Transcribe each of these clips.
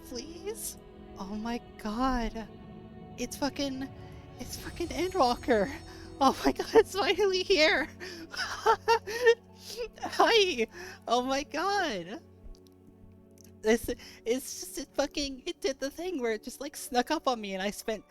lovelies. Oh my god. It's fucking Endwalker. Oh my god, it's finally here. Hi. Oh my god. This it's just it did the thing where it just like snuck up on me, and I spent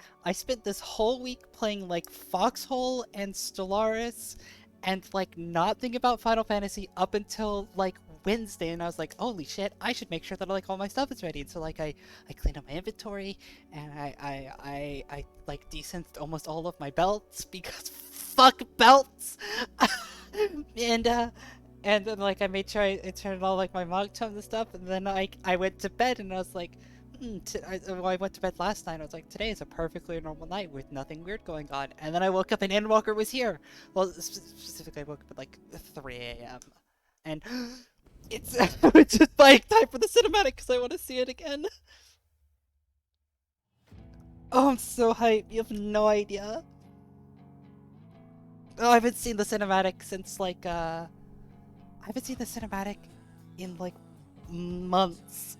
this whole week playing like Foxhole and Stellaris and like not thinking about Final Fantasy up until like Wednesday, and I was like, holy shit, I should make sure that like all my stuff is ready. And so like I cleaned up my inventory, and I like desynced almost all of my belts because fuck belts. and and then like I made sure I turned all like my mog tums and stuff, and then I went to bed, and I was like, I went to bed last night. I was like, today is a perfectly normal night with nothing weird going on. And then I woke up and Endwalker was here. Well, specifically I woke up at like 3 a.m. and it's it's just like time for the cinematic because I want to see it again. Oh, I'm so hyped. You have no idea. Oh, I haven't seen the cinematic since like I haven't seen the cinematic in like months.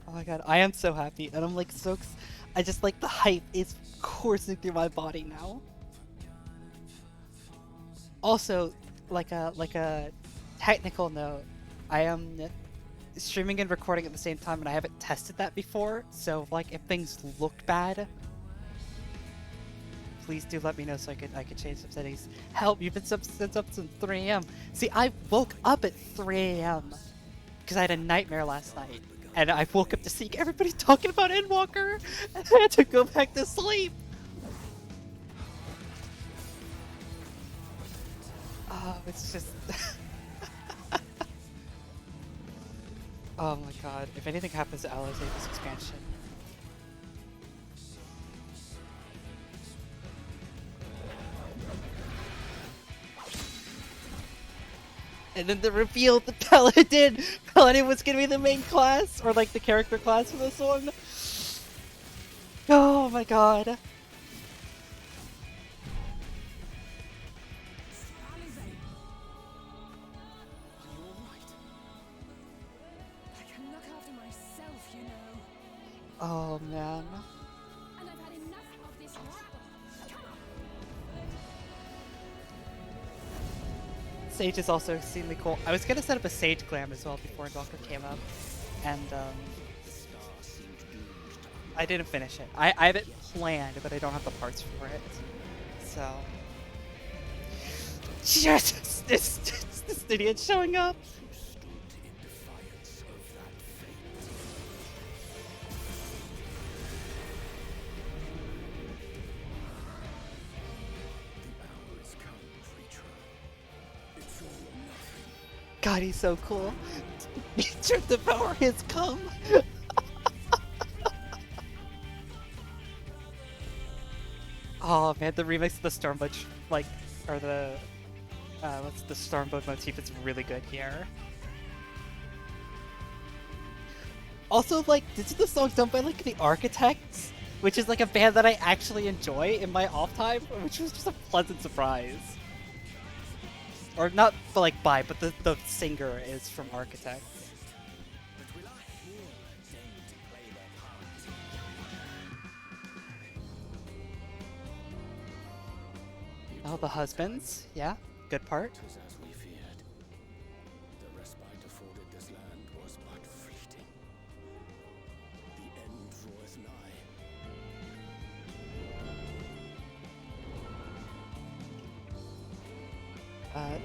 Oh my god, I am so happy, and I'm like I just like the hype is coursing through my body now. Also, like a technical note, I am streaming and recording at the same time, and I haven't tested that before. So like if things look bad, please do let me know so I could change some settings. Help, you've been up since 3 a.m. See, I woke up at 3 a.m. because I had a nightmare last night. And I woke up to see everybody talking about Endwalker, and I had to go back to sleep. Oh, it's just... oh my god, if anything happens to Alizé this expansion. And then the reveal, the Paladin was gonna be the main class, or like the character class for this one. Oh my god. Oh man. Sage is also extremely cool. I was gonna set up a Sage glam as well before Endwalker came up, and I didn't finish it. I have it planned, but I don't have the parts for it. So, yes, this idiot showing up. God, he's so cool. The power has come. Oh man, the remix of the Stormboat, like, or what's the Stormboat motif is really good here. Also, like, this is the song done by like the Architects, which is like a band that I actually enjoy in my off time, which was just a pleasant surprise. Or not, but like but the singer is from Architects. Oh, the husbands, yeah, good part.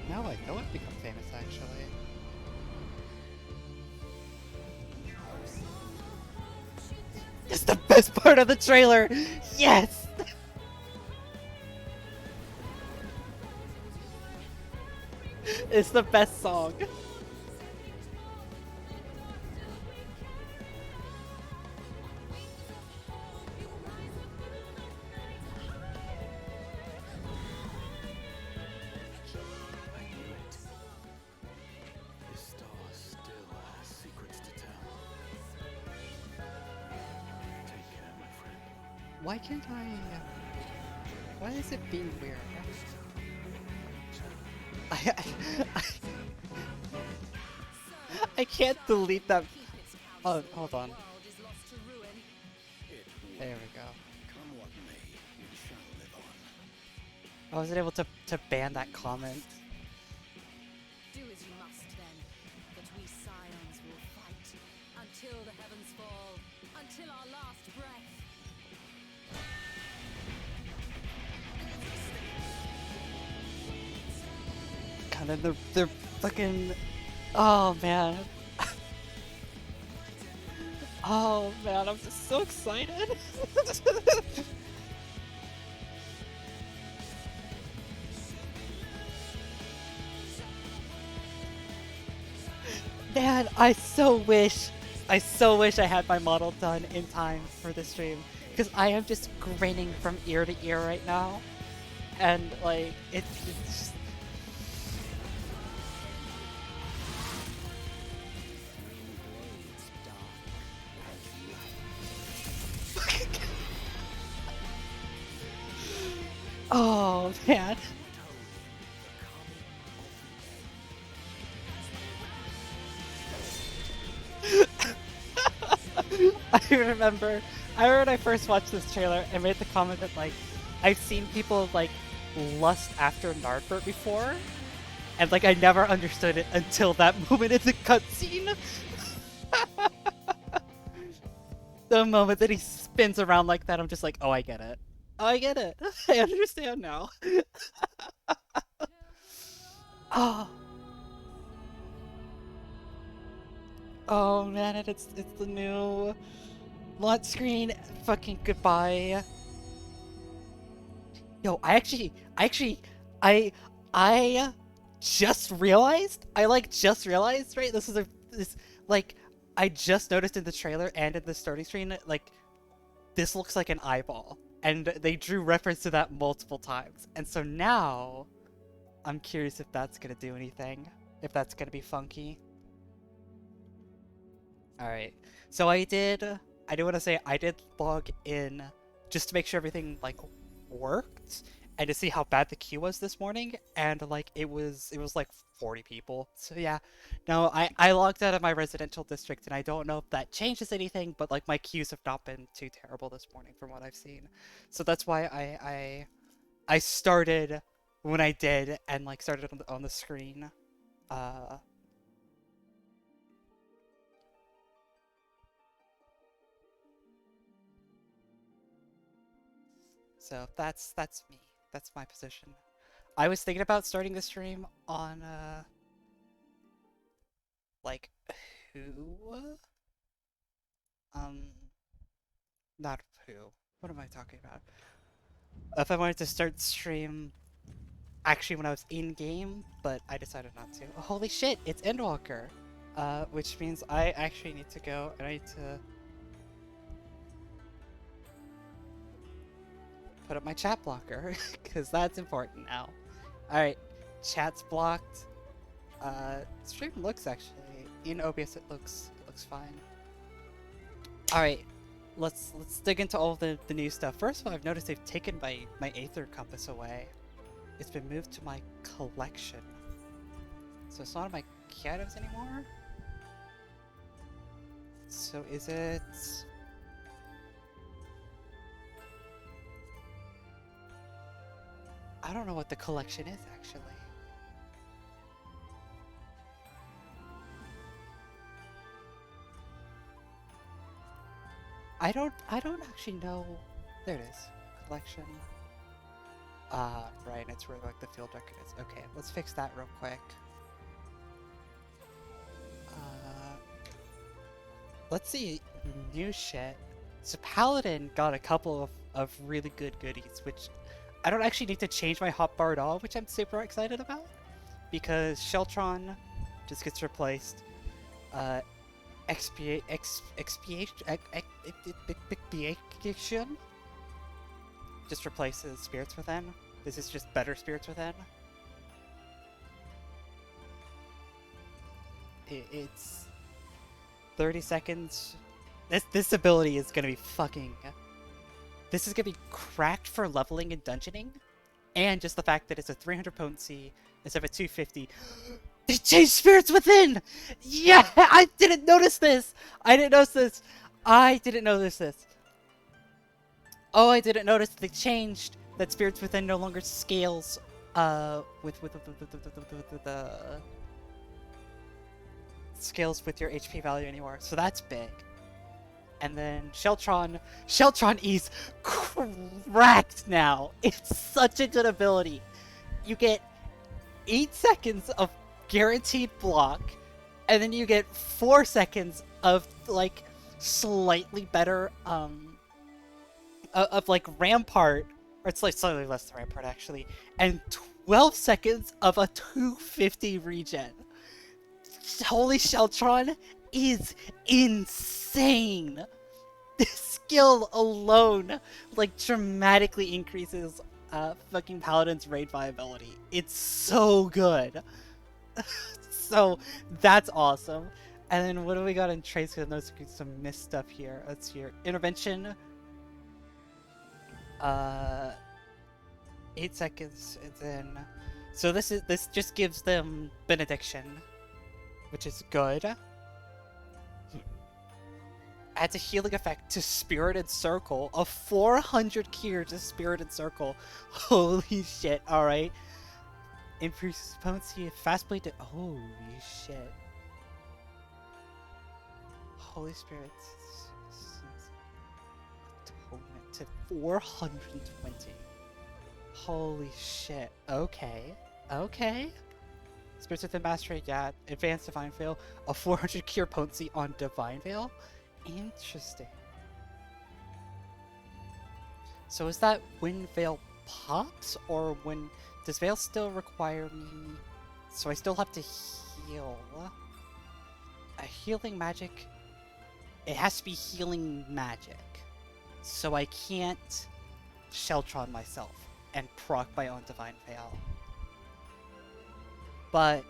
Now I know I've become famous, actually. It's the best part of the trailer! Yes! It's the best song. Why can't I... Why is it being weird? I, I, I can't delete that. Oh, hold on. There we go. I wasn't able to ban that comment. Do as you must then, but we scions will fight until the heavens fall, until our last breath. God, and they're fucking. Oh man. Oh man, I'm just so excited. Man, I so wish I had my model done in time for the stream, because I am just grinning from ear to ear right now, and like it's just... Oh man. I remember when I first watched this trailer and made the comment that like I've seen people like lust after Nardbert before, and like I never understood it until that moment in the cutscene. The moment that he spins around like that, I'm just like, oh, I get it. Oh, I get it. I understand now. Oh. Oh man, and it's the new launch screen. Fucking goodbye. Yo, I I just realized. Right? This like I just noticed in the trailer and in the starting screen, like this looks like an eyeball, and they drew reference to that multiple times. And so now, I'm curious if that's gonna do anything, if that's gonna be funky. All right, so I do want to say I did log in just to make sure everything like worked and to see how bad the queue was this morning, and like it was like 40 people. So yeah, no, I logged out of my residential district, and I don't know if that changes anything, but like my queues have not been too terrible this morning from what I've seen. So that's why I started when I did, and like started on the screen. Uh, So that's me. That's my position. I was thinking about starting the stream on like who? Um not who. What am I talking about? If I wanted to start stream actually when I was in game, but I decided not to. Oh, holy shit, it's Endwalker. Which means I actually need to go and I need to put up my chat blocker because that's important now. Alright, chat's blocked. Stream looks actually in OBS. It looks fine. All right, let's dig into all the new stuff. First of all, I've noticed they've taken my Aether Compass away. It's been moved to my collection, so it's not in my key items anymore. So is it? I don't know what the collection is actually. I don't actually know. There it is. Collection. Right, and it's where like the field record is. Okay, let's fix that real quick. Let's see new shit. So Paladin got a couple of really good goodies, which I don't actually need to change my hotbar at all, which I'm super excited about, because Sheltron just gets replaced. Expiation just replaces Spirits Within. This is just better Spirits Within. It's 30 seconds. This ability is gonna be fucking This is gonna be cracked for leveling and dungeoning, and just the fact that it's a 300 potency instead of a 250. They changed Spirits Within! Yeah! I didn't notice this! I didn't notice this! I didn't notice this. Oh, I didn't notice they changed that Spirits Within no longer scales with scales with your HP value anymore. So that's big. And then Sheltron is cracked now. It's such a good ability. You get 8 seconds of guaranteed block, and then you get 4 seconds of like slightly better of like Rampart, or it's like slightly less than Rampart actually, and 12 seconds of a 250 regen. Holy Sheltron is insane. This skill alone like dramatically increases fucking Paladin's raid viability. It's so good. So that's awesome. And then what do we got in traits? Because I noticed some missed stuff here. Let's see here. Intervention. 8 seconds, and then so this just gives them benediction, which is good. Adds a healing effect to Spirited Circle, a 400 cure to Spirited Circle. Holy shit! All right, increases potency, fast blade to holy shit. Holy Spirit atonement to 420. Holy shit. Okay. Okay. Spirits Within Mastery, yeah. Advanced Divine Veil. A 400 cure potency on Divine Veil? Interesting. So is that when Veil pops? Or when... Does Veil still require me... So I still have to heal? A healing magic... It has to be healing magic. So I can't Sheltron myself and proc my own Divine Veil. But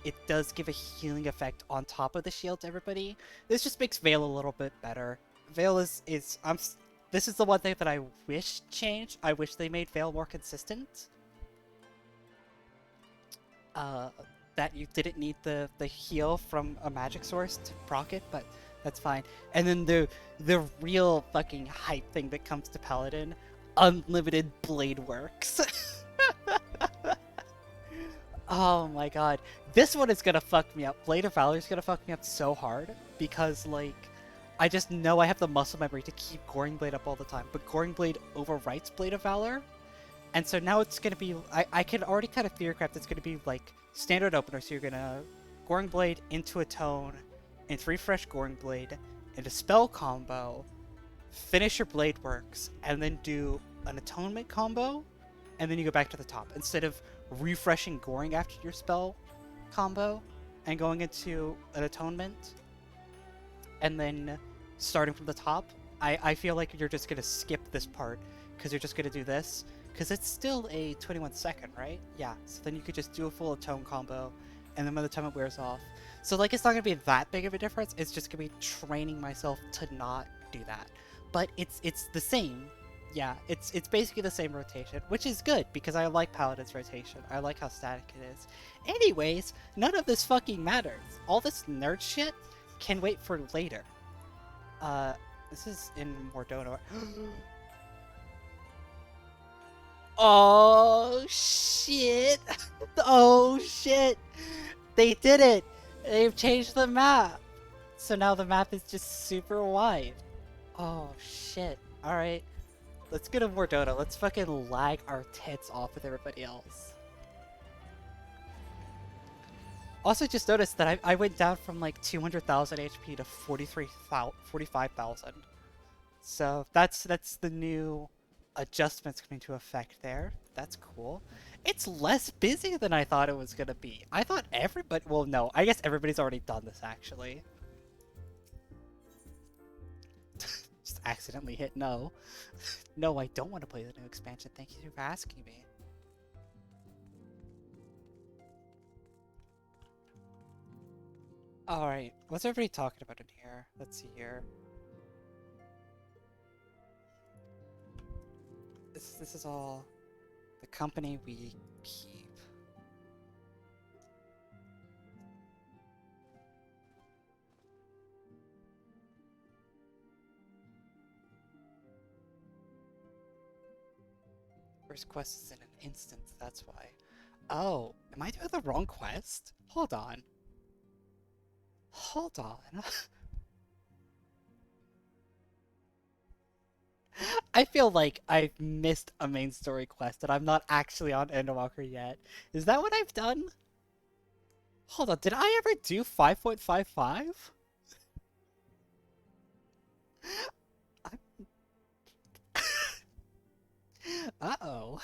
it does give a healing effect on top of the shield to everybody. This just makes Veil a little bit better. Veil is this is the one thing that I wish changed. I wish they made Veil more consistent. That you didn't need the heal from a magic source to proc it, but that's fine. And then the real fucking hype thing that comes to Paladin, unlimited blade works. Oh my god. This one is gonna fuck me up. Blade of Valor is gonna fuck me up so hard because, like, I just know I have the muscle memory to keep Goring Blade up all the time, but Goring Blade overwrites Blade of Valor, and so now it's gonna be, I can already kind of theorycraft it's gonna be like standard opener, so you're gonna Goring Blade into Atone, and 3 fresh Goring Blade, and a spell combo, finish your Blade Works, and then do an Atonement combo, and then you go back to the top, instead of refreshing Goring after your spell combo, and going into an Atonement, and then starting from the top. I feel like you're just gonna skip this part, because you're just gonna do this, because it's still a 21 second, right? Yeah, so then you could just do a full Atone combo, and then by the time it wears off. So, like, it's not gonna be that big of a difference, it's just gonna be training myself to not do that. But it's the same. Yeah, it's basically the same rotation, which is good, because I like Paladin's rotation. I like how static it is. Anyways, none of this fucking matters. All this nerd shit can wait for later. This is in Mordona. Oh, shit! Oh, shit! They did it! They've changed the map! So now the map is just super wide. Oh, shit. Alright. Let's go to Mordona. Let's fucking lag our tits off with everybody else. Also, just noticed that I went down from like 200,000 HP to 45,000. So that's the new adjustments coming into effect there. That's cool. It's less busy than I thought it was gonna be. I thought everybody... Well, no. I guess everybody's already done this, actually. Just accidentally hit no. No, I don't want to play the new expansion. Thank you for asking me. Alright, what's everybody talking about in here? Let's see here. This is all the company we keep. First quest is in an instant, that's why. Oh, am I doing the wrong quest? Hold on. Hold on. I feel like I've missed a main story quest and I'm not actually on Endwalker yet. Is that what I've done? Hold on, did I ever do 5.55? Uh-oh.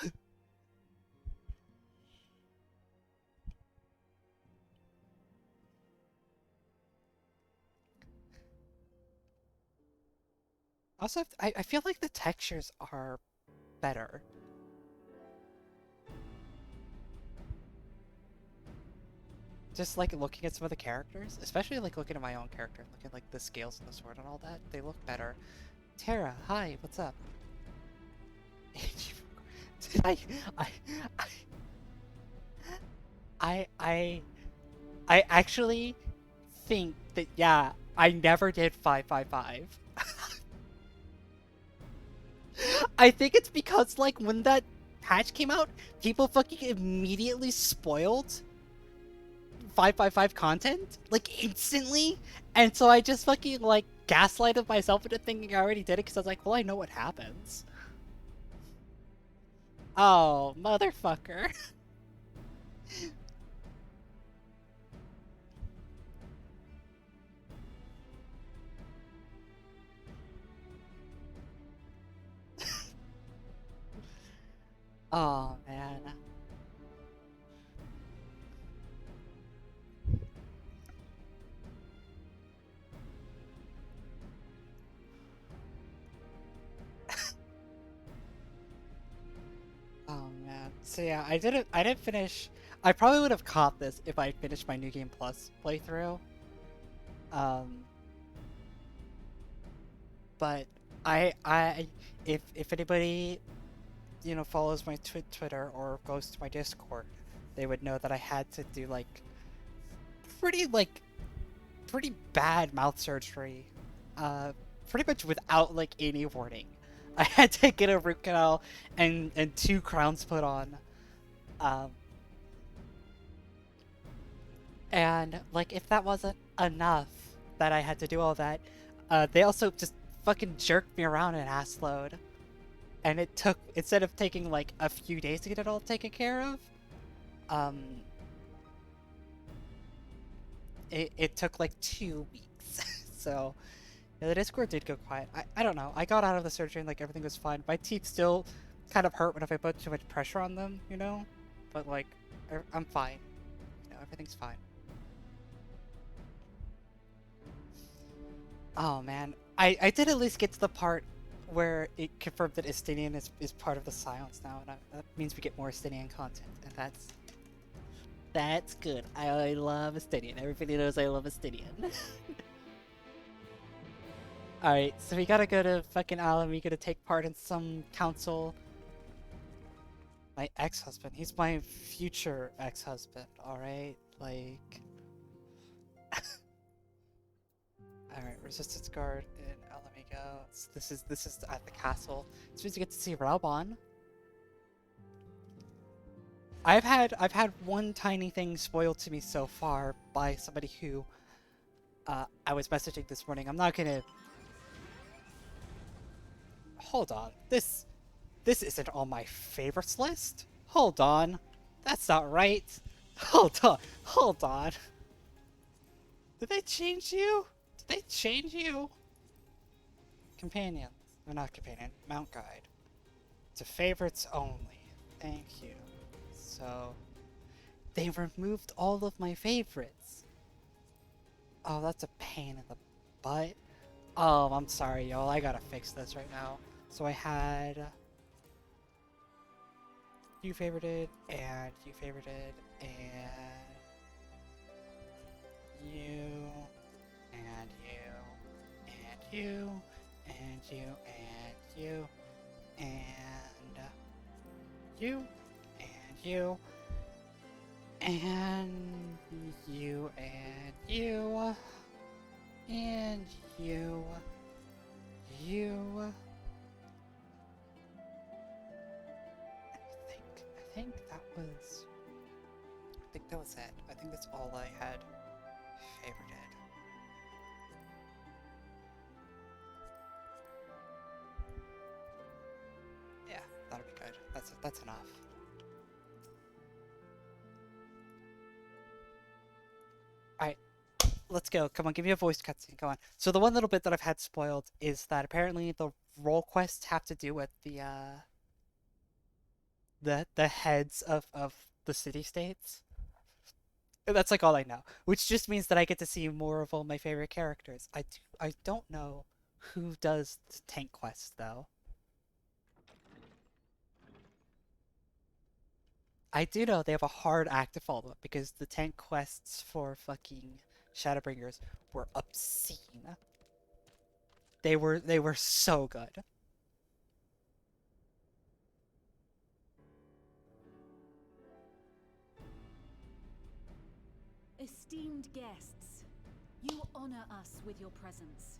Also, I feel like the textures are better. Just like looking at some of the characters, especially like looking at my own character, looking at like the scales and the sword and all that, they look better. Tara, hi, what's up? Did I I actually think that yeah, I never did 555. I think it's because like when that patch came out, people fucking immediately spoiled 555 content like instantly, and so I just fucking like gaslighted myself into thinking I already did it because I was like, well, I know what happens. Oh, motherfucker. Oh man. Oh man. So yeah, I didn't finish. I probably would have caught this if I finished my New Game Plus playthrough. Um, but I if anybody follows my Twitter or goes to my Discord, they would know that I had to do pretty like pretty bad mouth surgery, uh, pretty much without like any warning. I had to get a root canal and two crowns put on. Um, and like if that wasn't enough that I had to do all that, they also just fucking jerked me around an ass load. And it took, instead of taking like a few days to get it all taken care of, um, it took like 2 weeks. So yeah, the Discord did go quiet. I don't know. I got out of the surgery and like everything was fine. My teeth still kind of hurt when if I put too much pressure on them, you know? But like, I'm fine. Everything's fine. Oh man, I did at least get to the part where it confirmed that Estinian is part of the Scions now, and that means we get more Estinian content, and that's good. I love Estinian. Everybody knows I love Estinian. Alright, so we gotta go to fucking Alam, we gotta take part in some council. My ex-husband, he's my future ex-husband, alright? Like... Alright, Resistance Guard in Alamigo. So this is at the castle. This means you get to see Raubon. I've had one tiny thing spoiled to me so far by somebody who I was messaging this morning. I'm not gonna... Hold on. This isn't on my favorites list. Hold on. That's not right. Hold on. Hold on. Did they change you? Did they change you? Companions. Or not companion. Mount guide. To favorites only. Thank you. So... They removed all of my favorites. Oh, that's a pain in the butt. Oh, I'm sorry, y'all. I gotta fix this right now. So I had... You favorited, and you favorited, and... You... And you... And you... And you... And you... And... you, and you, and you, and you, and you, you. I think that was it. I think that's all I had favorited. Yeah, that'll be good. That's enough. Alright, let's go. Come on, give me a voice cutscene. Go on. So the one little bit that I've had spoiled is that apparently the role quests have to do with the heads of the city-states. That's like all I know, which just means that I get to see more of all my favorite characters. I don't know who does the tank quest though. I do know they have a hard act to follow up because the tank quests for fucking Shadowbringers were obscene. They were so good. Esteemed guests, you honor us with your presence.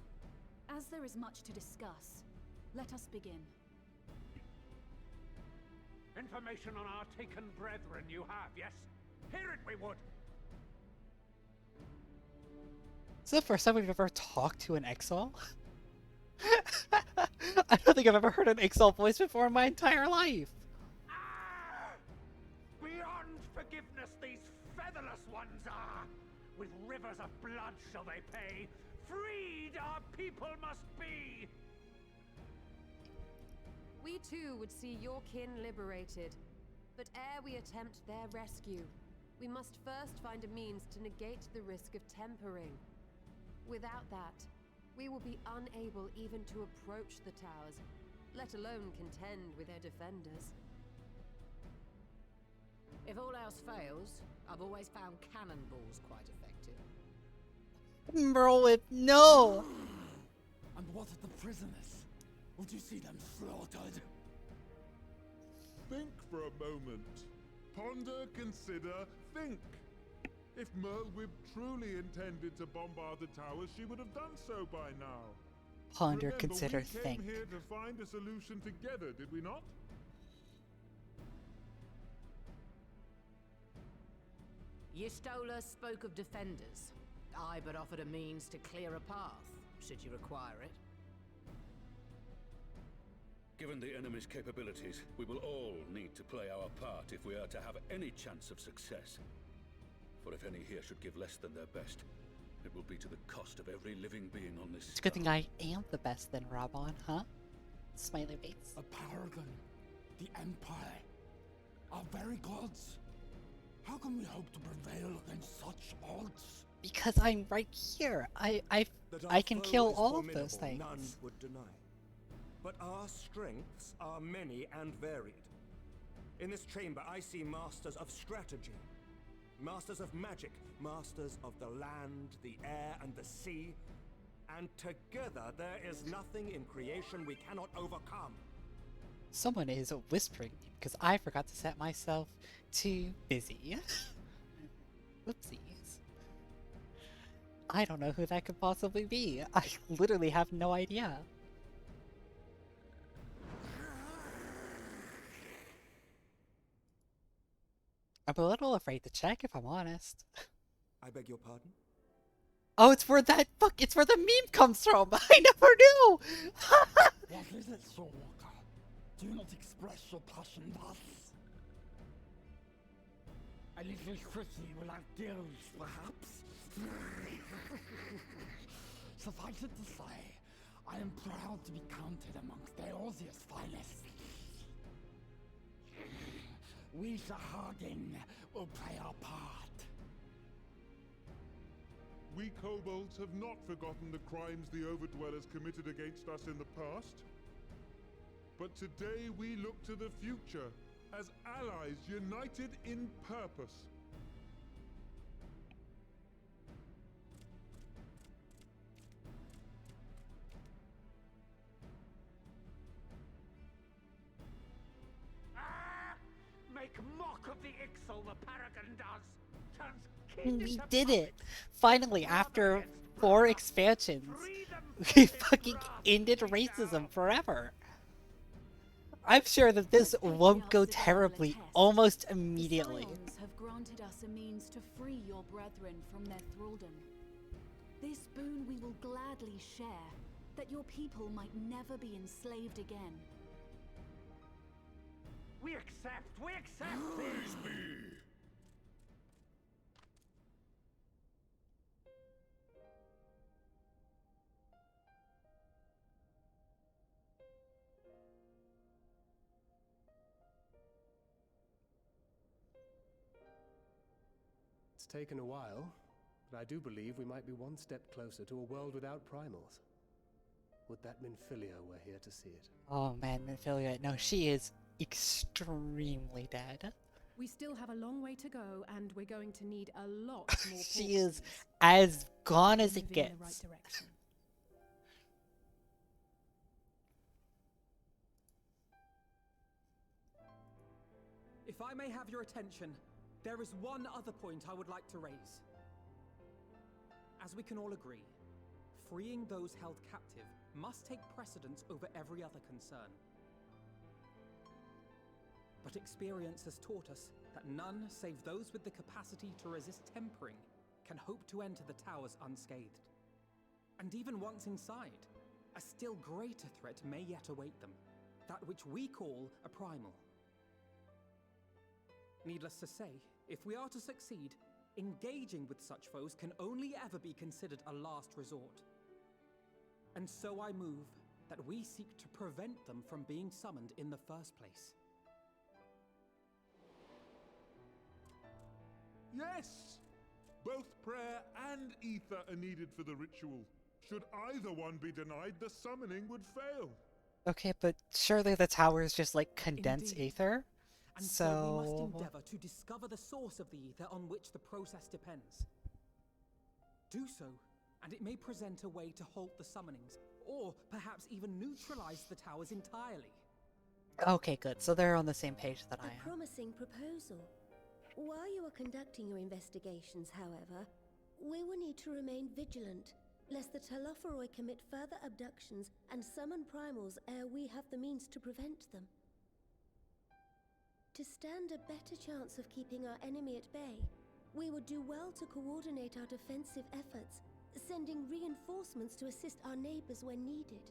As there is much to discuss, let us begin. Information on our taken brethren you have, yes? Hear it we would! Is this the first time we've ever talked to an exile? I don't think I've ever heard an exile voice before in my entire life. Ah! Beyond forgiveness these featherless ones are! With rivers of blood shall they pay. Freed our people must be! We too would see your kin liberated. But ere we attempt their rescue, we must first find a means to negate the risk of tempering. Without that, we will be unable even to approach the towers, let alone contend with their defenders. If all else fails, I've always found cannonballs quite effective. Bro, no! And what of the prisoners? Would you see them slaughtered? Think for a moment. Ponder, consider, think. If Merlwyb truly intended to bombard the towers, she would have done so by now. Ponder, Remember, consider, we think. came here to find a solution together, did we not? Y'Stola spoke of defenders. I but offered a means to clear a path, should you require it. Given the enemy's capabilities, we will all need to play our part if we are to have any chance of success. For if any here should give less than their best, it will be to the cost of every living being on this It's a good thing star. I am the best then, Rabon, huh? Smiley face. A paragon, the Empire, our very gods. How can we hope to prevail against such odds? Because I'm right here. I can kill all of those things. None would deny. But our strengths are many and varied. In this chamber, I see masters of strategy, masters of magic, masters of the land, the air, and the sea. And together, there is nothing in creation we cannot overcome. Someone is whispering because I forgot to set myself to busy. Whoopsies. I don't know who that could possibly be. I literally have no idea. I'm a little afraid to check if I'm honest. I beg your pardon? Oh, it's where that it's where the meme comes from. I never knew. What is it, Soulwalker? Do you not express your passion thus? A little city without gills, perhaps? Suffice it to say, I am proud to be counted amongst Eorzea's finest. We Sahagin will play our part. We kobolds have not forgotten the crimes the Overdwellers committed against us in the past. But today we look to the future as allies united in purpose. We did it! Finally, after 4 expansions, we fucking ended racism forever. I'm sure that this won't go terribly almost immediately. The Scions have granted us a means to free your brethren from their thraldom. This boon we will gladly share, that your people might never be enslaved again. We accept! We accept! Praise be! It's taken a while, but I do believe we might be one step closer to a world without primals. Would that Minfilia were here to see it? Oh man, Minfilia, no, she is extremely dead. We still have a long way to go, and we're going to need a lot more. She is as gone as it moving in the right gets. direction. If I may have your attention, there is one other point I would like to raise. As we can all agree, freeing those held captive must take precedence over every other concern. But experience has taught us that none save those with the capacity to resist tempering can hope to enter the towers unscathed. And even once inside, a still greater threat may yet await them, that which we call a primal. Needless to say, if we are to succeed, engaging with such foes can only ever be considered a last resort. And so I move that we seek to prevent them from being summoned in the first place. Yes! Both prayer and ether are needed for the ritual. Should either one be denied, the summoning would fail. Okay, but surely the tower is just like condensed Indeed. ether? And so we must endeavor to discover the source of the ether on which the process depends. Do so, and it may present a way to halt the summonings, or perhaps even neutralize the towers entirely. Okay, good. So they're on the same page that I A am. promising proposal. While you are conducting your investigations, however, we will need to remain vigilant, lest the Telophoroi commit further abductions and summon primals ere we have the means to prevent them. To stand a better chance of keeping our enemy at bay, we would do well to coordinate our defensive efforts, sending reinforcements to assist our neighbors when needed.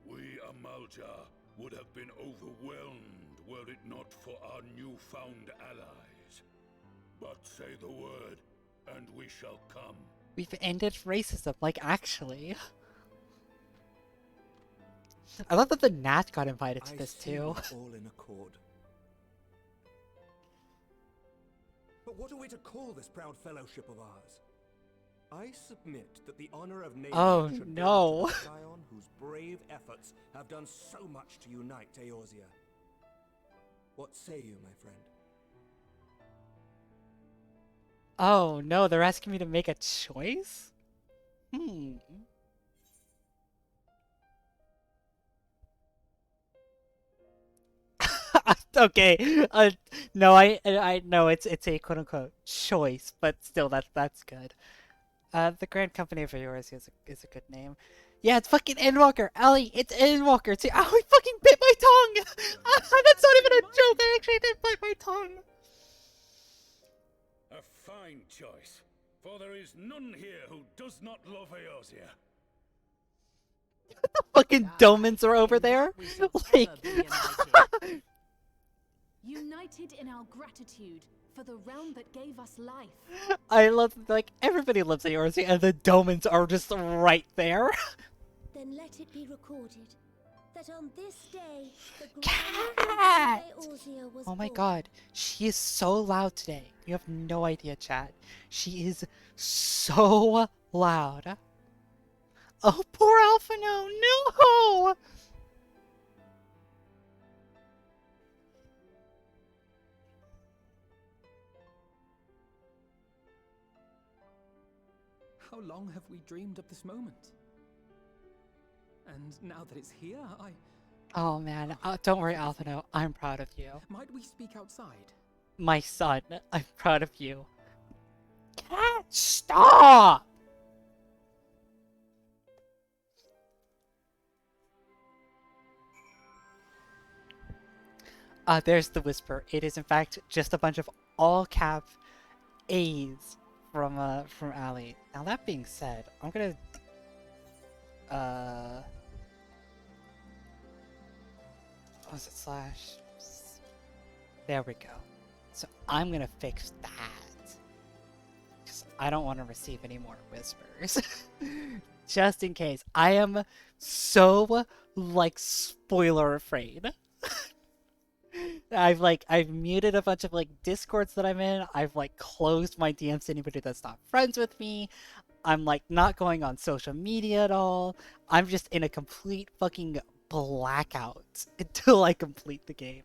We, Amalja, would have been overwhelmed were it not for our newfound allies. But say the word, and we shall come. We've ended racism, like actually. I love that the Nat got invited to this too. All in accord. But what are we to call this proud fellowship of ours? I submit that the honor of naming should belong to the Scion whose brave efforts have done so much to unite Eorzea. What say you, my friend? Oh no, they're asking me to make a choice? Okay, no, I know it's a quote unquote choice, but still that's good. The Grand Company of Eorzea is a good name. Yeah, it's fucking Endwalker, Ellie, it's Endwalker too. Oh, I fucking bit my tongue! That's not even a joke, I actually did bite my tongue. A fine choice, for there is none here who does not love Eorzea. The fucking Domans are over there? Like... United in our gratitude for the realm that gave us life. I love, like, everybody loves Eorzea, and the Domans are just right there. Then let it be recorded that on this day, the Cat! Eorzea was Oh my born. god, she is so loud today. You have no idea, chat. She is so loud. Oh, poor Alphino, no! How long have we dreamed of this moment? And now that it's here, Oh man, don't worry, Alphino. I'm proud of you. Might we speak outside? My son, I'm proud of you. Cat, stop! There's the whisper. It is in fact just a bunch of all-cap A's from Ali. Now that being said, I'm gonna what was it slash? There we go. So I'm gonna fix that. Because I don't want to receive any more whispers. Just in case. I am so, like, spoiler afraid. I've muted a bunch of, like, Discords that I'm in. I've, like, closed my DMs to anybody that's not friends with me. I'm, like, not going on social media at all. I'm just in a complete fucking blackout until I complete the game.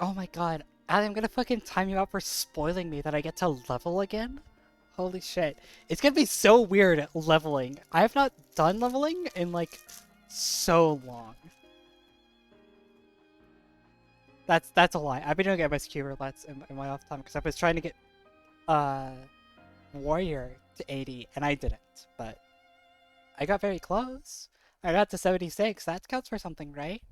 Oh my god, Ali, I'm gonna fucking time you out for spoiling me that I get to level again? Holy shit. It's gonna be so weird leveling. I have not done leveling in, like, so long. That's a lie. I've been doing MSQ roulettes in my off time because I was trying to get Warrior to 80 and I didn't, but I got very close. I got to 76. That counts for something, right?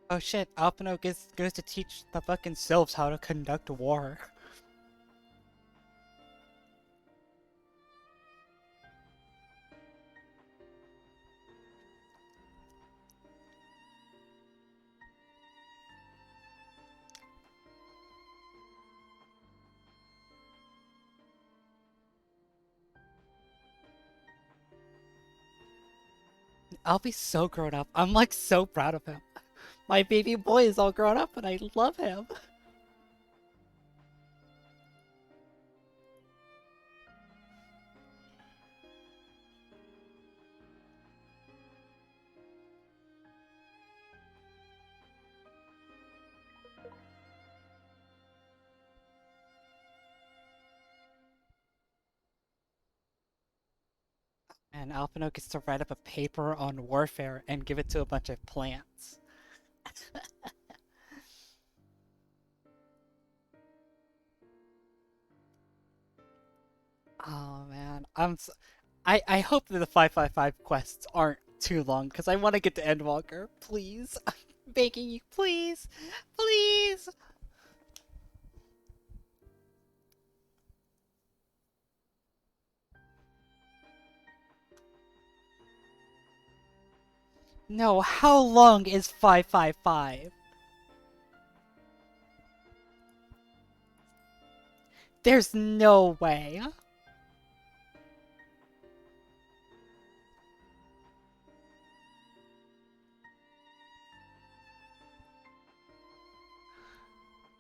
Oh shit, Alpino goes to teach the fucking sylphs how to conduct war. Alfie's so grown up. I'm like so proud of him. My baby boy is all grown up and I love him. And Alpino gets to write up a paper on warfare and give it to a bunch of plants. Oh man, I hope that the 555 quests aren't too long because I want to get to Endwalker. Please, I'm begging you, please, please. No, how long is 555? There's no way.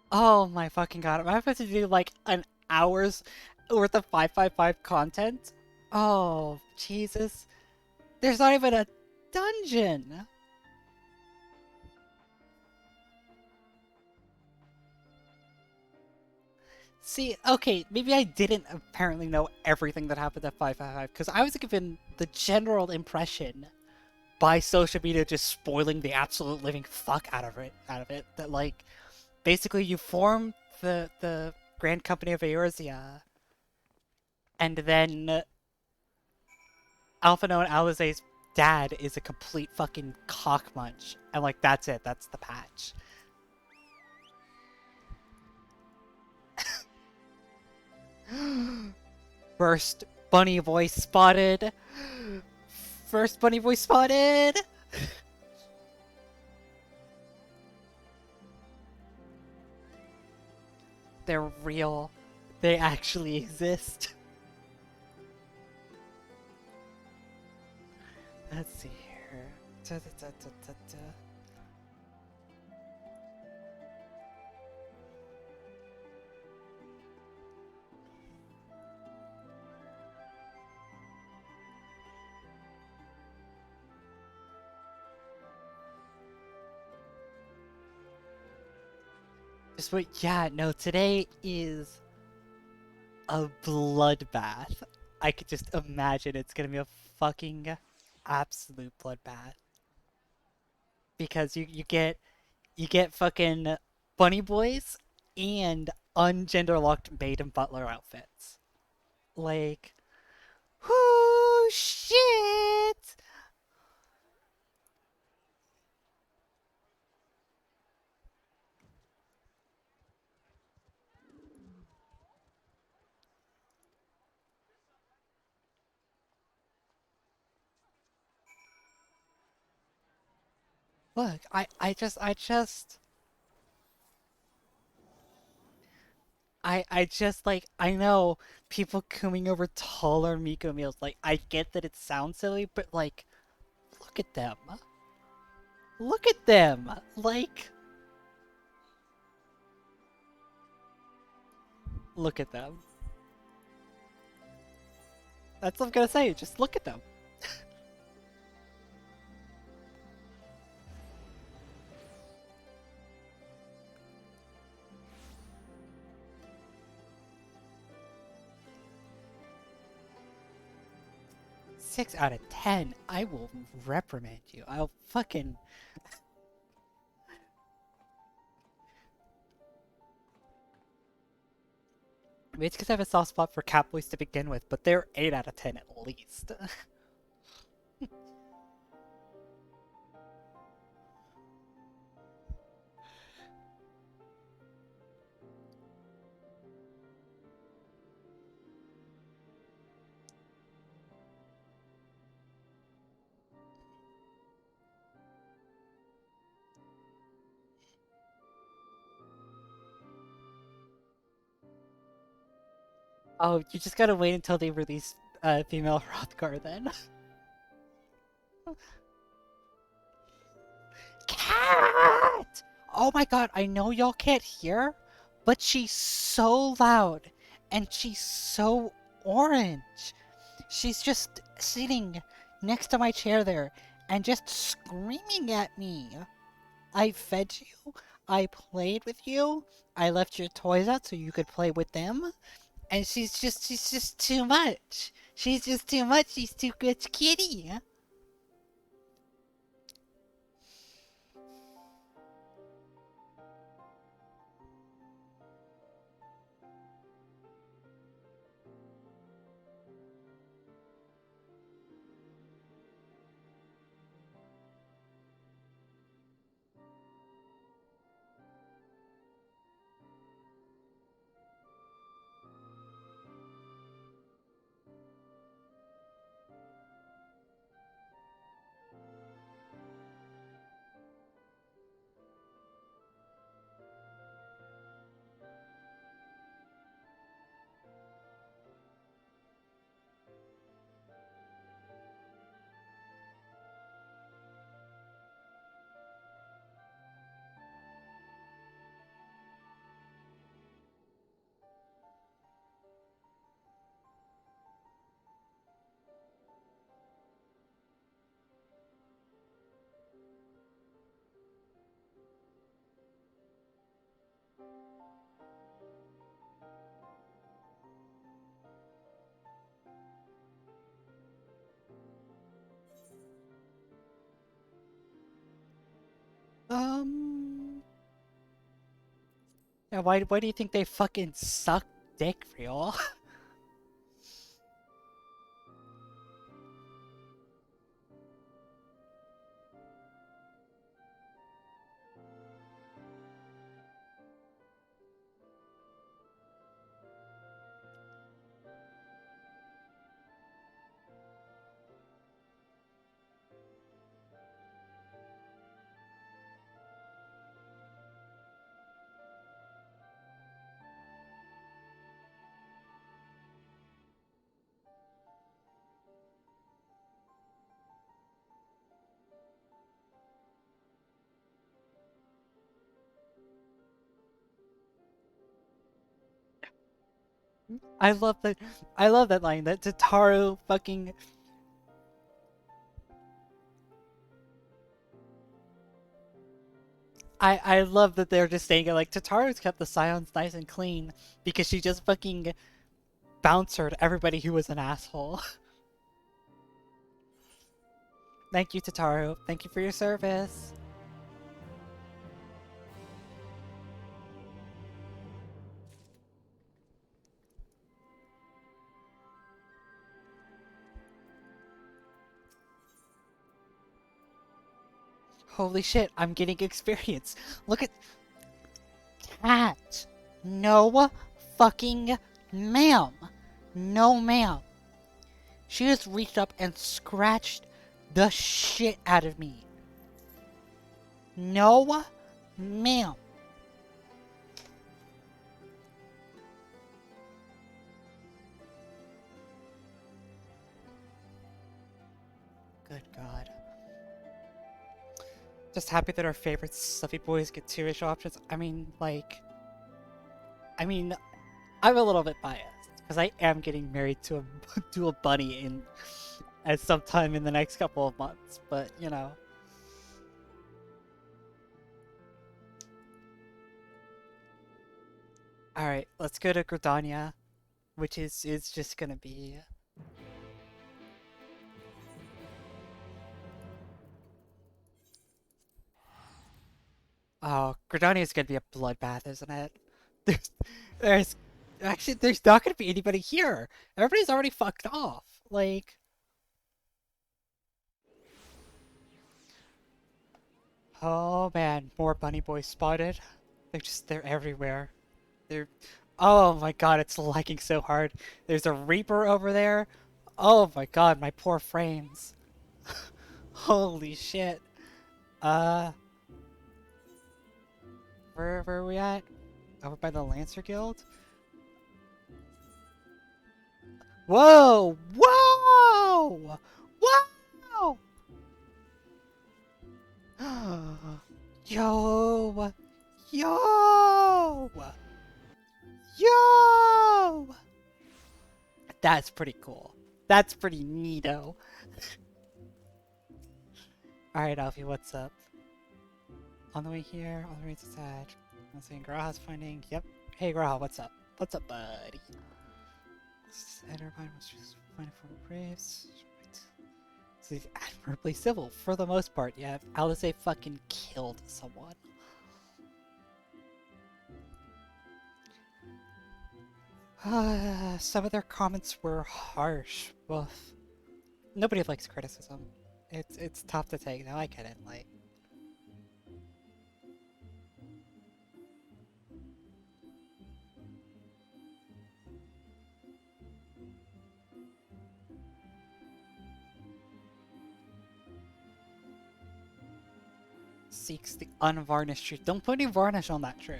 Oh my fucking god, am I supposed to do like an hour's worth of 555 content? Oh, Jesus. There's not even a dungeon! See, okay, maybe I didn't apparently know everything that happened at 555, because I was given the general impression by social media just spoiling the absolute living fuck out of it, that like, basically you form the Grand Company of Eorzea. And then Alphino and Alize's dad is a complete fucking cockmunch. And like, that's it. That's the patch. First bunny voice spotted. First bunny voice spotted. They're real. They actually exist. Let's see here. Da, da, da, da, da, da. Just wait, yeah, no, today is a bloodbath. I could just imagine it's gonna be a fucking absolute bloodbath. Because you get fucking bunny boys and ungender locked maid and butler outfits. Like, whoo shit! Look, I just like, I know people coming over taller Miko meals, like, I get that it sounds silly, but like, look at them. Look at them! Like, look at them. That's what I'm gonna say, just look at them. Six out of 10. I will reprimand you. I'll fucking... Maybe it's because I have a soft spot for Catboys to begin with, but they're 8 out of 10 at least. Oh, you just gotta wait until they release female Hrothgar then. Cat! Oh my god, I know y'all can't hear, but she's so loud and she's so orange. She's just sitting next to my chair there and just screaming at me. I fed you, I played with you, I left your toys out so you could play with them, and she's just too much. She's just too much, she's too much kitty. Um... Yeah, why do you think they fucking suck dick, real? I love that. I love that line. That Tataru fucking. I love that they're just saying it like Tataru's kept the Scions nice and clean because she just fucking bouncered everybody who was an asshole. Thank you, Tataru. Thank you for your service. Holy shit, I'm getting experience. Look at... Cat. No fucking ma'am. No ma'am. She just reached up and scratched the shit out of me. No ma'am. Good God. Just happy that our favorite stuffy boys get 2-ish options. I mean, I'm a little bit biased because I am getting married to a to a bunny in at some time in the next couple of months. But you know, all right, let's go to Gridania, which is just gonna be. Oh, Gridania is gonna be a bloodbath, isn't it? There's actually there's not gonna be anybody here. Everybody's already fucked off. Like, oh man, more bunny boys spotted. They're everywhere. They're, oh my god, it's lagging so hard. There's a Reaper over there. Oh my god, my poor frames. Holy shit. Where are we at? Over by the Lancer Guild? Whoa! Whoa! Whoa! Yo! Yo! Yo! That's pretty cool. That's pretty neato. Alright, Alfie, what's up? On the way here, on the way to Sag. I'm saying Graha's finding. Yep. Hey, Graha, what's up? What's up, buddy? Everybody was just finding for Braves. Right. So he's admirably civil for the most part. Yeah, Alice fucking killed someone. Some of their comments were harsh. Well, nobody likes criticism. It's tough to take. Now I get it. Like, seeks the unvarnished truth. Don't put any varnish on that truth.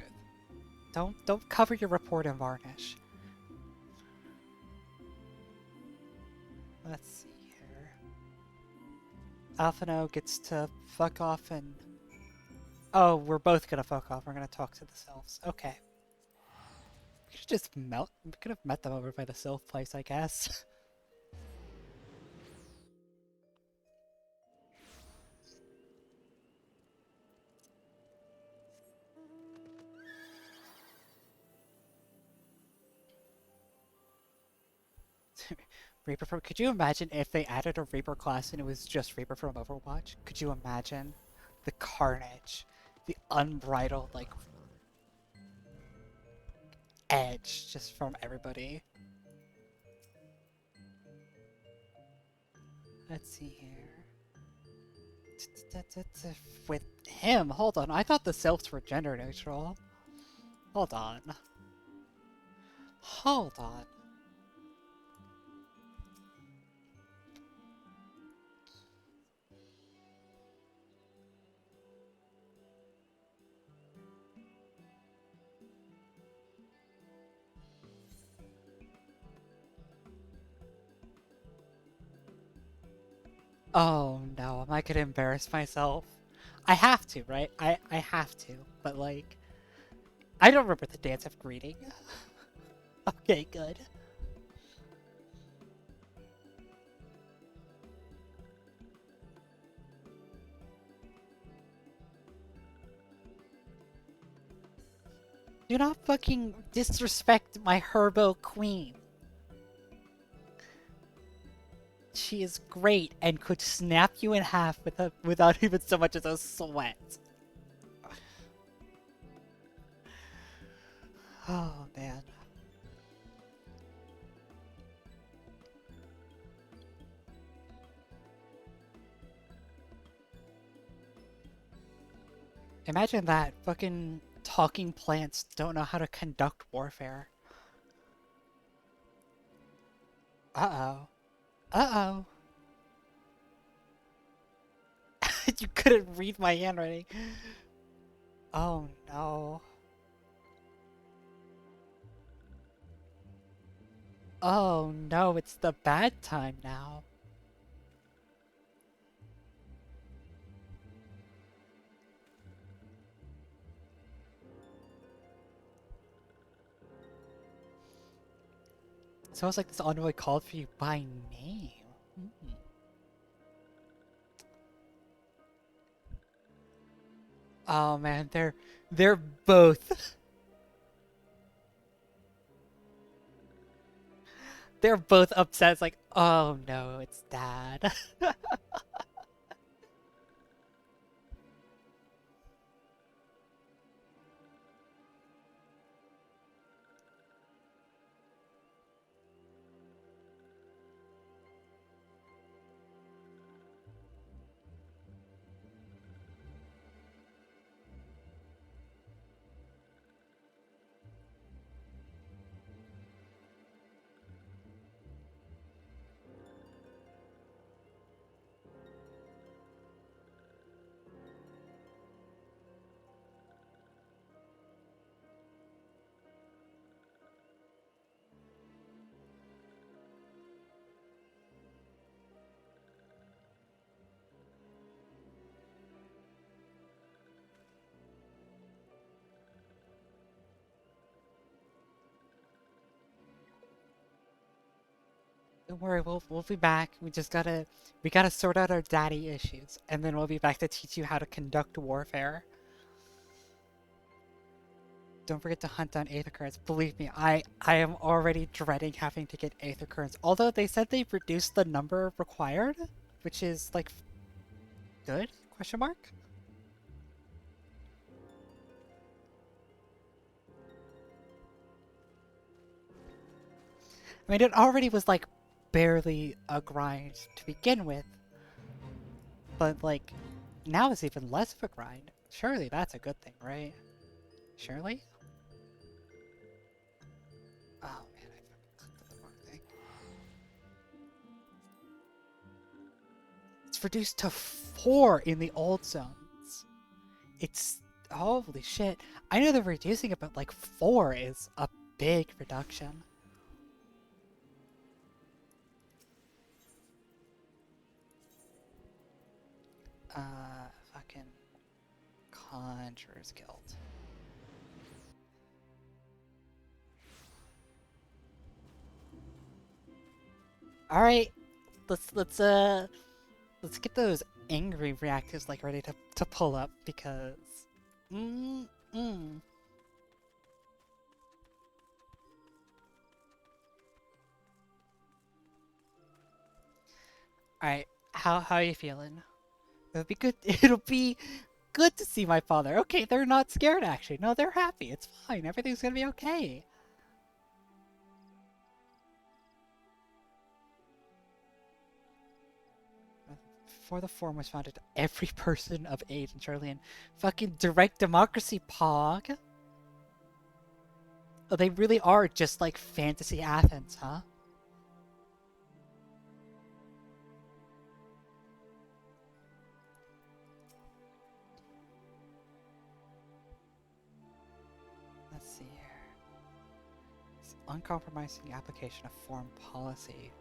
Don't cover your report in varnish. Let's see here. Alphino gets to fuck off and... Oh, we're both gonna fuck off. We're gonna talk to the Sylphs. Okay. We could just melt. We could have met them over by the Sylph place, I guess. Reaper from... Could you imagine if they added a Reaper class and it was just Reaper from Overwatch? Could you imagine? The carnage. The unbridled, like... edge just from everybody. Let's see here. With him, hold on. I thought the sylphs were gender neutral. Hold on. Hold on. Oh no, am I gonna embarrass myself? I have to, right? I have to, but like, I don't remember the dance of greeting. Okay, good. Do not fucking disrespect my Herbo queen. She is great and could snap you in half without even so much as a sweat. Oh, man. Imagine that. Fucking talking plants don't know how to conduct warfare. Uh-oh. Uh-oh. You couldn't read my handwriting. Oh, no. Oh, no, it's the bad time now. Sounds like this envoy called for you by name. Hmm. Oh man, they're both they're both upset. It's like, oh no, it's Dad. Don't worry, we'll be back. We gotta sort out our daddy issues, and then we'll be back to teach you how to conduct warfare. Don't forget to hunt down Aether Currents. Believe me, I am already dreading having to get Aether Currents. Although they said they've reduced the number required, which is like good? Question mark? I mean, it already was like barely a grind to begin with, but like now it's even less of a grind. Surely that's a good thing, right? Surely? Oh man, I fucking clicked the wrong thing. It's reduced to 4 in the old zones. It's holy shit. I know they're reducing it, but like 4 is a big reduction. Fucking Conjurer's Guild. All right, let's get those angry reactors like ready to pull up because. All right, how are you feeling? It'll be good. It'll be good to see my father. Okay, they're not scared actually. No, they're happy. It's fine. Everything's gonna be okay. Before the Forum was founded, every person of age in Sharlyan. Fucking direct democracy, Pog. Oh, they really are just like fantasy Athens, huh? Let's see here. It's uncompromising application of foreign policy.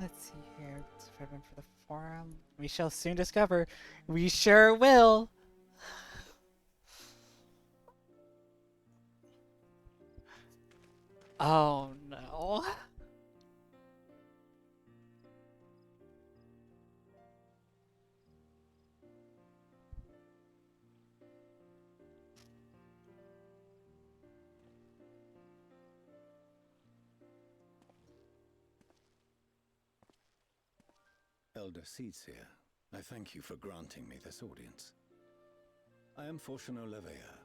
Let's see here. It's driven for the forum. We shall soon discover. We sure will. Oh no. Elder Seedseer, I thank you for granting me this audience. I am Fortuno Leveilleur,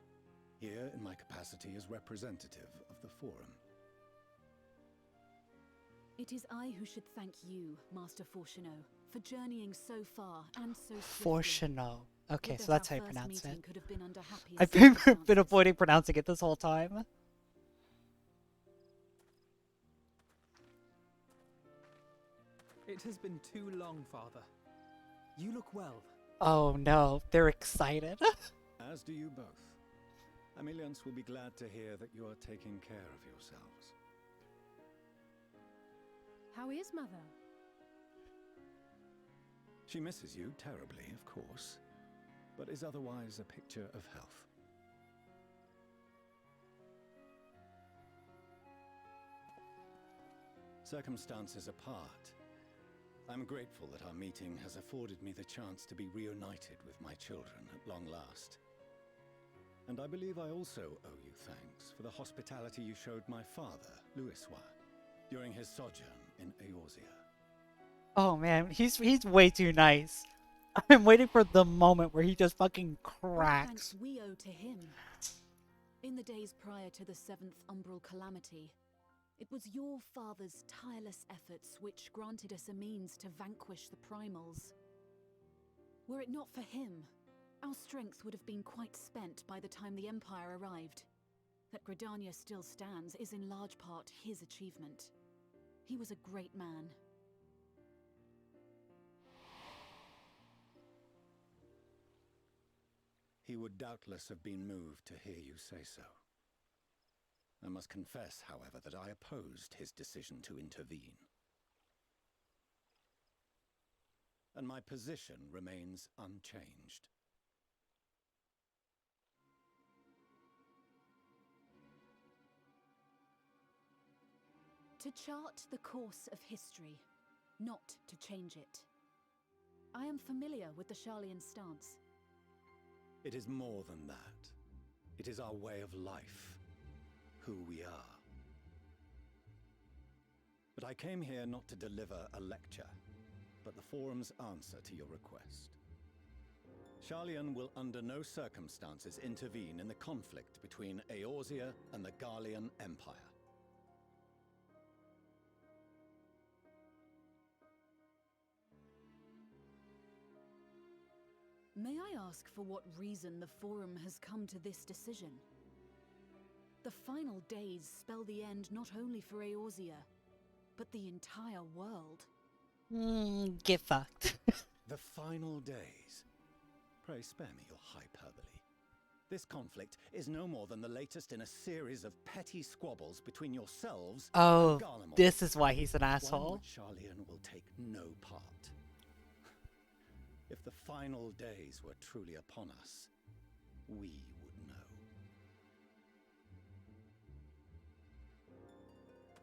here in my capacity as representative of the Forum. It is I who should thank you, Master Fortuno, for journeying so far and so swiftly. Fortuno. Okay, so that's how you pronounce it. Could have been under I've been avoiding pronouncing it this whole time. It has been too long, Father. You look well. Oh no, they're excited. As do you both. Ameliance will be glad to hear that you are taking care of yourselves. How is Mother? She misses you terribly, of course, but is otherwise a picture of health. Circumstances apart, I'm grateful that our meeting has afforded me the chance to be reunited with my children at long last. And I believe I also owe you thanks for the hospitality you showed my father, Louisois, during his sojourn in Eorzea. Oh man, he's way too nice. I'm waiting for the moment where he just fucking cracks. Thanks we owe to him. In the days prior to the 7th Umbral Calamity, it was your father's tireless efforts which granted us a means to vanquish the primals. Were it not for him, our strength would have been quite spent by the time the Empire arrived. That Gridania still stands is in large part his achievement. He was a great man. He would doubtless have been moved to hear you say so. I must confess, however, that I opposed his decision to intervene. And my position remains unchanged. To chart the course of history, not to change it. I am familiar with the Sharlyan stance. It is more than that. It is our way of life. Who we are. But I came here not to deliver a lecture, but the Forum's answer to your request. Sharlyan will under no circumstances intervene in the conflict between Eorzea and the Garlean Empire. May I ask for what reason the Forum has come to this decision? The final days spell the end not only for Eorzea, but the entire world. Get fucked. The final days? Pray spare me your hyperbole. This conflict is no more than the latest in a series of petty squabbles between yourselves and Garlemald. This is why he's an asshole. One which Sharlyan will take no part. If the final days were truly upon us, we would know.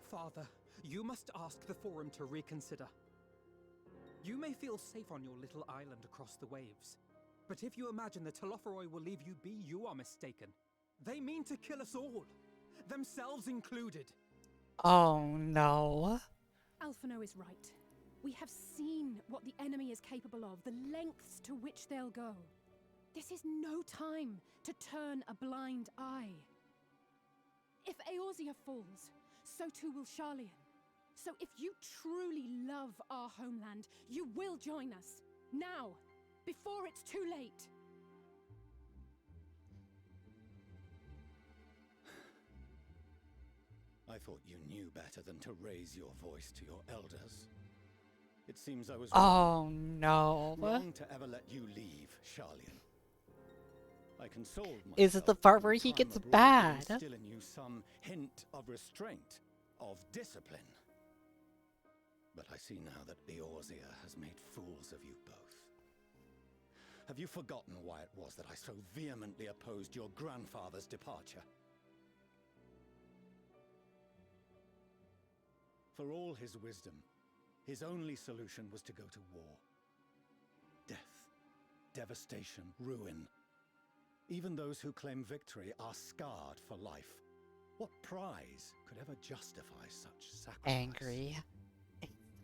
Father, you must ask the Forum to reconsider. You may feel safe on your little island across the waves, but if you imagine the Telophoroi will leave you be, you are mistaken. They mean to kill us all, themselves included. Oh no. Alphino is right. We have seen what the enemy is capable of, the lengths to which they'll go. This is no time to turn a blind eye. If Eorzea falls, so too will Sharlyan. So if you truly love our homeland, you will join us. Now, before it's too late. I thought you knew better than to raise your voice to your elders. It seems I was Oh no. wrong to ever let you leave, Sharlyan. I consoled myself. Is it the part where he gets bad? Instill in you some hint of restraint, of discipline. But I see now that Eorzea has made fools of you both. Have you forgotten why it was that I so vehemently opposed your grandfather's departure? For all his wisdom, his only solution was to go to war. Death, devastation, ruin. Even those who claim victory are scarred for life. What prize could ever justify such sacrifice? Angry.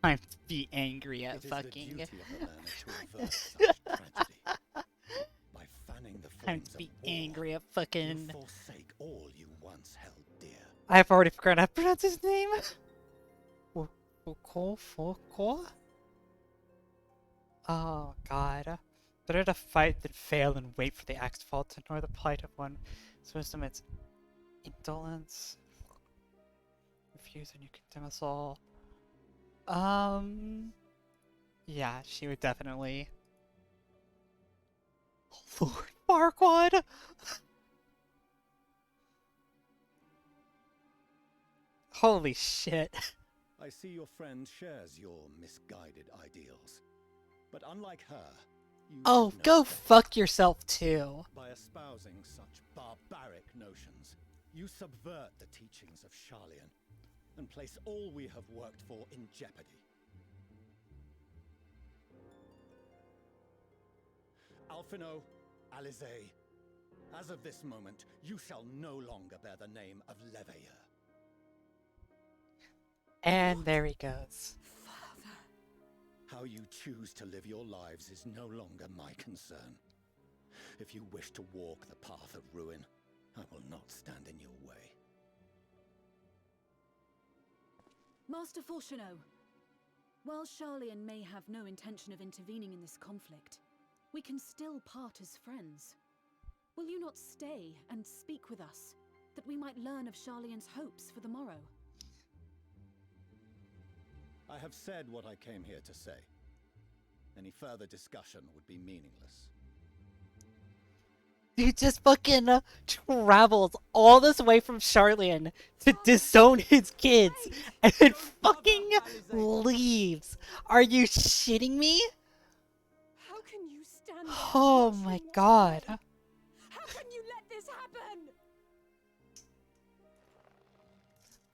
Time to be angry at fucking. It is the duty of the learner to avert such tragedy. By fanning the Time flames to be of war, angry at fucking. you forsake all you once held dear. I've already forgotten how to pronounce his name. Foko? Oh god. Better to fight than fail and wait for the axe to fall to ignore the plight of one. So wisdom, it's indolence. Refuse and you condemn us all. Yeah, she would definitely. Lord Farquaad! Holy shit. I see your friend shares your misguided ideals. But unlike her, you Oh, know go better. fuck yourself too. By espousing such barbaric notions, you subvert the teachings of Sharlyan and place all we have worked for in jeopardy. Alphino, Alizé, as of this moment, you shall no longer bear the name of Leveilleur. And there he goes. How you choose to live your lives is no longer my concern. If you wish to walk the path of ruin, I will not stand in your way. Master Fourcheneau, while Sharlyan may have no intention of intervening in this conflict, we can still part as friends. Will you not stay and speak with us, that we might learn of Sharlyan's hopes for the morrow? I have said what I came here to say. Any further discussion would be meaningless. You just fucking travels all this way from Sharlyan to disown his kids and then fucking leaves. Are you shitting me? How can you stand there Oh and watch my him walk god. away? How can you let this happen?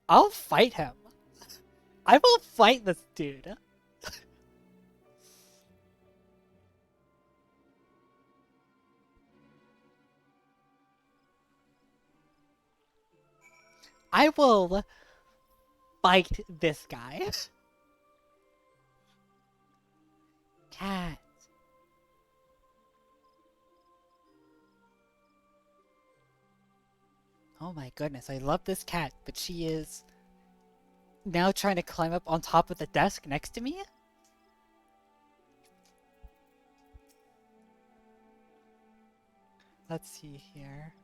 I'll fight him. I will fight this dude. I will fight this guy. Cat. Oh my goodness, I love this cat, but she is now trying to climb up on top of the desk next to me? Let's see here.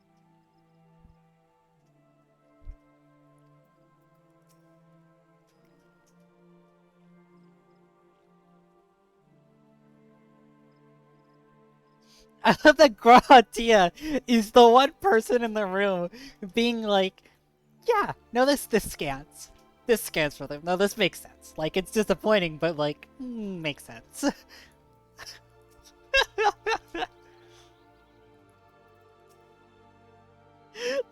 I love that Gratia is the one person in the room being like, yeah, no, this scans. This scans for them. No, this makes sense. Like, it's disappointing, but like, makes sense.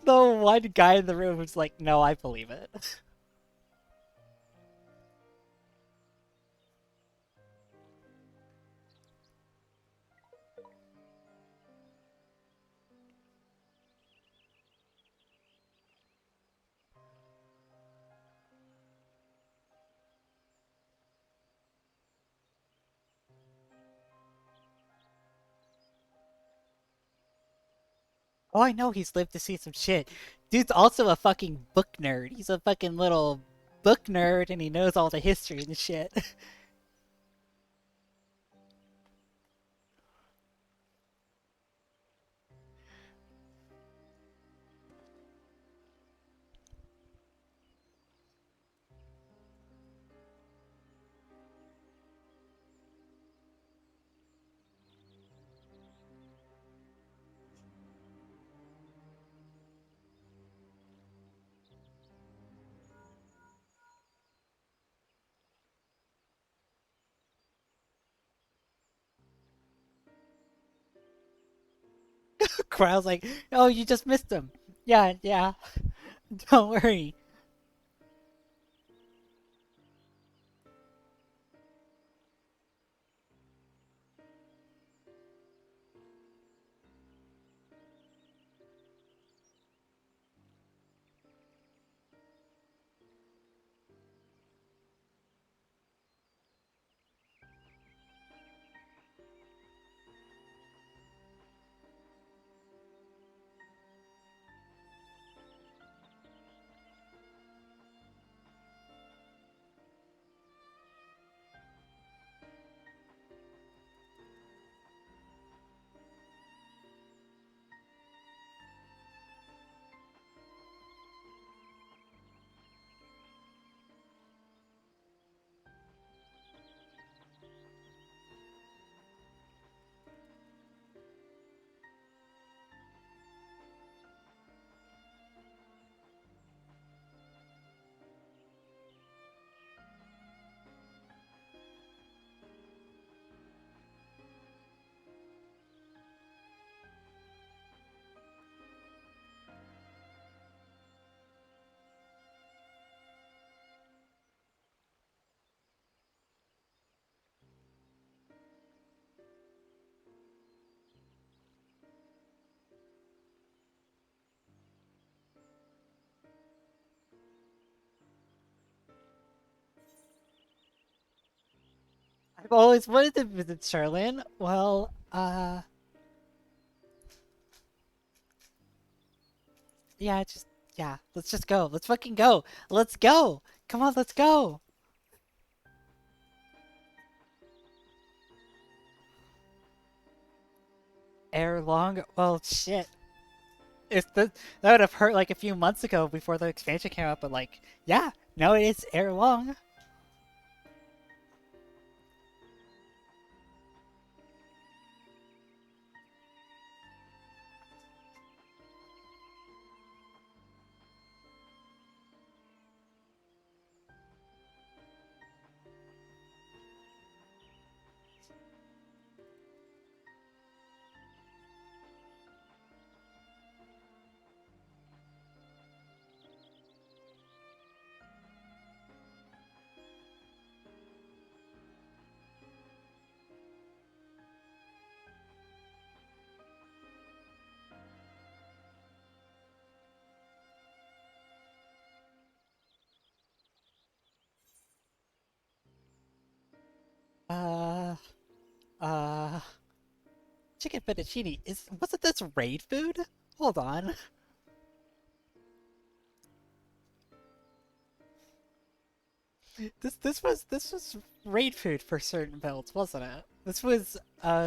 The one guy in the room who's like, no, I believe it. Oh, I know he's lived to see some shit. Dude's also a fucking book nerd. He's a fucking little book nerd and he knows all the history and shit. Crowd's like, oh, you just missed him. Yeah, yeah. Don't worry. I've always wanted to visit Sharlyan. Well, yeah, yeah, let's just go. Let's fucking go. Let's go. Come on, let's go. Ere long? Well, shit. That would have hurt like a few months ago before the expansion came out, but like, yeah, no, it is ere long. Uh, uh, chicken fettuccine wasn't this raid food? Hold on. This was raid food for certain builds, wasn't it? This was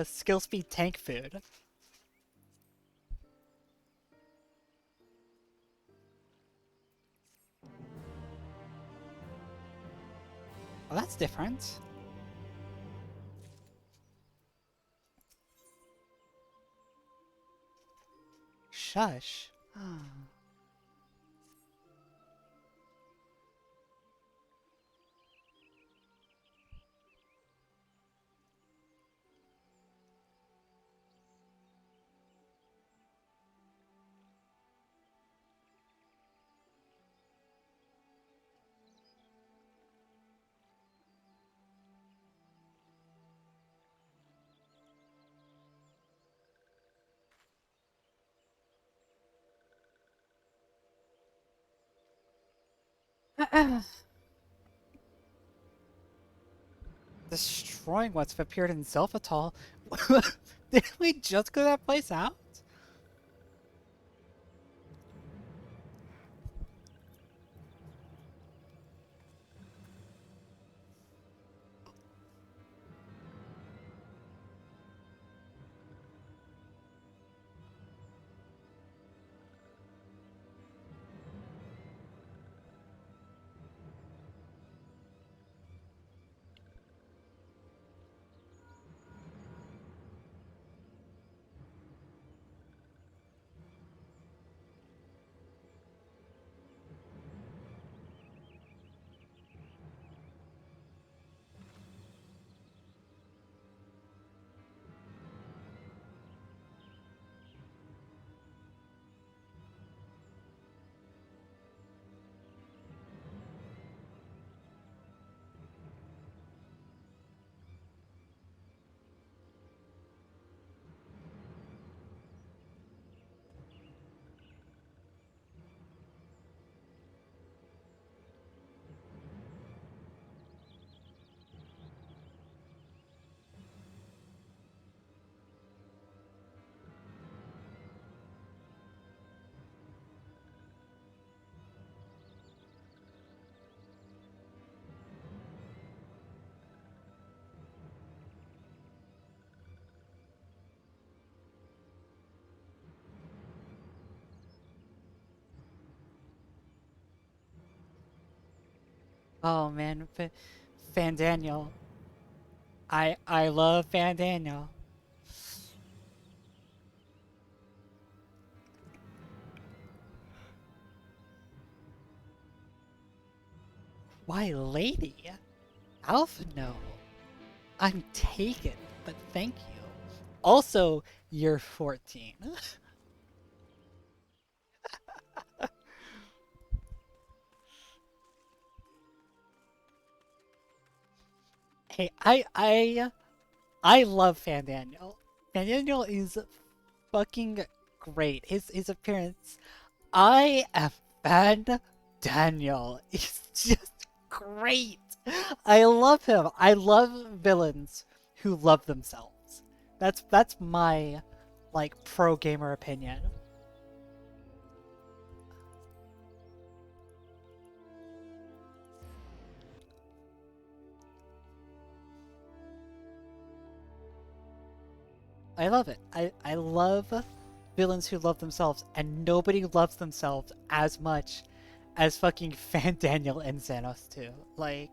skill speed tank food. Oh, that's different. Shush. Destroying what's appeared in Zelphatal. Did we just clear that place out? Oh man, Fan Daniel. I love Fan Daniel. Why, lady? Alpha, no. I'm taken, but thank you. Also, you're 14. Hey, I love Fan Daniel. Fan Daniel is fucking great. His appearance. I am Fan Daniel. He's just great. I love him. I love villains who love themselves. That's my like pro gamer opinion. I love it. I love villains who love themselves, and nobody loves themselves as much as fucking Fan Daniel and Xanos too. Like,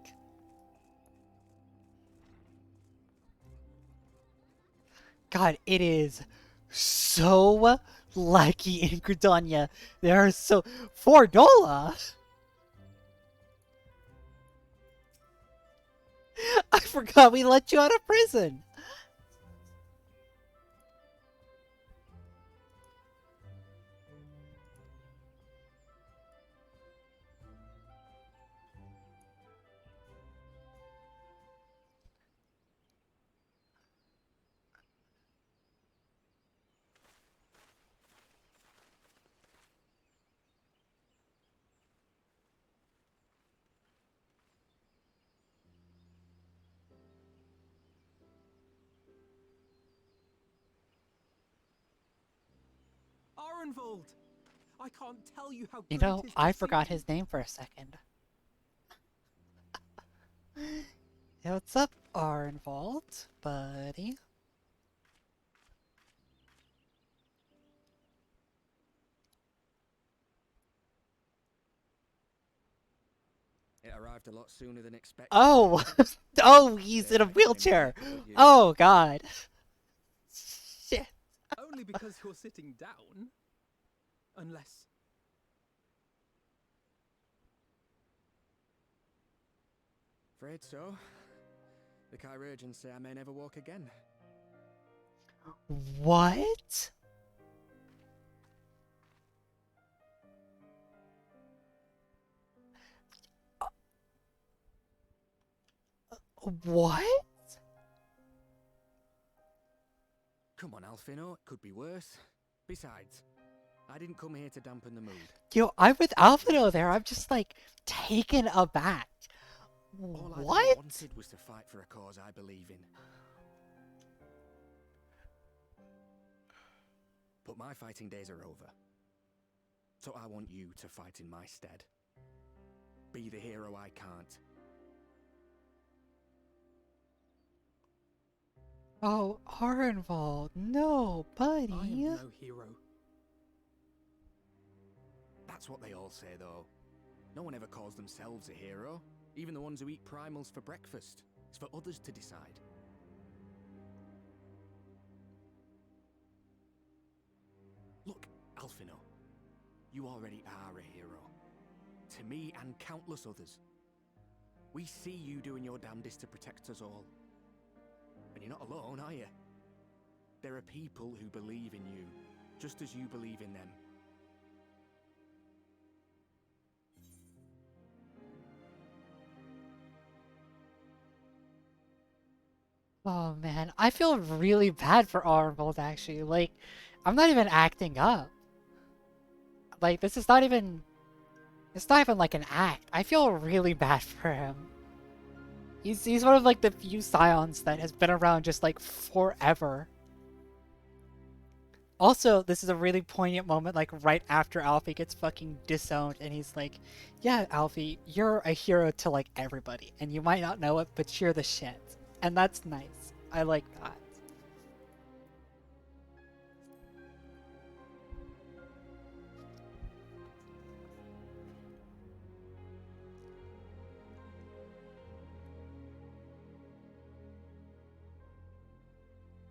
God, it is so lucky in Gridania. They are so for Dola. I forgot we let you out of prison. Arenvald! I can't tell you how You good know, it is I to see forgot you. his name for a second. Hey, what's up, Arnvold, buddy? It arrived a lot sooner than expected. Oh! Oh, he's in a wheelchair! Oh, God. Shit. Only because you're sitting down. Unless... Afraid so. The chirurgeons say I may never walk again. What? What? Come on, Alfino, it could be worse. Besides, I didn't come here to dampen the mood. Yo, I'm with Alfino there. I'm just like taken aback. All I What? wanted was to fight for a cause I believe in. But my fighting days are over. So I want you to fight in my stead. Be the hero I can't. Oh, Arnvold, no, buddy. I am no hero. That's what they all say, though. No one ever calls themselves a hero. Even the ones who eat primals for breakfast. It's for others to decide. Look, Alfino. You already are a hero. To me and countless others. We see you doing your damnedest to protect us all. And you're not alone, are you? There are people who believe in you, just as you believe in them. Oh man, I feel really bad for Arnold actually. Like, I'm not even acting up. Like, this is not even... It's not even like an act. I feel really bad for him. He's one of like the few scions that has been around just like forever. Also, this is a really poignant moment, like right after Alfie gets fucking disowned, and he's like, yeah, Alfie, you're a hero to like everybody, and you might not know it, but you're the shit. And that's nice. I like that.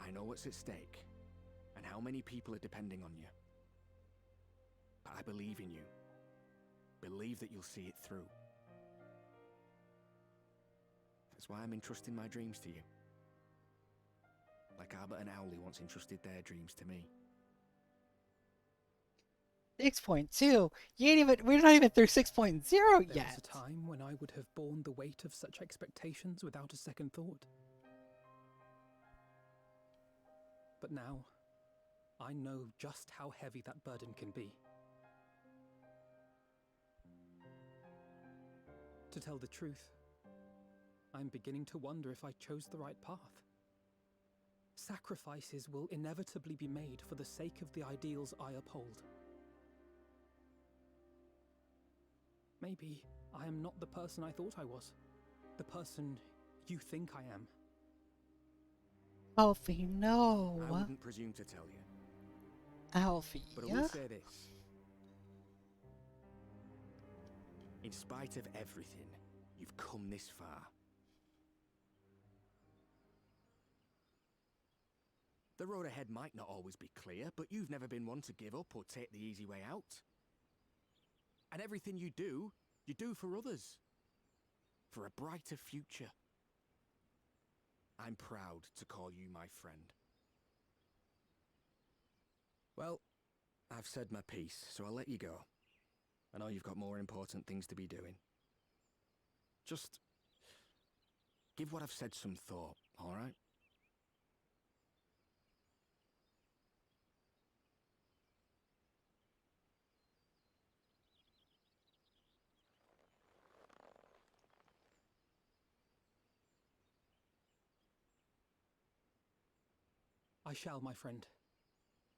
I know what's at stake, and how many people are depending on you. But I believe in you. Believe that you'll see it through. That's why I'm entrusting my dreams to you. Like Albert and Owley once entrusted their dreams to me. 6.2? We're not even through 6.0 There yet. was a time when I would have borne the weight of such expectations without a second thought. But now, I know just how heavy that burden can be. To tell the truth, I'm beginning to wonder if I chose the right path. Sacrifices will inevitably be made for the sake of the ideals I uphold. Maybe I am not the person I thought I was. The person you think I am. Alfie, no. I wouldn't presume to tell you. Alfie, but I will say this. In spite of everything, you've come this far. The road ahead might not always be clear, but you've never been one to give up or take the easy way out. And everything you do for others. For a brighter future. I'm proud to call you my friend. Well, I've said my piece, so I'll let you go. I know you've got more important things to be doing. Just give what I've said some thought, all right? I shall, my friend.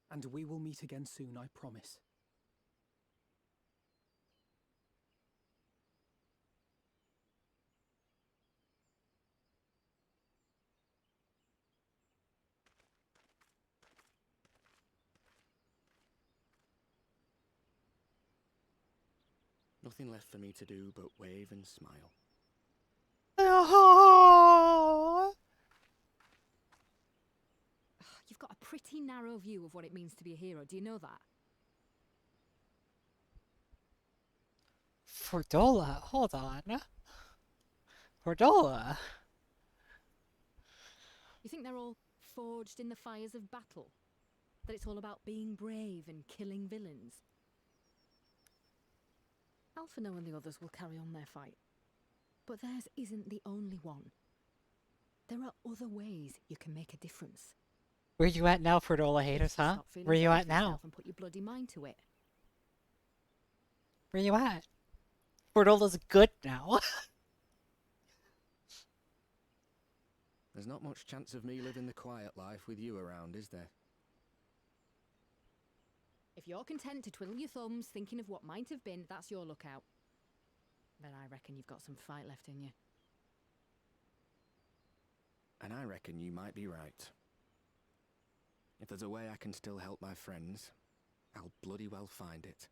And we will meet again soon, I promise. Nothing left for me to do but wave and smile. Oh. You've got a pretty narrow view of what it means to be a hero. Do you know that? Fordola, hold on. Fordola. You think they're all forged in the fires of battle? That it's all about being brave and killing villains? Alphino and the others will carry on their fight. But theirs isn't the only one. There are other ways you can make a difference. Where you at now, Fordola haters, huh? Where you at now? And put your bloody mind to it. Where you at? Fordola's good now. There's not much chance of me living the quiet life with you around, is there? If you're content to twiddle your thumbs thinking of what might have been, that's your lookout. Then I reckon you've got some fight left in you. And I reckon you might be right. If there's a way I can still help my friends, I'll bloody well find it.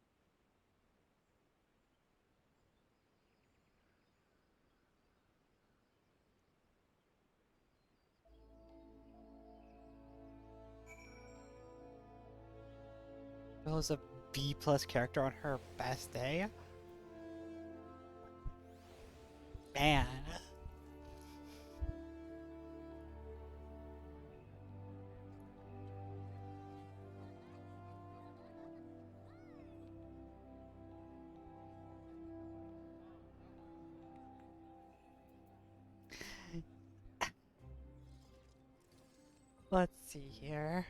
Was a B+ character on her best day? Man. Let's see here.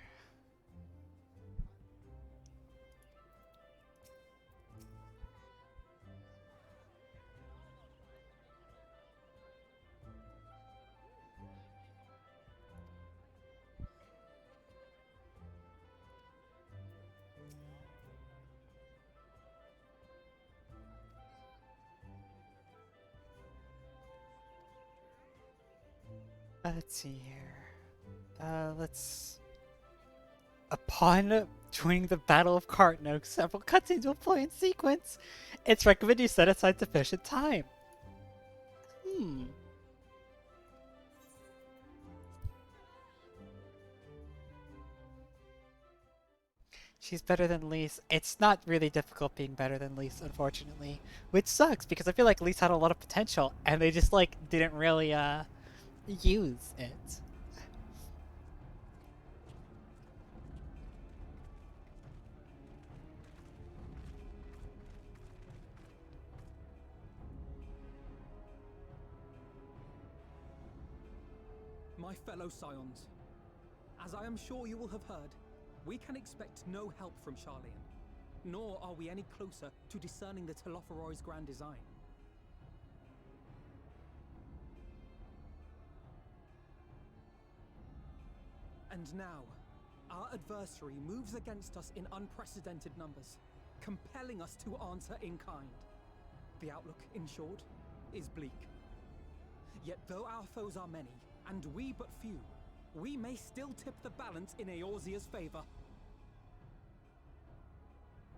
Let's see here. Upon joining the Battle of Cartnoak, several cutscenes will play in sequence. It's recommended you set aside sufficient time. She's better than Lise. It's not really difficult being better than Lise, unfortunately. Which sucks, because I feel like Lise had a lot of potential, and they just, like, didn't really, use it. My fellow Scions, as I am sure you will have heard, we can expect no help from Sharlyan, nor are we any closer to discerning the Telophoroi's grand design. And now, our adversary moves against us in unprecedented numbers, compelling us to answer in kind. The outlook, in short, is bleak. Yet though our foes are many, and we but few, we may still tip the balance in Eorzea's favor.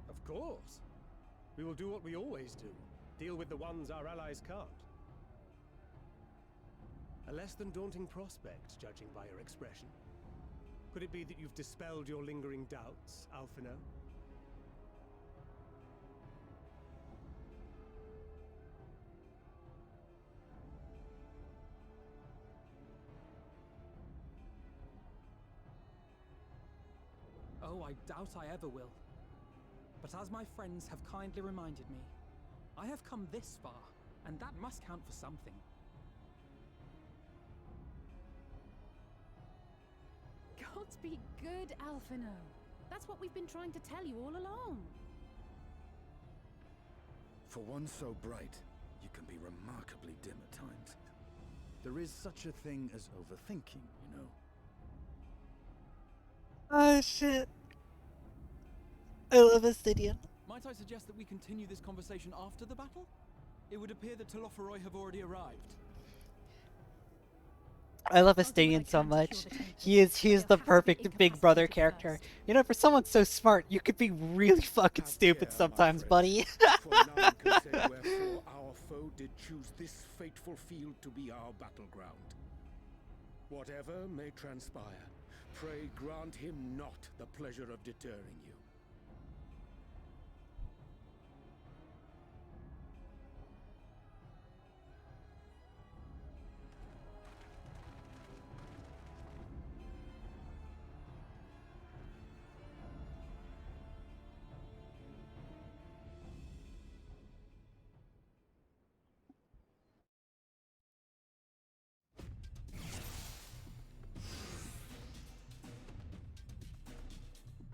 Of course. We will do what we always do. Deal with the ones our allies can't. A less than daunting prospect, judging by your expression. Could it be that you've dispelled your lingering doubts, Alphino? Oh, I doubt I ever will. But as my friends have kindly reminded me, I have come this far, and that must count for something. Gods be good, Alphino. That's what we've been trying to tell you all along. For one so bright, you can be remarkably dim at times. There is such a thing as overthinking, you know. Oh shit. I love Astidian. Might I suggest that we continue this conversation after the battle? It would appear that Telophoroi have already arrived. I love Astidian so much. He is the perfect big brother character. You know, for someone so smart, you could be really fucking stupid sometimes, buddy. For none can say wherefore our foe did choose this fateful field to be our battleground. Whatever may transpire, pray grant him not the pleasure of deterring you.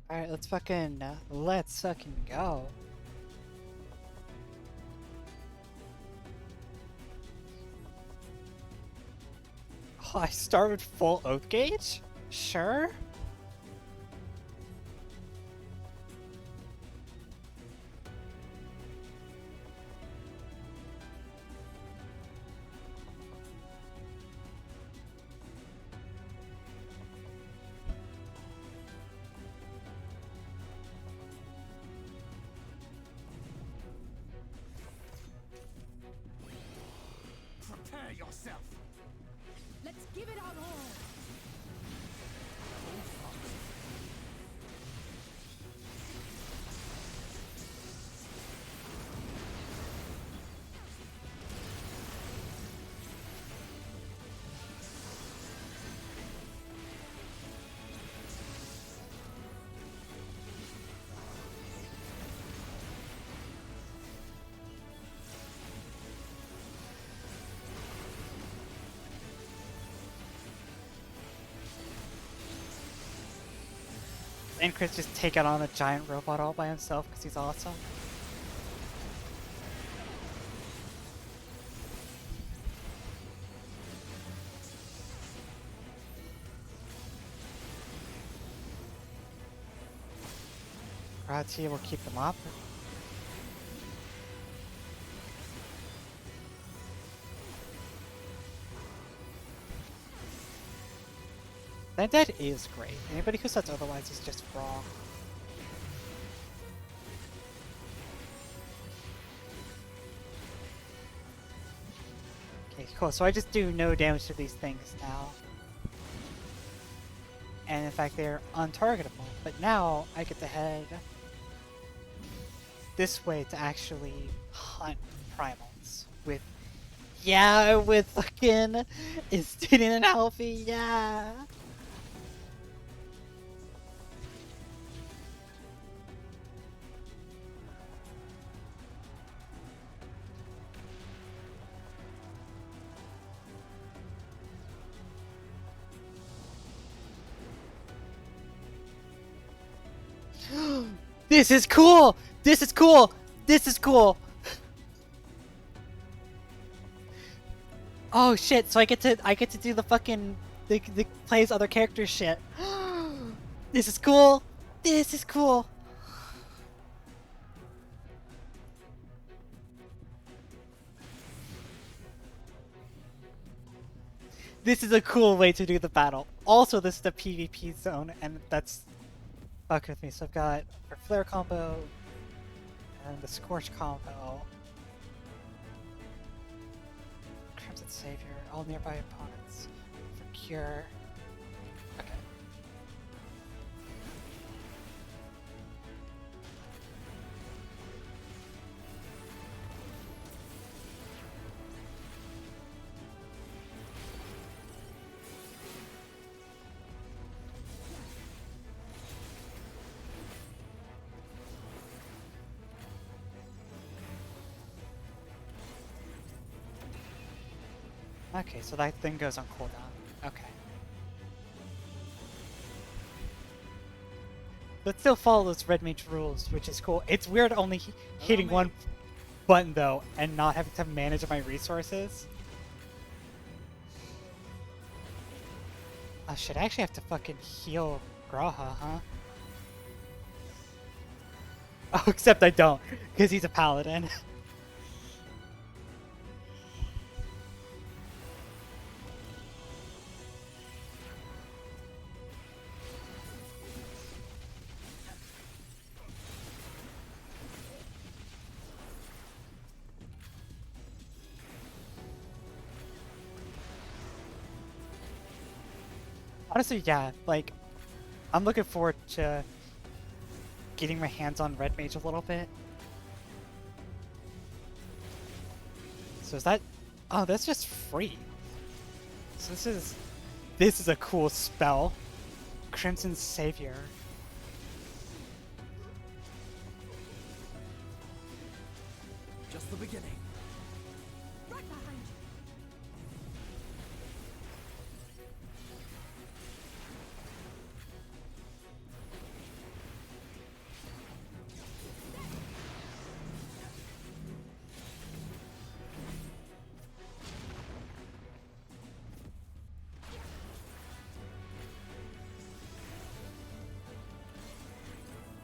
Alright, let's fucking go. Oh, I start with full oath gauge? Sure. Prepare yourself! Let's give it our all! And Chris just taking on a giant robot all by himself because he's awesome. Gratia will keep them up. That is great. Anybody who says otherwise is just wrong. Okay, cool. So I just do no damage to these things now. and in fact they're untargetable. But now I get to head this way to actually hunt primals with, yeah, with fucking Istinian and Alfie, yeah. This is cool! This is cool! This is cool! Oh shit, so I get to do the fucking the play as other characters shit. This is cool! This is cool! This is a cool way to do the battle. Also, this is the PvP zone, and that's fuck with me. So I've got our flare combo and the scorch combo. Crimson Savior, all nearby opponents for cure. Okay. Okay, so that thing goes on cooldown. Okay. But still follows Red Mage rules, which is cool. It's weird only hitting one button though, and not having to manage my resources. Oh shit, I actually have to fucking heal Graha, huh? Oh, except I don't, because he's a paladin. Honestly, yeah, like, I'm looking forward to getting my hands on Red Mage a little bit. So is that... Oh, that's just free. So this is a cool spell. Crimson Savior. Just the beginning. Right behind you.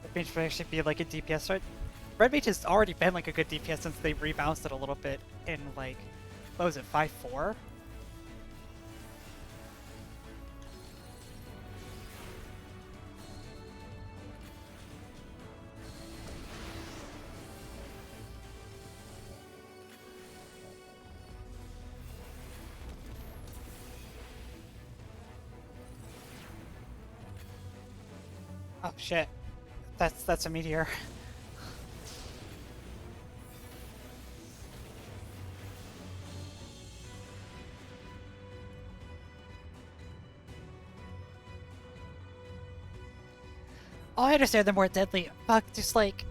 Red Mage would actually be like a DPS, right? Red Mage has already been like a good DPS since they rebalanced it a little bit in like, what was it, 5.4? Oh shit. That's a meteor. Oh, I understand they're more deadly. Fuck, just like,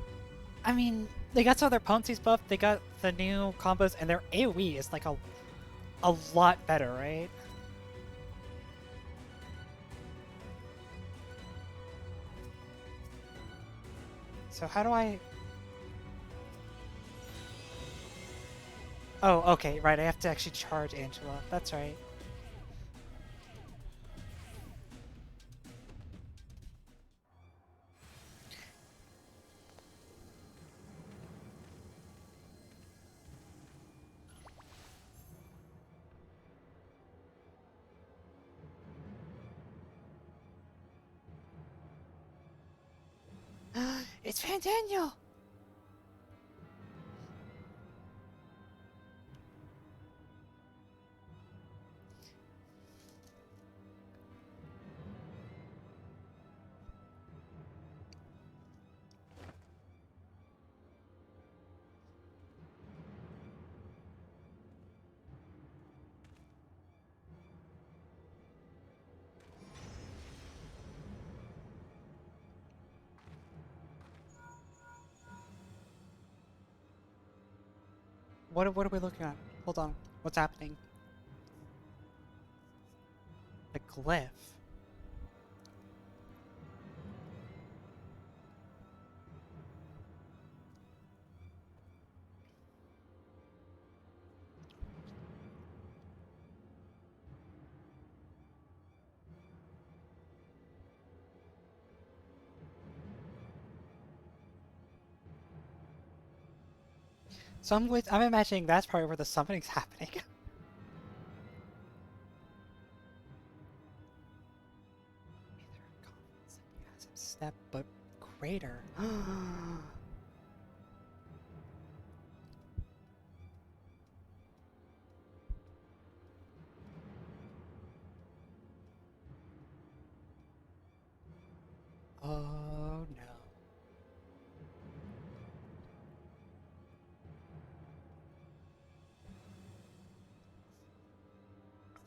I mean, they got some of their potencies buffed, they got the new combos, and their AoE is like a lot better, right? So how do I... Oh, okay, right, I have to actually charge Angela. That's right. It's Van Daniel! What are we looking at? Hold on. What's happening? The glyph. So I'm imagining that's probably where the summoning's happening. Step, but greater. Oh no.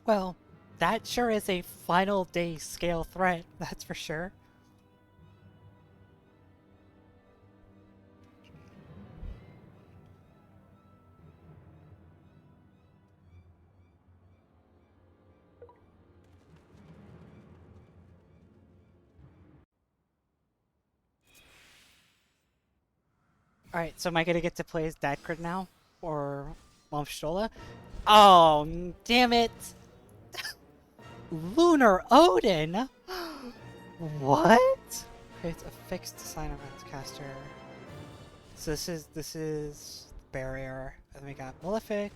Well, that sure is a final day scale threat, that's for sure. Alright, so am I gonna get to play as Dad Crit now? Or Momstola? Oh, damn it! Lunar Odin? What? Creates a fixed sign of its caster. So this is Barrier. And then we got Malefic,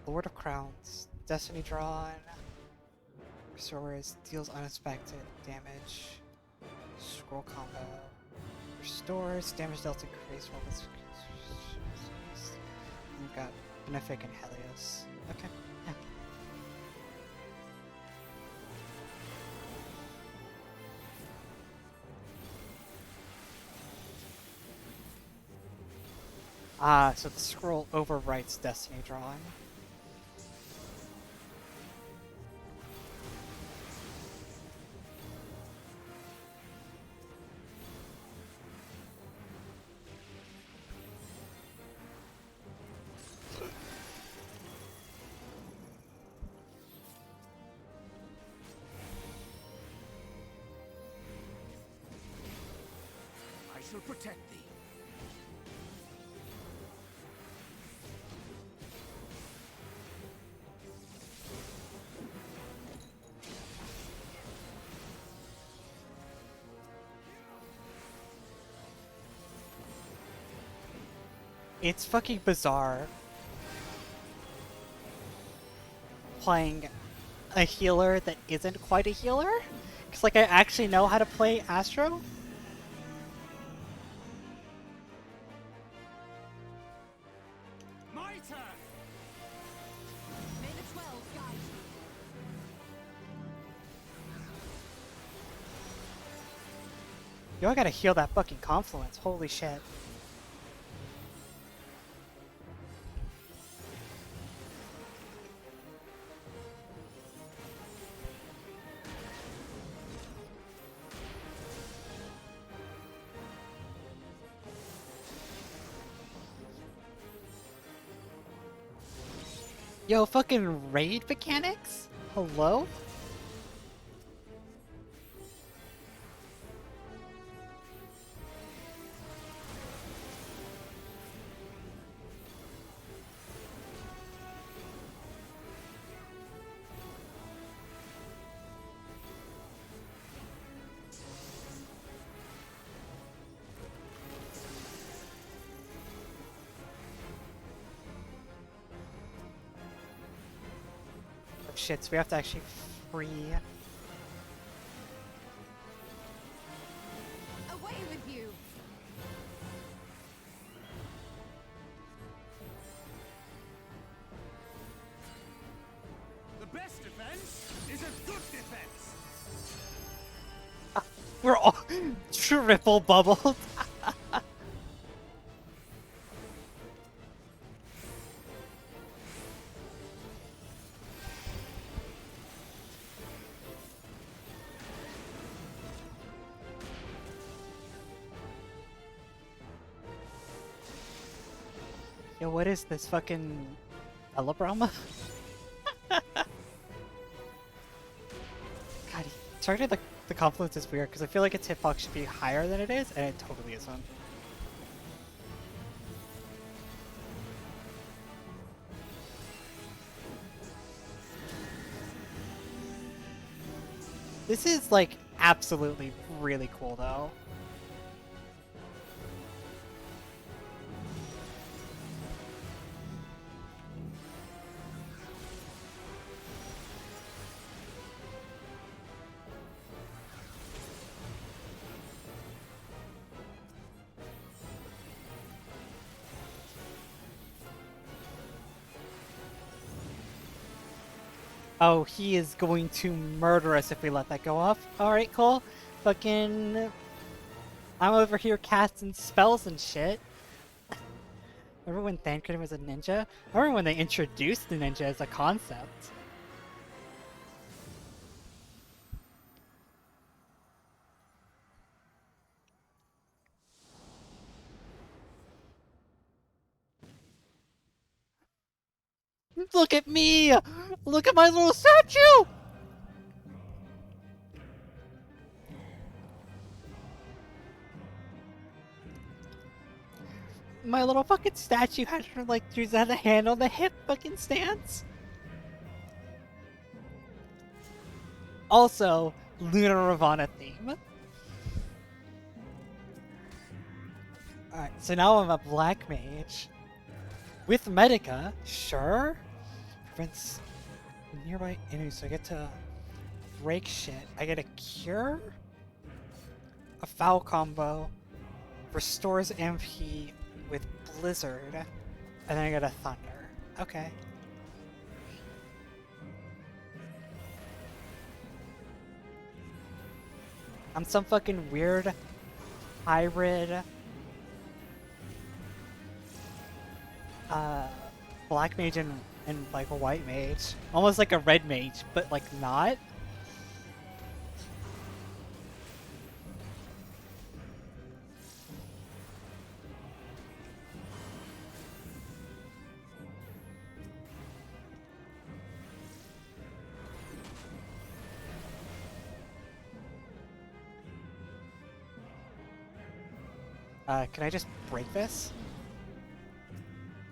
Lord of Crowns, Destiny Drawn, Restores, deals unexpected damage, Scroll combo, restores, damage dealt increase while this. We've got Benefic and Helios. Okay, yeah. Ah, so the scroll overwrites Destiny Drawing. I shall protect thee. It's fucking bizarre playing a healer that isn't quite a healer. Because, like, I actually know how to play Astro. My turn! May the 12 guide you. Yo, I gotta heal that fucking confluence. Holy shit. Yo, fucking raid mechanics? Hello? Shit, so we have to actually free. Away with you! The best defense is a good defense. We're all triple bubbled. Yo, what is this fucking Telebrama? God, targeting the confluence is weird because I feel like its hitbox should be higher than it is, and it totally isn't. This is like absolutely really cool though. Oh, he is going to murder us if we let that go off. Alright, cool. Fucking... I'm over here casting spells and shit. Remember when Thancred was a ninja? I remember when they introduced the ninja as a concept. Look at me! Look at my little statue! My little fucking statue had her like had a hand on the hip fucking stance. Also, Lunar Ravana theme. Alright, so now I'm a black mage. With Medica, sure. Prevents nearby enemies, so I get to break shit. I get a cure, a foul combo, restores MP with Blizzard, and then I get a Thunder. Okay. I'm some fucking weird hybrid black mage and like a white mage. Almost like a red mage, but like not. Can I just break this?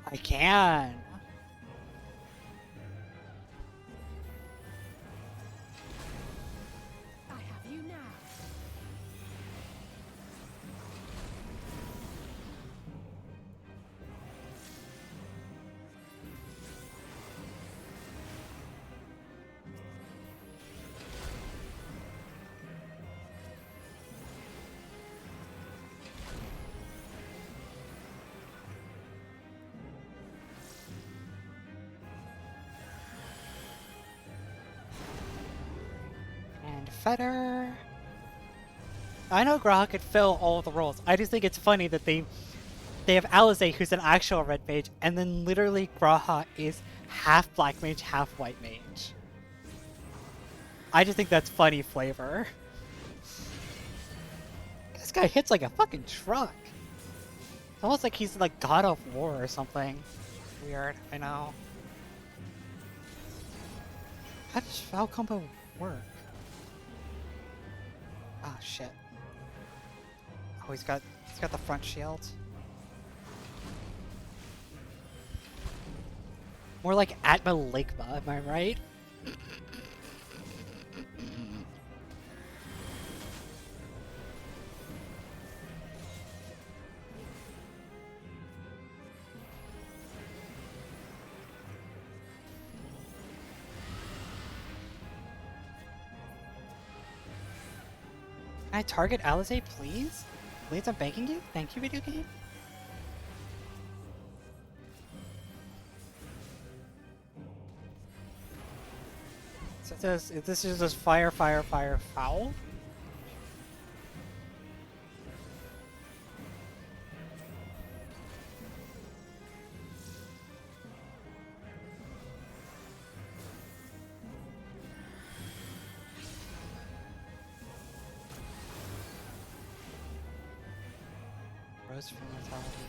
I can! I have you now. Fetter. I know Graha could fill all of the roles. I just think it's funny that they have Alizé, who's an actual red mage, and then literally Graha is half black mage, half white mage. I just think that's funny flavor. This guy hits like a fucking truck. It's almost like he's like God of War or something. Weird, I know. How does foul combo work? Ah, shit. Oh, he's got the front shield. More like Atma Ligma, am I right? Can I target Alizé, please? Please, I'm begging you. Thank you, video game. So this is just fire, fire, fire, foul. Rose for mortality.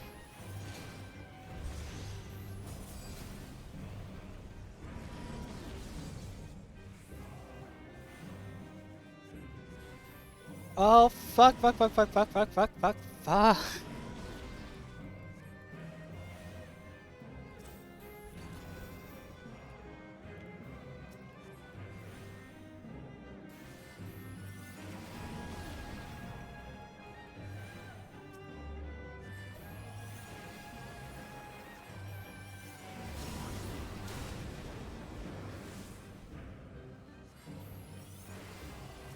Oh, fuck, fuck, fuck, fuck, fuck, fuck, fuck, fuck, fuck.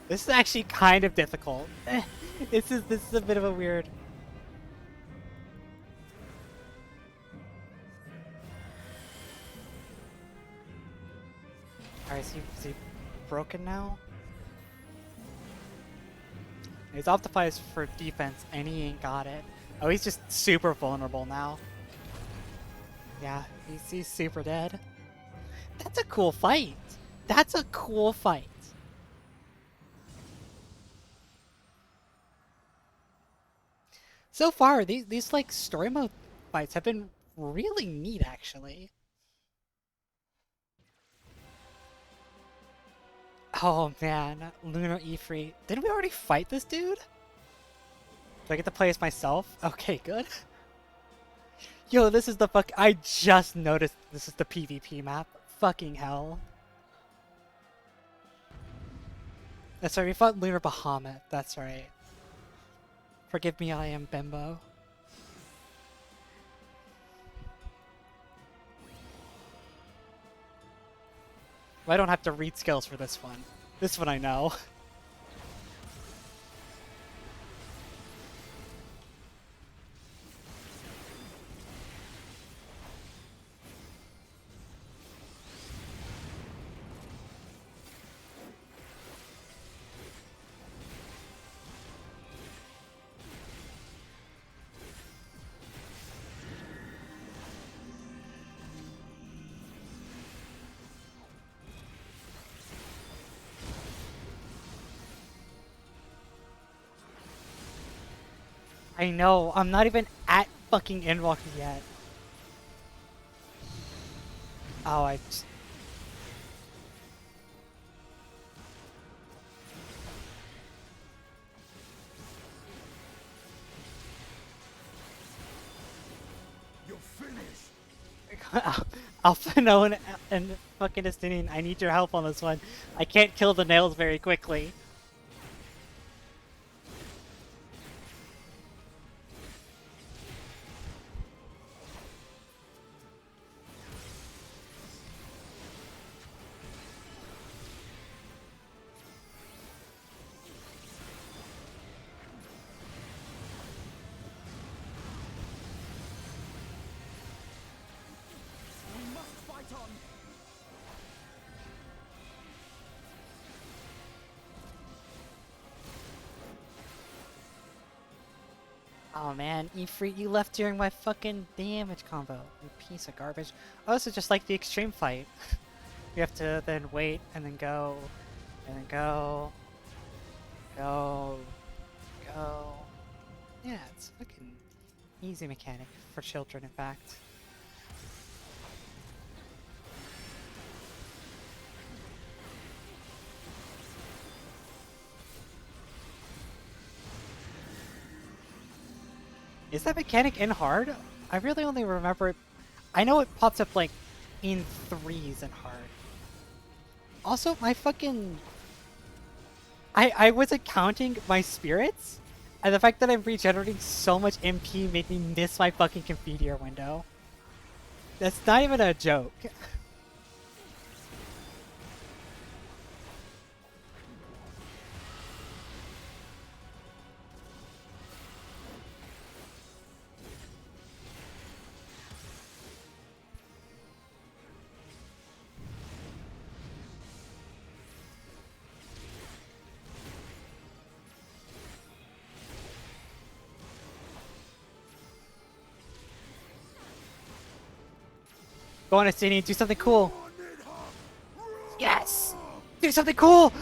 This is actually kind of difficult. This is a bit of a weird. Alright, is he broken now? He's optimized for defense and he ain't got it. Oh, he's just super vulnerable now. Yeah, he's super dead. That's a cool fight. That's a cool fight. So far, these like story mode fights have been really neat, actually. Oh man, Lunar Ifrit. Didn't we already fight this dude? Do I get to play as myself? Okay, good. Yo, this is the fuck. I just noticed this is the PvP map. Fucking hell. That's right, we fought Lunar Bahamut. That's right. Forgive me, I am Bimbo. Well, I don't have to read skills for this one. This one I know. I know, I'm not even at fucking Endwalker yet. Oh, I just... You're finished. Alpha Known and fucking Destinian, I need your help on this one. I can't kill the nails very quickly. We must fight on. Oh man, Ifrit, you left during my fucking damage combo. You piece of garbage. Oh, this is just like the extreme fight. You have to then wait, and then go, and then go, go, go. Yeah, it's fucking easy mechanic for children, in fact. Is that mechanic in hard? I really only remember it. I know it pops up like in 3s in hard. Also, my fucking... I wasn't counting my spirits, and the fact that I'm regenerating so much MP made me miss my fucking Confiteor window. That's not even a joke. Go on, Estinian, do something cool. Yes! Do something cool!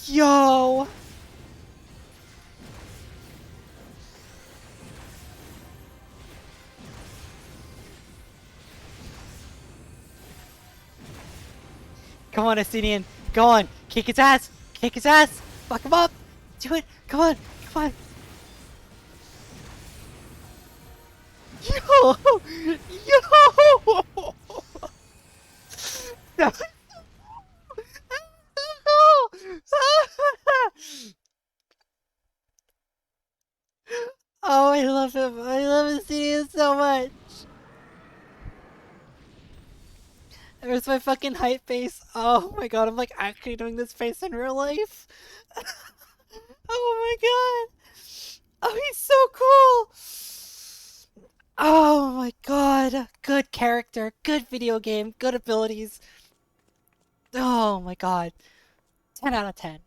Yo! Come on, Athenian. Go on. Kick his ass. Kick his ass. Fuck him up. Do it. Come on. Come on. Yo! Yo! No. Oh, I love him. I love Athenian so much. There's my fucking hype face. Oh my god, I'm like actually doing this face in real life. Oh my god. Oh, he's so cool. Oh my god. Good character, good video game, good abilities. Oh my god. 10 out of 10.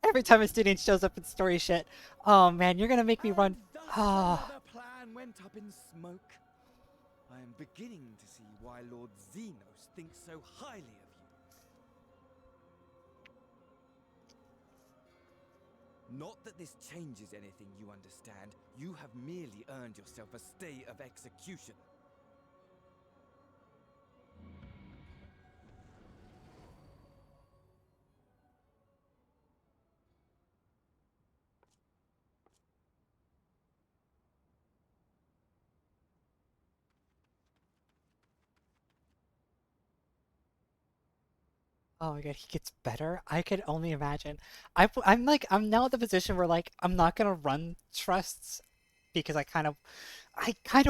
Every time a student shows up in story shit. Oh man, you're gonna make me run. Ah. The plan went up in smoke. I am beginning to see why Lord Xenos thinks so highly of you. Not that this changes anything, you understand. You have merely earned yourself a stay of execution. Oh my god, he gets better? I could only imagine. I'm now at the position where like I'm not gonna run trusts because I kind of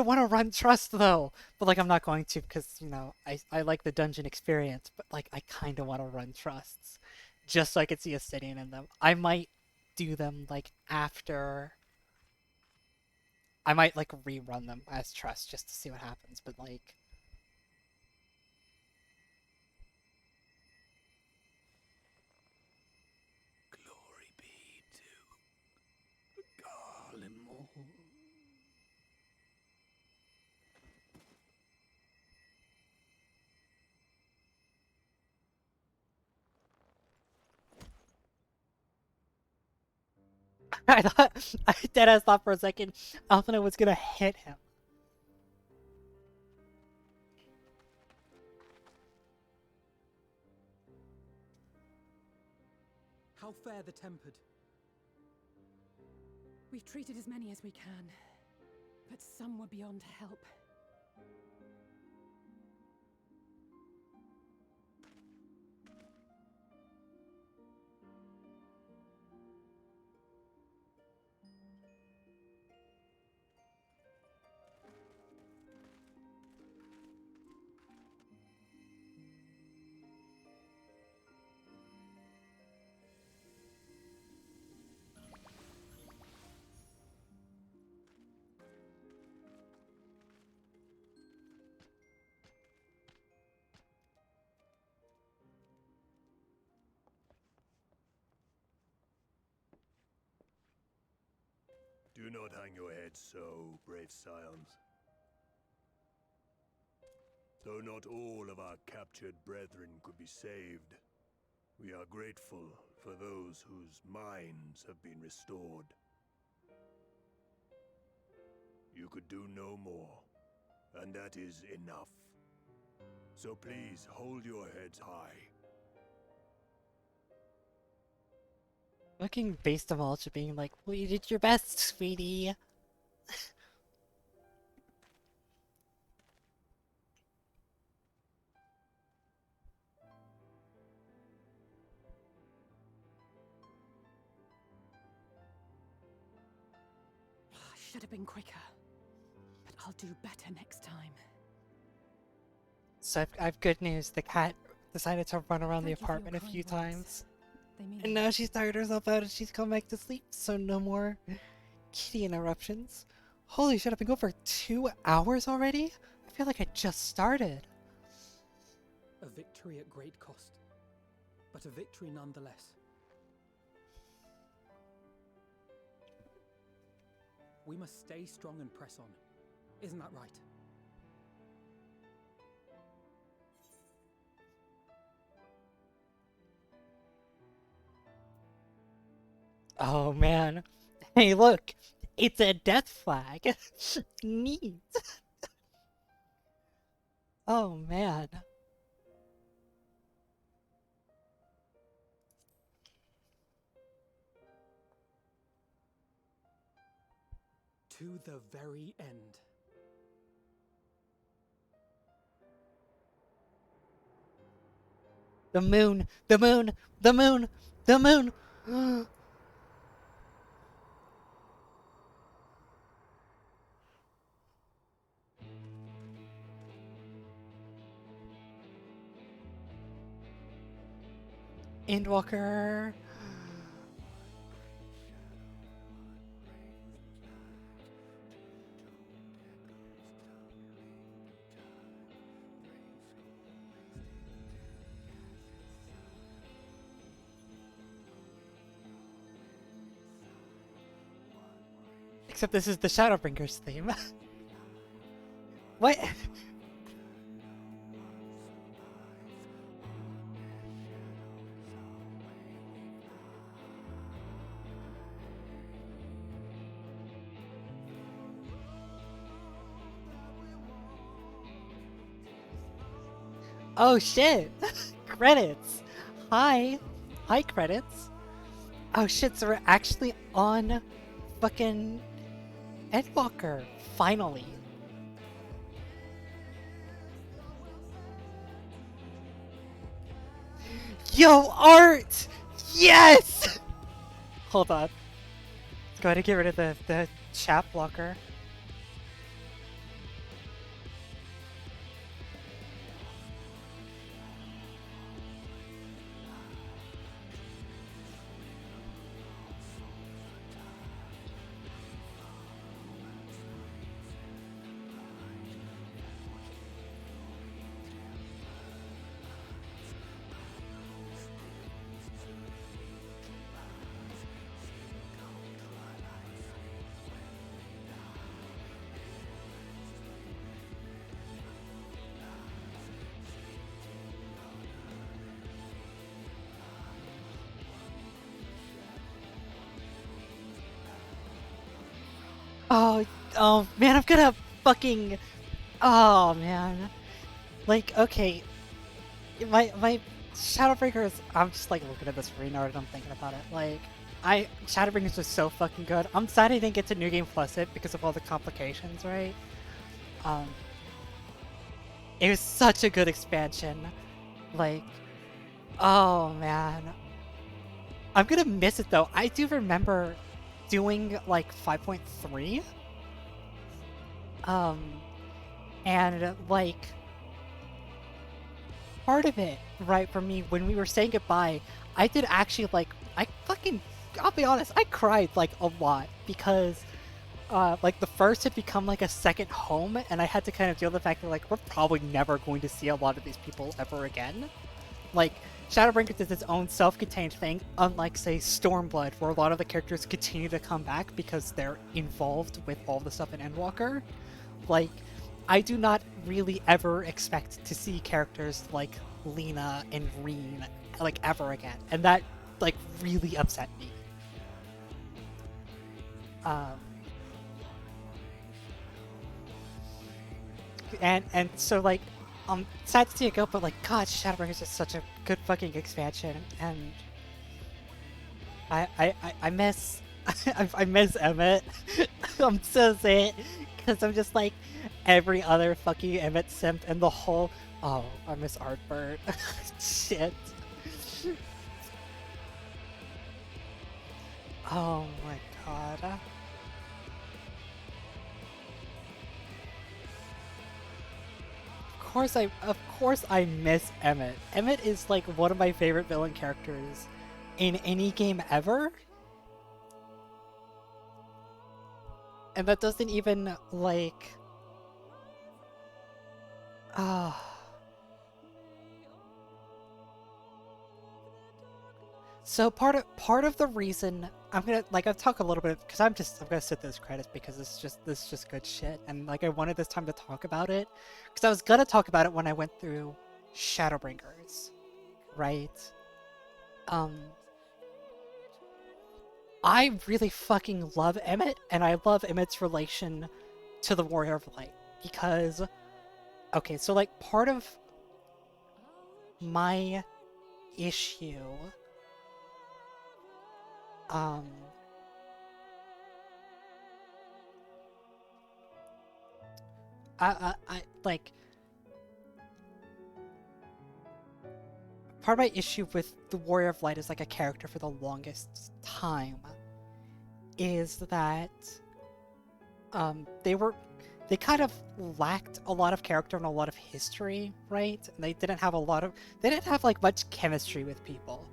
want to run trust though, but like I'm not going to because you know I like the dungeon experience, but like I kind of want to run trusts just so I could see a sitting in them. I might do them like after. I might like rerun them as trust just to see what happens, but like. Glory be to Garlemore. I deadass thought for a second Alphina was gonna hit him. How fare the tempered? We've treated as many as we can, but some were beyond help. Do not hang your head so, brave scions. Though not all of our captured brethren could be saved, we are grateful for those whose minds have been restored. You could do no more, and that is enough. So please hold your heads high. Looking based on Mulch being like, well, you did your best, sweetie. Should have been quicker, but I'll do better next time. So I've good news. The cat decided to run around the apartment a few times. And now she's tired herself out and she's come back to sleep, so no more kitty interruptions. Holy shit, I've been going for 2 hours already? I feel like I just started. A victory at great cost, but a victory nonetheless. We must stay strong and press on. Isn't that right? Oh man. Hey, look! It's a death flag! Neat! Oh man. To the very end. The moon! The moon! The moon! The moon! Endwalker! Except this is the Shadowbringers theme. What? Oh shit! Credits! Hi! Hi, credits! Oh shit, so we're actually on fucking Endwalker, finally! Yo, art! Yes! Hold on. Let's go ahead and get rid of the chat blocker. Oh man, I'm gonna fucking... Oh man. Like, okay. My Shadowbringers, I'm just like looking at this arena and I'm thinking about it. Like, Shadowbringers was so fucking good. I'm sad I didn't get to New Game Plus it because of all the complications, right? It was such a good expansion. Like, oh man. I'm gonna miss it though. I do remember doing like 5.3. And like part of it, right, for me when we were saying goodbye, I did actually like I'll be honest, I cried like a lot because like the first had become like a second home and I had to kind of deal with the fact that like we're probably never going to see a lot of these people ever again. Like Shadowbringers is its own self-contained thing, unlike say Stormblood, where a lot of the characters continue to come back because they're involved with all the stuff in Endwalker. Like, I do not really ever expect to see characters like Lena and Reen like ever again, and that like really upset me. And so like sad to see it go, but like God, Shadowbringers is such a good fucking expansion, and I miss I miss Emmett. I'm so sad because I'm just like every other fucking Emmett simp and the whole. Oh, I miss Artbird. Shit. Oh my god. Of course I miss Emmett. Emmett is like one of my favorite villain characters in any game ever. And that doesn't even like So part of the reason I'm gonna I've talked a little bit because I'm gonna sit this credits because this is just good shit, and like I wanted this time to talk about it because I was gonna talk about it when I went through Shadowbringers, right? I really fucking love Emmett, and I love Emmett's relation to the Warrior of Light, because, okay, so, like, part of my issue, like, part of my issue with the Warrior of Light as, like, a character for the longest time is that, they kind of lacked a lot of character and a lot of history, right? And they didn't have like, much chemistry with people.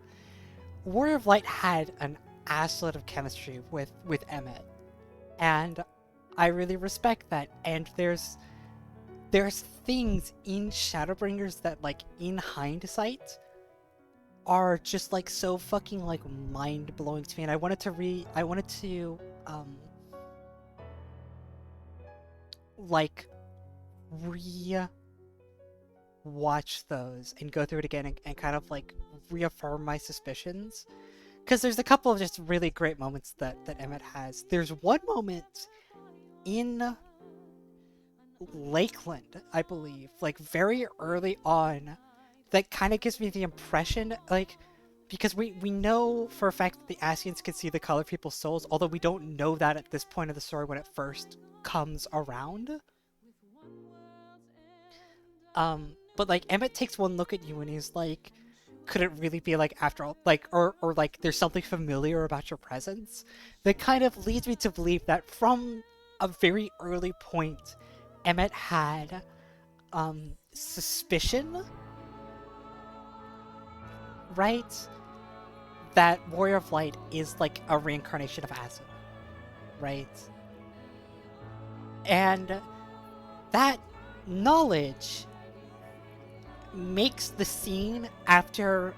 Warrior of Light had an assload of chemistry with Emmett, and I really respect that. And there's things in Shadowbringers that, like, in hindsight, are just, like, so fucking, like, mind-blowing to me, and I wanted to watch those and go through it again and kind of, like, reaffirm my suspicions. Because there's a couple of just really great moments that Emmett has. There's one moment in Lakeland, I believe, like, very early on, that kind of gives me the impression, like, because we know for a fact that the Ascians can see the color people's souls, although we don't know that at this point of the story when it first comes around. But, like, Emmett takes one look at you and he's like, could it really be, like, after all, like, or like, there's something familiar about your presence? That kind of leads me to believe that from a very early point, Emmett had, suspicion, right? That Warrior of Light is, like, a reincarnation of Azum, right? And that knowledge makes the scene after,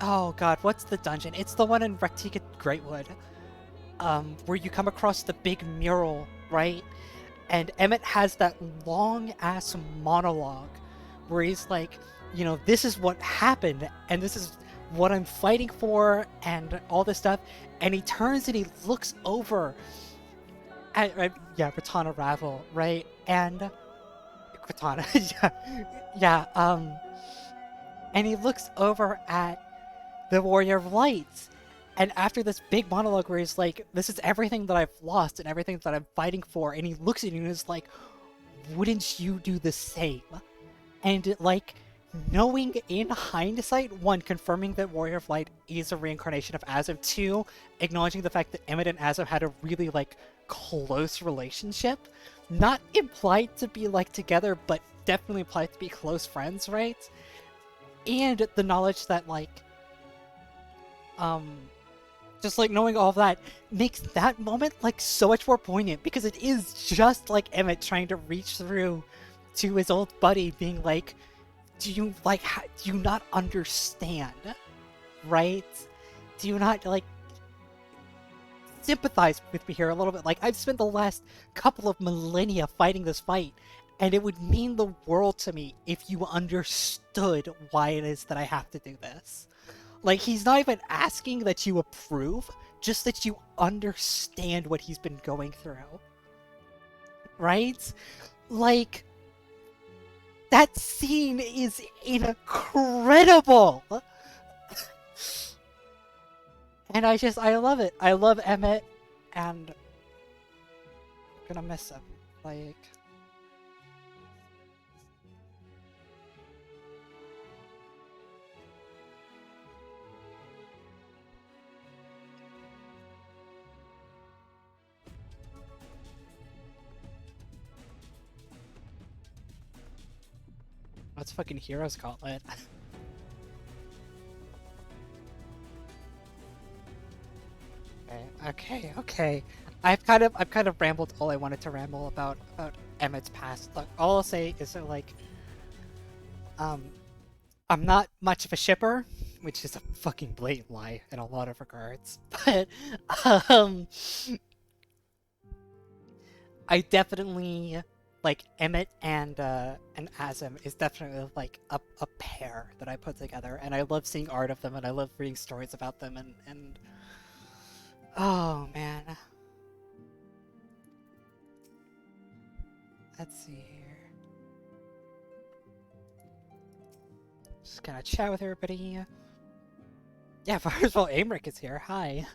oh god, what's the dungeon? It's the one in Rectica Greatwood, where you come across the big mural, right? And Emmett has that long-ass monologue where he's like, you know, this is what happened, and this is what I'm fighting for, and all this stuff. And he turns and he looks over at, Britannia Ravel, right? And Cortana, and he looks over at the Warrior of Light, and after this big monologue where he's like, this is everything that I've lost and everything that I'm fighting for, and he looks at you and is like, wouldn't you do the same? And, like, knowing in hindsight, one, confirming that Warrior of Light is a reincarnation of Azum, two, acknowledging the fact that Emmett and Azum had a really, like, close relationship, not implied to be, like, together, but definitely implied to be close friends, right? And the knowledge that, like, just, like, knowing all of that makes that moment, like, so much more poignant, because it is just like Emmett trying to reach through to his old buddy, being like, do you not understand, right? Do you not, like, sympathize with me here a little bit? Like, I've spent the last couple of millennia fighting this fight, and it would mean the world to me if you understood why it is that I have to do this. Like, he's not even asking that you approve, just that you understand what he's been going through. Right? Like, that scene is incredible! And I love it. I love Emmett, and I'm gonna miss him. Like... That's fucking Heroes Gauntlet. Okay. I've kind of rambled all I wanted to ramble about Emmett's past. Look, all I'll say is that, like, I'm not much of a shipper, which is a fucking blatant lie in a lot of regards. But I definitely like Emmett and Azim is definitely like a pair that I put together, and I love seeing art of them, and I love reading stories about them, and oh man. Let's see here. Just gonna chat with everybody. Yeah, first of all, Amric is here. Hi.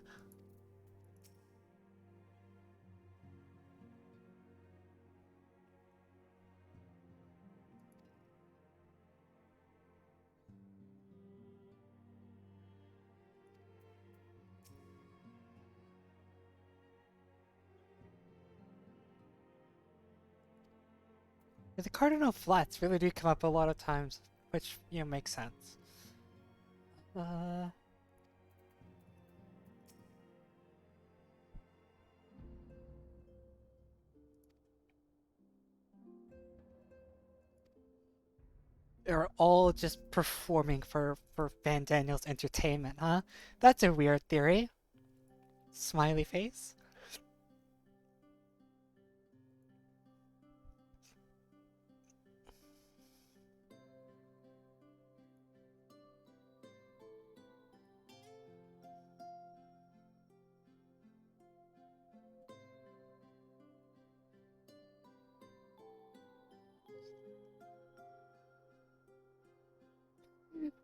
The cardinal flats really do come up a lot of times, which, you know, makes sense. They're all just performing for Van Daniel's entertainment, huh? That's a weird theory. Smiley face.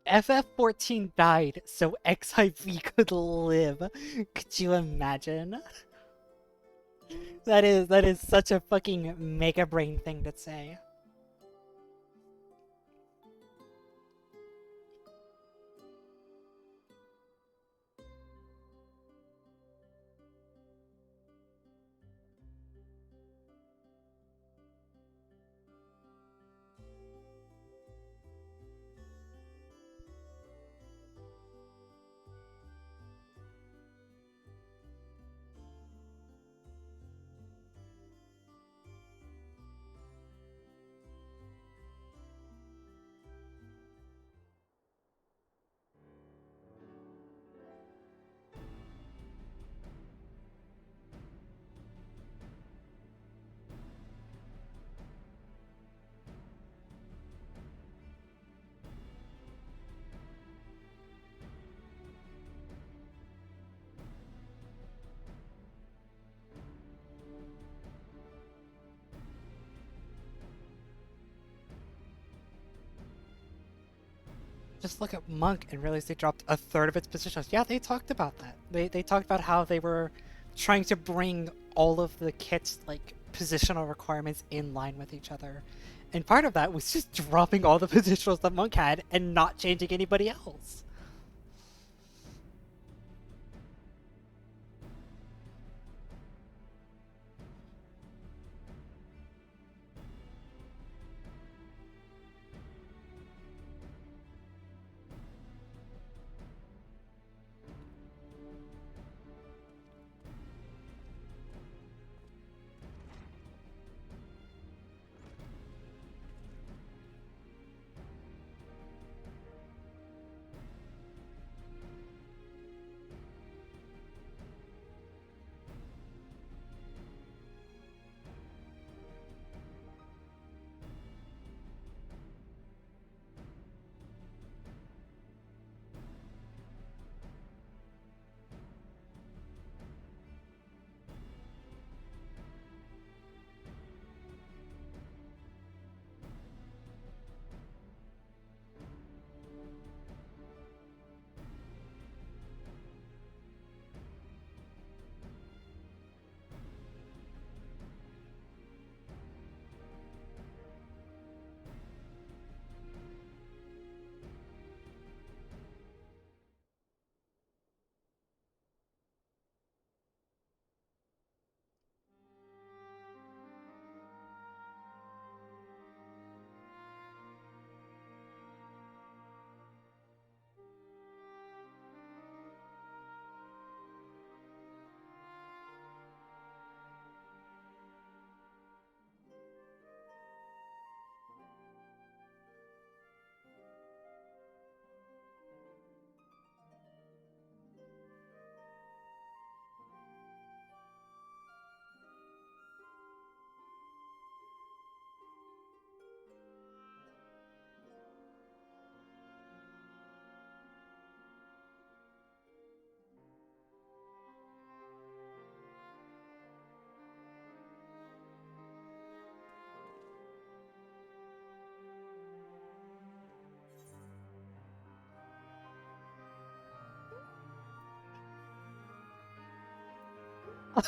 FF14 died so XIV could live. Could you imagine? That is such a fucking mega brain thing to say. Just look at Monk and realize they dropped a third of its positions. Yeah, they talked about that. They talked about how they were trying to bring all of the kit's like positional requirements in line with each other. And part of that was just dropping all the positionals that Monk had and not changing anybody else.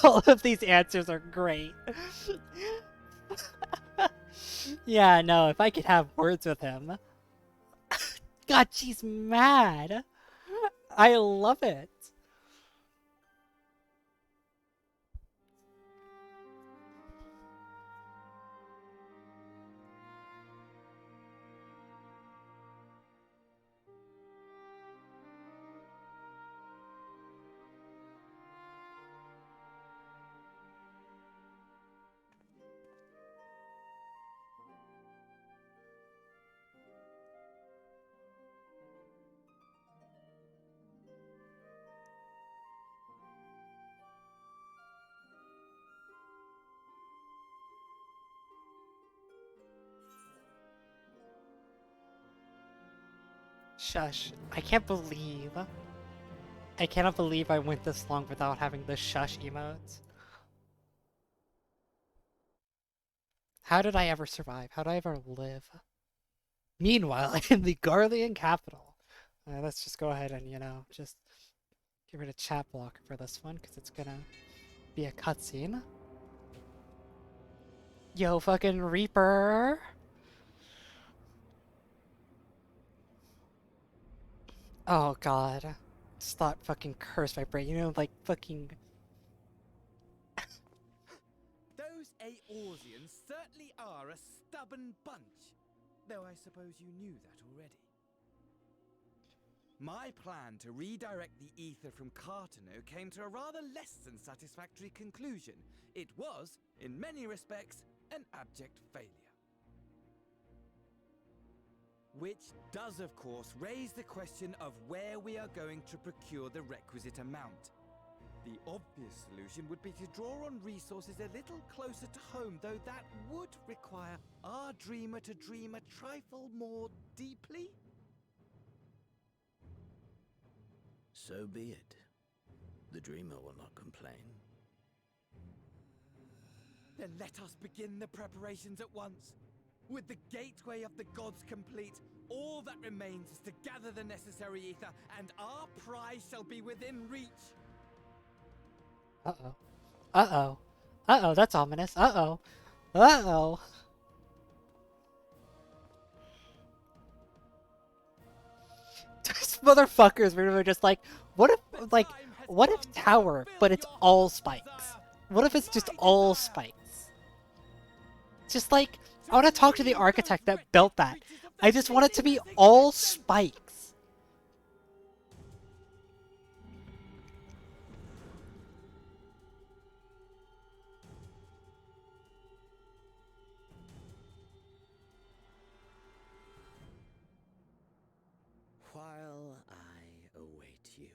All of these answers are great. Yeah, no, if I could have words with him. God, she's mad. I love it. Shush. I cannot believe I went this long without having the shush emotes. How did I ever survive? How did I ever live? Meanwhile, in the Garlean capital. Let's just go ahead and, just get rid of chat blocker for this one, because it's gonna be a cutscene. Yo, fucking Reaper! Oh god. Just thought fucking curse my brain, like fucking... Those Aorsians certainly are a stubborn bunch, though I suppose you knew that already. My plan to redirect the ether from Cartano came to a rather less than satisfactory conclusion. It was, in many respects, an abject failure. Which does, of course, raise the question of where we are going to procure the requisite amount. The obvious solution would be to draw on resources a little closer to home, though that would require our dreamer to dream a trifle more deeply. So be it. The dreamer will not complain. Then let us begin the preparations at once. With the gateway of the gods complete, all that remains is to gather the necessary ether, and our prize shall be within reach. Uh-oh. Uh-oh. Uh-oh, that's ominous. Uh-oh. Uh-oh. These motherfuckers were just like, what if tower, but it's all spikes? What if it's just all spikes? Just like, I want to talk to the architect that built that. I just want it to be all spikes. While I await you,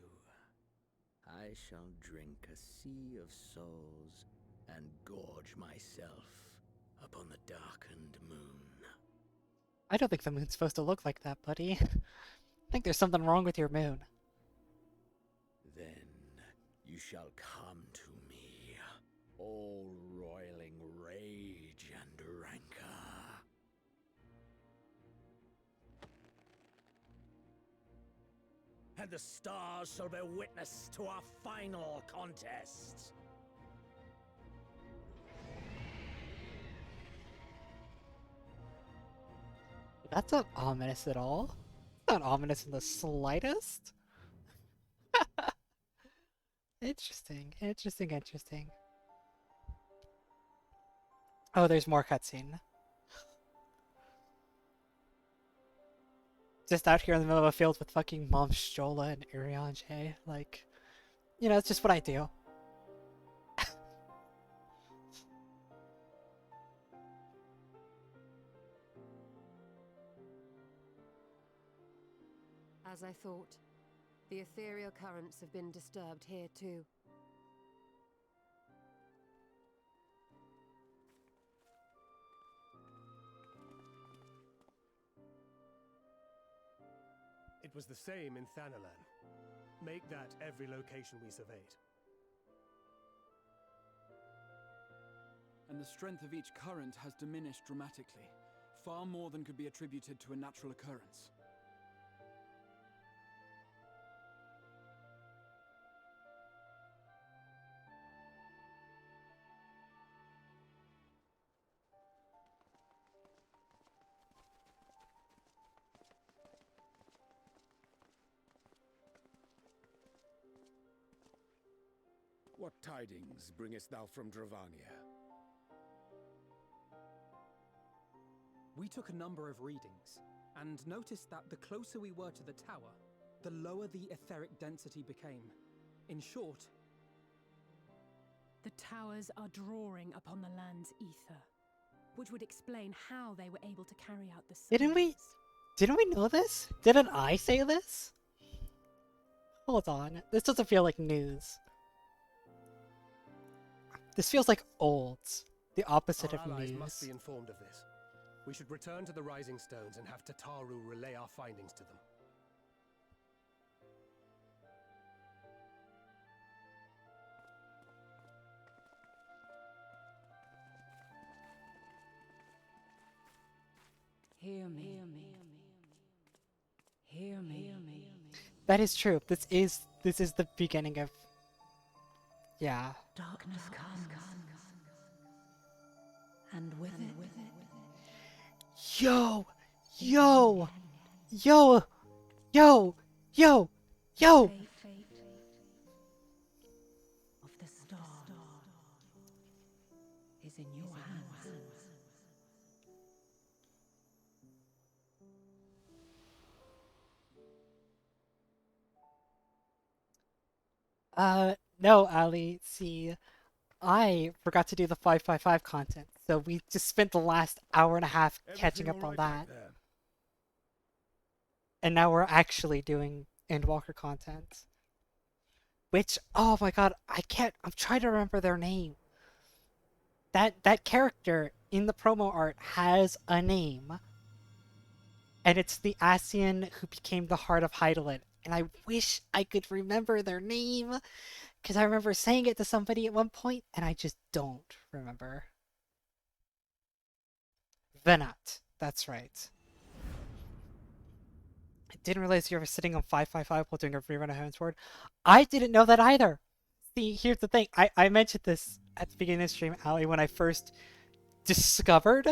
I shall drink a sea of souls and gorge myself upon the darkened moon. I don't think the moon's supposed to look like that, buddy. I think there's something wrong with your moon. Then you shall come to me, all roiling rage and rancor. And the stars shall bear witness to our final contest. That's not ominous at all. It's not ominous in the slightest. Interesting, interesting, interesting. Oh, there's more cutscene. Just out here in the middle of a field with fucking Mom Shola and Iriange. Like, it's just what I do. As I thought, the ethereal currents have been disturbed here too. It was the same in Thanalan. Make that every location we surveyed. And the strength of each current has diminished dramatically, far more than could be attributed to a natural occurrence. What tidings bringest thou from Dravania? We took a number of readings, and noticed that the closer we were to the tower, the lower the etheric density became. In short, The towers are drawing upon the land's ether, which would explain how they were able to carry out the Didn't we know this? Didn't I say this? Hold on. This doesn't feel like news. This feels like old. The opposite Our of allies news. must be informed of this. We should return to the Rising Stones and have Tataru relay our findings to them. Hear me. Hear me. That is true. This is the beginning of. Yeah. Darkness comes, and with it, Yo! Yo! Yo! Yo! Yo! Yo! of the star is in your hands. No, Ali. See, I forgot to do the 555 content, so we just spent the last hour and a half catching up on that. And now we're actually doing Endwalker content. Which, oh my god, I'm trying to remember their name. That character in the promo art has a name. And it's the Asian who became the Heart of Hydaelyn. And I wish I could remember their name. Because I remember saying it to somebody at one point, and I just don't remember. Venat. That's right. I didn't realize you were sitting on 555 while doing a rerun of Heaven's Word. I didn't know that either. See, here's the thing. I mentioned this at the beginning of the stream, Ali, when I first discovered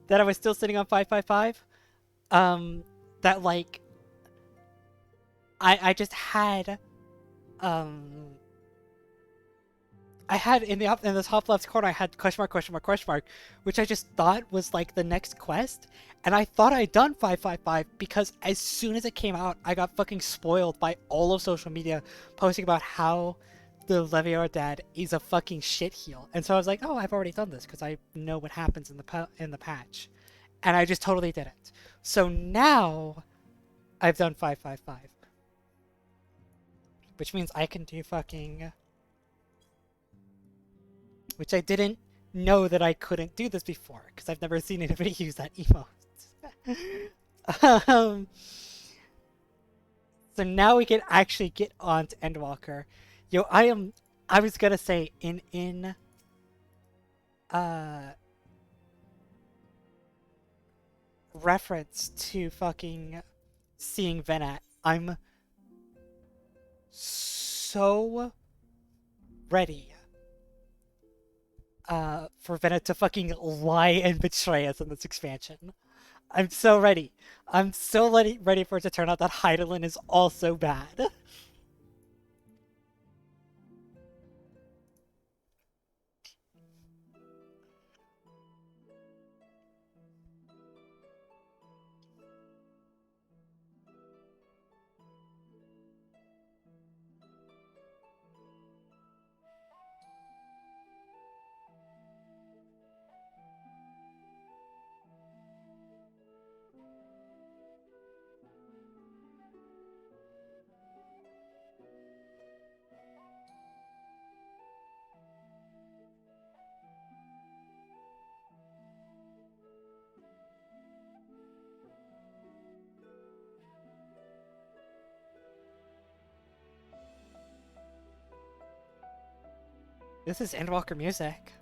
that I was still sitting on 555. That, like, I just had, I had in the top left corner, I had question mark, question mark, question mark, which I just thought was like the next quest, and I thought I'd done 555 because as soon as it came out, I got fucking spoiled by all of social media posting about how the Levior dad is a fucking shitheel, and so I was like, oh, I've already done this because I know what happens in the patch, and I just totally did it. So now I've done 555, which means I can do fucking. Which I didn't know that I couldn't do this before, because I've never seen anybody use that emote. So now we can actually get on to Endwalker. Yo, I was gonna say, in reference to fucking seeing Venat, I'm so ready for Venat to fucking lie and betray us in this expansion. I'm so ready. I'm so ready for it to turn out that Hydaelyn is also bad. This is Endwalker music.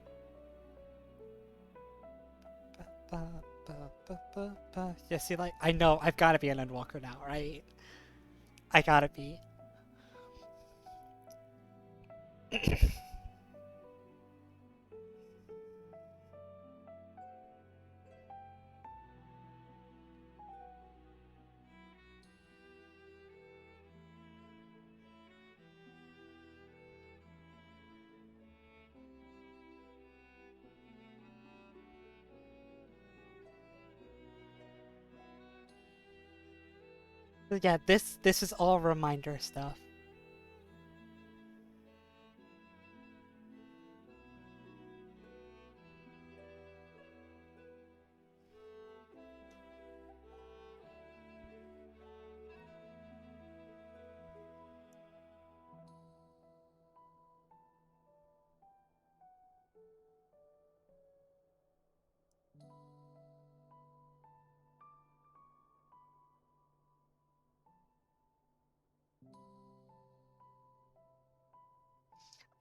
Yeah, see, like, I know, I've got to be an Endwalker now, right? I gotta be. Yeah, this is all reminder stuff.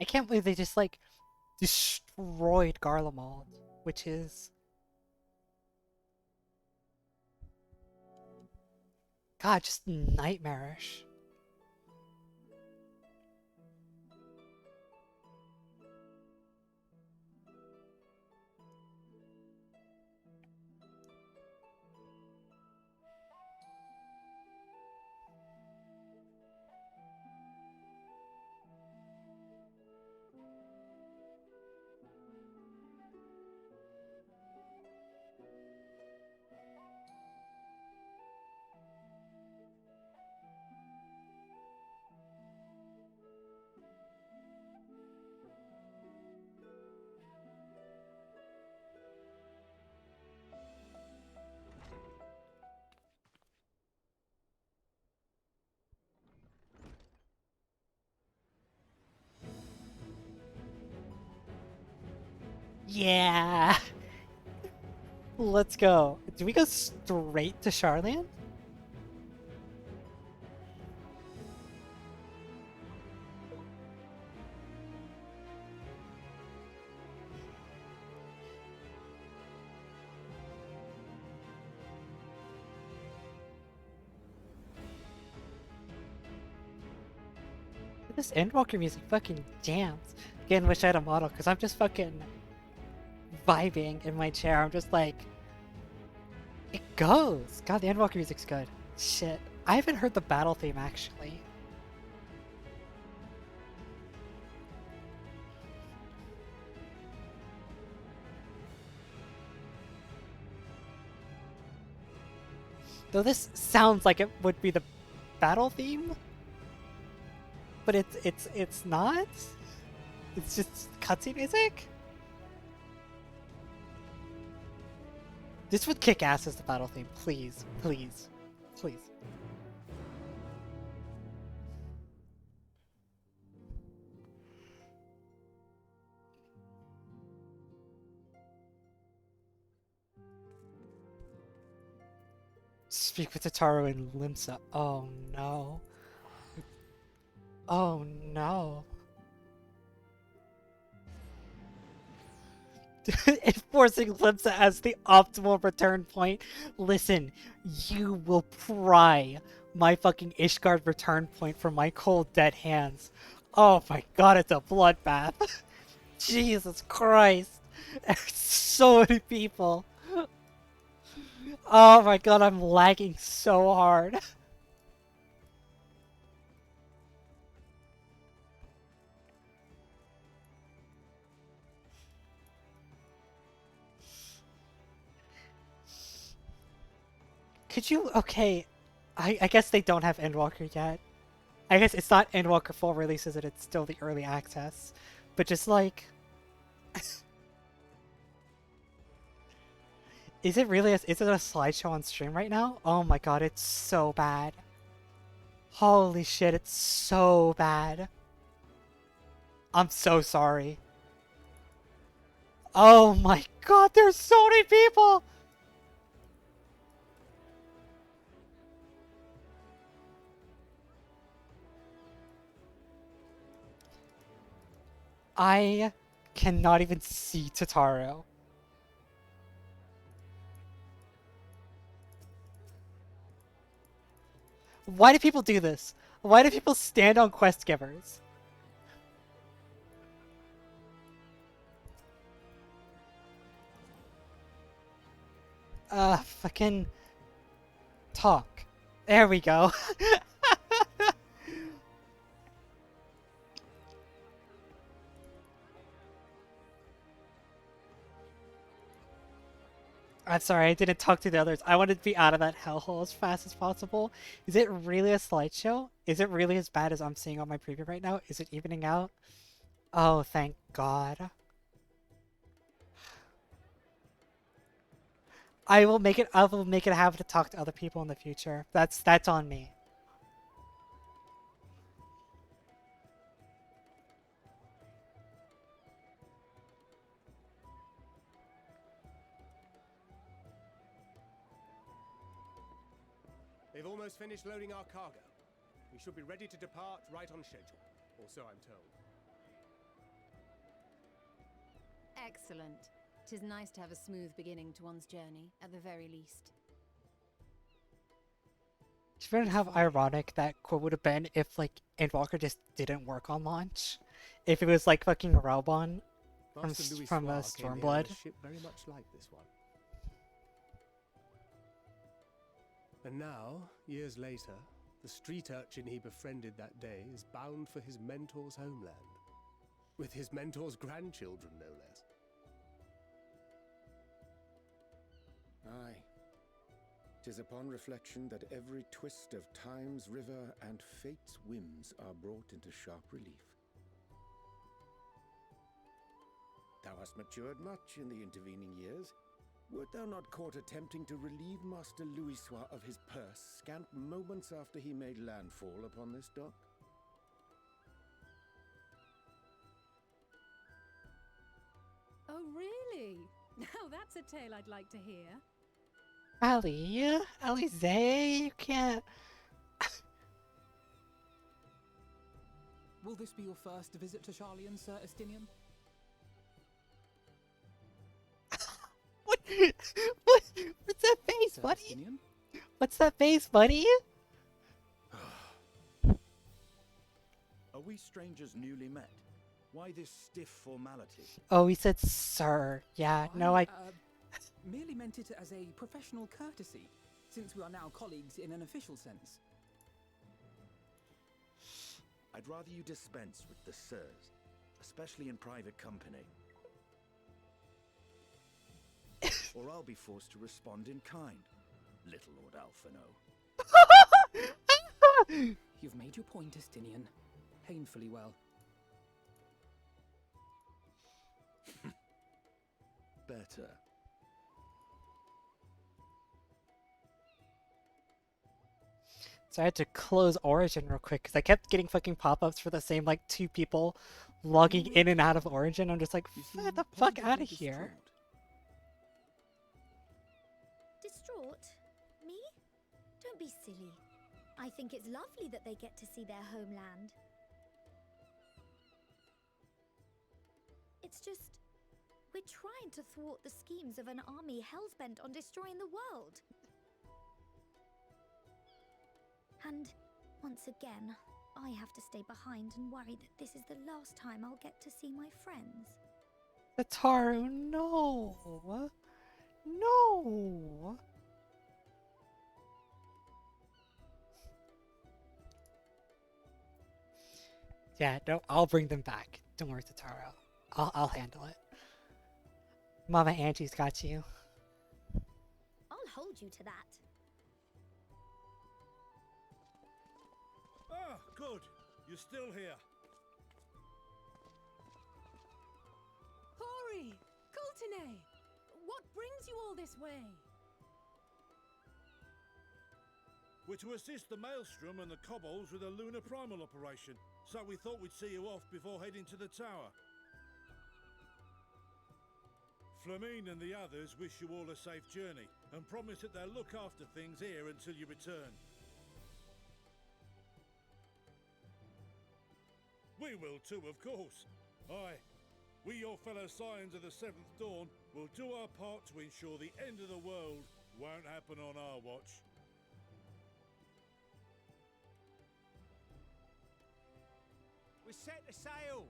I can't believe they just like destroyed Garlemald, which is God, just nightmarish. Yeah. Let's go. Do we go straight to Sharlyan? This Endwalker music fucking jams. Again, wish I had a model, because I'm just fucking vibing in my chair. I'm just like, it goes. God, the Endwalker music's good. Shit. I haven't heard the battle theme, actually. Though this sounds like it would be the battle theme, but it's not. It's just cutscene music. This would kick ass as the battle theme. Please, please, please. Speak with Tataru and Limsa. Oh no. Oh no. Enforcing Limsa as the optimal return point. Listen, you will pry my fucking Ishgard return point from my cold dead hands. Oh my god, it's a bloodbath. Jesus Christ. There's so many people. Oh my god, I'm lagging so hard. Could you... Okay, I guess they don't have Endwalker yet. I guess it's not Endwalker full release, is it? It's still the early access. But just like... Is it really is it a slideshow on stream right now? Oh my god, it's so bad. Holy shit, it's so bad. I'm so sorry. Oh my god, there's so many people! I cannot even see Tataru. Why do people do this? Why do people stand on quest givers? Fucking talk. There we go. I'm sorry, I didn't talk to the others. I wanted to be out of that hellhole as fast as possible. Is it really a slideshow? Is it really as bad as I'm seeing on my preview right now? Is it evening out? Oh, thank God. I will make it a habit to talk to other people in the future. That's on me. They've almost finished loading our cargo. We should be ready to depart right on schedule, or so I'm told. Excellent. 'Tis nice to have a smooth beginning to one's journey, at the very least. It's funny how ironic that quote would have been if, like, Endwalker just didn't work on launch. If it was like fucking Raubon from Stormblood. A ship very much like this one. And now, years later, the street urchin he befriended that day is bound for his mentor's homeland. With his mentor's grandchildren, no less. Aye. 'Tis upon reflection that every twist of time's river and fate's whims are brought into sharp relief. Thou hast matured much in the intervening years. Wert thou not caught attempting to relieve Master Louisois of his purse scant moments after he made landfall upon this dock? Oh, really? Now that's a tale I'd like to hear. Alize, you can't. Will this be your first visit to Sharlyan, Sir Estinian? What's that face, buddy? What's that face, buddy? Are we strangers newly met? Why this stiff formality? Oh, he said, sir. Yeah, no, I Merely meant it as a professional courtesy, since we are now colleagues in an official sense. I'd rather you dispense with the sirs, especially in private company. Or I'll be forced to respond in kind, little Lord Alphino. You've made your point, Estinian. Painfully well. Better. So I had to close Origin real quick because I kept getting fucking pop-ups for the same like 2 people logging in and out of Origin. I'm just like, get the fuck out of here. Distraught? Me? Don't be silly. I think it's lovely that they get to see their homeland. It's just, we're trying to thwart the schemes of an army hellbent on destroying the world. And once again, I have to stay behind and worry that this is the last time I'll get to see my friends. Ataru, no. No. Yeah, no, I'll bring them back. Don't worry, Tataru. I'll handle it. Mama Angie's got you. I'll hold you to that. Ah, good. You're still here. Hori! Kultine! What brings you all this way? We're to assist the Maelstrom and the Kobolds with a lunar primal operation, so we thought we'd see you off before heading to the tower. Flamine and the others wish you all a safe journey, and promise that they'll look after things here until you return. We will too, of course. Aye, we your fellow Scions of the Seventh Dawn will do our part to ensure the end of the world won't happen on our watch. We set the sail!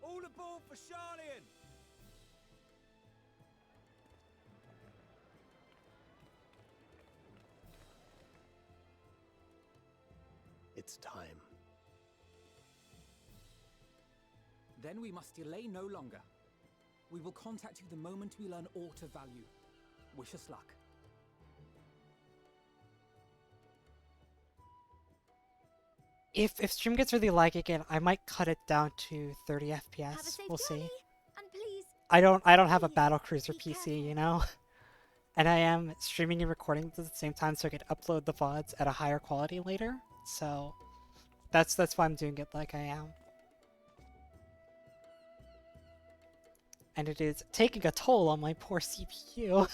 All aboard for Sharlyan! It's time. Then we must delay no longer. We will contact you the moment we learn aught of value. Wish us luck. If stream gets really laggy again, I might cut it down to 30 FPS. We'll see. And please, I don't have a battle cruiser PC, you know? And I am streaming and recording at the same time so I could upload the VODs at a higher quality later. So that's why I'm doing it like I am. And it is taking a toll on my poor CPU.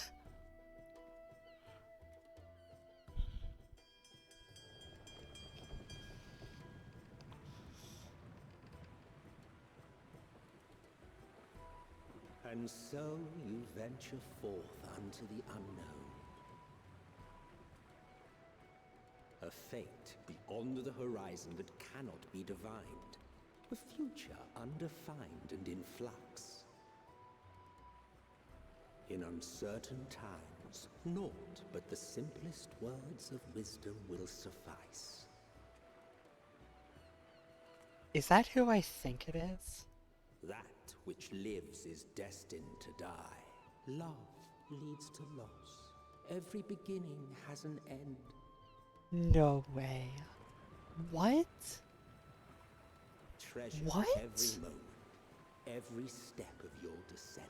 And so you venture forth unto the unknown. A fate beyond the horizon that cannot be divined. A future undefined and in flux. In uncertain times, naught but the simplest words of wisdom will suffice. Is that who I think it is? That which lives is destined to die. Love leads to loss. Every beginning has an end. No way. What? Treasure What? every moment, every step of your descent.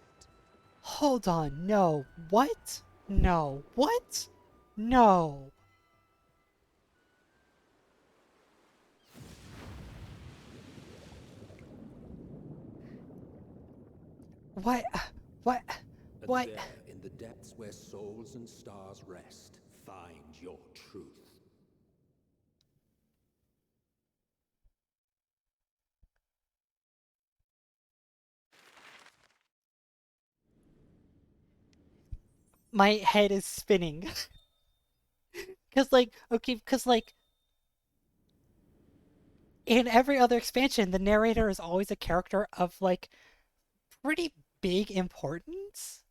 Hold on, no. What? No. What? No. What? What? What? And there, in the depths where souls and stars rest, find your truth. My head is spinning. Cause like, okay, cause like, in every other expansion, the narrator is always a character of like pretty big importance.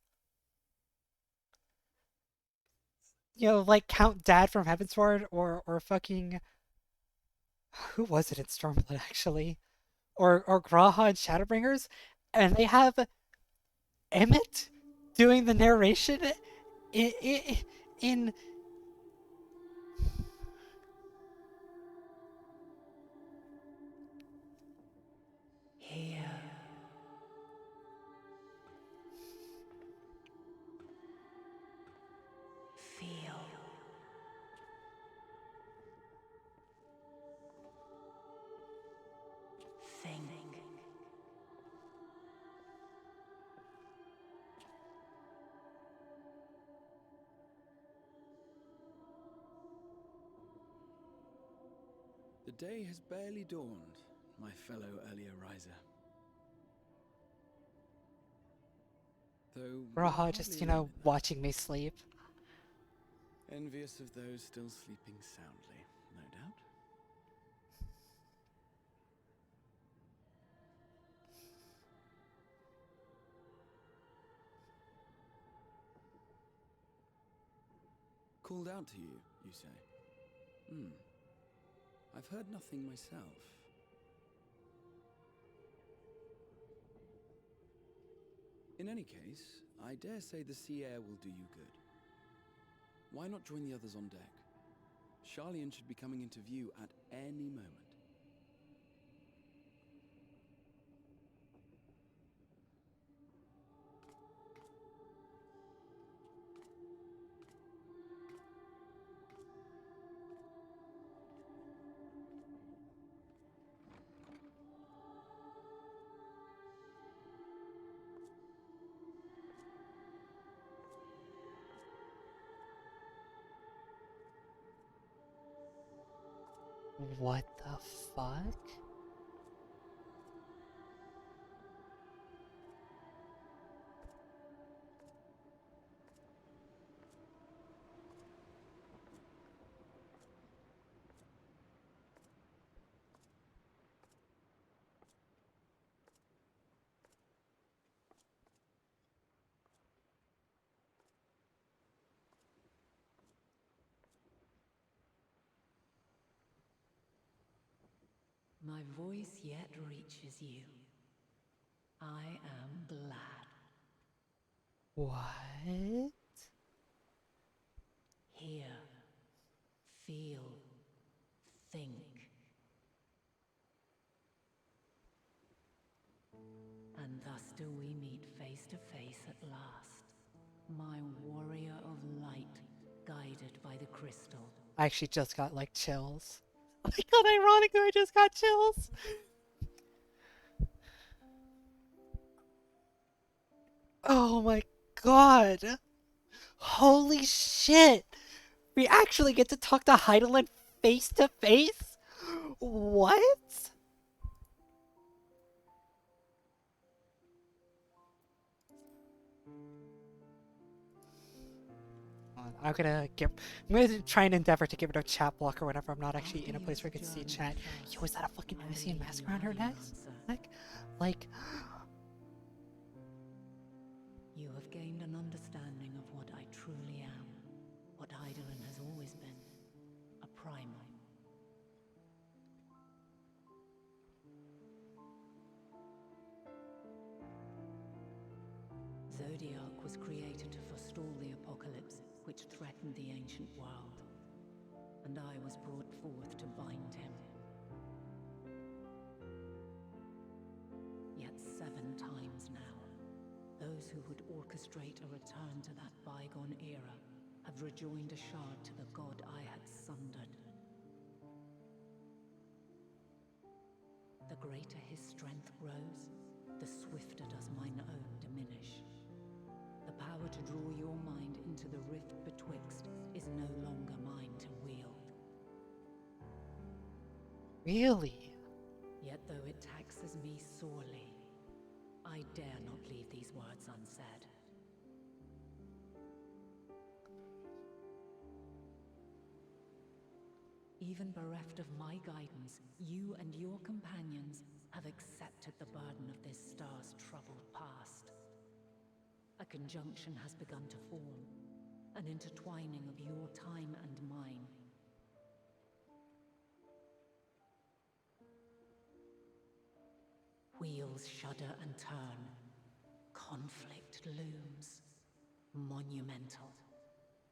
You know, like Count Dad from Heavensward, or fucking, who was it in Stormblood actually, or Graha and Shadowbringers, and they have Emmett doing the narration in Hiya. Feel. Think. The day has barely dawned, my fellow earlier riser. Though Graha just, you know, watching me sleep. envious of those still sleeping soundly, no doubt. Called out to you, you say? I've heard nothing myself. In any case, I dare say the sea air will do you good. Why not join the others on deck? Sharlyan should be coming into view at any moment. What the fuck? My voice yet reaches you. I am glad. What? Think. And thus do we meet face to face at last. My warrior of light, guided by the crystal. I actually just got like chills. Oh my god, ironically, I just got chills. Oh my god. Holy shit. We actually get to talk to Heidelin face to face? What? I'm gonna try and endeavor to give it a chat block or whatever. I'm not actually in a place where I can see chat. Yo, is that a fucking Hessian mask around her neck? Like, You have gained an understanding of what I truly am, what Heidelin has always been, a primal. Zodiac was created to forestall the apocalypse which threatened the ancient world, and I was brought forth to bind him. Yet 7 times now, those who would orchestrate a return to that bygone era have rejoined a shard to the god I had sundered. The greater his strength grows, the swifter does mine own diminish. The power to draw your mind into the rift betwixt is no longer mine to wield. really? Yet though it taxes me sorely, I dare not leave these words unsaid. Even bereft of my guidance, you and your companions have accepted the burden of this star's troubled past. A conjunction has begun to form, an intertwining of your time and mine. Wheels shudder and turn. Conflict looms, monumental,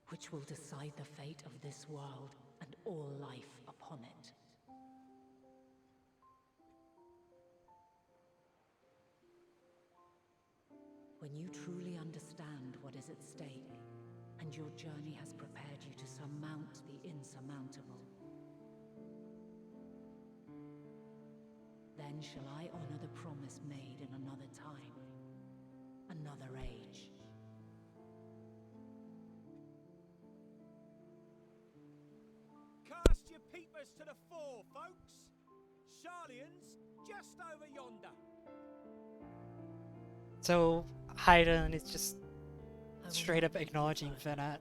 which will decide the fate of this world and all life upon it. When you truly understand what is at stake, and your journey has prepared you to surmount the insurmountable, then shall I honor the promise made in another time, another age. Cast your peepers to the fore, folks. Sharlyan's just over yonder. So Haydn is just straight up acknowledging Venat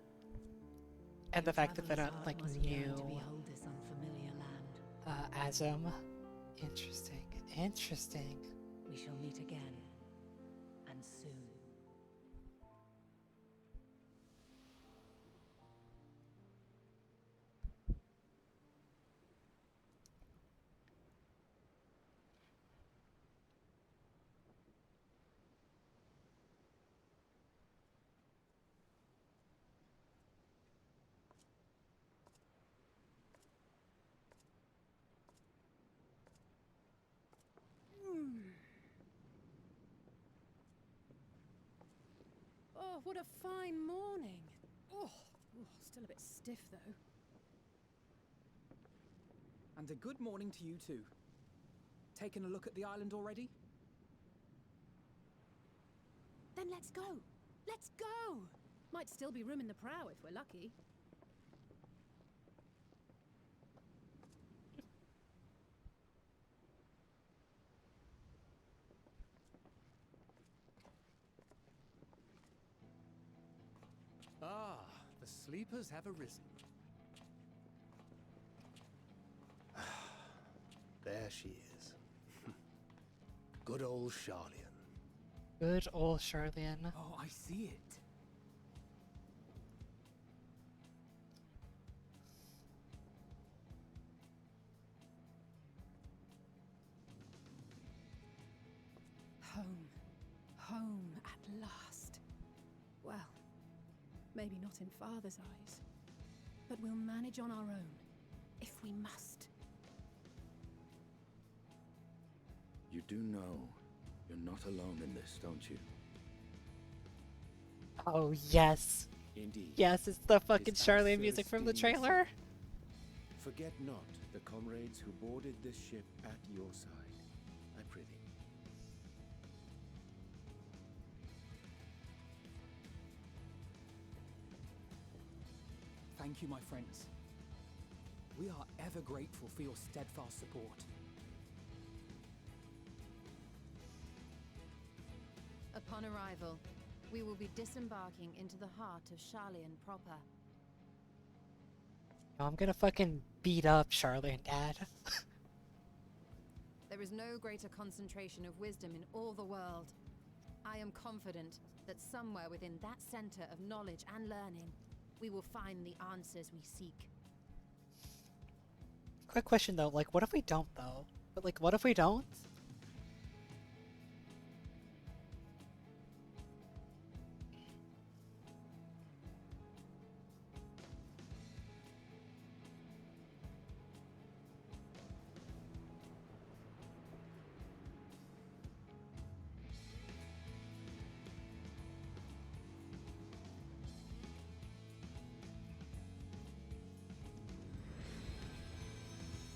and the fact that Venat like knew Azam. Interesting. Interesting. We shall meet again, and soon. Oh, what a fine morning. Oh, still a bit stiff though. And a good morning to you too. Taken a look at the island already? Then let's go. Let's go. Might still be room in the prow if we're lucky. Ah, the sleepers have arisen. There she is. Good old Sharlyan. Good old Sharlyan. Oh, I see it. Home. Home at last. Well, maybe not in Father's eyes, but we'll manage on our own, if we must. You do know you're not alone in this, don't you? Oh, yes. Indeed. Yes, it's the fucking His Sharlyan answer music is from the still missing. trailer. Forget not the comrades who boarded this ship at your side, I prithee. Thank you, my friends. We are ever grateful for your steadfast support. Upon arrival, we will be disembarking into the heart of Sharlyan proper. I'm gonna fucking beat up Sharlyan, Dad. There is no greater concentration of wisdom in all the world. I am confident that somewhere within that center of knowledge and learning, we will find the answers we seek. Quick question though, like, what if we don't though? But like, what if we don't?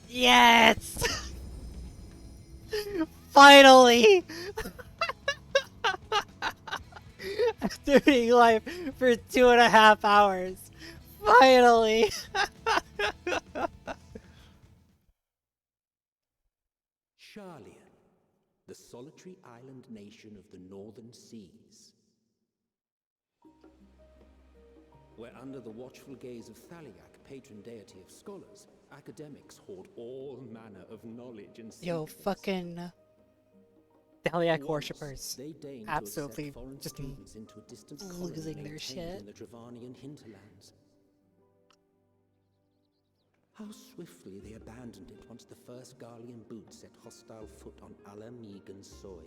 Yes! Finally! After being live for 2.5 hours. Finally! Sharlyan, the solitary island nation of the northern seas. Where under the watchful gaze of Thavnair, patron deity of scholars, academics hoard all manner of knowledge and Yo, secrets. fucking Thavnair Once, worshippers they deigned to absolutely accept foreign just students into a distant colony losing their maintained shit. in the Dravanian hinterlands. How swiftly they abandoned it once the first Garlean boot set hostile foot on Alamegan soil.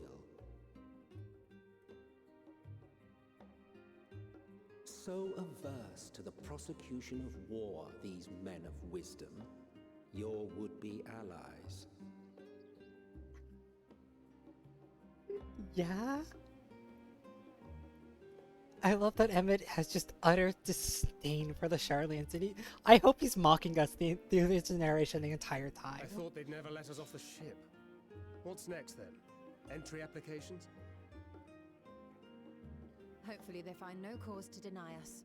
So averse to the prosecution of war, these men of wisdom, your would-be allies. Yeah? I love that Emmett has just utter disdain for the Sharlyans, and I hope he's mocking us through this narration the entire time. I thought they'd never let us off the ship. What's next then? Entry applications? Hopefully they find no cause to deny us.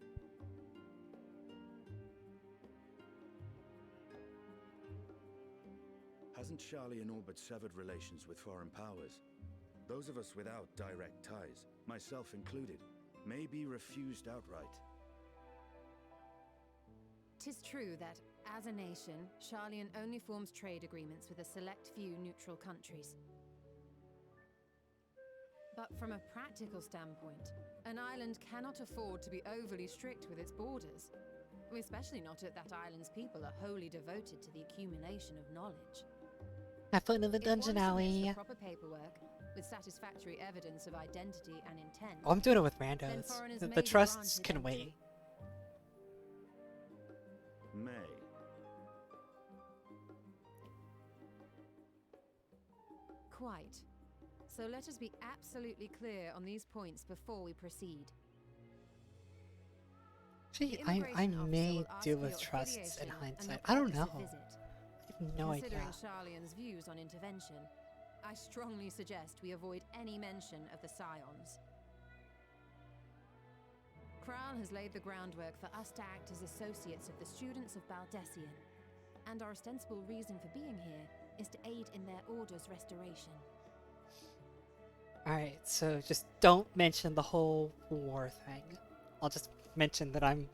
Hasn't Sharlyan all but severed relations with foreign powers? Those of us without direct ties, myself included, may be refused outright. 'Tis true that, as a nation, Sharlyan only forms trade agreements with a select few neutral countries. But from a practical standpoint, an island cannot afford to be overly strict with its borders, especially not if that island's people are wholly devoted to the accumulation of knowledge. Have fun in the If dungeon one submits alley. the proper paperwork, with satisfactory evidence of identity and intent, Oh, I'm doing it with then randos. foreigners The may be trusts granted can entry. wait. May. Quite. So let us be absolutely clear on these points before we proceed. Actually, The I immigration officer may will ask deal for with your trusts in affiliation and hindsight. the I don't purpose know. of visit. I have no idea. Considering Sharlyan's views on intervention, I strongly suggest we avoid any mention of the Scions. Kral has laid the groundwork for us to act as associates of the students of Baldessian, and our ostensible reason for being here is to aid in their order's restoration. Alright, so just don't mention the whole war thing. I'll just mention that I'm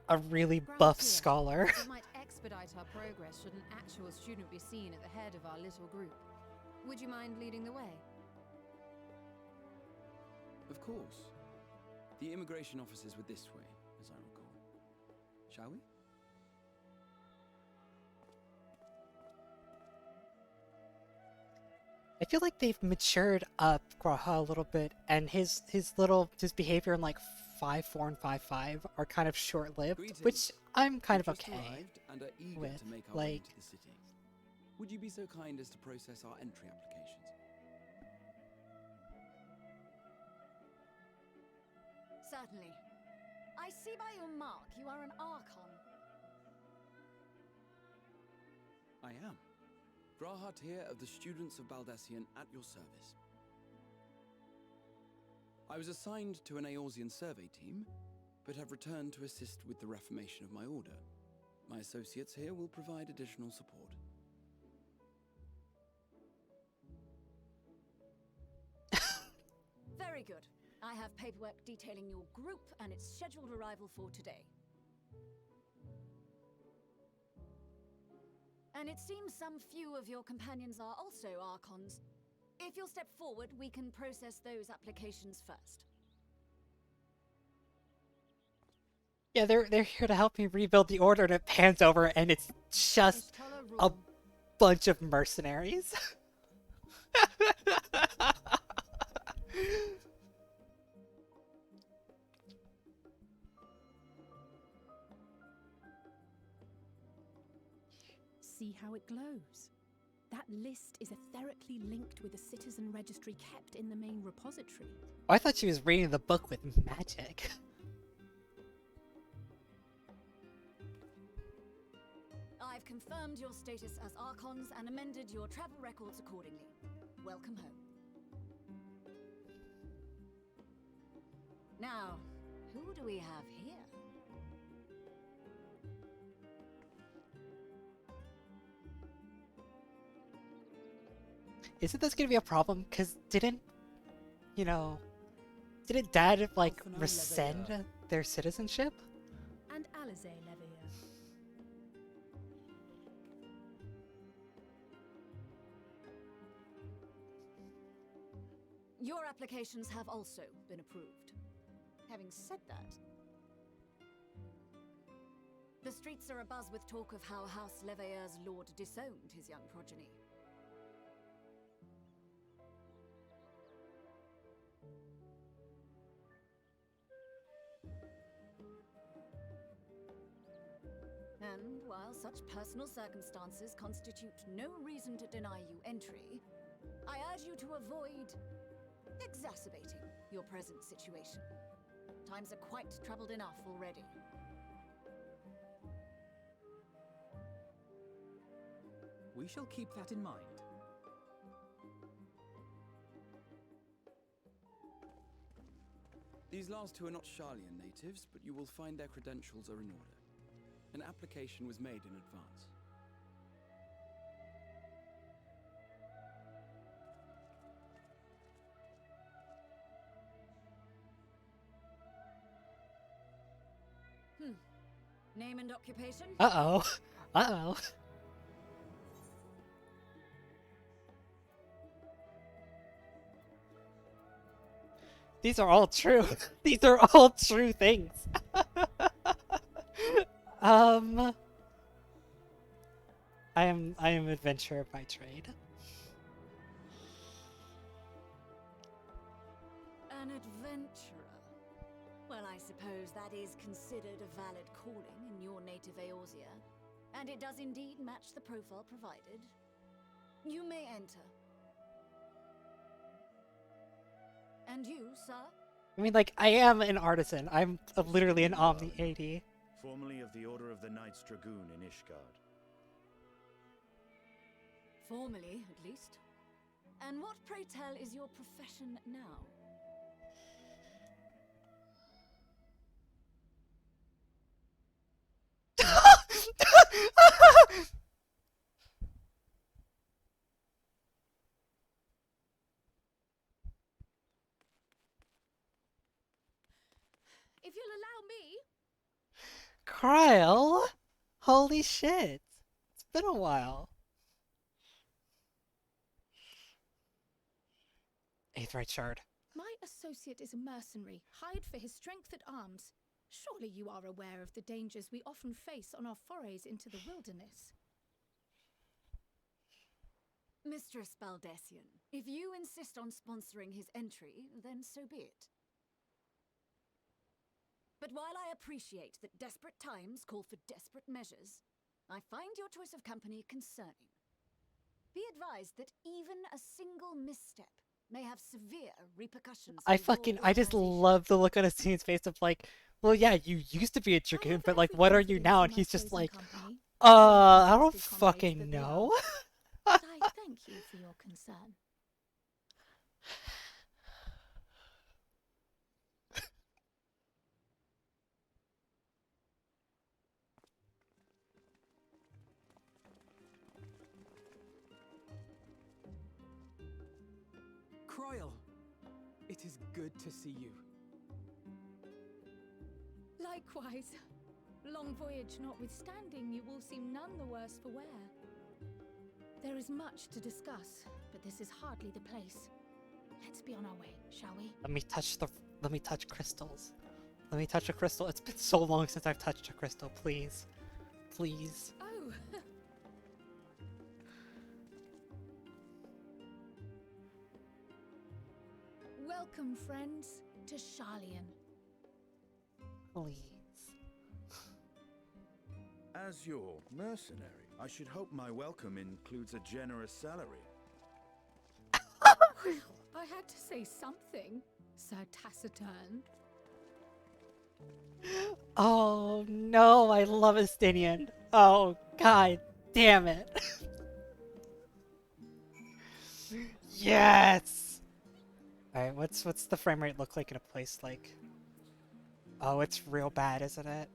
a really buff Gratia, scholar. It might expedite our progress should an actual student be seen at the head of our little group. Would you mind leading the way? Of course. The immigration officers were this way, as I recall. Shall we? I feel like they've matured up Graha a little bit, and his behavior in like 5.4 and 5.5 are kind of short-lived, which I'm kind of We've just okay arrived and are eager with. to make our way Like, into the city. Would you be so kind as to process our entry applications? Certainly. I see by your mark you are an Archon. I am. Grahat here of the students of Baldesion at your service. I was assigned to an Eorzean survey team, but have returned to assist with the reformation of my order. My associates here will provide additional support. Very good. I have paperwork detailing your group and its scheduled arrival for today. And it seems some few of your companions are also Archons. If you'll step forward, we can process those applications first. Yeah, they're here to help me rebuild the order, and it pans over, and it's just a bunch of mercenaries. See how it glows. That list is etherically linked with a citizen registry kept in the main repository. Oh, I thought she was reading the book with magic. I've confirmed your status as Archons and amended your travel records accordingly. Welcome home. Now, who do we have here? Isn't this gonna be a problem? Cause didn't Dad like rescind their citizenship? And Alizé Leveilleur. Your applications have also been approved. Having said that, the streets are abuzz with talk of how House Leveilleur's lord disowned his young progeny. And while such personal circumstances constitute no reason to deny you entry, I urge you to avoid exacerbating your present situation. Times are quite troubled enough already. We shall keep that in mind. These last two are not Sharlyan natives, but you will find their credentials are in order. An application was made in advance. Name and occupation? Uh-oh. Uh-oh. These are all true. These are all true things. I am adventurer by trade. An adventurer? Well, I suppose that is considered a valid calling in your native Eorzea, and it does indeed match the profile provided. You may enter. And you, sir? I mean, like, I am an artisan. I'm literally an Omni 80. Formerly of the Order of the Knights Dragoon in Ishgard. Formerly, at least. And what, pray tell, is your profession now? If you'll allow me... Kryle? Holy shit. It's been a while. Aetheryte Shard. My associate is a mercenary, hired for his strength at arms. Surely you are aware of the dangers we often face on our forays into the wilderness. Mistress Baldesion, if you insist on sponsoring his entry, then so be it. But while I appreciate that desperate times call for desperate measures, I find your choice of company concerning. Be advised that even a single misstep may have severe repercussions. I just love the look on his team's face of like, well, yeah, you used to be a dragoon, but like, what are you now? And he's just like, I don't fucking know. I thank you for your concern. Croyle, it is good to see you. Likewise. Long voyage notwithstanding, you all seem none the worse for wear. There is much to discuss, but this is hardly the place. Let's be on our way, shall we? Let me touch crystals. Let me touch a crystal. It's been so long since I've touched a crystal. Please. Please. Oh! Welcome, friends, to Sharlyan. Please. As your mercenary, I should hope my welcome includes a generous salary. I had to say something, Sir Taciturn. Oh no, I love Estinian. Oh god damn it. Yes! Alright, what's the frame rate look like in a place like... Oh, it's real bad, isn't it?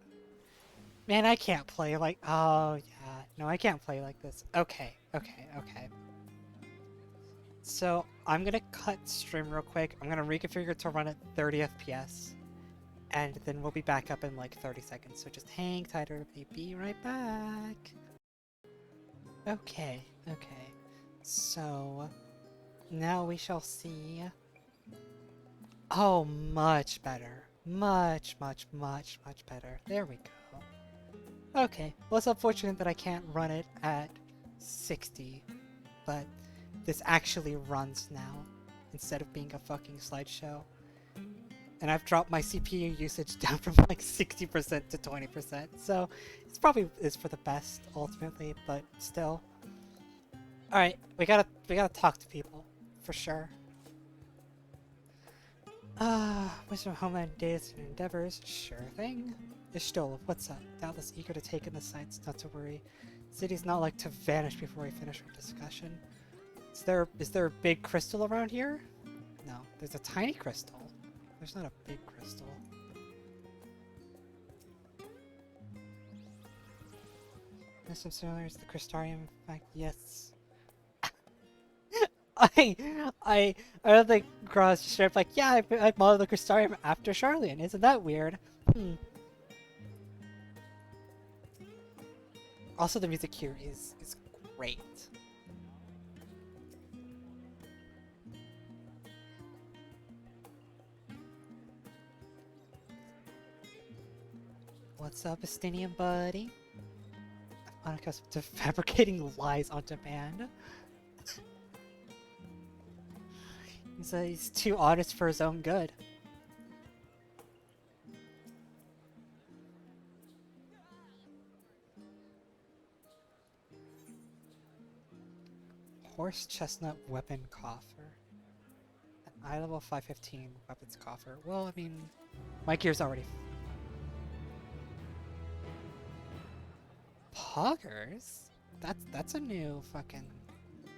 Man, I can't play like... Oh, yeah. No, I can't play like this. Okay. So, I'm gonna cut stream real quick. I'm gonna reconfigure to run at 30 FPS. And then we'll be back up in like 30 seconds. So just hang tight, everybody. Be right back. Okay. So, now we shall see... Oh, much better. Much better. There we go. Okay, well it's unfortunate that I can't run it at 60, but this actually runs now, instead of being a fucking slideshow. And I've dropped my CPU usage down from like 60% to 20%, so it's probably is for the best ultimately, but still. Alright, we gotta talk to people, for sure. Wisdom, Homeland, Dates, and Endeavors, sure thing. Ishtol, what's up? Doubtless eager to take in the sights, not to worry. City's not like to vanish before we finish our discussion. Is there a big crystal around here? No, there's a tiny crystal. There's not a big crystal. Yes, I'm similar to the crystarium. In fact, yes. I don't think Groz just straight up like, yeah, I modeled the crystarium after Sharlyan. Isn't that weird? Also, the music here is great. What's up, Estinian buddy? I'm unaccustomed to fabricating lies on demand. He's too honest for his own good. Horse chestnut weapon coffer. An eye level 515 weapons coffer. Well, I mean, my gear's already... Poggers? That's a new fucking...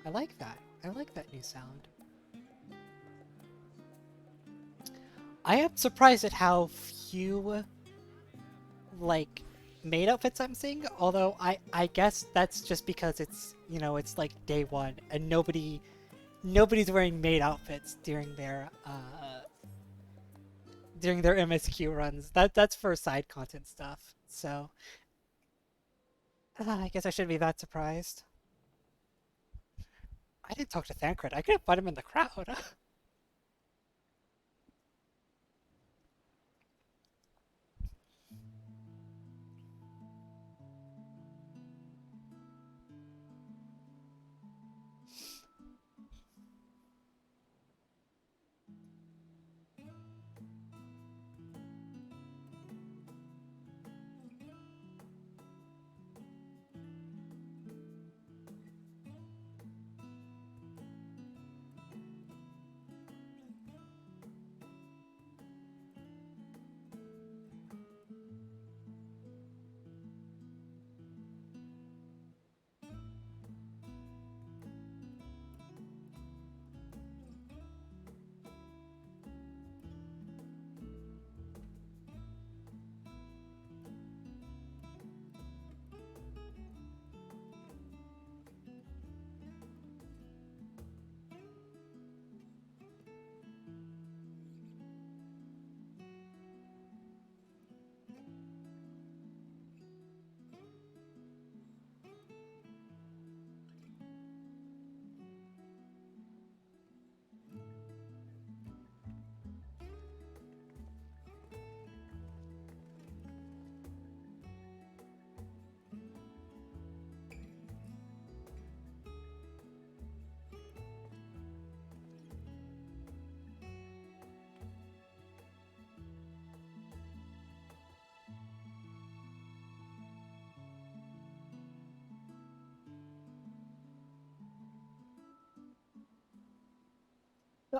I like that. I like that new sound. I am surprised at how few, like, maid outfits I'm seeing, although I guess that's just because it's, you know, it's like day one, and nobody's wearing maid outfits during their MSQ runs. That's for side content stuff, so I guess I shouldn't be that surprised. I didn't talk to Thancred. I couldn't find him in the crowd.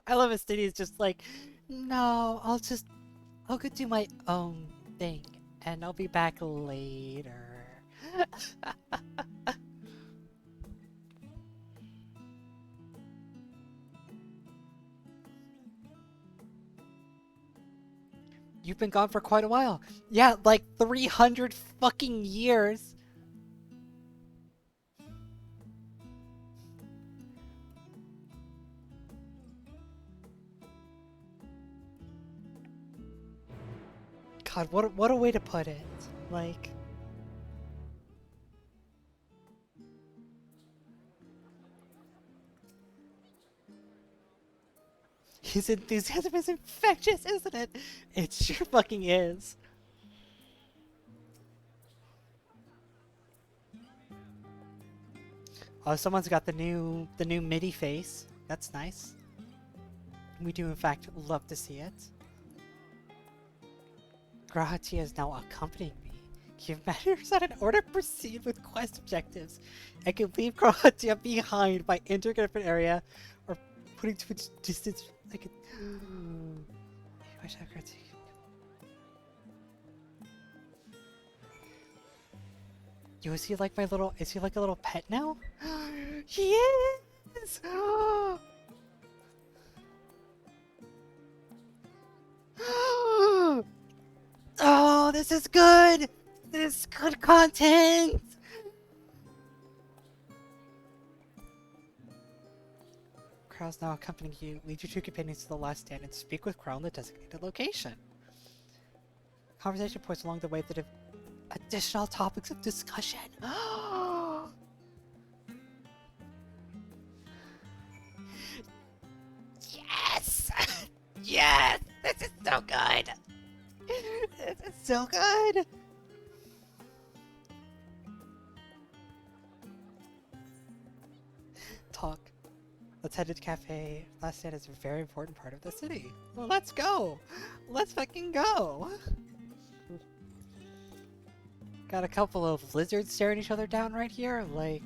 I love Estini's just like, no, I'll go do my own thing, and I'll be back later. You've been gone for quite a while. Yeah, like 300 fucking years. God, what a way to put it. Like, his enthusiasm is infectious, isn't it? It sure fucking is. Oh, someone's got the new MIDI face. That's nice. We do in fact love to see it. Grahatia is now accompanying me. Give matters on an order, proceed with quest objectives. I can leave Grahatia behind by entering a different area or putting to its distance. I can. Yo, is he like my little? Is he like a little pet now? He is. Oh, this is good. This is good content. Krau's now accompanying you. Lead your two companions to the last stand and speak with Krau in the designated location. Conversation points along the way that have additional topics of discussion. Yes! Yes! This is so good! This is so good! Talk. Let's head to the cafe. Last stand is a very important part of the city. Well, let's go! Let's fucking go! Got a couple of lizards staring each other down right here, like...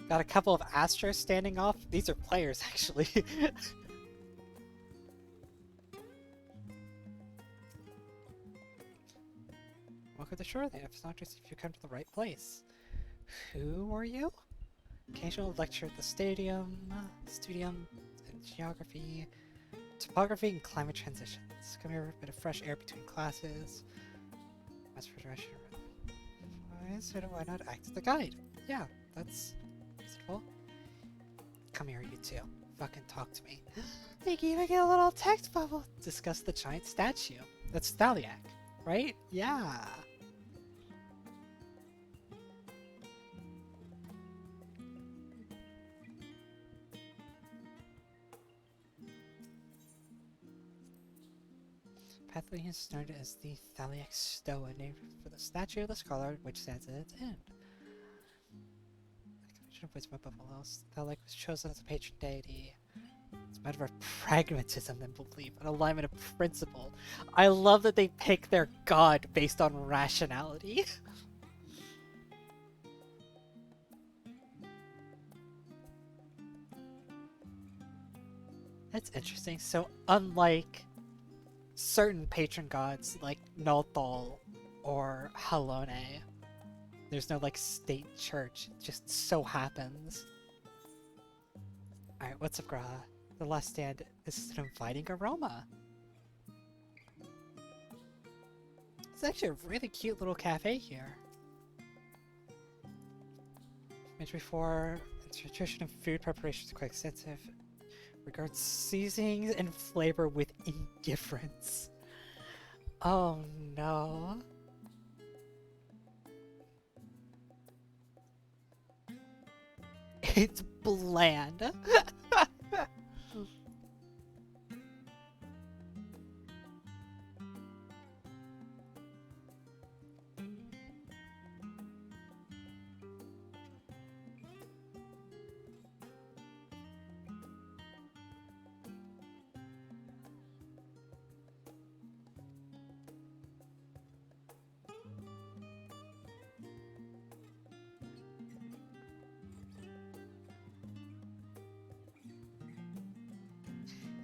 Got a couple of Astros standing off. These are players, actually. Welcome to Sharlyan. It's not just if you come to the right place. Who are you? Occasional lecture at the studium in geography, topography, and climate transitions. Come here for a bit of fresh air between classes. As for direction, why not act as the guide? Yeah, that's reasonable. Come here, you two. Fucking talk to me. Think you even get a little text bubble. Discuss the giant statue. That's Thavnair, right? Yeah. Pathway is known as the Thavnair Stoa, named for the statue of the scholar which stands at its end. Thavnair was chosen as a patron deity. It's a matter of pragmatism and belief, an alignment of principle. I love that they pick their god based on rationality. That's interesting. So unlike certain patron gods like Nothal or Halone, there's no like state church, it just so happens. Alright, what's up, Graha? The last stand is an inviting aroma. It's actually a really cute little cafe here. Mentioned before, nutrition and food preparation is quite extensive. Regards seasonings and flavor with indifference. Oh no. It's bland.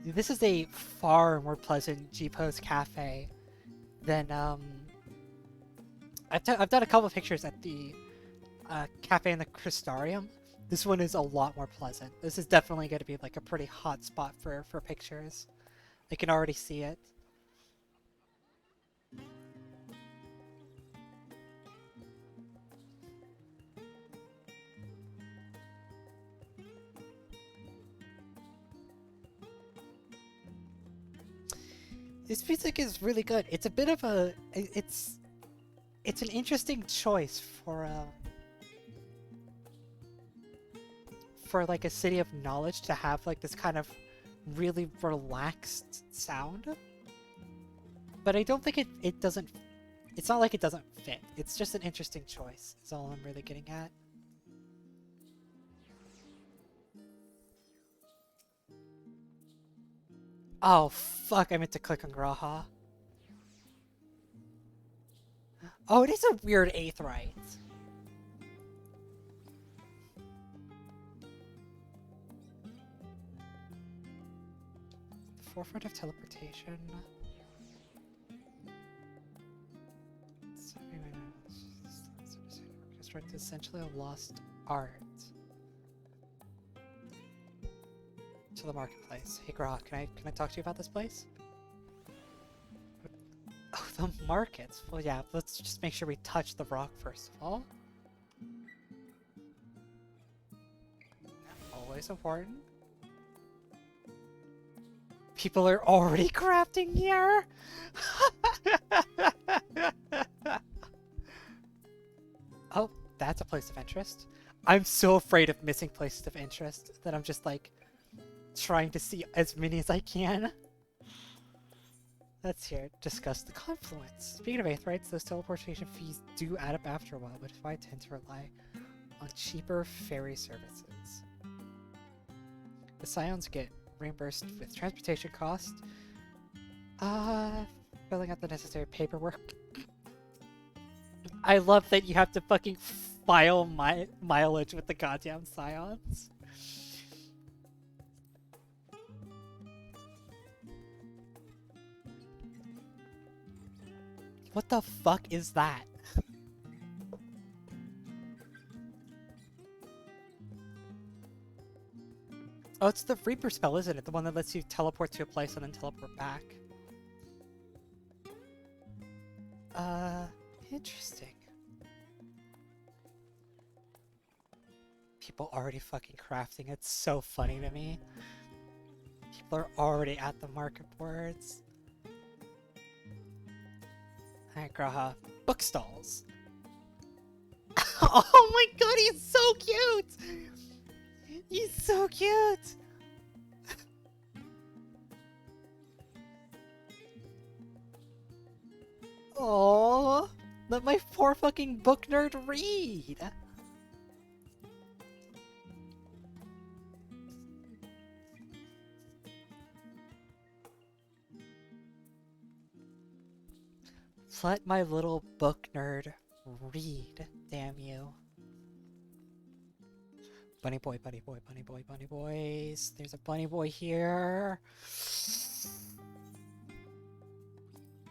This is a far more pleasant G-Pose cafe than I've done a couple of pictures at the cafe in the Crystarium. This one is a lot more pleasant. This is definitely going to be like a pretty hot spot for pictures. I can already see it. This music is really good. It's a bit of a it's an interesting choice for like a city of knowledge to have like this kind of really relaxed sound. But I don't think it doesn't, it's not like it doesn't fit. It's just an interesting choice is all I'm really getting at. Oh fuck, I meant to click on Graha. Oh, it is a weird Aetheryte. The forefront of teleportation. It's essentially a lost art. To the marketplace. Hey Graha, can I talk to you about this place? Oh, the markets. Well, yeah, let's just make sure we touch the rock first of all. Always important. People are already crafting here! Oh, that's a place of interest. I'm so afraid of missing places of interest that I'm just like trying to see as many as I can. Let's here discuss the confluence. Speaking of Aetherytes, those teleportation fees do add up after a while, but if I tend to rely on cheaper ferry services. The Scions get reimbursed with transportation costs. Filling out the necessary paperwork. I love that you have to fucking file mileage with the goddamn Scions. What the fuck is that? Oh, it's the Reaper spell, isn't it? The one that lets you teleport to a place and then teleport back. Interesting. People already fucking crafting. It's so funny to me. People are already at the market boards. Alright, Graha. Bookstalls. Oh my god, he's so cute! He's so cute! Oh, let my poor fucking book nerd read! Let my little book nerd read, damn you. Bunny boy, bunny boy, bunny boy, bunny boys. There's a bunny boy here.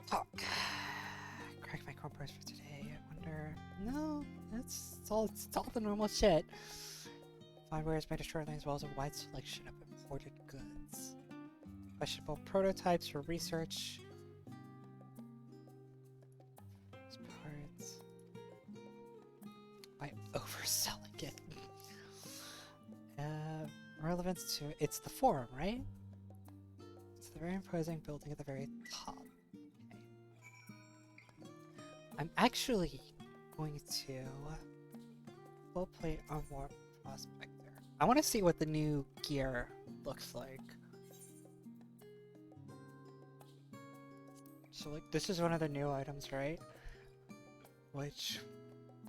Talk. Crack my cornbread for today. I wonder. No, it's all the normal shit. Find wares made of Sharlyan as well as a wide selection of imported goods. Questionable prototypes for research. Parts. By overselling it. Relevance to it's the forum, right? It's the very imposing building at the very top. Okay. I'm actually going to full plate on more prospector. I want to see what the new gear looks like. So like this is one of the new items, right? Which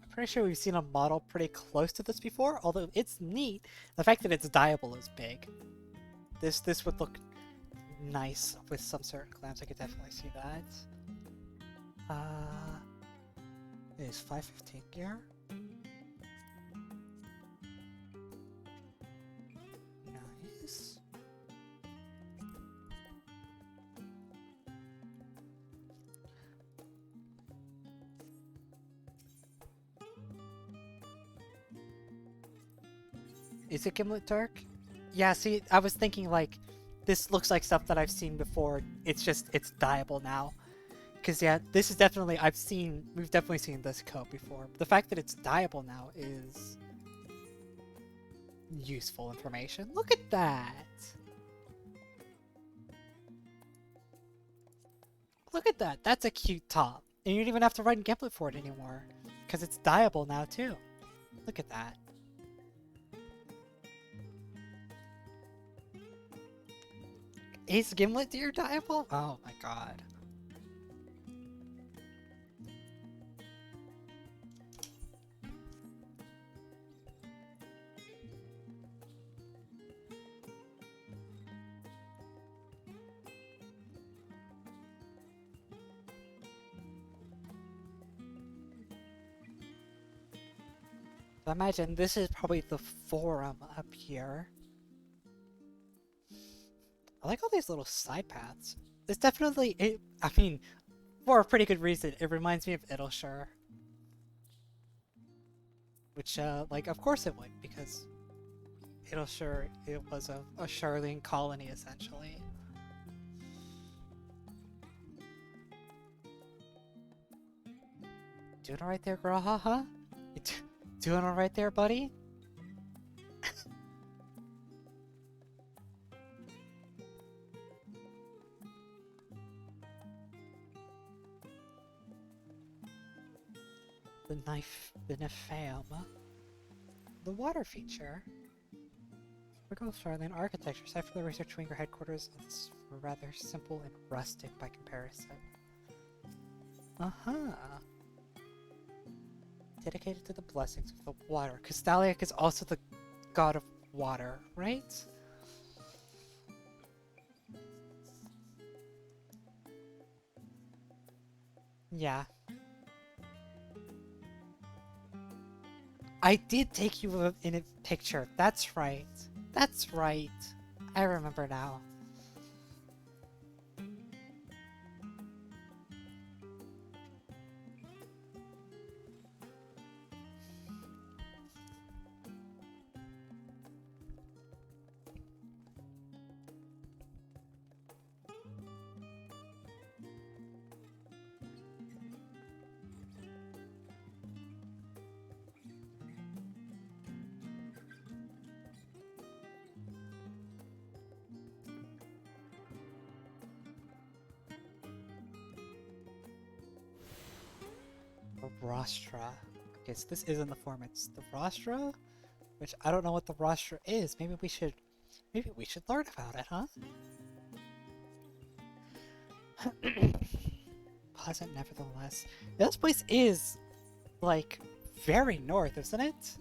I'm pretty sure we've seen a model pretty close to this before, although it's neat. The fact that it's dyeable is big. This would look nice with some certain clamps. I could definitely see that. It is 515 gear. Nice. Is it Gimlet Dark? Yeah, see, I was thinking like, this looks like stuff that I've seen before. It's just, it's dyeable now. Because yeah, this is definitely, we've definitely seen this coat before. The fact that it's dyeable now is useful information. Look at that! Look at that, that's a cute top. And you don't even have to run Gimlet for it anymore. Because it's dyeable now too. Look at that. Is Gimlet Deer dyeable? Oh my god. I imagine this is probably the forum up here. I like all these little side paths. It's definitely, I mean, for a pretty good reason, it reminds me of Idleshire. Which, like, of course it would, because Idleshire, it was a Sharlyan colony, essentially. Doing alright there, Grahaha? Doing alright there, buddy? The Nephaim. The water feature. Typical Sharlyan architecture, aside from the research wing or headquarters, it's rather simple and rustic by comparison. Dedicated to the blessings of the water. Because Thaliak is also the god of water, right? Yeah. I did take you in a picture. That's right. That's right. I remember now. Rostra. Okay, so this isn't the form, it's the Rostra? Which I don't know what the Rostra is. Maybe we should learn about it, huh? Pleasant nevertheless. This place is, like, very north, isn't it?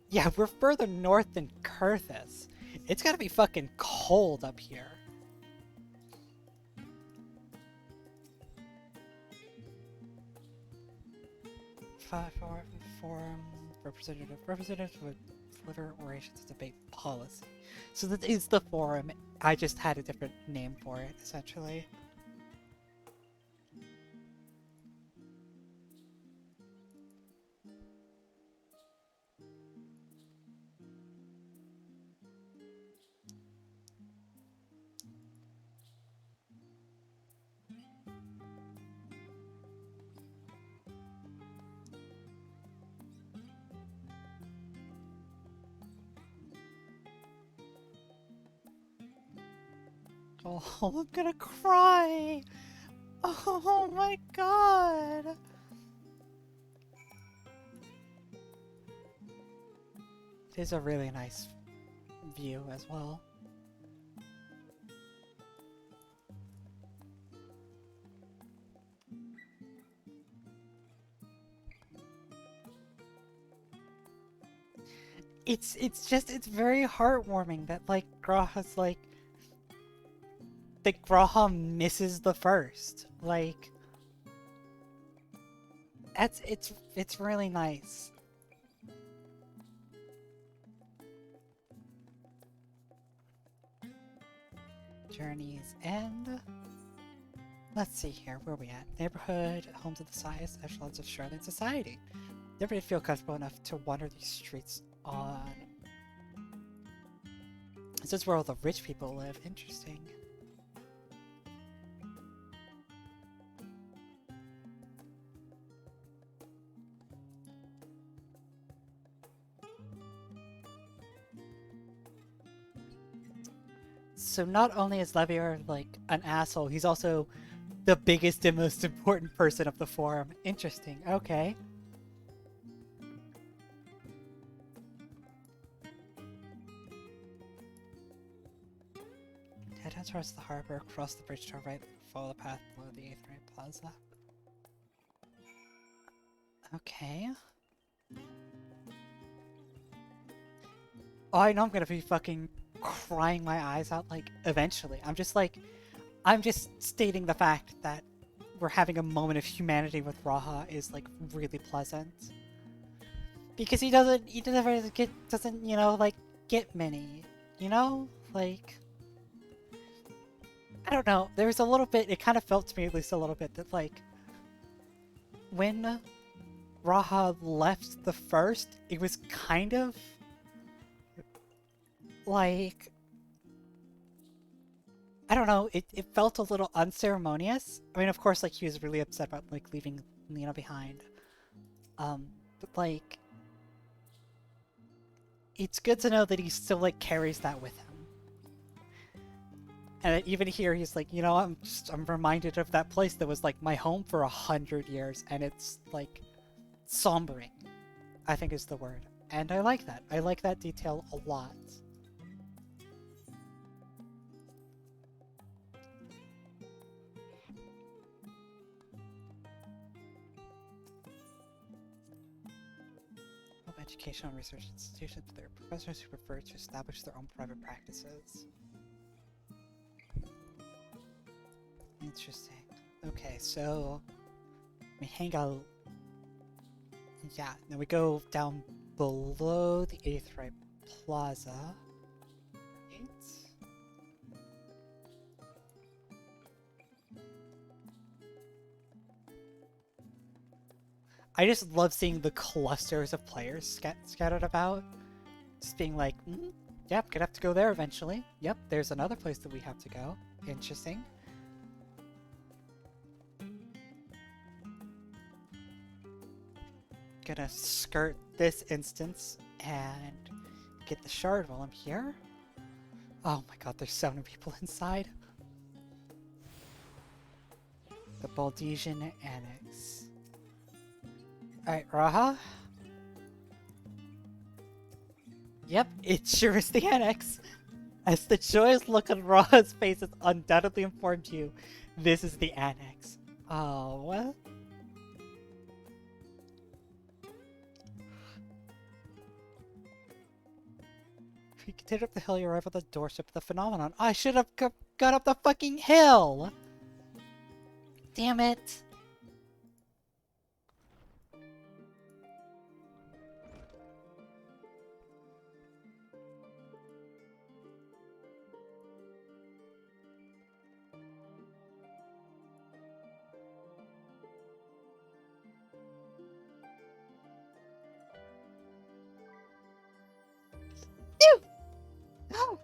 Yeah, we're further north than Kurthus. It's gotta be fucking cold up here. Forum representatives would deliver orations to debate policy. So that is the forum. I just had a different name for it, essentially. Oh, I'm gonna cry! Oh my god! It is a really nice view as well. It's very heartwarming that, like, Graha's like, that Graha misses the first. Like, it's really nice. Journey's End. Let's see here, where are we at? Neighborhood, home to the highest echelons of Sharlyan society. Never did feel comfortable enough to wander these streets on This is where all the rich people live. Interesting. So not only is Levier like an asshole, he's also the biggest and most important person of the forum. Interesting. Okay. Head down towards the harbor, cross the bridge to our right, follow the path below the 8th Rank Plaza. Okay. Oh, I know I'm gonna be fucking crying my eyes out, like, eventually. I'm just stating the fact that we're having a moment of humanity with Raha is, like, really pleasant. Because he doesn't, you know, like, get many, you know? Like, I don't know, there was a little bit, it kind of felt to me at least a little bit that, like, when Raha left the first, it was kind of like, I don't know, it felt a little unceremonious. I mean, of course, like, he was really upset about, like, leaving Lena behind. But, like, it's good to know that he still, like, carries that with him. And even here, he's like, you know, I'm reminded of that place that was, like, my home for 100 years, and it's, like, sombering, I think is the word. And I like that. I like that detail a lot. Educational and research institutions, there are professors who prefer to establish their own private practices. Interesting. Okay, so we hang out. Yeah, then we go down below the 8th Right Plaza. Right. I just love seeing the clusters of players scattered about. Just being like, yep, gonna have to go there eventually. Yep, there's another place that we have to go. Interesting. Gonna skirt this instance and get the shard while I'm here. Oh my god, there's so many people inside. The Baldesian Annex. Alright, Raha? Yep, it sure is the Annex. As the joyous look on Raha's face has undoubtedly informed you, this is the Annex. Oh, well. If you continue up the hill, you arrive at the doorstep of the phenomenon. I should have got up the fucking hill! Damn it! No!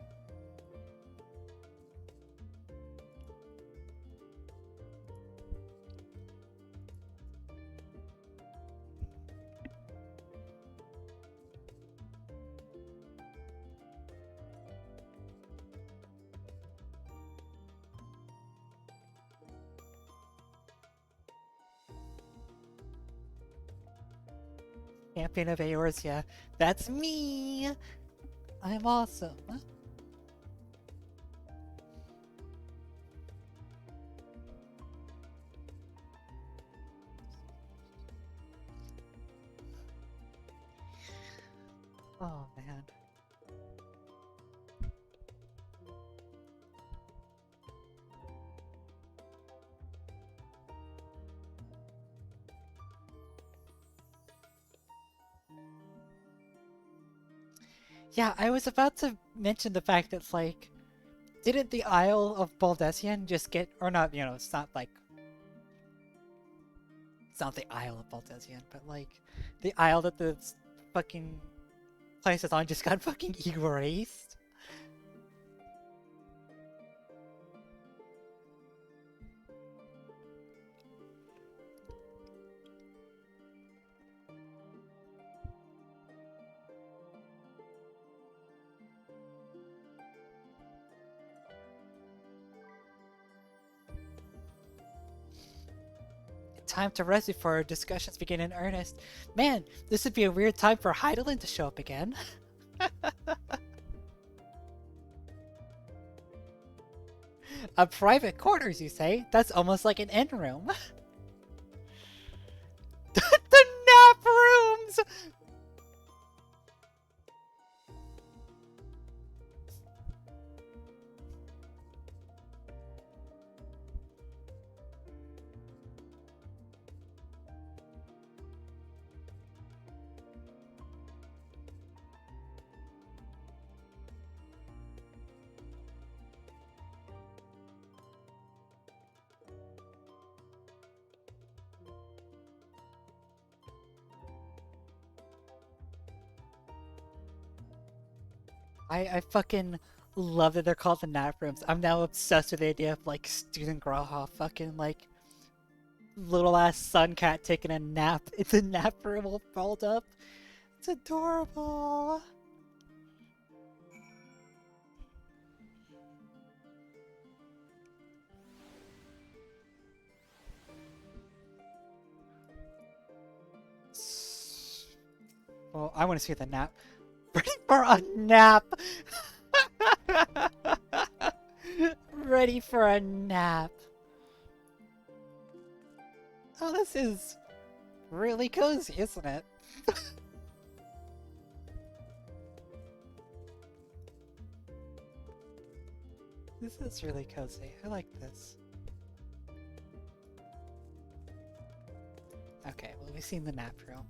Champion of Eorzea. That's me! I'm awesome. Oh, man. Yeah, I was about to mention the fact that, like, didn't the Isle of Baldesian just get, or not, you know, it's not like, it's not the Isle of Baldesian, but, like, the isle that the fucking place is on just got fucking erased? time to rest before our discussions begin in earnest. Man, this would be a weird time for Heidelin to show up again. A private quarters, you say? That's almost like an inn room. The nap rooms! I fucking love that they're called the nap rooms. I'm now obsessed with the idea of like student Graha fucking like little ass sun cat taking a nap in the nap room all balled up. It's adorable. Well, I want to see the nap. Ready for a nap! Ready for a nap. Oh, this is really cozy, isn't it? This is really cozy. I like this. Okay, well, we've seen the nap room.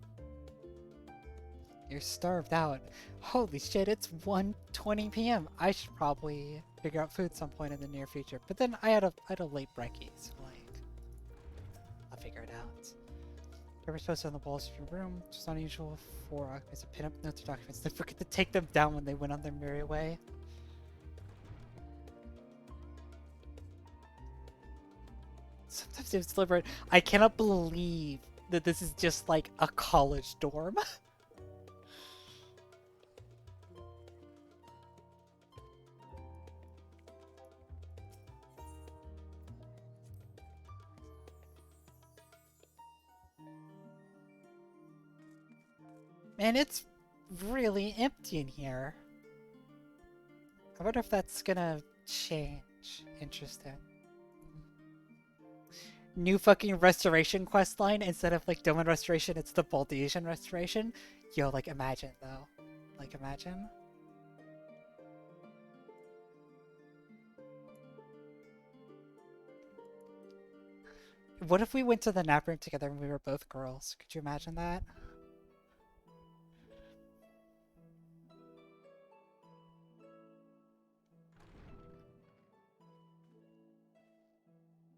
You're starved out. Holy shit, it's 1:20 p.m. I should probably figure out food some point in the near future. But then I had a late brekkie, so like, I'll figure it out. Papers posted on the walls of your room. Just unusual for occupants to pin up notes or documents. Then forget to take them down when they went on their merry way. Sometimes it's deliberate. I cannot believe that this is just like a college dorm. Man, it's really empty in here. I wonder if that's gonna change. Interesting. New fucking restoration questline. Instead of like Domain Restoration, it's the Baldesian Restoration. Yo, like imagine though. Like imagine. What if we went to the nap room together and we were both girls? Could you imagine that?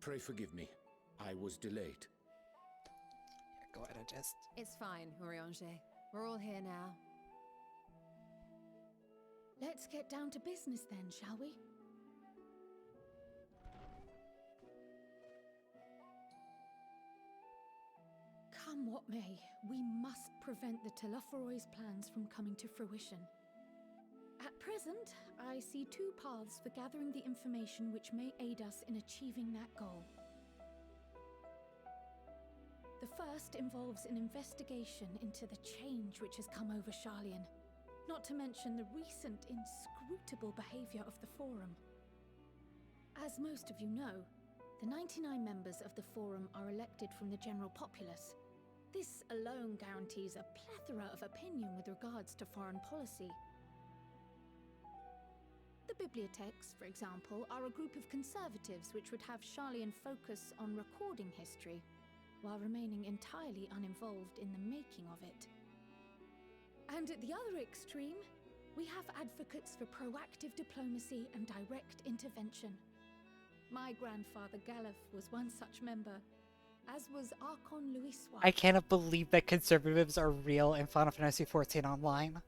Pray forgive me. I was delayed. Go ahead and just... It's fine, Urianger. We're all here now. Let's get down to business then, shall we? Come what may, we must prevent the Telophoroi's plans from coming to fruition. At present, I see two paths for gathering the information which may aid us in achieving that goal. The first involves an investigation into the change which has come over Sharlyan, not to mention the recent inscrutable behavior of the Forum. As most of you know, the 99 members of the Forum are elected from the general populace. This alone guarantees a plethora of opinion with regards to foreign policy. The bibliotheques, for example, are a group of conservatives which would have Sharlyan focus on recording history, while remaining entirely uninvolved in the making of it. And at the other extreme, we have advocates for proactive diplomacy and direct intervention. My grandfather Galef was one such member, as was Archon Louiswa. I cannot believe that conservatives are real in Final Fantasy XIV Online.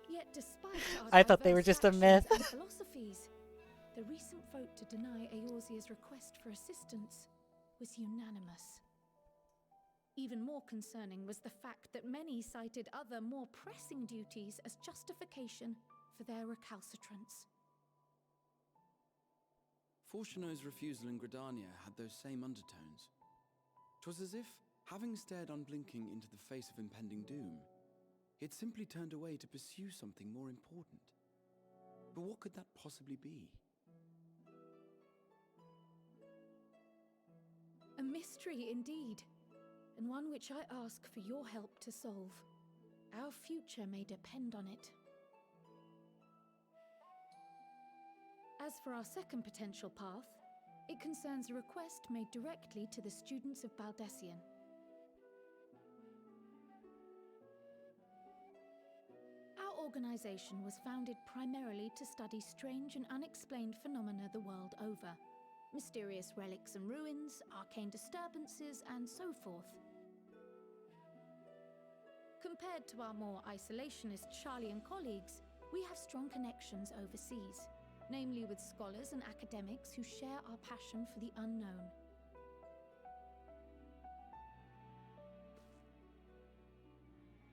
Yet despite our I thought they were just a myth. and philosophies, the recent vote to deny Eorzea's request for assistance was unanimous. Even more concerning was the fact that many cited other, more pressing duties as justification for their recalcitrance. Fortuno's refusal in Gridania had those same undertones. 'Twas as if, having stared unblinking into the face of impending doom, it simply turned away to pursue something more important. But what could that possibly be? A mystery indeed, and one which I ask for your help to solve. Our future may depend on it. As for our second potential path, it concerns a request made directly to the students of Baldesion. Our organization was founded primarily to study strange and unexplained phenomena the world over. Mysterious relics and ruins, arcane disturbances, and so forth. Compared to our more isolationist Sharlyan colleagues, we have strong connections overseas, namely with scholars and academics who share our passion for the unknown.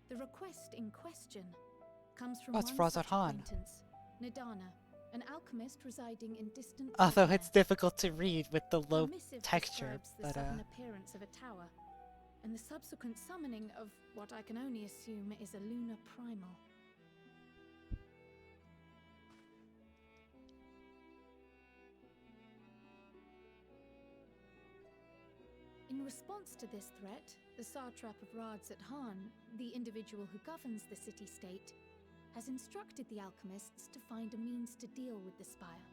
The request in question comes from It's one such Razathan. acquaintance, Nadana, an alchemist residing in distant Although Thavnair. it's difficult to read with the low The missive texture, describes the but sudden appearance of a tower, and the subsequent summoning of what I can only assume is a lunar primal. In response to this threat, the satrap of Radzat-Han, the individual who governs the city-state, has instructed the alchemists to find a means to deal with the spire.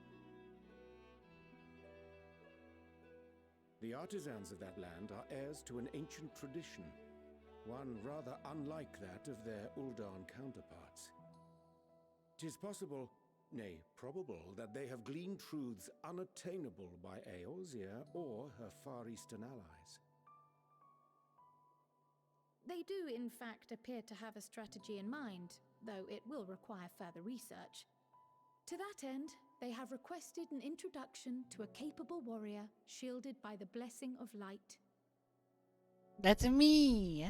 The artisans of that land are heirs to an ancient tradition, one rather unlike that of their Uldan counterparts. 'Tis possible, nay, probable, that they have gleaned truths unattainable by Eorzea or her Far Eastern allies. They do, in fact, appear to have a strategy in mind, though it will require further research. To that end, they have requested an introduction to a capable warrior shielded by the blessing of light. that's me.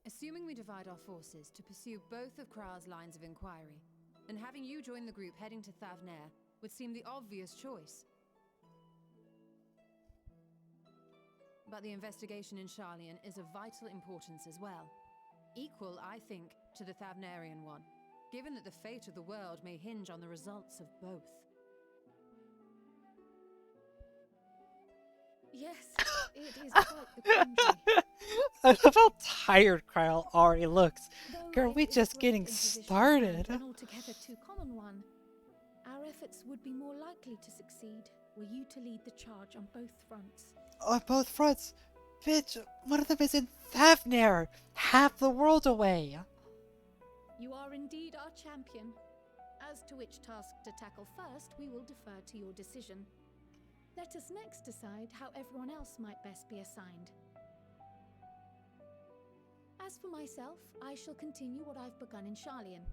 Assuming we divide our forces to pursue both of Kral's lines of inquiry, then having you join the group heading to Thavnair would seem the obvious choice. But the investigation in Sharlyan is of vital importance as well. Equal, I think, to the Thavnairian one, given that the fate of the world may hinge on the results of both. Yes, it is quite the quandary. I love how tired Kyle already looks. Though Girl, if we this just rough getting imposition started. found an altogether too common one, our efforts would be more likely to succeed were you to lead the charge on both fronts. On both fronts. Bitch, one of them is in Thavnair, half the world away. You are indeed our champion. As to which task to tackle first, we will defer to your decision. Let us next decide how everyone else might best be assigned. As for myself, I shall continue what I've begun in Sharlyan.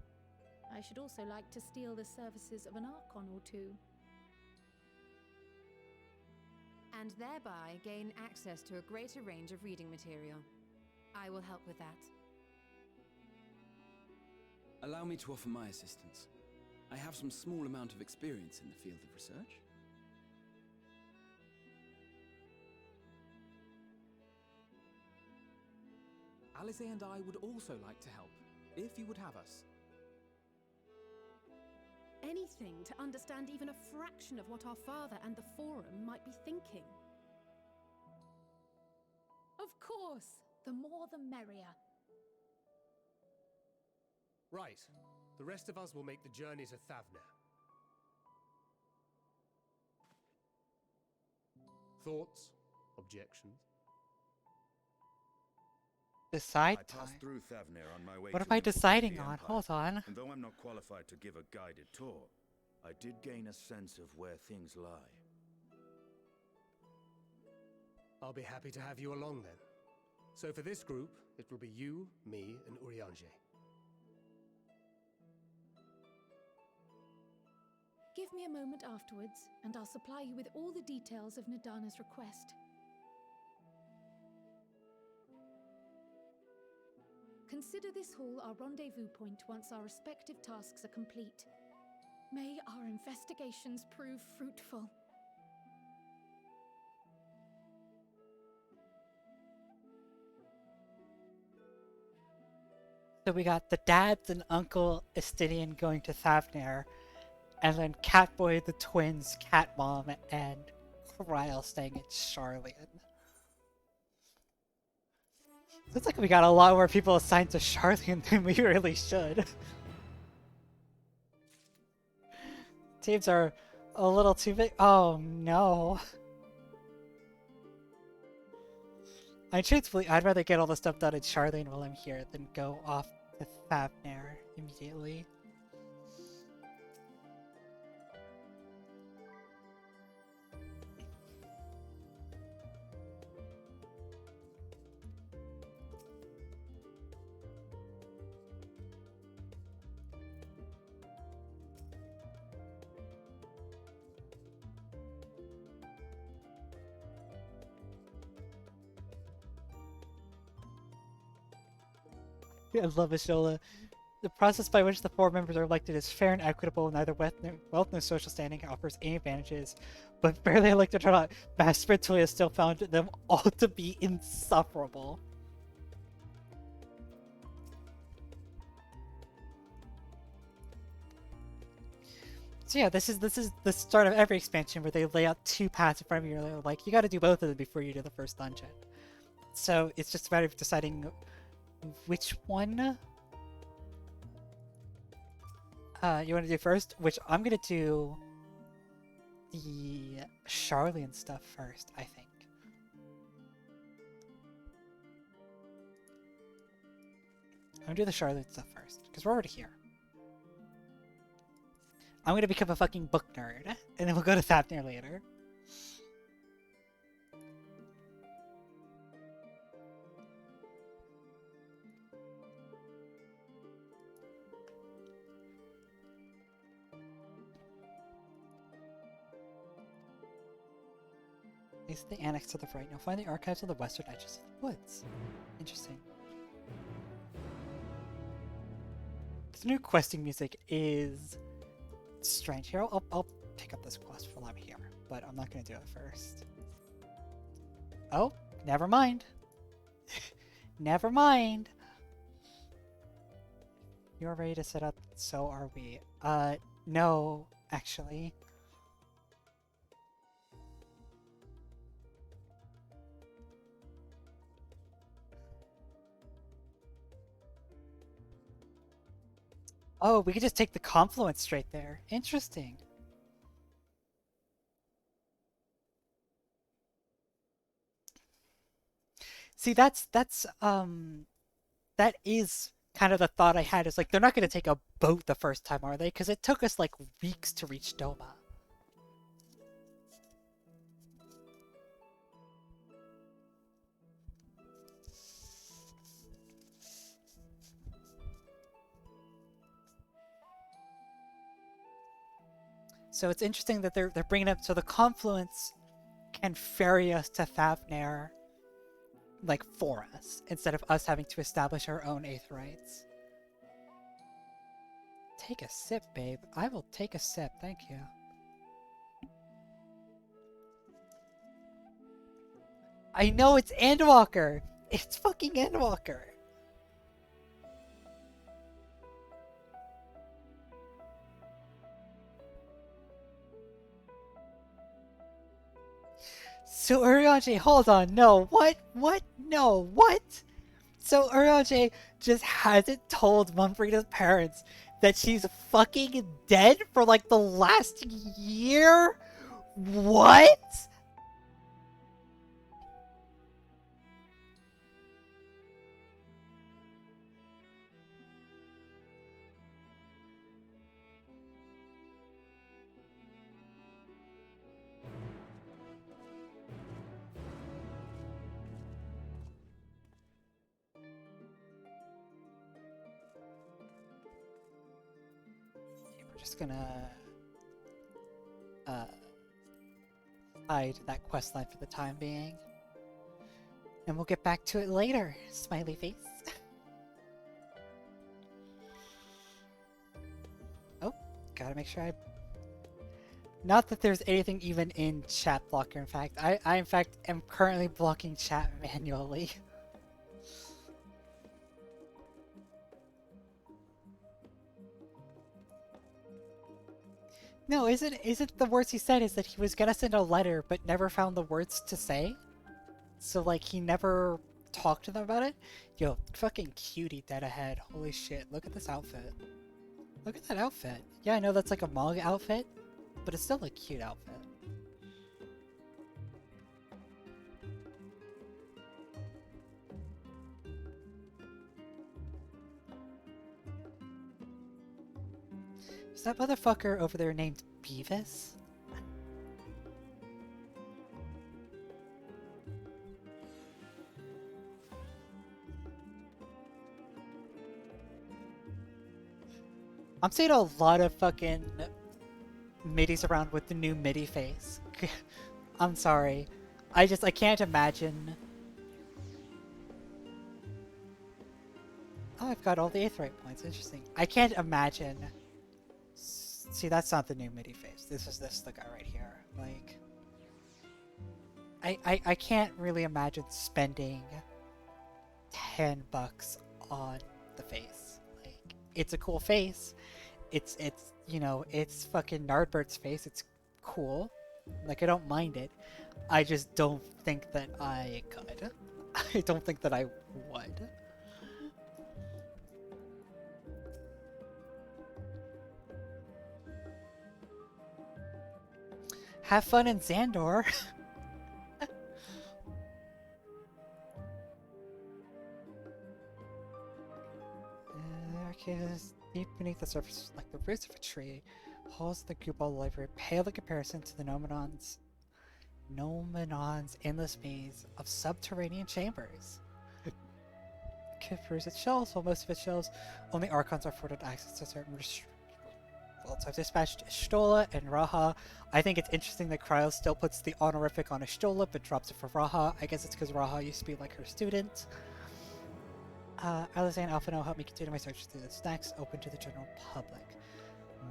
I should also like to steal the services of an Archon or two. And thereby gain access to a greater range of reading material. I will help with that. Allow me to offer my assistance. I have some small amount of experience in the field of research. Alice and I would also like to help, if you would have us. Anything to understand even a fraction of what our father and the Forum might be thinking. Of course, the more the merrier. Right. The rest of us will make the journey to Thavnair. Thoughts? Objections? Decide I time. passed through Thavnair on my way What to am I infiltrate deciding the on? Empire, Hold on. And though I'm not qualified to give a guided tour, I did gain a sense of where things lie. I'll be happy to have you along then. So for this group, it will be you, me, and Urianger. Give me a moment afterwards, and I'll supply you with all the details of Nadana's request. Consider this hall our rendezvous point once our respective tasks are complete. May our investigations prove fruitful. So we got the dads and Uncle Estidian going to Thavnair, and then Catboy, the twins, Catmom, and Kryle staying at Sharlyan. Looks like we got a lot more people assigned to Sharlyan than we really should. Teams are a little too big. Oh no. Truthfully, I'd rather get all the stuff done at Sharlyan while I'm here than go off to Thavnair immediately. I love Ashola. The process by which the four members are elected is fair and equitable. Neither wealth nor social standing offers any advantages, but barely elected or not, Master Toya still found them all to be insufferable. So yeah, this is the start of every expansion where they lay out two paths in front of you. They're like, you got to do both of them before you do the first dungeon. So it's just a matter of deciding which one you want to do first. Which I'm gonna do the Sharlyan stuff first, I think. I'm gonna do the Sharlyan stuff first because we're already here. I'm gonna become a fucking book nerd, and then we'll go to Thavnair later. Is the annex to the right. You'll find the archives on the western edges of the woods. Interesting. This new questing music is strange. Here, I'll pick up this quest while I'm here, but I'm not going to do it first. Oh, never mind. Never mind. You're ready to set up, so are we. No, actually. Oh, we could just take the confluence straight there. Interesting. See, that is kind of the thought I had. Is like, they're not going to take a boat the first time, are they? Because it took us like weeks to reach Doma. So it's interesting that they're bringing up, so the confluence can ferry us to Thavnair, like, for us, instead of us having to establish our own Aetherites. Take a sip, babe. I will take a sip, thank you. I know it's Endwalker! It's fucking Endwalker! So Urianger, hold on, no, what? No, what? So Urianger just hasn't told Mumfrida's parents that she's fucking dead for like the last year? What? Just gonna hide that questline for the time being, and we'll get back to it later. Smiley face. Oh, gotta make sure I. Not that there's anything even in chat blocker. In fact, I in fact am currently blocking chat manually. No, isn't the words he said is that he was gonna send a letter but never found the words to say? So like he never talked to them about it? Yo, fucking cutie dead ahead. Holy shit, look at this outfit. Look at that outfit. Yeah, I know that's like a Mog outfit, but it's still a cute outfit. Is that motherfucker over there named Beavis? I'm seeing a lot of fucking middies around with the new MIDI face. I'm sorry. I can't imagine. Oh, I've got all the Aetheryte points. Interesting. I can't imagine. See, that's not the new MIDI face. This is the guy right here. Like, I can't really imagine spending $10 on the face. Like, it's a cool face. It's you know, it's fucking Nardbert's face. It's cool. Like, I don't mind it. I just don't think that I could. I don't think that I would. Have fun in Xandor. Okay, deep beneath the surface, like the roots of a tree, holes in the cupola library pale in comparison to the Nomenon's endless maze of subterranean chambers. Confers its shelves, while most of its shelves, only Archons are afforded access to certain well, so I've dispatched Ishtola and Raha. I think it's interesting that Kryos still puts the honorific on Ishtola, but drops it for Raha. I guess it's because Raha used to be like her student. Alizé and Alphino help me continue my search through the stacks open to the general public.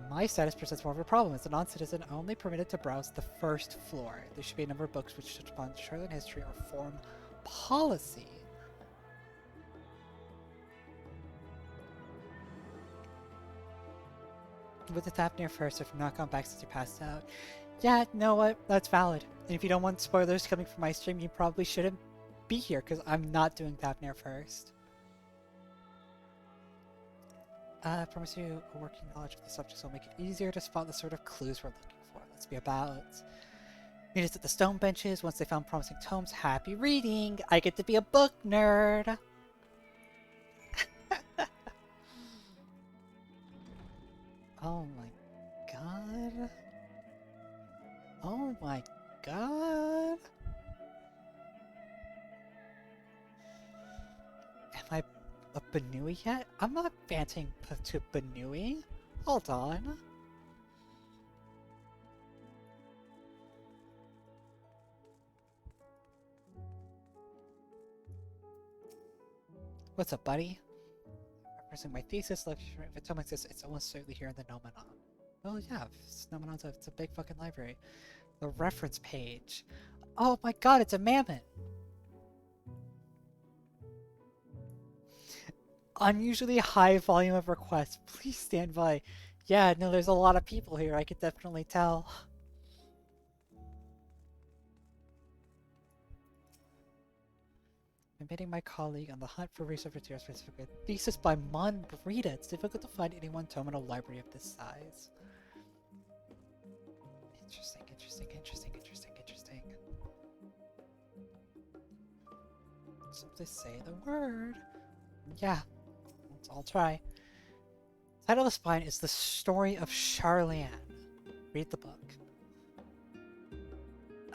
My status presents more of a problem. As a non-citizen, only permitted to browse the first floor. There should be a number of books which touch upon Sharlyan history or form policy. With the Thavnair first, if you've not gone back since you passed out. Yeah, no, what? That's valid. And if you don't want spoilers coming from my stream, you probably shouldn't be here, because I'm not doing Thavnair first. I promise you a working knowledge of the subjects will make it easier to spot the sort of clues we're looking for. Let's be about. Meet us at the stone benches. Once they found promising tomes, happy reading! I get to be a book nerd! Oh my god. Oh my god. Am I a Banui yet? I'm not advancing to Banui. Hold on. What's up, buddy? Representing my thesis, look, if it told exists, it's almost certainly here in the Nomenon. Well, yeah, Nomenon's it's a big fucking library. The reference page. Oh my god, it's a mammoth! Unusually high volume of requests. Please stand by. Yeah, no, there's a lot of people here, I could definitely tell. I'm meeting my colleague on the hunt for research materials for a thesis by Mon Brita. It's difficult to find any one tome in a library of this size. Interesting, interesting, interesting, interesting, interesting. Simply say the word. Yeah, I'll try. Title of the spine is The Story of Sharlyan. Read the book.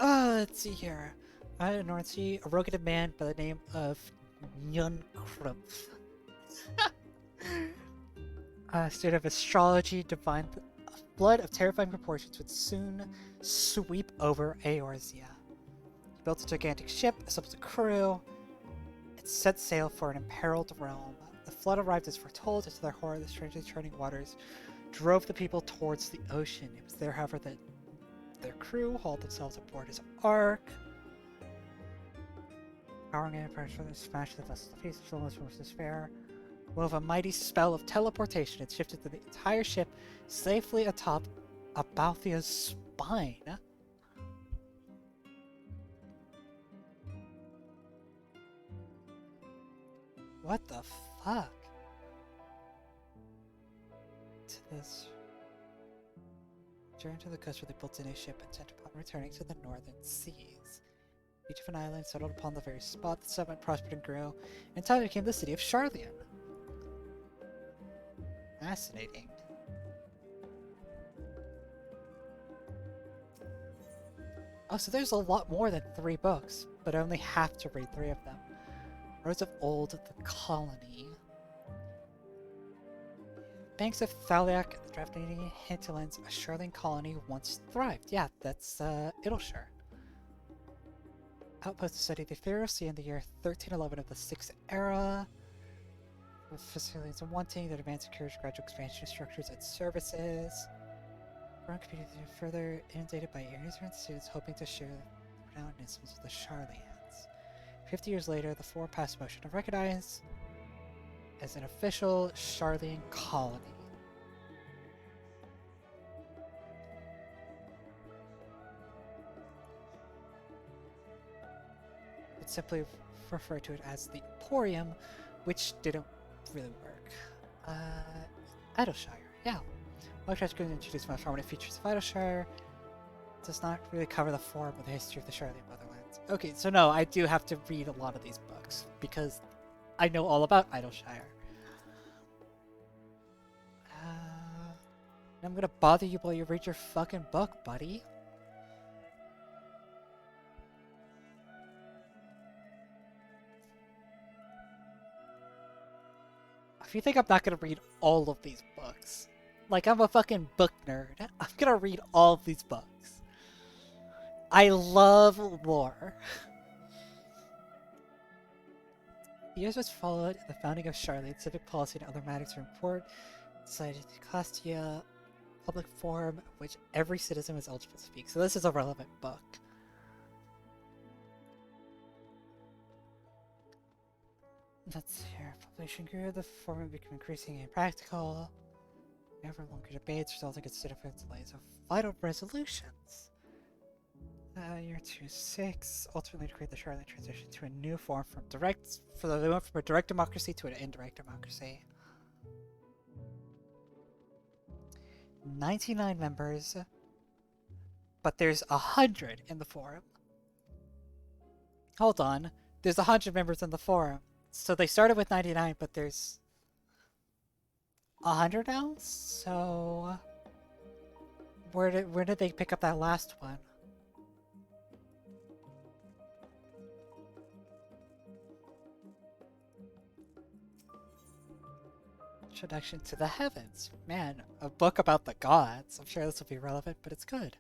Let's see here. I don't see a rogued man by the name of Nyun Krumpf. Student of astrology, divine blood of terrifying proportions would soon sweep over Eorzea. He built a gigantic ship, assembled a crew. It set sail for an imperiled realm. The flood arrived as foretold, and to their horror, the strangely churning waters drove the people towards the ocean. It was there, however, that their crew hauled themselves aboard his ark. Powering empire for the smash the vessel's face, soulless from despair. Wove a mighty spell of teleportation and shifted the entire ship safely atop Abalthea's spine? What the fuck? To this. Return to the coast where they built a new ship intent upon returning to the northern seas. Each of an island settled upon the very spot the settlement prospered and grew, and in time became the city of Sharlyan. Fascinating. Oh, so there's a lot more than 3 books, but I only have to read 3 of them. Roads of Old, the Colony. Banks of Thavnair, the drafting hinterlands, a Sharlyan colony once thrived. Yeah, that's Idleshire. Outpost to study the Faroe Sea in the year 1311 of the 6th era. With facilities wanting, the demand secures gradual expansion of structures and services. Grown community further inundated by areas and students hoping to share the renowned instruments of the Sharlayans. 50 years later, the forum passed a motion to recognize as an official Sharlayan colony. It simply referred to it as the Emporium, which didn't really work. Idleshire, yeah. While tries to introduce more prominent features of Idleshire, does not really cover the form of the history of the Sharlayan motherlands. Okay, so no, I do have to read a lot of these books, because I know all about Idleshire. I'm gonna bother you while you read your fucking book, buddy. If you think I'm not gonna read all of these books, like I'm a fucking book nerd, I'm gonna read all of these books. I love lore. Years which followed the founding of Sharlyan, civic policy and other matters were important. Decided to Costia, public forum, which every citizen was eligible to speak. So this is a relevant book. Let's hear. Population grew, the forum became increasingly impractical. Never longer debates resulting in significant delays of vital resolutions. Year 2-6, ultimately to create the Sharlyan transition to a new form from they went from a direct democracy to an indirect democracy. 99 members, but there's 100 in the forum. Hold on, there's 100 members in the forum. So they started with 99, but there's 100 now? So where did they pick up that last one? Introduction to the Heavens. Man, a book about the gods. I'm sure this will be relevant, but it's good.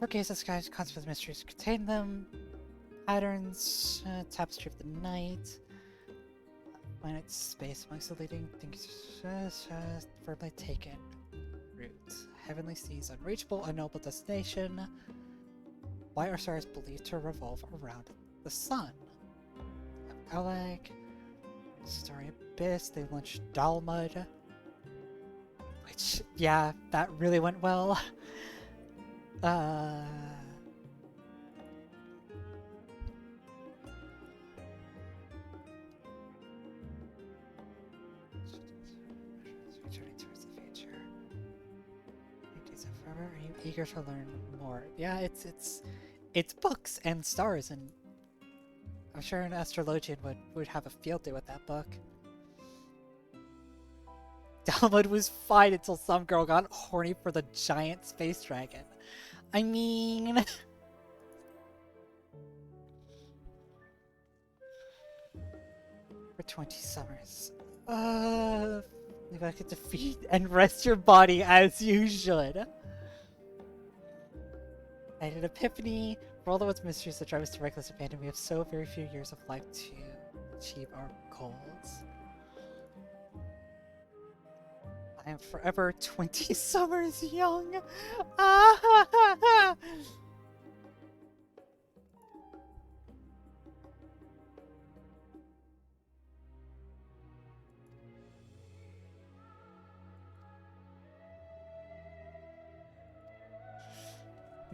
4 cases, guys, concepts of mysteries contain them. Patterns, tapestry of the night. Planet space amongst the leading things firmly taken. Route. Heavenly seas, unreachable, unknowable destination. Why are stars believed to revolve around the sun? Alag. Story Abyss, they launched Dalmud. Which, yeah, that really went well. Returning towards the future. Are you eager to learn more? Yeah, it's books and stars, and I'm sure an astrologian would have a field day with that book. Dalmud was fine until some girl got horny for the giant space dragon. I mean... For 20 summers. You gotta get to feed and rest your body as you should. I had an epiphany. For all the one's mysteries that drive us to reckless abandon, we have so very few years of life to achieve our goals. I am forever 20 summers young.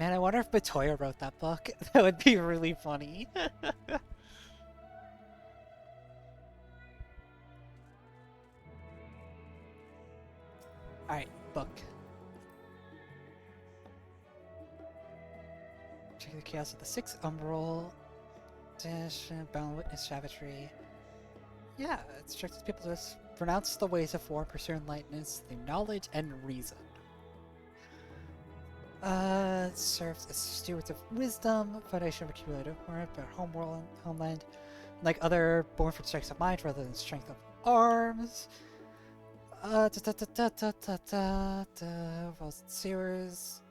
Man, I wonder if Batoya wrote that book. That would be really funny. Alright, book. Check the chaos of the 6th umbral. Bound witness savagery. Yeah, it instructs people to pronounce the ways of war, pursue enlightenment through knowledge and reason. Serves as stewards of wisdom, foundation of accumulative worth, but homeland, like other born from strength of mind rather than strength of arms. Wells and sewers,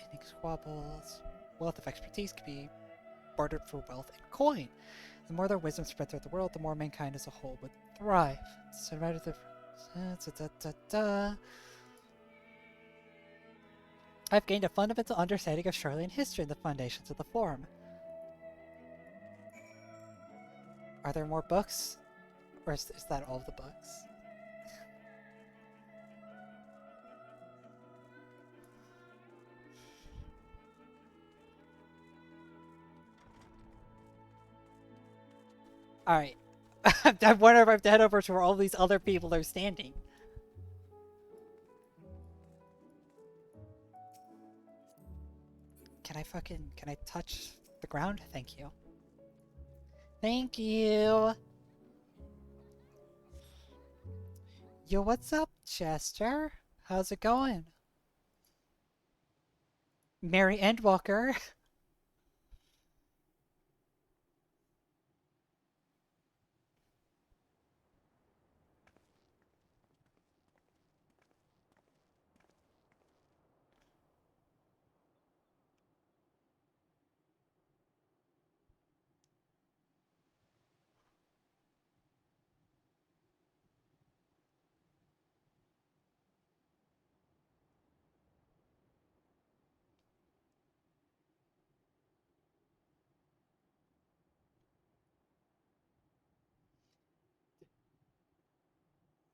ending squabbles. Wealth of expertise can be bartered for wealth and coin. The more their wisdom spread throughout the world, the more mankind as a whole would thrive. So right at the I've gained a fundamental understanding of Sharlyan history and the foundations of the Forum. Are there more books? Or is that all of the books? Alright. I wonder if I have to head over to where all these other people are standing. Can I touch the ground? Thank you. Thank you! Yo, what's up, Chester? How's it going? Mary Endwalker.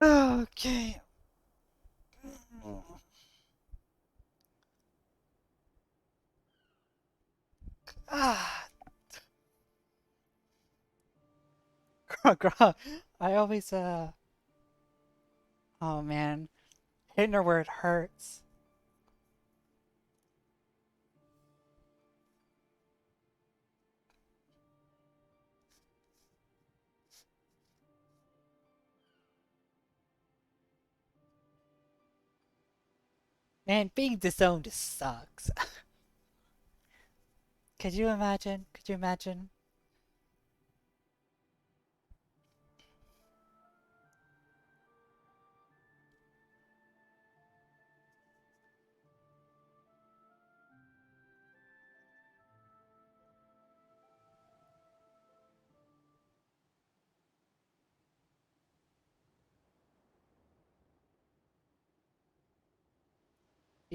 Okay. Ah. I always, oh man. Hitting her where it hurts. Man, being disowned sucks. Could you imagine? Could you imagine?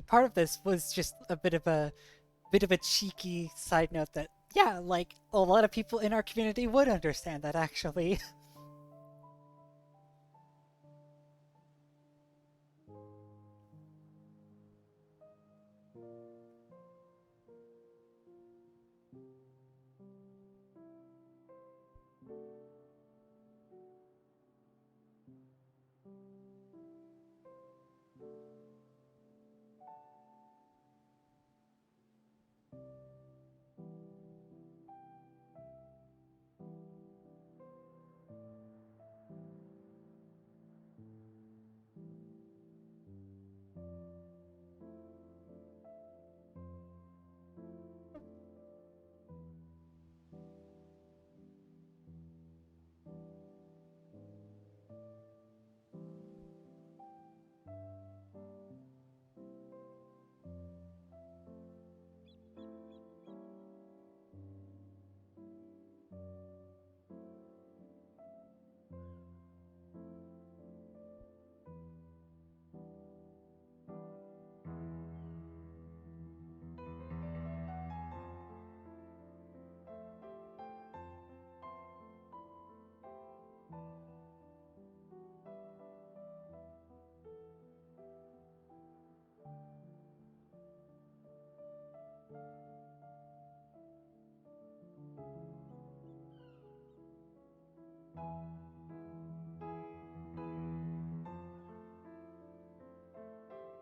Part of this was just a bit of a cheeky side note that yeah, like a lot of people in our community would understand that actually.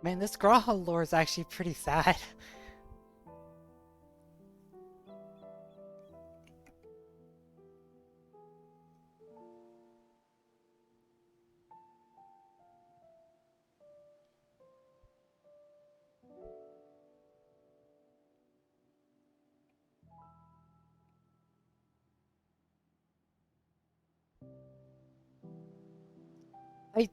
Man, this Graha lore is actually pretty sad.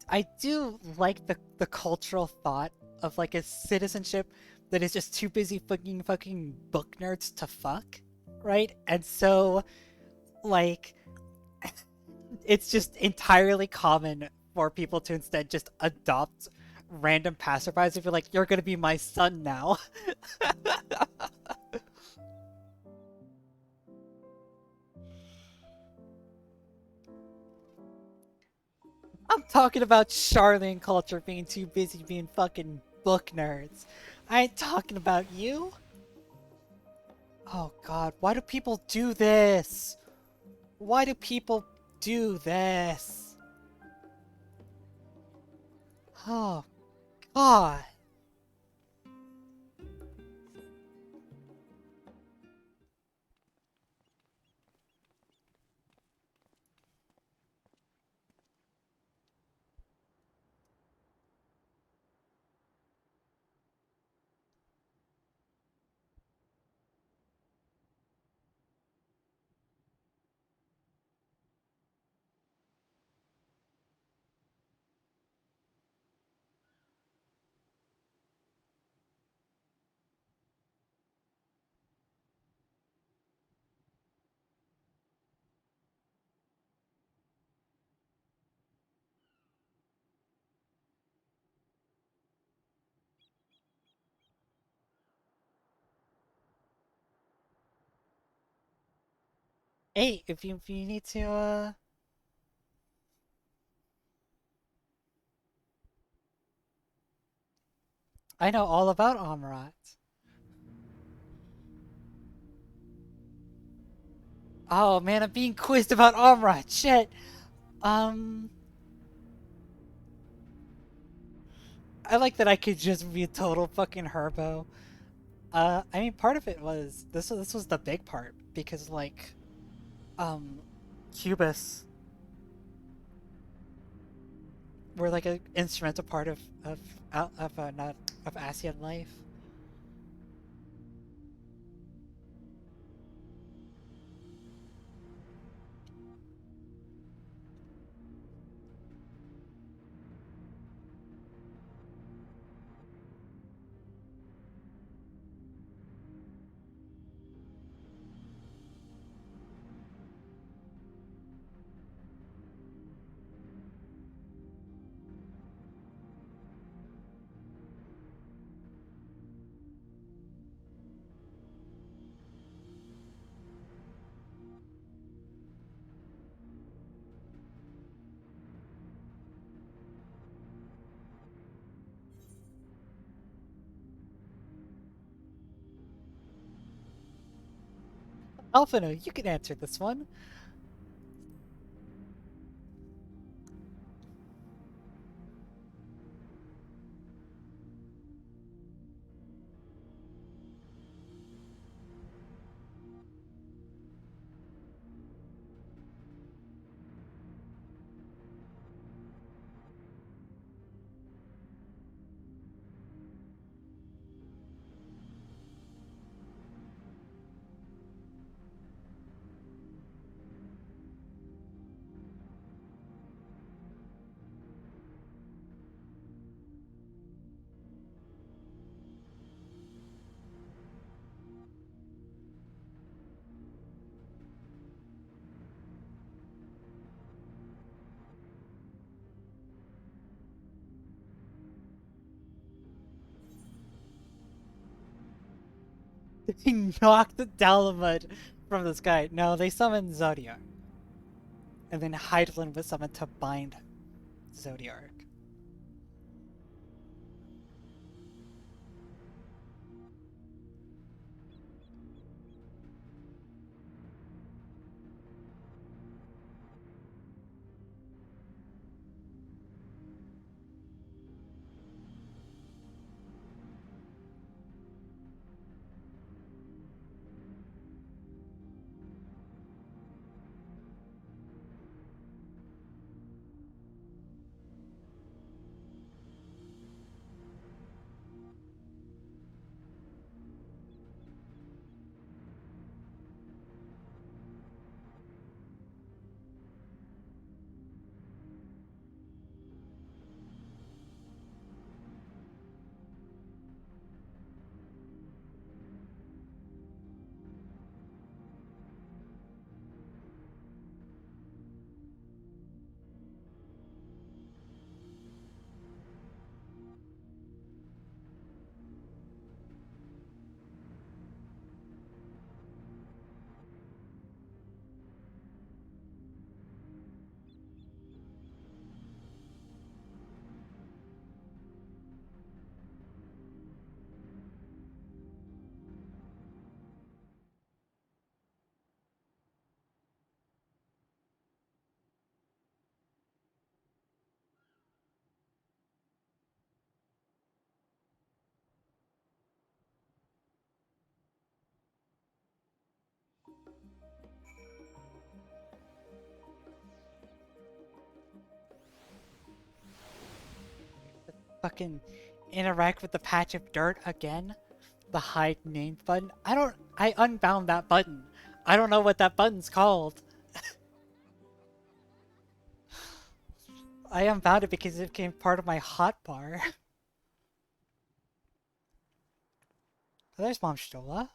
I do like the cultural thought of like a citizenship that is just too busy fucking book nerds to fuck, right? And so like it's just entirely common for people to instead just adopt random passerbys if you're like, you're gonna be my son now. I'm talking about Sharlyan culture being too busy being fucking book nerds. I ain't talking about you. Oh god, why do people do this? Why do people do this? Oh god. Hey, if you need to I know all about Amrat. Oh man, I'm being quizzed about Amrat. Shit. Um I like that I could just be a total fucking herbo. I mean part of it was this was the big part because like um Cubis were like an instrumental part of not of ASEAN life. Alphino, you can answer this one. He knocked the Dalamud from the sky. No, they summoned Zodiac. And then Hydaelyn was summoned to bind Zodiac. fucking interact with the patch of dirt again. The hide name button. I unbound that button. I don't know what that button's called. I unbound it because it became part of my hotbar. There's Mom Stola.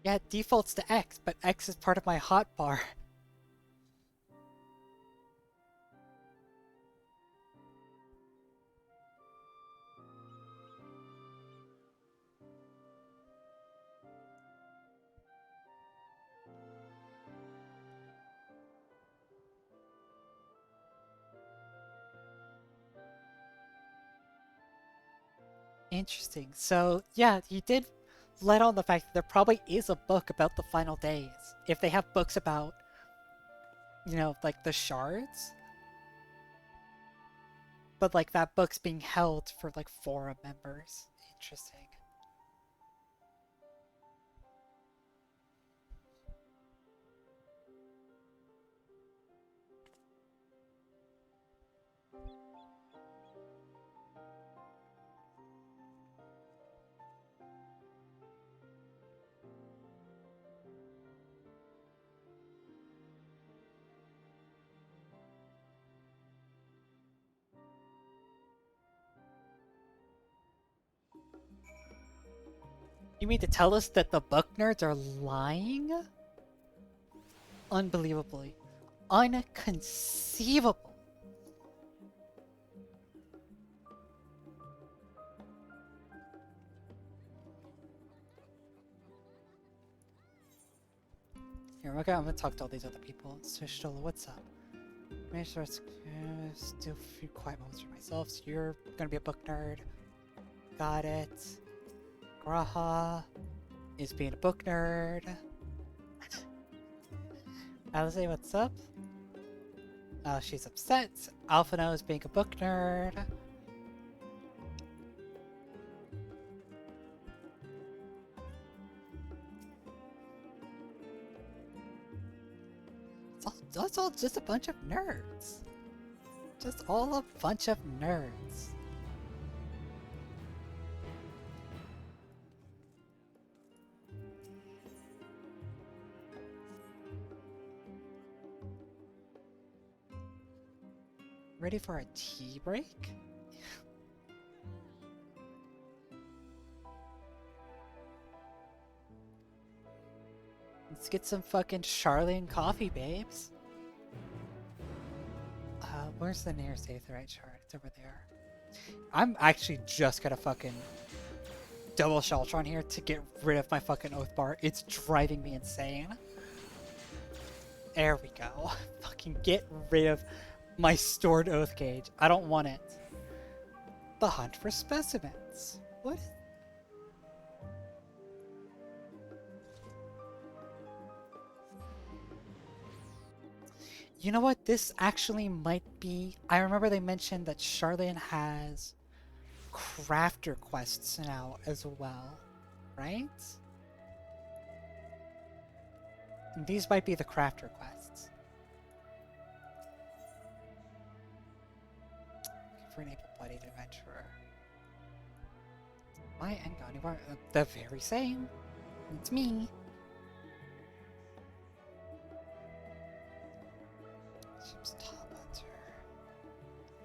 Yeah, it defaults to X, but X is part of my hotbar. Interesting. So, yeah, he did let on the fact that there probably is a book about the final days. If they have books about, you know, like the shards. But, like, that book's being held for, like, forum members. Interesting. You mean to tell us that the book nerds are lying? Unbelievably. Unconceivable. Here, okay, I'm gonna talk to all these other people. So, Stola, what's up? Make sure it's still a few quiet moments for myself. So you're gonna be a book nerd. Got it. Graha is being a book nerd. Alice, what's up? She's upset. Alphino is being a book nerd. It's all just a bunch of nerds. Just all a bunch of nerds. Ready for a tea break? Let's get some fucking Sharlyan coffee, babes. Where's the nearest aetherite shard? It's over there. I'm actually just gonna fucking double Sheltron here to get rid of my fucking oath bar. It's driving me insane. There we go. Fucking get rid of my stored oath gauge. I don't want it. The hunt for specimens. What? You know what? This actually might be... I remember they mentioned that Sharlyan has crafter quests now as well, right? And these might be the crafter quests. For an able-bodied adventurer. My Engani are the very same. It's me. Top Hunter.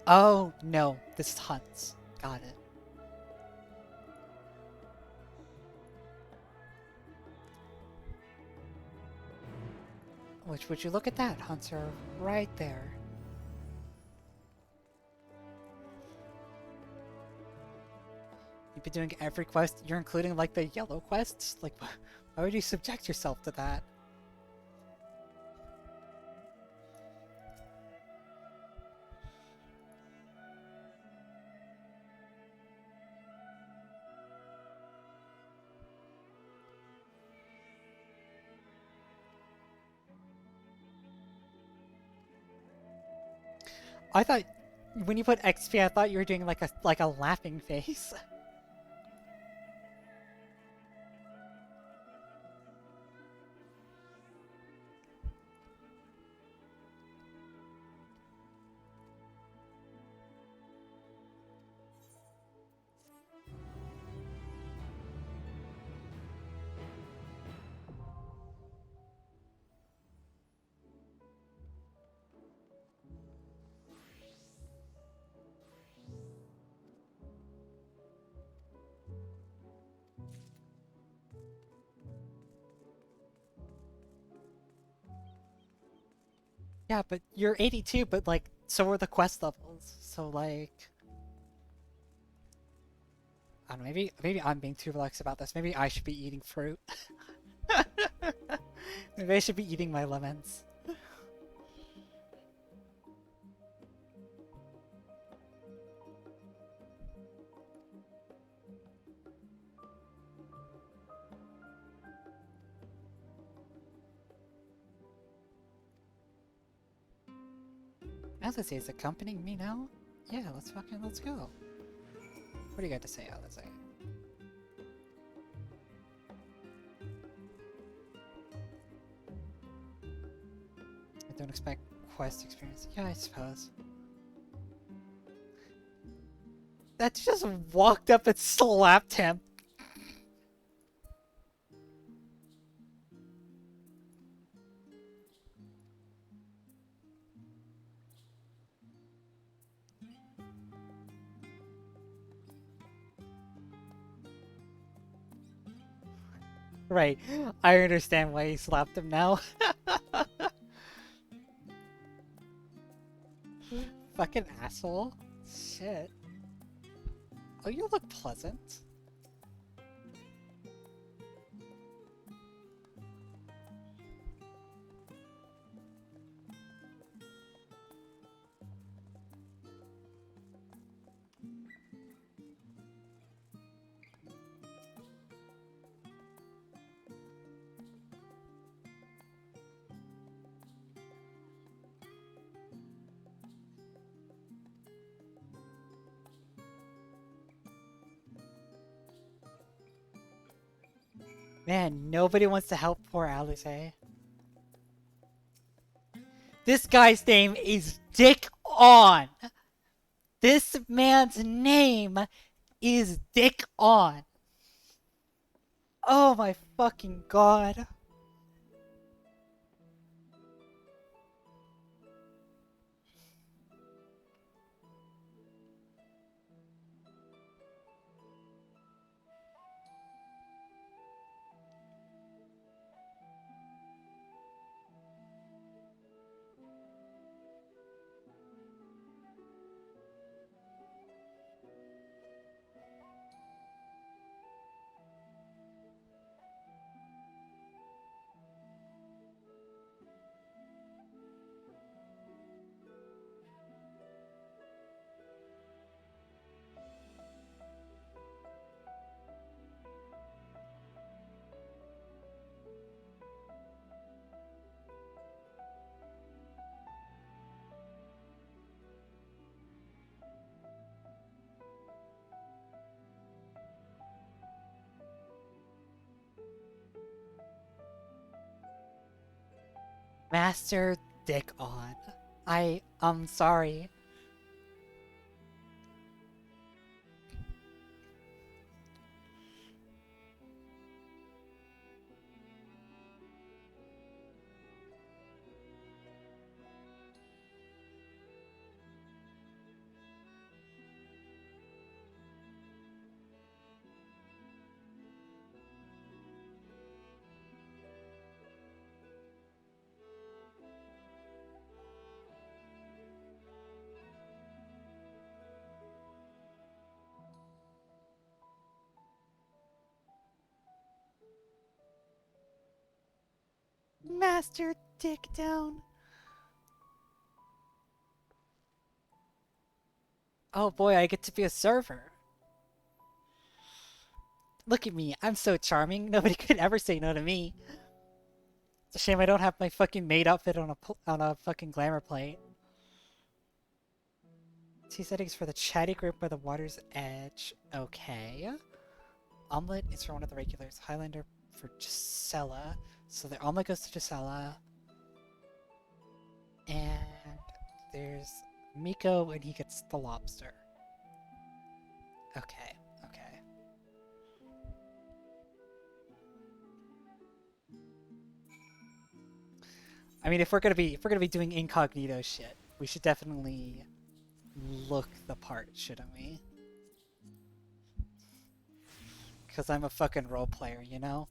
Oh, no. This is Hunts. Got it. Which, would you look at that, Hunter? Right there. You've been doing every quest. You're including, like, the yellow quests? Like, why would you subject yourself to that? I thought when you put XP, I thought you were doing like a laughing face. Yeah, but you're 82, but like, so are the quest levels. So like, I don't know, maybe I'm being too relaxed about this. Maybe I should be eating fruit. Maybe I should be eating my lemons. Alice is accompanying me now? Yeah, let's go. What do you got to say, Alice? I don't expect quest experience. Yeah, I suppose. That just walked up and slapped him. Right, I understand why he slapped him now. Fucking asshole. Shit. Oh, you look pleasant. Man, nobody wants to help poor Alice, eh? This guy's name is Dick On. This man's name is Dick On. Oh my fucking god. Master Dick On. I'm sorry. Master Dick Down. Oh boy, I get to be a server. Look at me, I'm so charming. Nobody could ever say no to me. It's a shame I don't have my fucking maid outfit on a fucking glamour plate. Tea settings for the chatty group by the water's edge. Okay. Omelet is for one of the regulars. Highlander for Gisela. So the omelet goes to Gisela. And there's Miko and he gets the lobster. Okay, okay. I mean, if we're gonna be doing incognito shit, we should definitely look the part, shouldn't we? Because I'm a fucking role player, you know?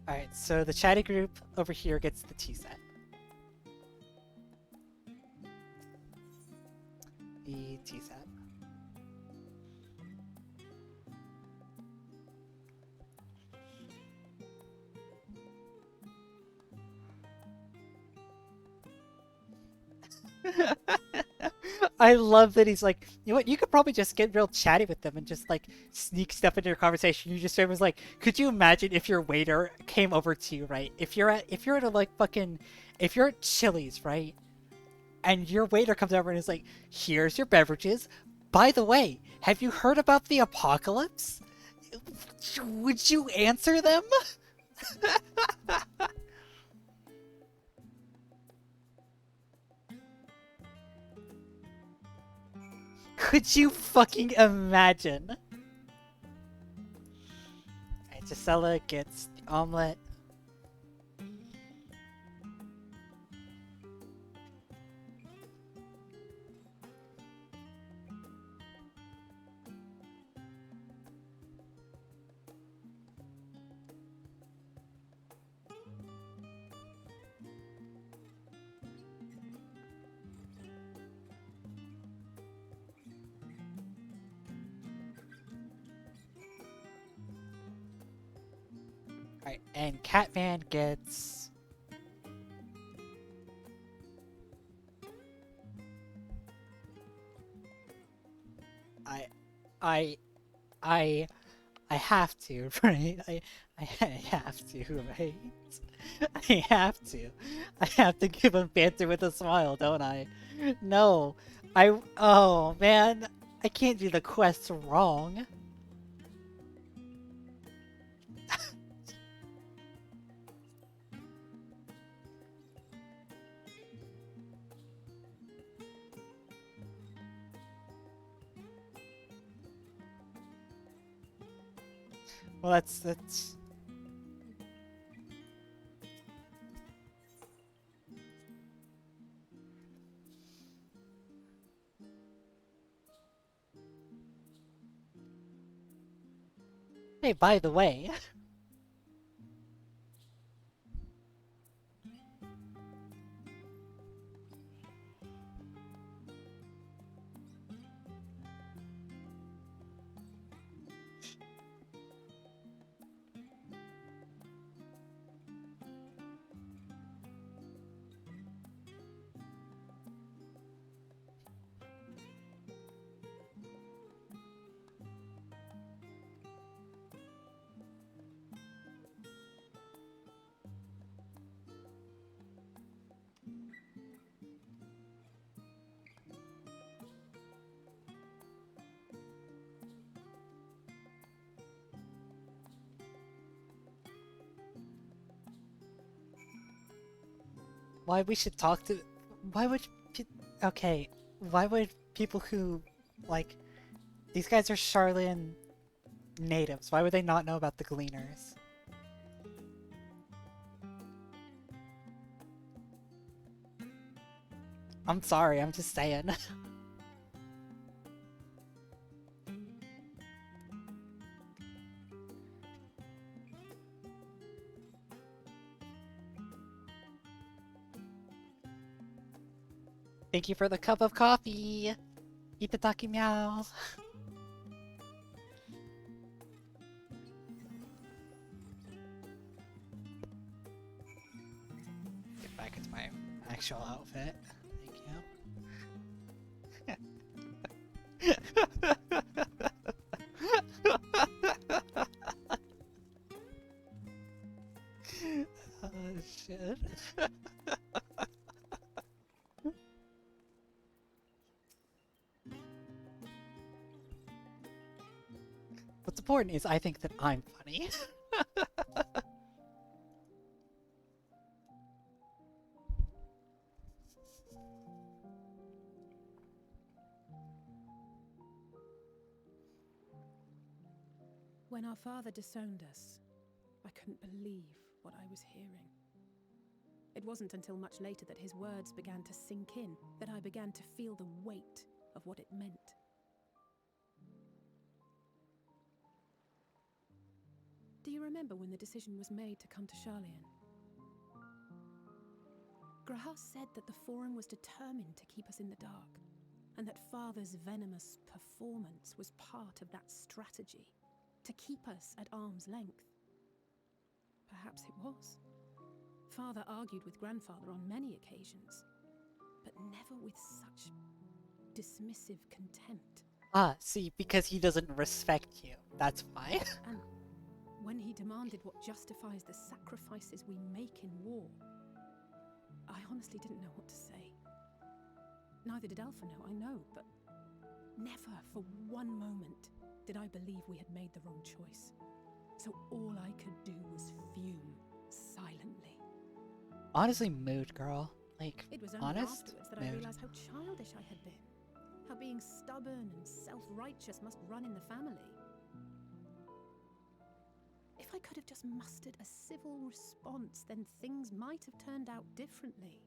Alright, so the chatty group over here gets the tea set. The tea set. I love that he's like, you know what, you could probably just get real chatty with them and just like sneak stuff into your conversation. You just was like, could you imagine if your waiter came over to you, right? If you're at a like fucking, if you're at Chili's, right? And your waiter comes over and is like, here's your beverages. By the way, have you heard about the apocalypse? Would you answer them? Could you fucking imagine? Alright, Gisela gets the omelet. Alright, and Catman gets... I have to, right? I have to, right? I have to. I have to give him banter with a smile, don't I? No. Oh, man. I can't do the quest wrong. Well, that's... Hey, by the way... Why we should talk to... Why would... Okay, why would people who, like... These guys are Sharlyan natives. Why would they not know about the Gleaners? I'm sorry, I'm just saying. Thank you for the cup of coffee! Itadaki meow! Get back into my actual outfit. Thank you. shit. What's important is I think that I'm funny. When our father disowned us, I couldn't believe what I was hearing. It wasn't until much later that his words began to sink in, that I began to feel the weight of what it meant. Do you remember when the decision was made to come to Sharlyan? Grahas said that the Forum was determined to keep us in the dark, and that Father's venomous performance was part of that strategy, to keep us at arm's length. Perhaps it was. Father argued with Grandfather on many occasions, but never with such dismissive contempt. Ah, see, because he doesn't respect you. That's why. And when he demanded what justifies the sacrifices we make in war, I honestly didn't know what to say. Neither did Alpha know, I know, but never for one moment did I believe we had made the wrong choice. So all I could do was fume silently. Honestly, mood, girl. Like, it was only honest afterwards that mood. I realized how childish I had been. How being stubborn and self-righteous must run in the family. If I could have just mustered a civil response, then things might have turned out differently.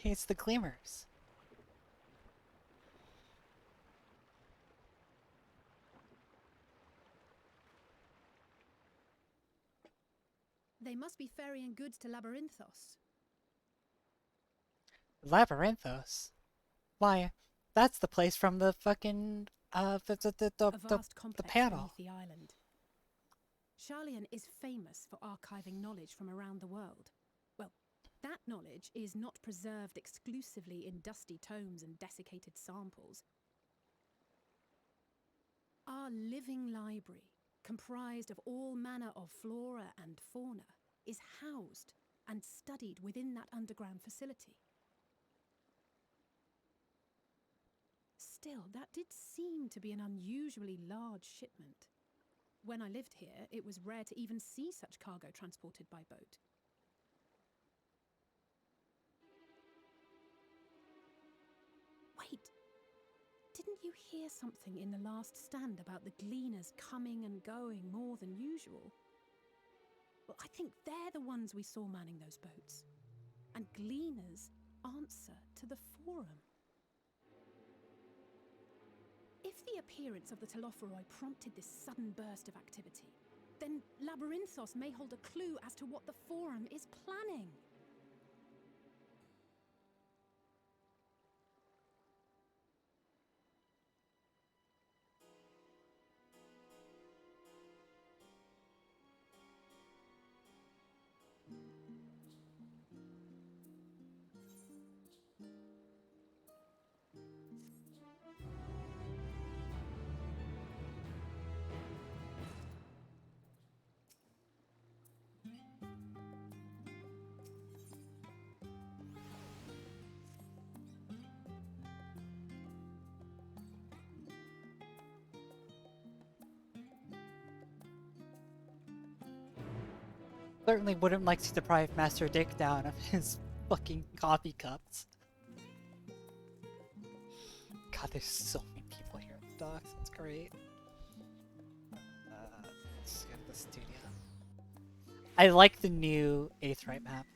It's the Gleamers. They must be ferrying goods to Labrynthos. Labrynthos? Why, that's the place from the fucking, the panel. The island. Sharlyan is famous for archiving knowledge from around the world. Well, that knowledge is not preserved exclusively in dusty tomes and desiccated samples. Our living library, comprised of all manner of flora and fauna, is housed and studied within that underground facility. Still, that did seem to be an unusually large shipment. When I lived here, it was rare to even see such cargo transported by boat. Wait! Didn't you hear something in the last stand about the gleaners coming and going more than usual? Well, I think they're the ones we saw manning those boats. And gleaners answer to the Forum. If the appearance of the Telophoroi prompted this sudden burst of activity, then Labrynthos may hold a clue as to what the Forum is planning. Certainly wouldn't like to deprive Master Dick down of his fucking coffee cups. God, there's so many people here at the docks. It's great. Let's go to the studio. I like the new Aetheryte map.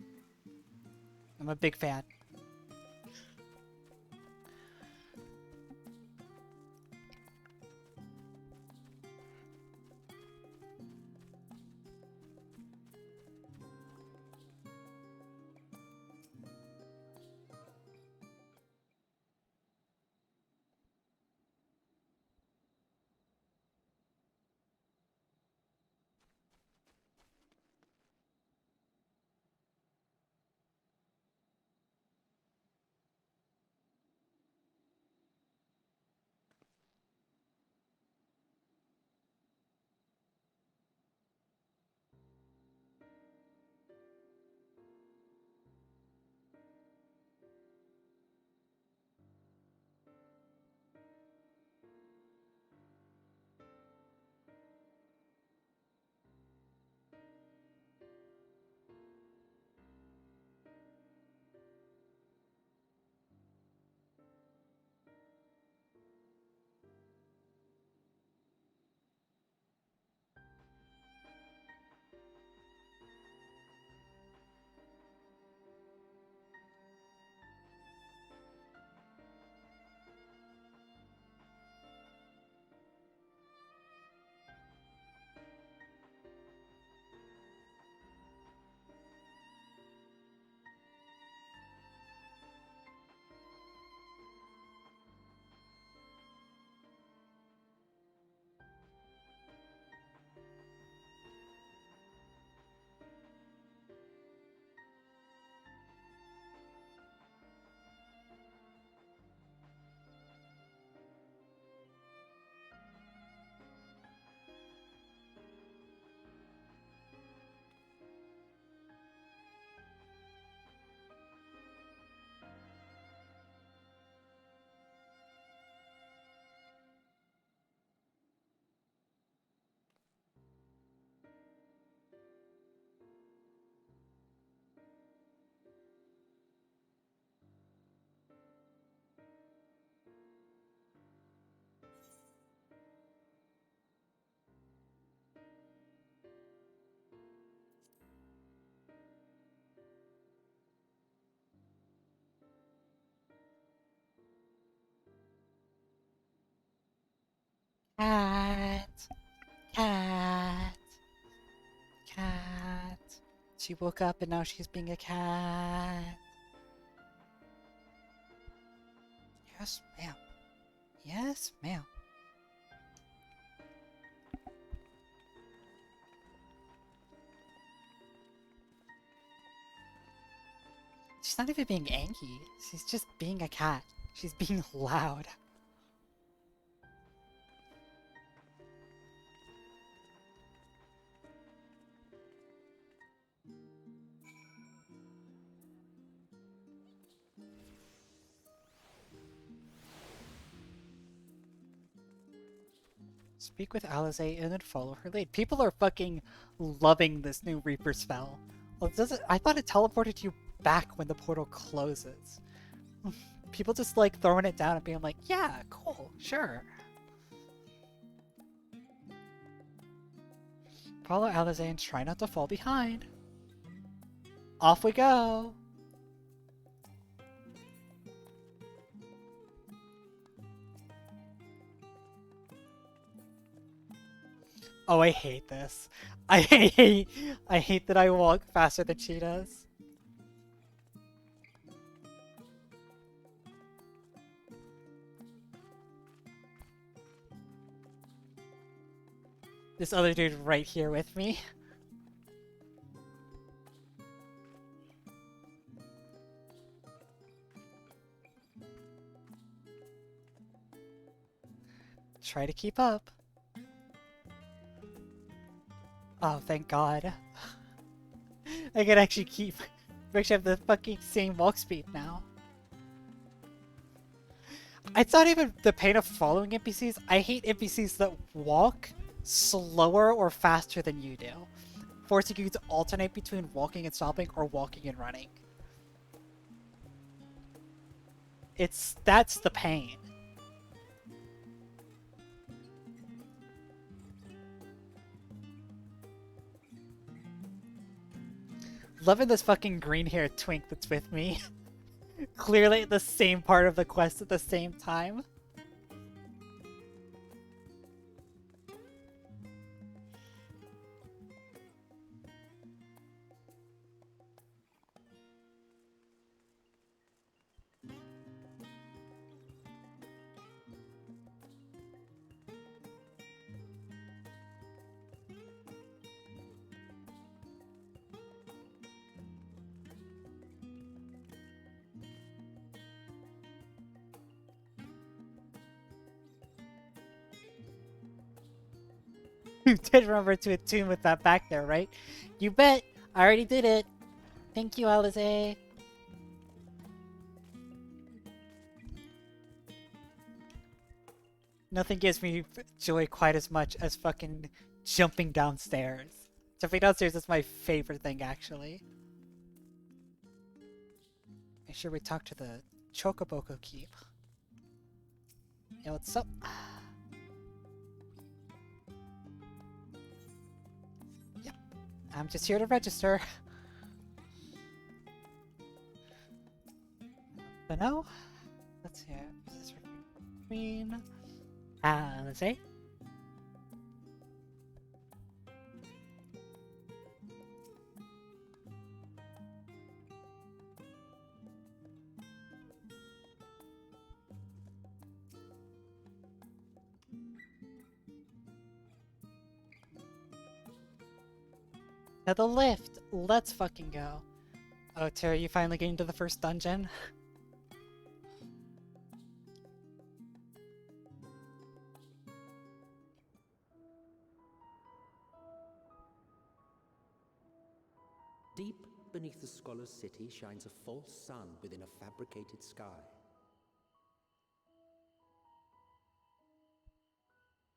I'm a big fan. Cat. Cat. Cat. She woke up and now she's being a cat. Yes, ma'am. Yes, ma'am. She's not even being Angie. She's just being a cat. She's being loud. Speak with Alize and then follow her lead. People are fucking loving this new Reaper spell. Well, I thought it teleported you back when the portal closes. People just like throwing it down and being like, yeah, cool, sure. Follow Alize and try not to fall behind. Off we go! Oh, I hate this. I hate that I walk faster than she does. This other dude right here with me. Try to keep up. Oh, thank God. I can actually keep... We actually have the fucking same walk speed now. It's not even the pain of following NPCs. I hate NPCs that walk slower or faster than you do, forcing you to alternate between walking and stopping or walking and running. That's the pain. Loving this fucking green-haired twink that's with me. Clearly the same part of the quest at the same time. You did remember to attune with that back there, right? You bet! I already did it! Thank you, Alize! Nothing gives me joy quite as much as fucking jumping downstairs. Jumping downstairs is my favorite thing, actually. Make sure we talk to the Chocoboko Keep. Yeah, what's up? Yep. I'm just here to register. But no. Let's see. Is this Queen? Let's see. To the lift! Let's fucking go. Oh, Terry, you finally getting to the first dungeon? Deep beneath the scholar's city shines a false sun within a fabricated sky.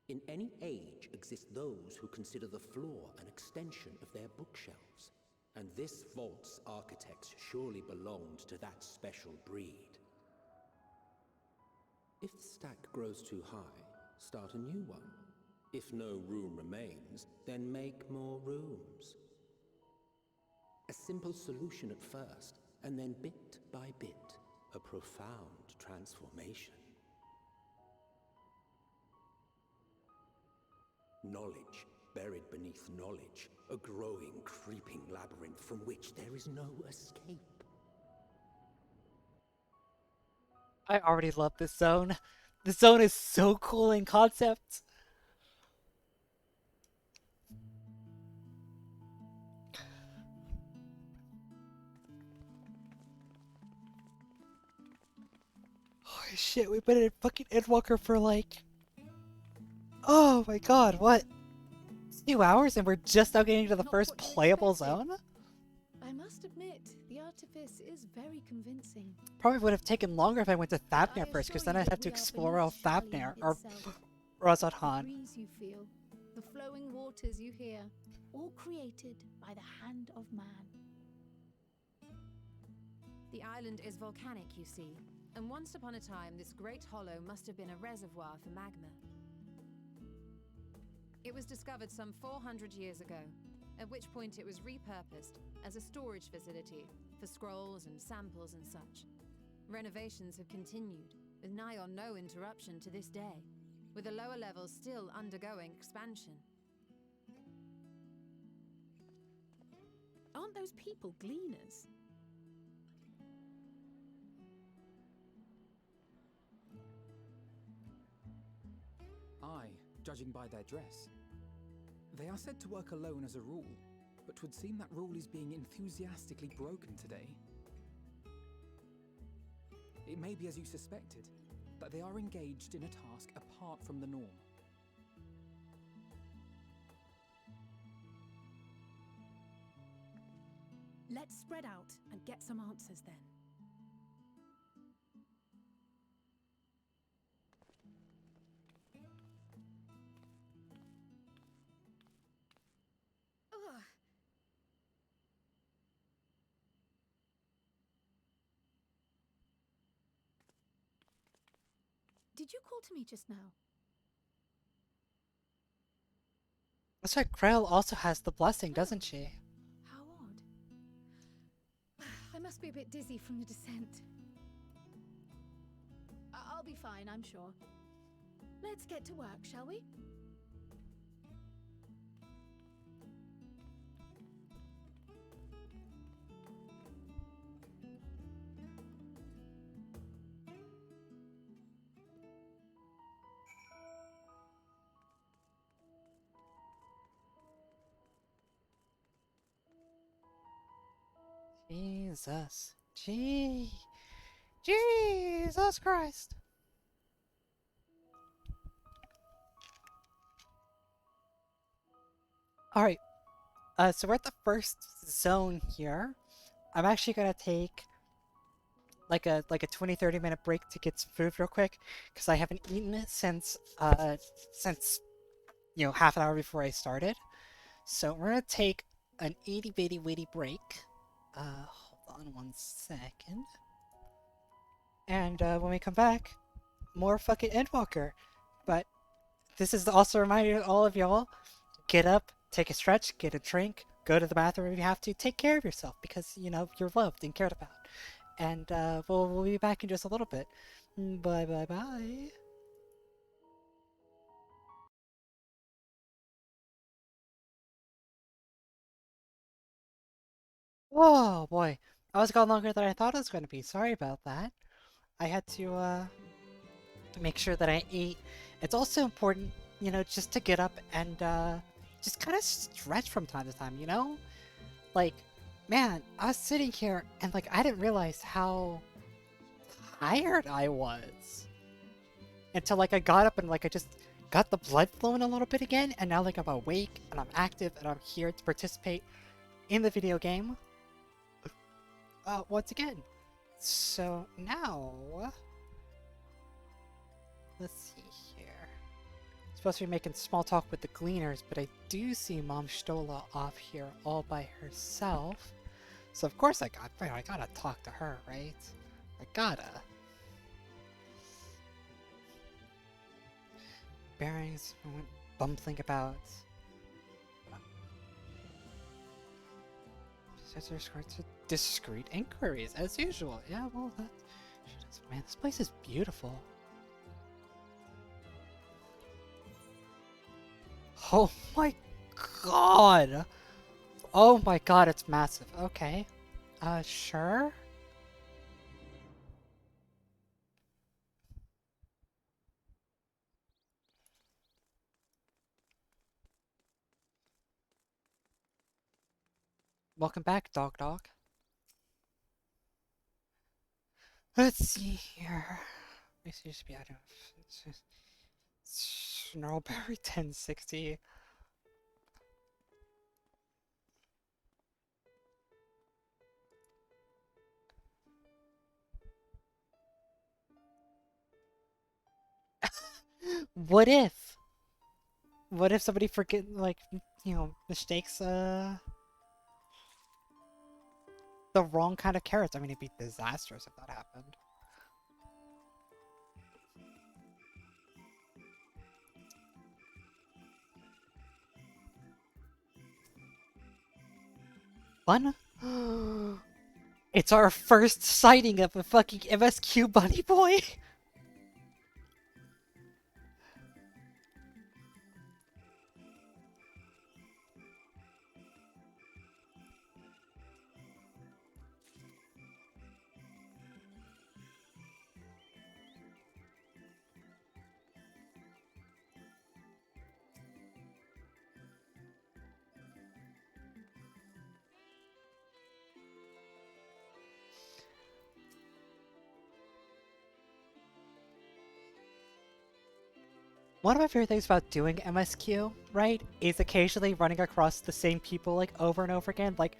In any age exist those who consider the floor an extension of their bookshelves, and this vault's architects surely belonged to that special breed. If the stack grows too high, start a new one. If no room remains, then make more rooms. A simple solution at first, and then bit by bit, a profound transformation. Knowledge, buried beneath knowledge, a growing, creeping labyrinth from which there is no escape. I already love this zone. This zone is so cool in concept. Holy shit, we've been in fucking Endwalker for like... Oh my god, what? 2 hours and we're just now getting to the first playable zone? I must admit, the artifice is very convincing. Probably would have taken longer if I went to Thavnair first, because then I'd have to explore all Thavnair, or Razadhan. The breeze you feel, the flowing waters you hear, all created by the hand of man. The island is volcanic, you see, and once upon a time this great hollow must have been a reservoir for magma. It was discovered some 400 years ago, at which point it was repurposed as a storage facility for scrolls and samples and such. Renovations have continued, with nigh on no interruption to this day, with the lower levels still undergoing expansion. Aren't those people gleaners? Aye, judging by their dress. They are said to work alone as a rule, but 'twould seem that rule is being enthusiastically broken today. It may be as you suspected, that they are engaged in a task apart from the norm. Let's spread out and get some answers then. Ugh. Did you call to me just now? That's right, Krell also has the blessing, doesn't she? How odd. I must be a bit dizzy from the descent. I'll be fine, I'm sure. Let's get to work, shall we? Jesus. Jesus Christ. Alright. So we're at the first zone here. I'm actually gonna take like a 20-30 minute break to get some food real quick, because I haven't eaten it since you know, half an hour before I started. So we're gonna take an itty bitty witty break. Hold on one second. And when we come back, more fucking Endwalker. But this is also a reminder to all of y'all, get up, take a stretch, get a drink, go to the bathroom if you have to, take care of yourself, because, you know, you're loved and cared about. And we'll be back in just a little bit. Bye bye bye. Whoa, boy. I was gone longer than I thought it was going to be. Sorry about that. I had to make sure that I ate. It's also important, you know, just to get up and just kind of stretch from time to time, you know? Like, man, I was sitting here and, like, I didn't realize how tired I was. Until, like, I got up and, like, I just got the blood flowing a little bit again, and now, like, I'm awake and I'm active and I'm here to participate in the video game. Once again. So now, let's see here. Supposed to be making small talk with the Gleaners, but I do see Mom Stola off here all by herself. So of course I gotta talk to her, right? I gotta. Bearings, I went bumbling about. Discreet inquiries, as usual. Yeah, well, that... Man, this place is beautiful. Oh my god! Oh my god, it's massive. Okay. Sure? Welcome back, Dog. Let's see here. This used to be, I don't know, it's just Snarlberry 1060. What if? What if somebody forget, like, you know, mistakes, the wrong kind of carrots? I mean, it'd be disastrous if that happened. Fun? It's our first sighting of a fucking MSQ bunny boy! One of my favorite things about doing MSQ, right, is occasionally running across the same people like over and over again. Like,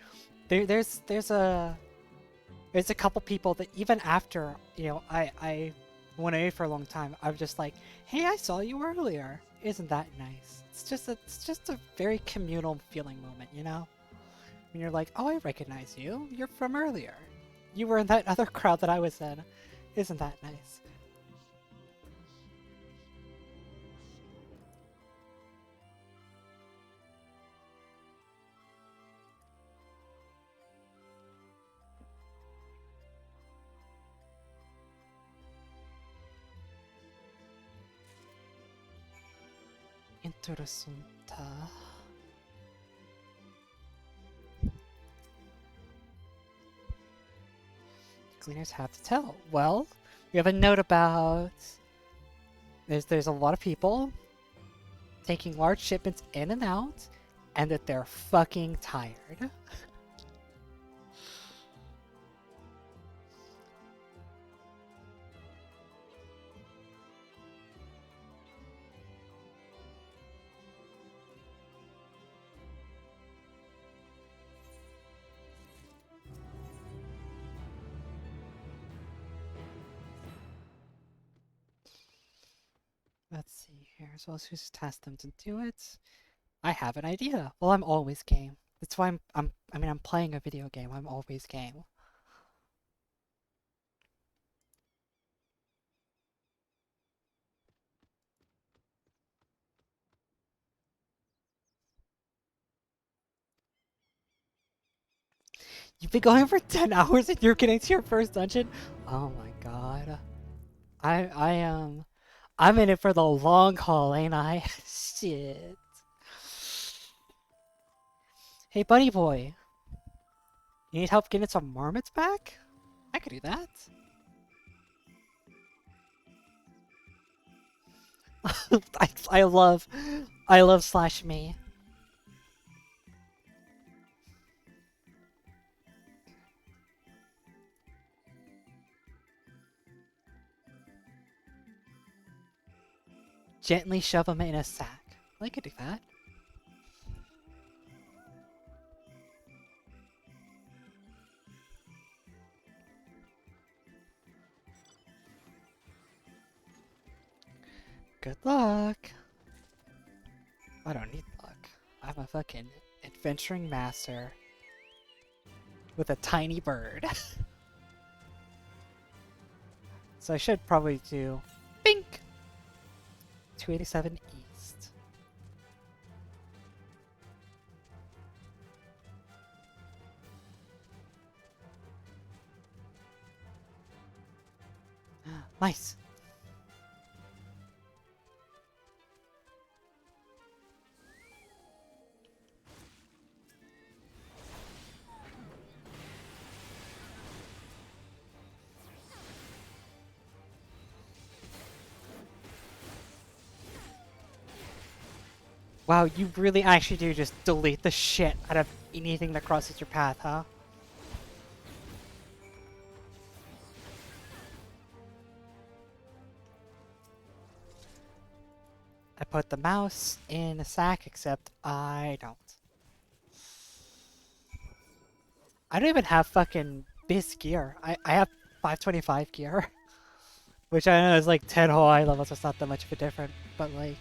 there's a couple people that even after, you know, I went away for a long time, I'm just like, hey, I saw you earlier. Isn't that nice? It's just a very communal feeling moment, you know? When you're like, oh, I recognize you. You're from earlier. You were in that other crowd that I was in. Isn't that nice? Interessanta. Cleaners have to tell. Well, we have a note about there's a lot of people taking large shipments in and out, and that they're fucking tired. Let's see here. As well as who's tasked them to do it. I have an idea. Well, I'm always game. That's why I'm playing a video game. I'm always game. You've been going for 10 hours and you're getting to your first dungeon? Oh my god. I'm in it for the long haul, ain't I? Shit. Hey, buddy boy. You need help getting some marmots back? I could do that. I love slash me. Gently shove them in a sack. I could do that. Good luck. I don't need luck. I'm a fucking adventuring master with a tiny bird. So I should probably do bink 287 east. Nice. Wow, you really actually do just delete the shit out of anything that crosses your path, huh? I put the mouse in a sack, except I don't. I don't even have fucking biz gear. I have 525 gear. Which I know is like 10 whole eye levels, so it's not that much of a difference, but like...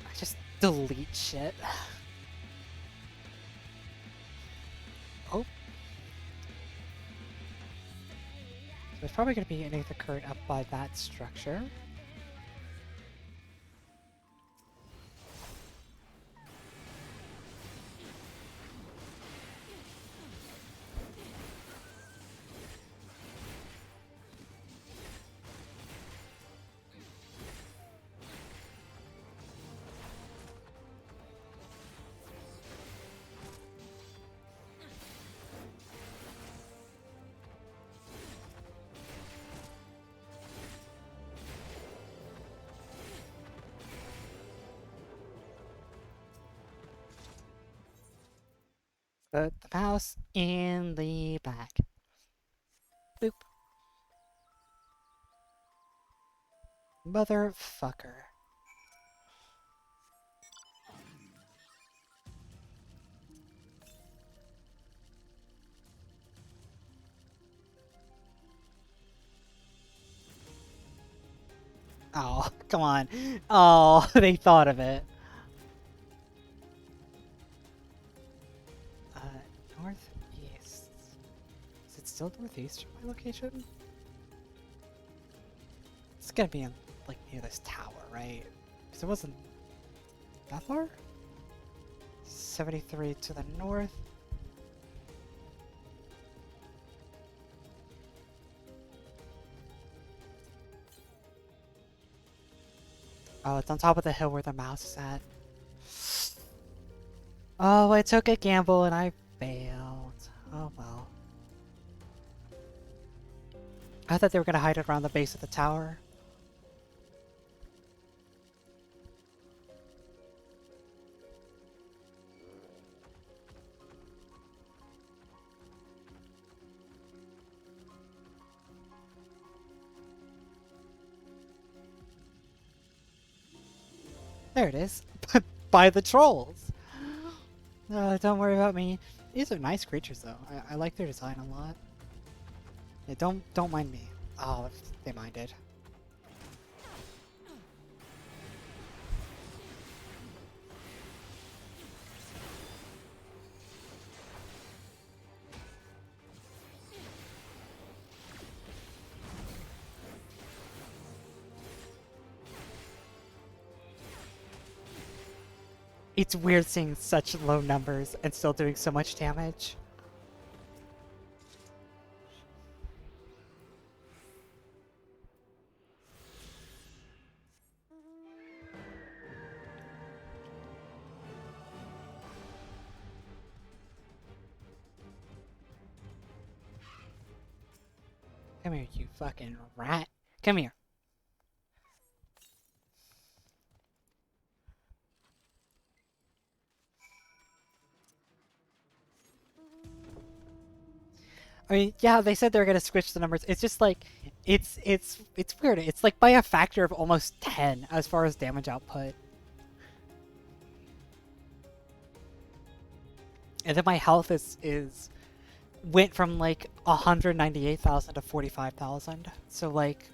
I just delete shit. Oh. So there's probably going to be an Aether Current up by that structure. Put the mouse in the back. Boop. Motherfucker. Oh, come on. Oh, they thought of it. Northeast. Is it still northeast from my location? It's gonna be in, like, near this tower, right? Because it wasn't that far? 73 to the north. Oh, it's on top of the hill where the mouse is at. Oh, I took a gamble and I failed. Oh well. I thought they were gonna hide it around the base of the tower. There it is. By the trolls. Don't worry about me. These are nice creatures though. I like their design a lot. Yeah, don't mind me. Oh, if they minded. It's weird seeing such low numbers and still doing so much damage. Come here, you fucking rat. Come here. I mean, yeah, they said they were gonna switch the numbers. It's just like, it's weird. It's like by a factor of almost 10 as far as damage output. And then my health went from like 198,000 to 45,000. So like,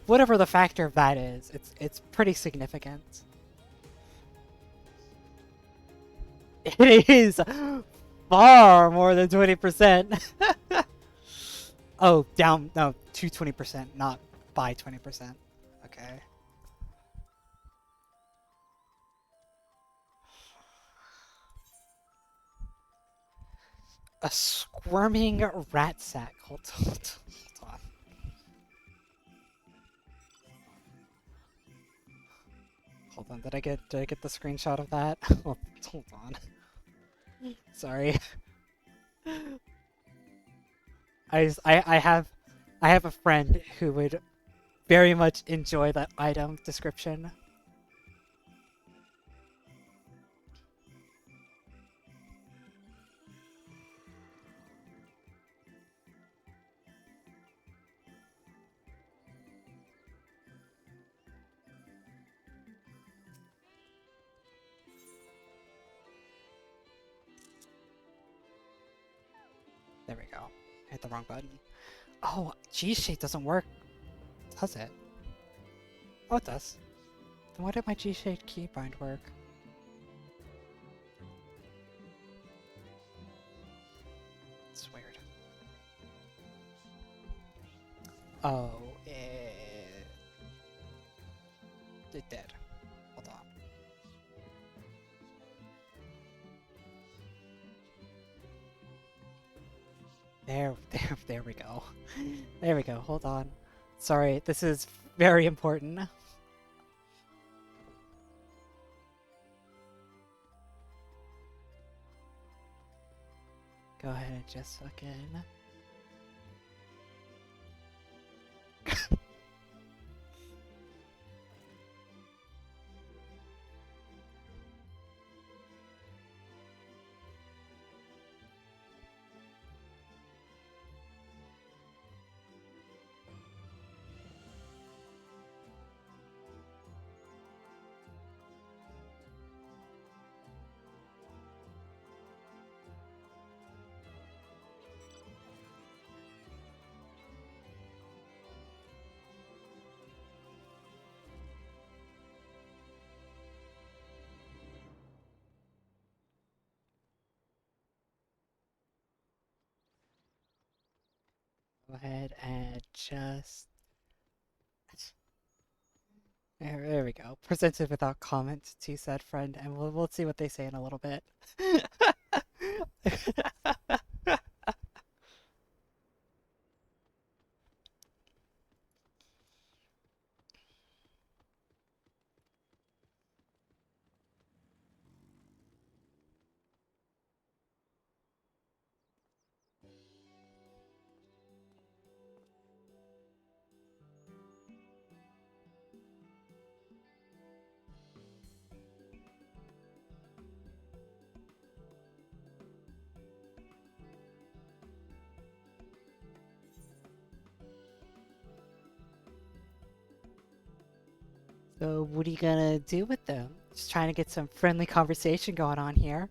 whatever the factor of that is, it's pretty significant. It is far more than 20%. Oh, down, no, to 20%, not by 20%. Okay. A squirming rat sack. Hold on. Hold on, did I get the screenshot of that? Hold on. Sorry. I have a friend who would very much enjoy that item description. There we go. I hit the wrong button. Oh, G-Shade doesn't work. Does it? Oh, it does. Then why did my G-Shade keybind work? It's weird. Oh, it did. Hold on. There we go. There we go. Hold on. Sorry, this is very important. Go ahead and just fucking... Go ahead and just... There we go. Presented without comment to said friend, and we'll see what they say in a little bit. So what are you gonna do with them? Just trying to get some friendly conversation going on here.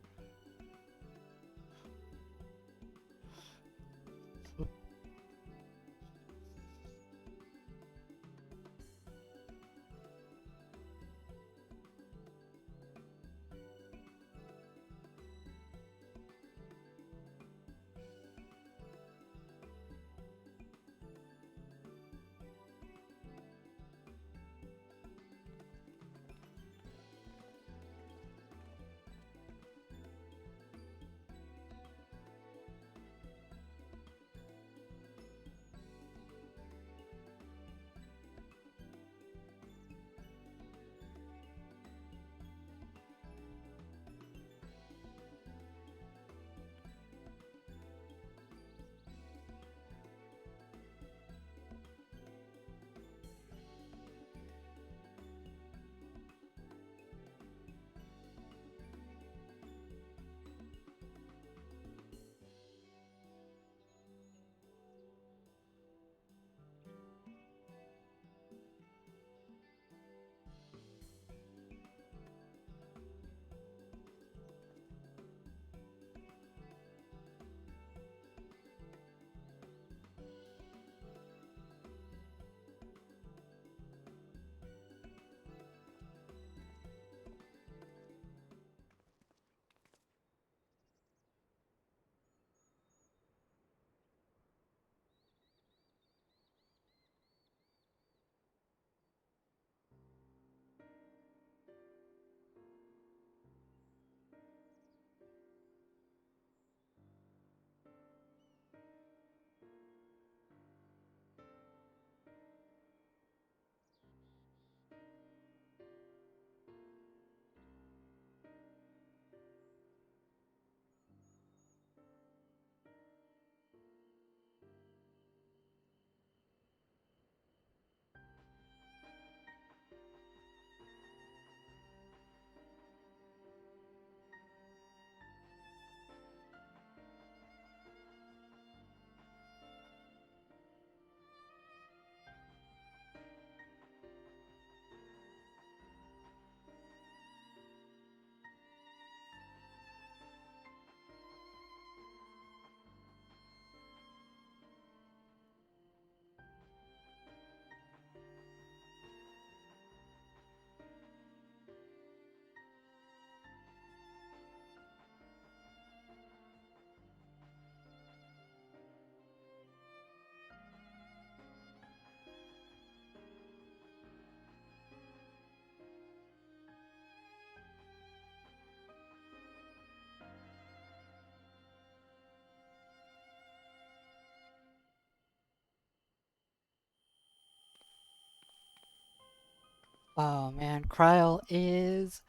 Oh man, Kryl is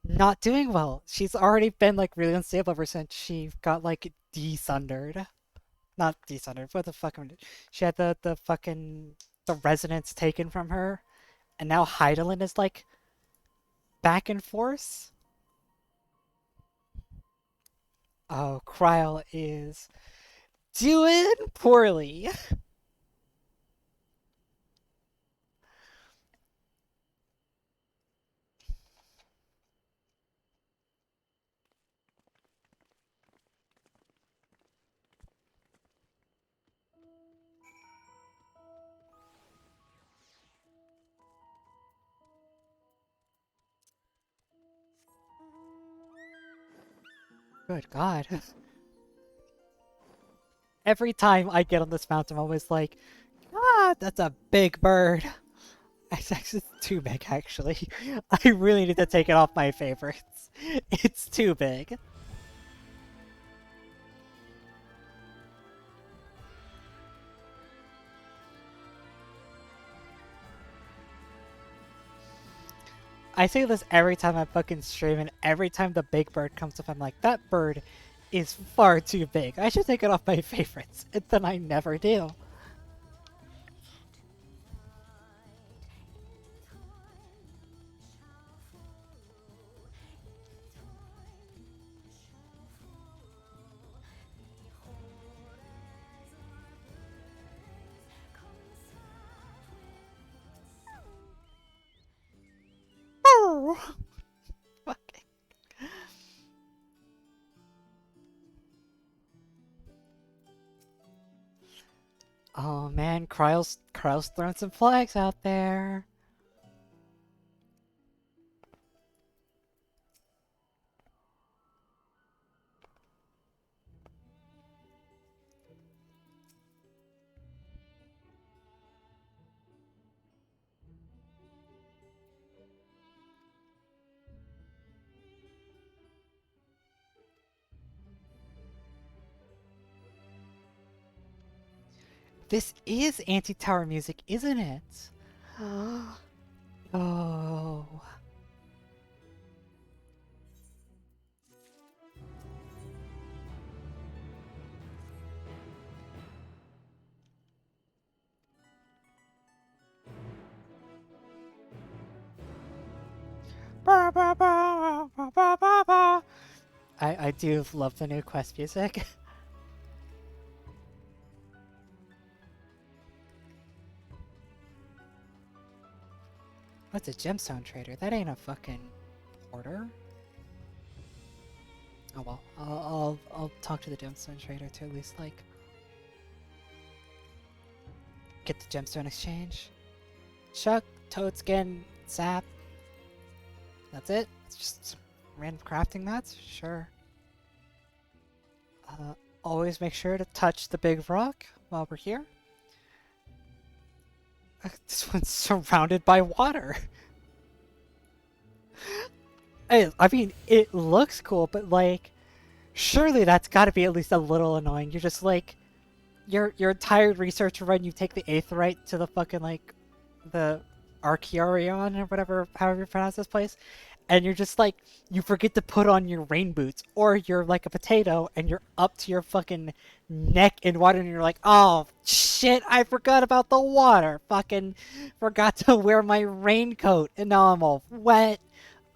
not doing well. She's already been like really unstable ever since she got like desundered. Not desundered. What the fuck? She had the fucking the resonance taken from her, and now Heidelin is like back in force. Oh, Kryl is doing poorly. Good God. Every time I get on this mountain, I'm always like, ah, that's a big bird. It's actually too big, actually. I really need to take it off my favorites. It's too big. I say this every time I fucking stream, and every time the big bird comes up, I'm like, that bird is far too big. I should take it off my favorites. And then I never do. Oh! Fucking. Oh man, Kryl's throwing some flags out there. This is anti-tower music, isn't it? Oh. I do love the new quest music. What's a gemstone trader? That ain't a fucking porter. Oh well, I'll talk to the gemstone trader to at least like get the gemstone exchange. Chuck, Toadskin, Sap. That's it? It's just some random crafting mats? Sure. Always make sure to touch the big rock while we're here. This one's surrounded by water. I mean, it looks cool, but like, surely that's got to be at least a little annoying. You're just like, your tired research run, you take the Aetheryte to the fucking like, the Archeorion or whatever, however you pronounce this place, and you're just like, you forget to put on your rain boots, or you're like a potato and you're up to your fucking neck in water, and you're like, oh shit, I forgot about the water, fucking forgot to wear my raincoat, and now I'm all wet.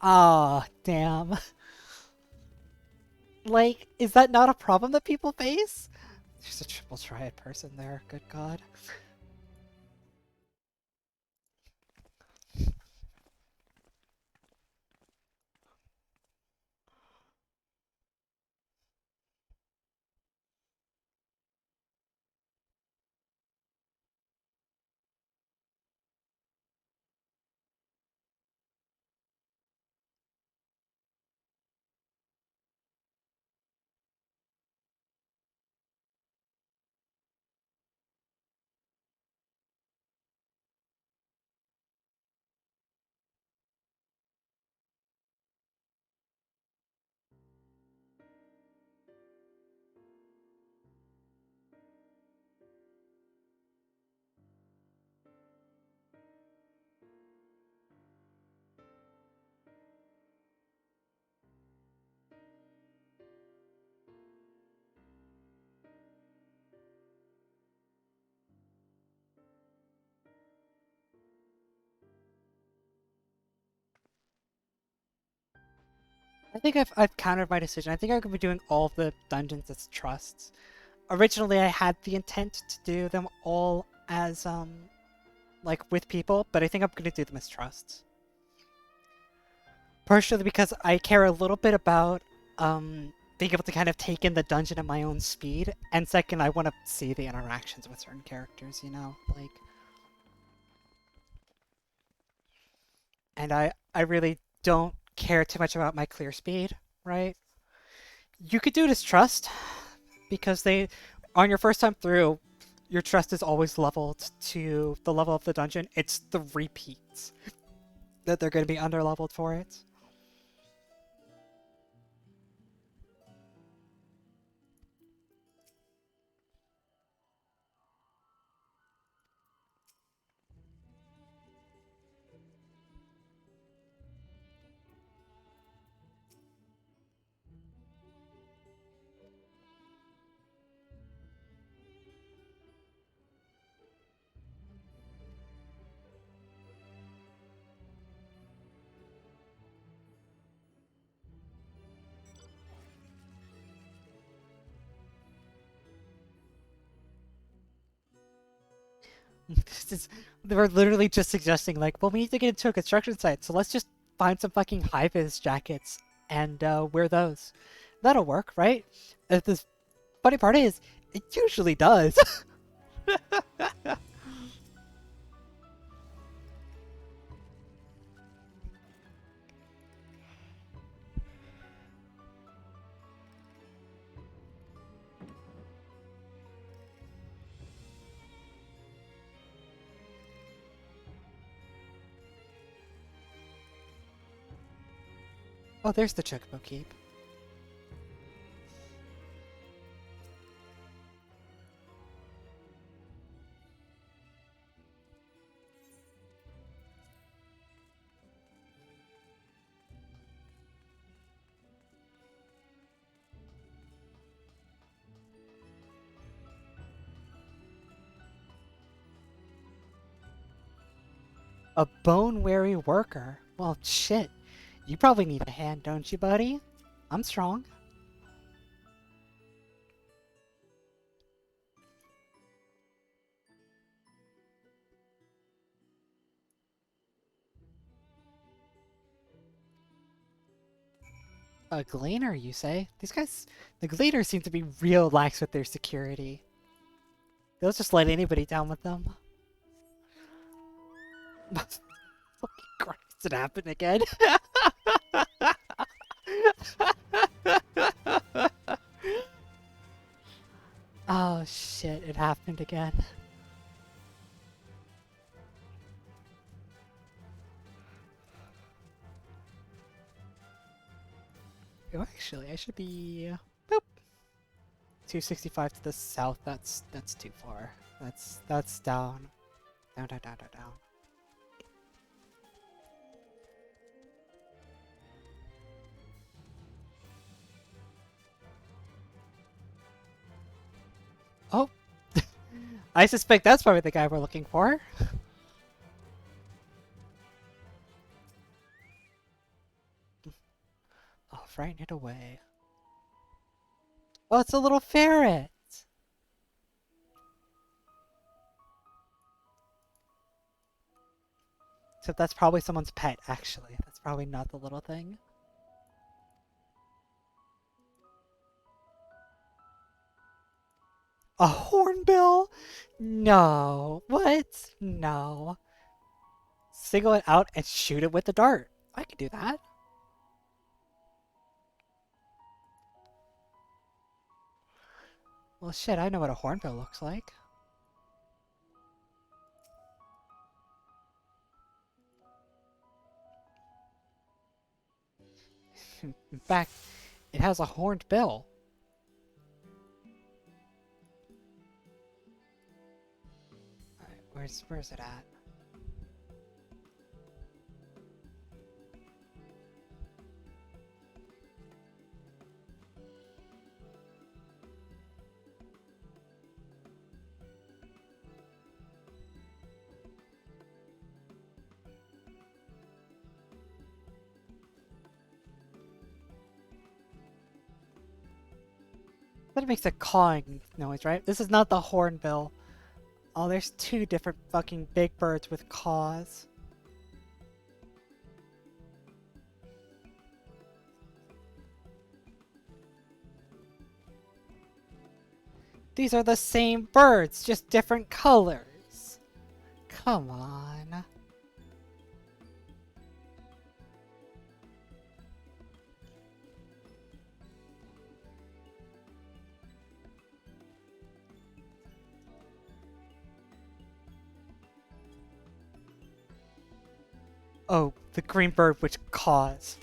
Ah, oh, damn. Like, is that not a problem that people face? There's a triple triad person there, good god. I think I've countered my decision. I think I'm gonna be doing all of the dungeons as trusts. Originally, I had the intent to do them all as like with people, but I think I'm gonna do them as trusts. Partially because I care a little bit about being able to kind of take in the dungeon at my own speed, and second, I want to see the interactions with certain characters, you know, like. And I really don't care too much about my clear speed, right? You could do it as trust, because on your first time through, your trust is always leveled to the level of the dungeon. It's the repeats that they're going to be underleveled for it. They were literally just suggesting, like, well, we need to get into a construction site, so let's just find some fucking high-vis jackets and wear those. That'll work, right? The funny part is, it usually does. Oh, there's the Chocobo Keep. A bone-weary worker? Well, shit. You probably need a hand, don't you, buddy? I'm strong. A gleaner, you say? These guys, the gleaners seem to be real lax with their security. They'll just let anybody down with them. Fucking Christ, it happened again. Oh shit, it happened again. Oh, actually, I should be... Boop. 265 to the south, that's too far. That's down. Down, down, down, down, down. Oh! I suspect that's probably the guy we're looking for. Oh, frighten it away. Oh, it's a little ferret! Except that's probably someone's pet, actually. That's probably not the little thing. A hornbill? No. What? No. Single it out and shoot it with the dart. I can do that. Well, shit, I know what a hornbill looks like. In fact, it has a horned bill. Alright, where's it at? That makes a cawing noise, right? This is not the hornbill. Oh, there's two different fucking big birds with caws. These are the same birds, just different colors. Come on. Oh, the green bird which caws.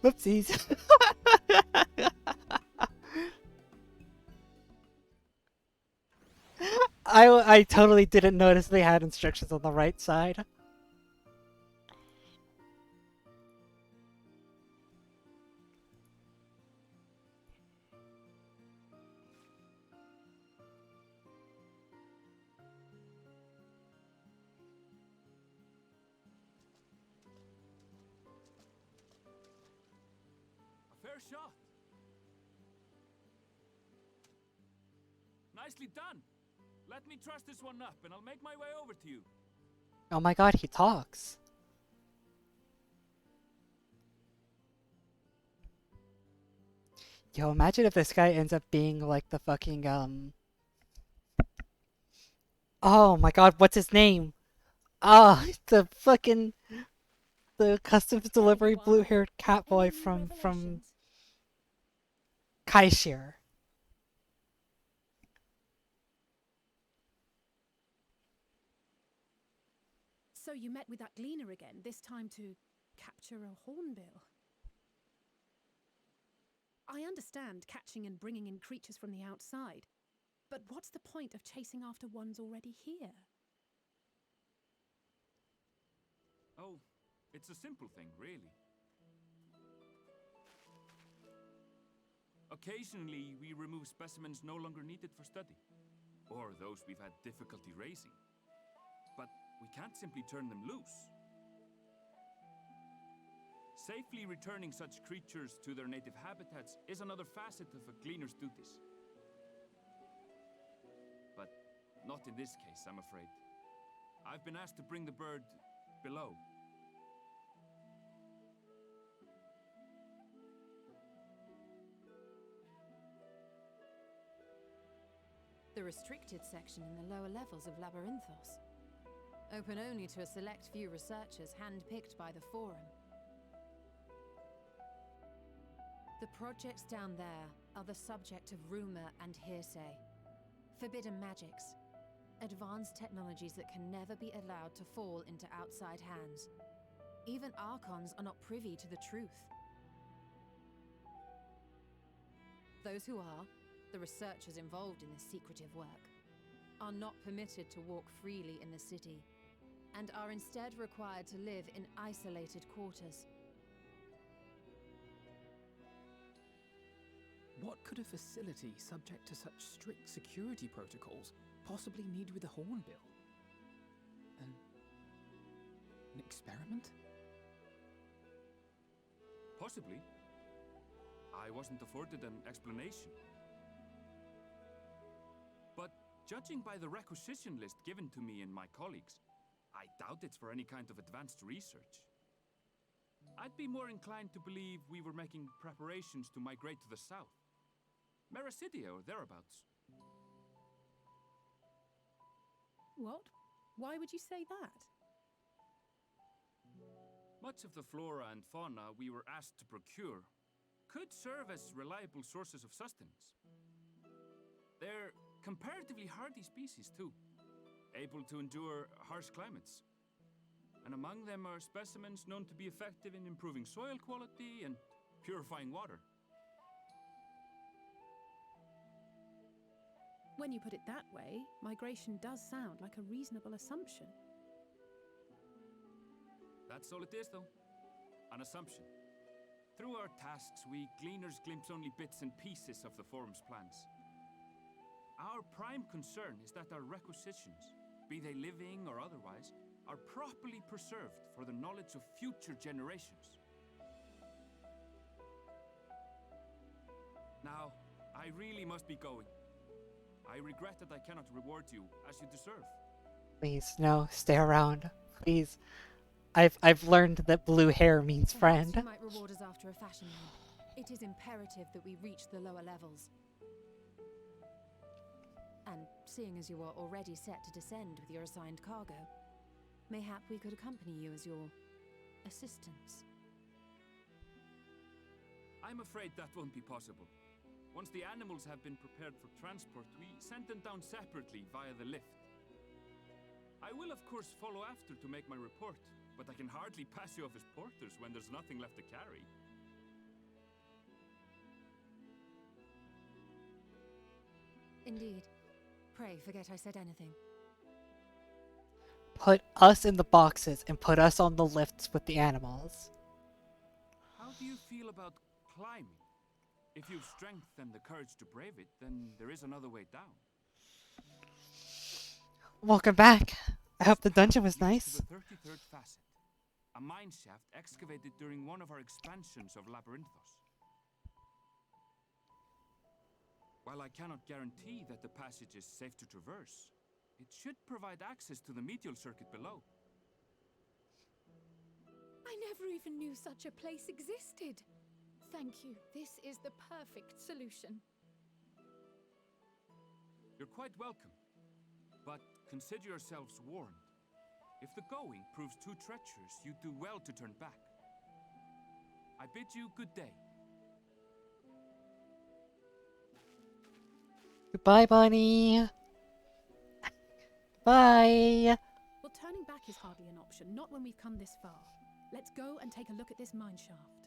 Whoopsies. I totally didn't notice they had instructions on the right side. A fair shot. Nicely done. Let me truss this one up and I'll make my way over to you. Oh my god, he talks. Yo, imagine if this guy ends up being like the fucking, oh my god, what's his name? Ah, the fucking... The customs delivery blue-haired cat boy from Kaishir. So you met with that gleaner again, this time to capture a hornbill. I understand catching and bringing in creatures from the outside, but what's the point of chasing after ones already here? Oh, it's a simple thing, really. Occasionally, we remove specimens no longer needed for study, or those we've had difficulty raising. But we can't simply turn them loose. Safely returning such creatures to their native habitats is another facet of a gleaner's duties. But not in this case, I'm afraid. I've been asked to bring the bird below. The restricted section in the lower levels of Labrynthos. Open only to a select few researchers handpicked by the Forum. The projects down there are the subject of rumor and hearsay. Forbidden magics. Advanced technologies that can never be allowed to fall into outside hands. Even Archons are not privy to the truth. Those who are, the researchers involved in this secretive work, are not permitted to walk freely in the city, and are instead required to live in isolated quarters. What could a facility subject to such strict security protocols possibly need with a hornbill? An experiment? Possibly. I wasn't afforded an explanation. But judging by the requisition list given to me and my colleagues, I doubt it's for any kind of advanced research. I'd be more inclined to believe we were making preparations to migrate to the south. Mericidia or thereabouts. What? Why would you say that? Much of the flora and fauna we were asked to procure could serve as reliable sources of sustenance. They're comparatively hardy species too, able to endure harsh climates. And among them are specimens known to be effective in improving soil quality and purifying water. When you put it that way, migration does sound like a reasonable assumption. That's all it is, though. An assumption. Through our tasks, we gleaners glimpse only bits and pieces of the Forum's plans. Our prime concern is that our requisitions, be they living or otherwise, are properly preserved for the knowledge of future generations. Now, I really must be going. I regret that I cannot reward you as you deserve. Please, no, stay around. Please. I've learned that blue hair means friend. Perhaps you might reward us after a fashion then. It is imperative that we reach the lower levels. And seeing as you are already set to descend with your assigned cargo, mayhap we could accompany you as your assistants. I'm afraid that won't be possible. Once the animals have been prepared for transport, we send them down separately via the lift. I will of course follow after to make my report, but I can hardly pass you off as porters when there's nothing left to carry. Indeed. Pray forget I said anything. Put us in the boxes and put us on the lifts with the animals. How do you feel about climbing? If you've strength and the courage to brave it, then there is another way down. Welcome back. I hope the dungeon was nice. To the 33rd facet, a mine shaft excavated during one of our expansions of Labrynthos. While I cannot guarantee that the passage is safe to traverse, it should provide access to the medial circuit below. I never even knew such a place existed. Thank you. This is the perfect solution. You're quite welcome, but consider yourselves warned. If the going proves too treacherous, you'd do well to turn back. I bid you good day. Goodbye, Bunny. Bye. Well, turning back is hardly an option, not when we've come this far. Let's go and take a look at this mine shaft.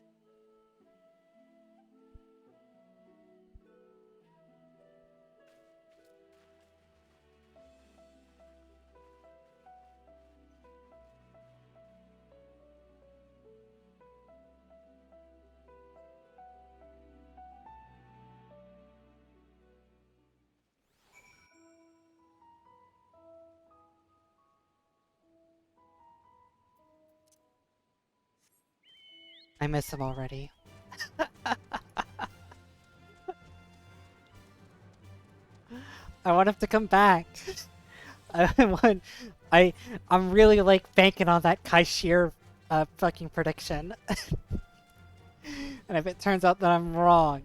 I miss him already. I want him to come back. I'm really like banking on that Kaishir fucking prediction. And if it turns out that I'm wrong,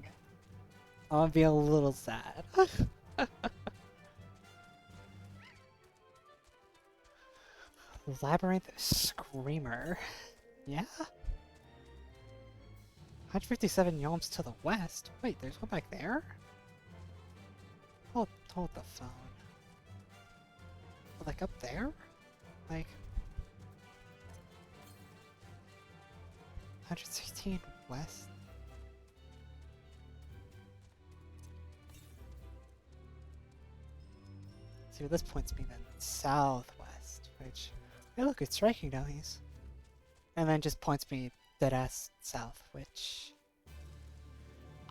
I'm gonna be a little sad. Labyrinth Screamer. Yeah? 157 yalms to the west? Wait, there's one back there? Hold the phone. Like up there? Like... 116 west? See, what this points me then southwest, which... Hey look, it's striking now, he's... And then just points me dead-ass south, which...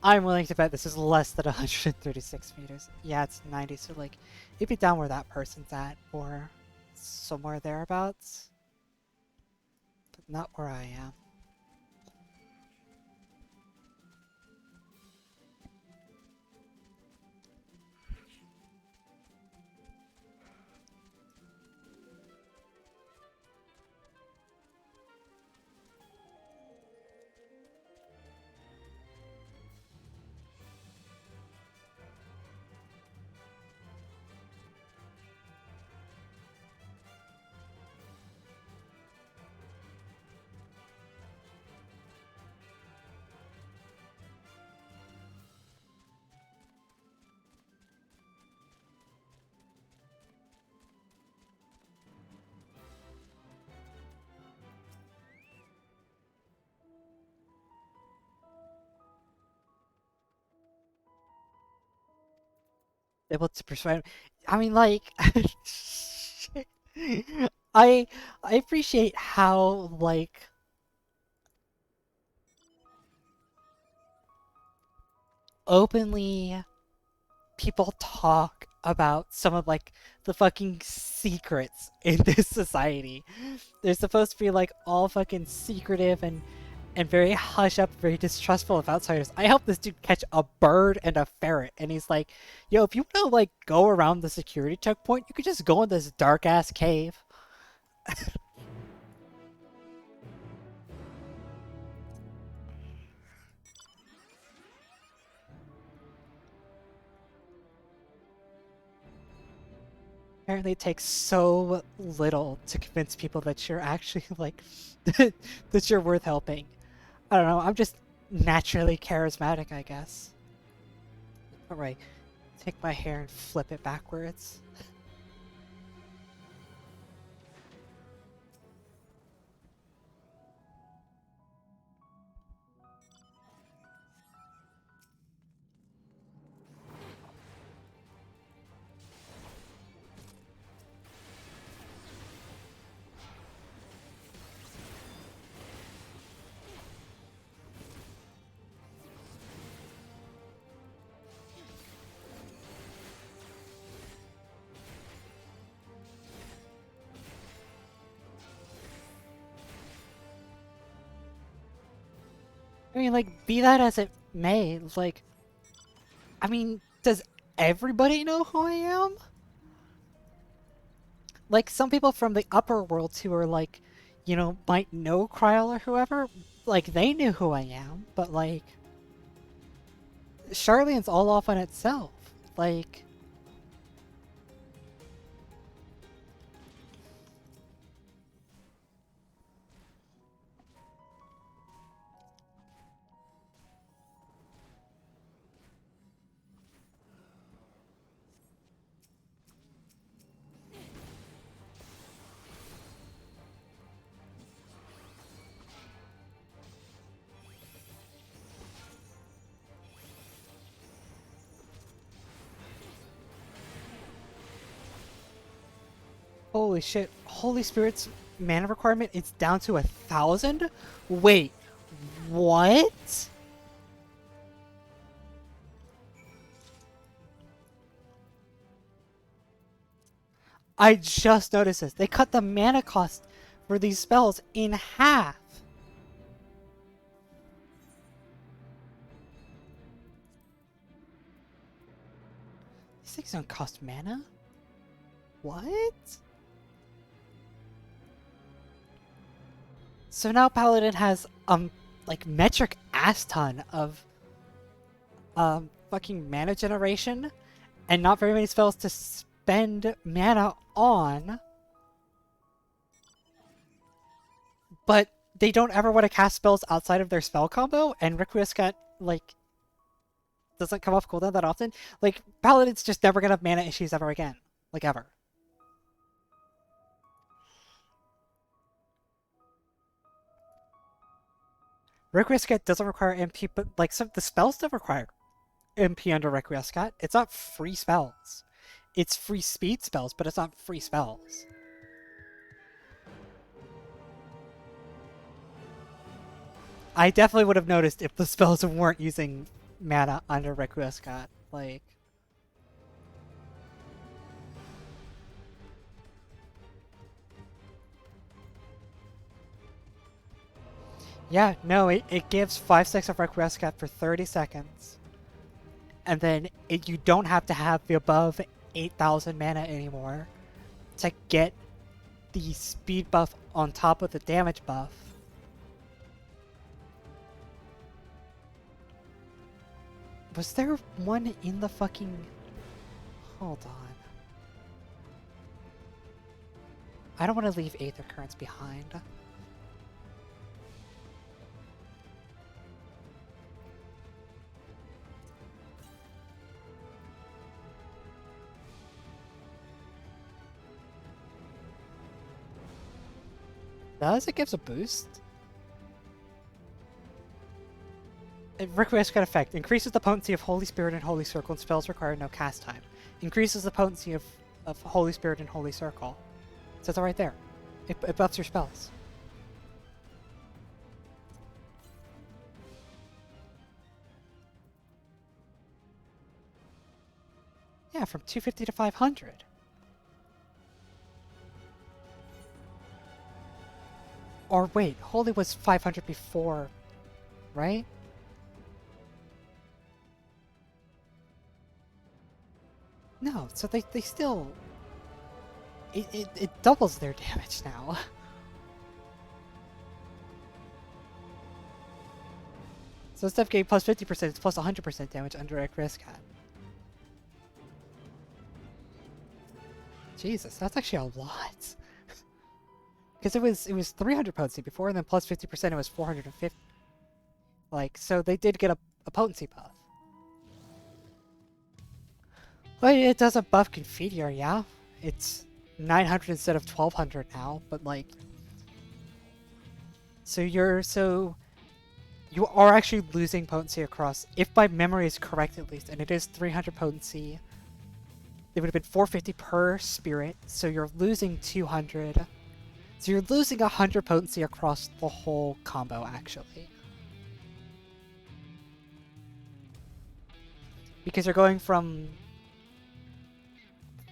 I'm willing to bet this is less than 136 meters. Yeah, it's 90, so like, it'd be down where that person's at, or somewhere thereabouts. But not where I am. Able to persuade. I mean, like, I appreciate how like openly people talk about some of like the fucking secrets in this society. They're supposed to be like all fucking secretive and and very hush up, very distrustful of outsiders. I helped this dude catch a bird and a ferret, and he's like, yo, if you want to, like, go around the security checkpoint, you could just go in this dark-ass cave. Apparently it takes so little to convince people that you're actually, like, that you're worth helping. I don't know, I'm just naturally charismatic, I guess. Alright, take my hair and flip it backwards. I mean, like, be that as it may, like, I mean, does everybody know who I am? Like, some people from the upper worlds who are, like, you know, might know Kryl or whoever, like, they knew who I am, but, like, Sharlyan's all off on itself. Like, holy shit, Holy Spirit's mana requirement is down to 1,000? Wait, what? I just noticed this. They cut the mana cost for these spells in half. These things don't cost mana? What? So now Paladin has, like, metric ass ton of, fucking mana generation, and not very many spells to spend mana on. But they don't ever want to cast spells outside of their spell combo, and Requiescat, like, doesn't come off cooldown that often. Like, Paladin's just never gonna have mana issues ever again. Like, ever. Requiescat doesn't require MP, but, like, some the spells don't require MP under Requiescat. It's not free spells. It's free speed spells, but it's not free spells. I definitely would have noticed if the spells weren't using mana under Requiescat. Like, yeah, no, it gives 5 stacks of Requiescat for 30 seconds. And then you don't have to have the above 8,000 mana anymore to get the speed buff on top of the damage buff. Was there one in the fucking... Hold on. I don't want to leave Aether Currents behind. Does it gives a boost? Requiescat effect. Increases the potency of Holy Spirit and Holy Circle and spells require no cast time. Increases the potency of Holy Spirit and Holy Circle. It says it right there. It buffs your spells. Yeah, from 250 to 500. Or wait, Holy was 500 before right? No, so they still... It doubles their damage now. So instead of getting plus 50%, it's plus 100% damage under a risk hat. Jesus, that's actually a lot. Because it was 300 potency before, and then plus 50% it was 450. Like, so they did get a potency buff. But it doesn't buff Confiteor, yeah? It's 900 instead of 1200 now, but like... So you are actually losing potency across, if my memory is correct at least, and it is 300 potency, it would have been 450 per spirit, so you're losing 200. So you're losing 100 potency across the whole combo, actually. Because you're going from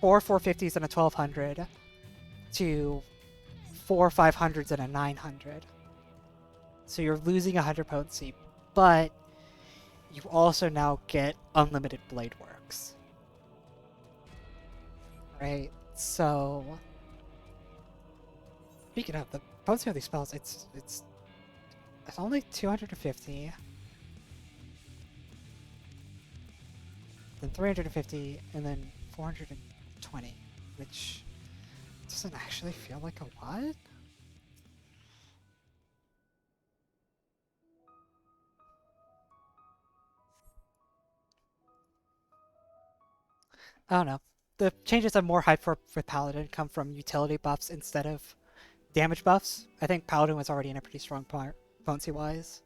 4 450s and a 1200 to 4 500s and a 900. So you're losing 100 potency, but you also now get unlimited blade works. Right? So speaking of the potency of these spells, it's only 250, then 350, and then 420, which doesn't actually feel like a lot. I don't know. The changes I'm more hyped for with Paladin come from utility buffs instead of damage buffs. I think Paladin was already in a pretty strong part, potency-wise.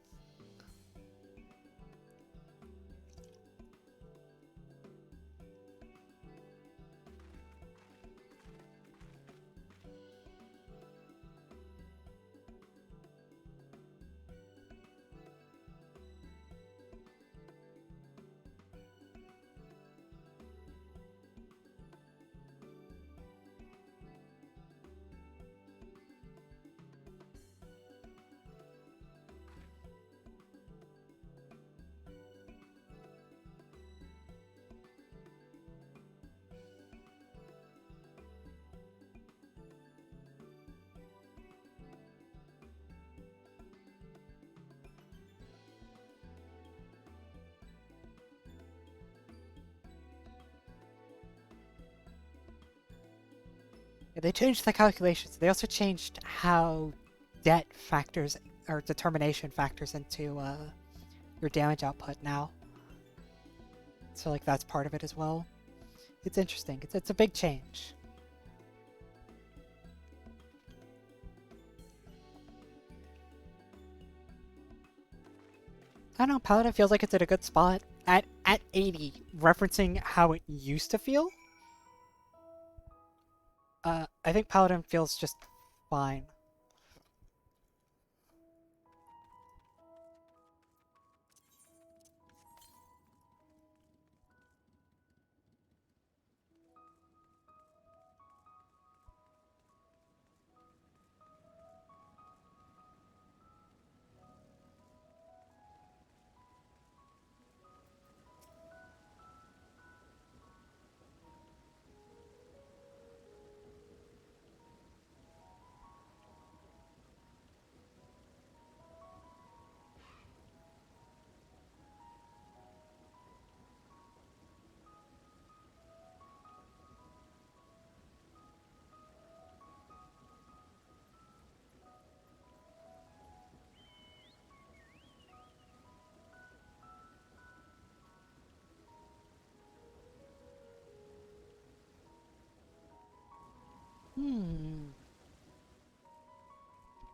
Yeah, they changed the calculations. They also changed how debt factors or determination factors into your damage output now. So like that's part of it as well. It's interesting. It's a big change. I don't know, Paladin feels like it's at a good spot. At 80, referencing how it used to feel. I think Paladin feels just fine.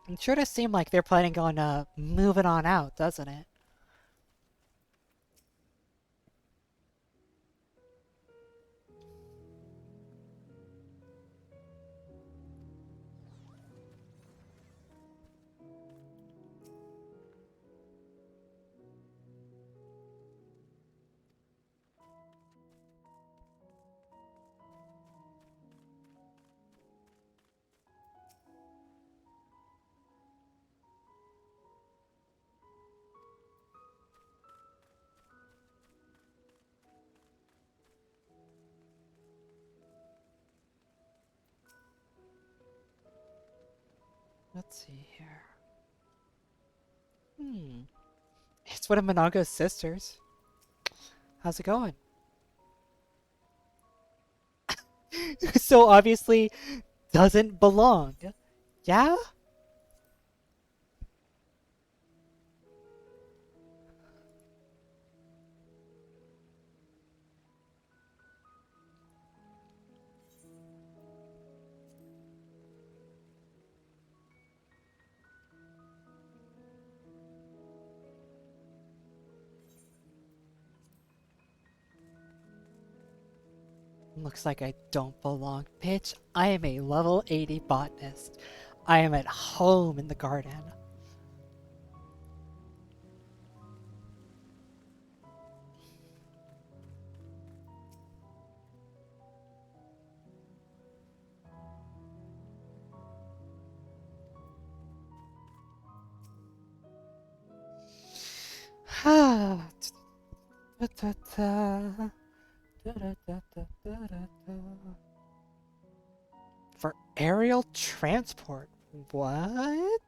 It sure does seem like they're planning on moving on out, doesn't it? see here. It's one of Monago's sisters. How's it going? So obviously doesn't belong. Yeah? Looks like I don't belong. Bitch, I am a level 80 botanist. I am at home in the garden. For aerial transport? What?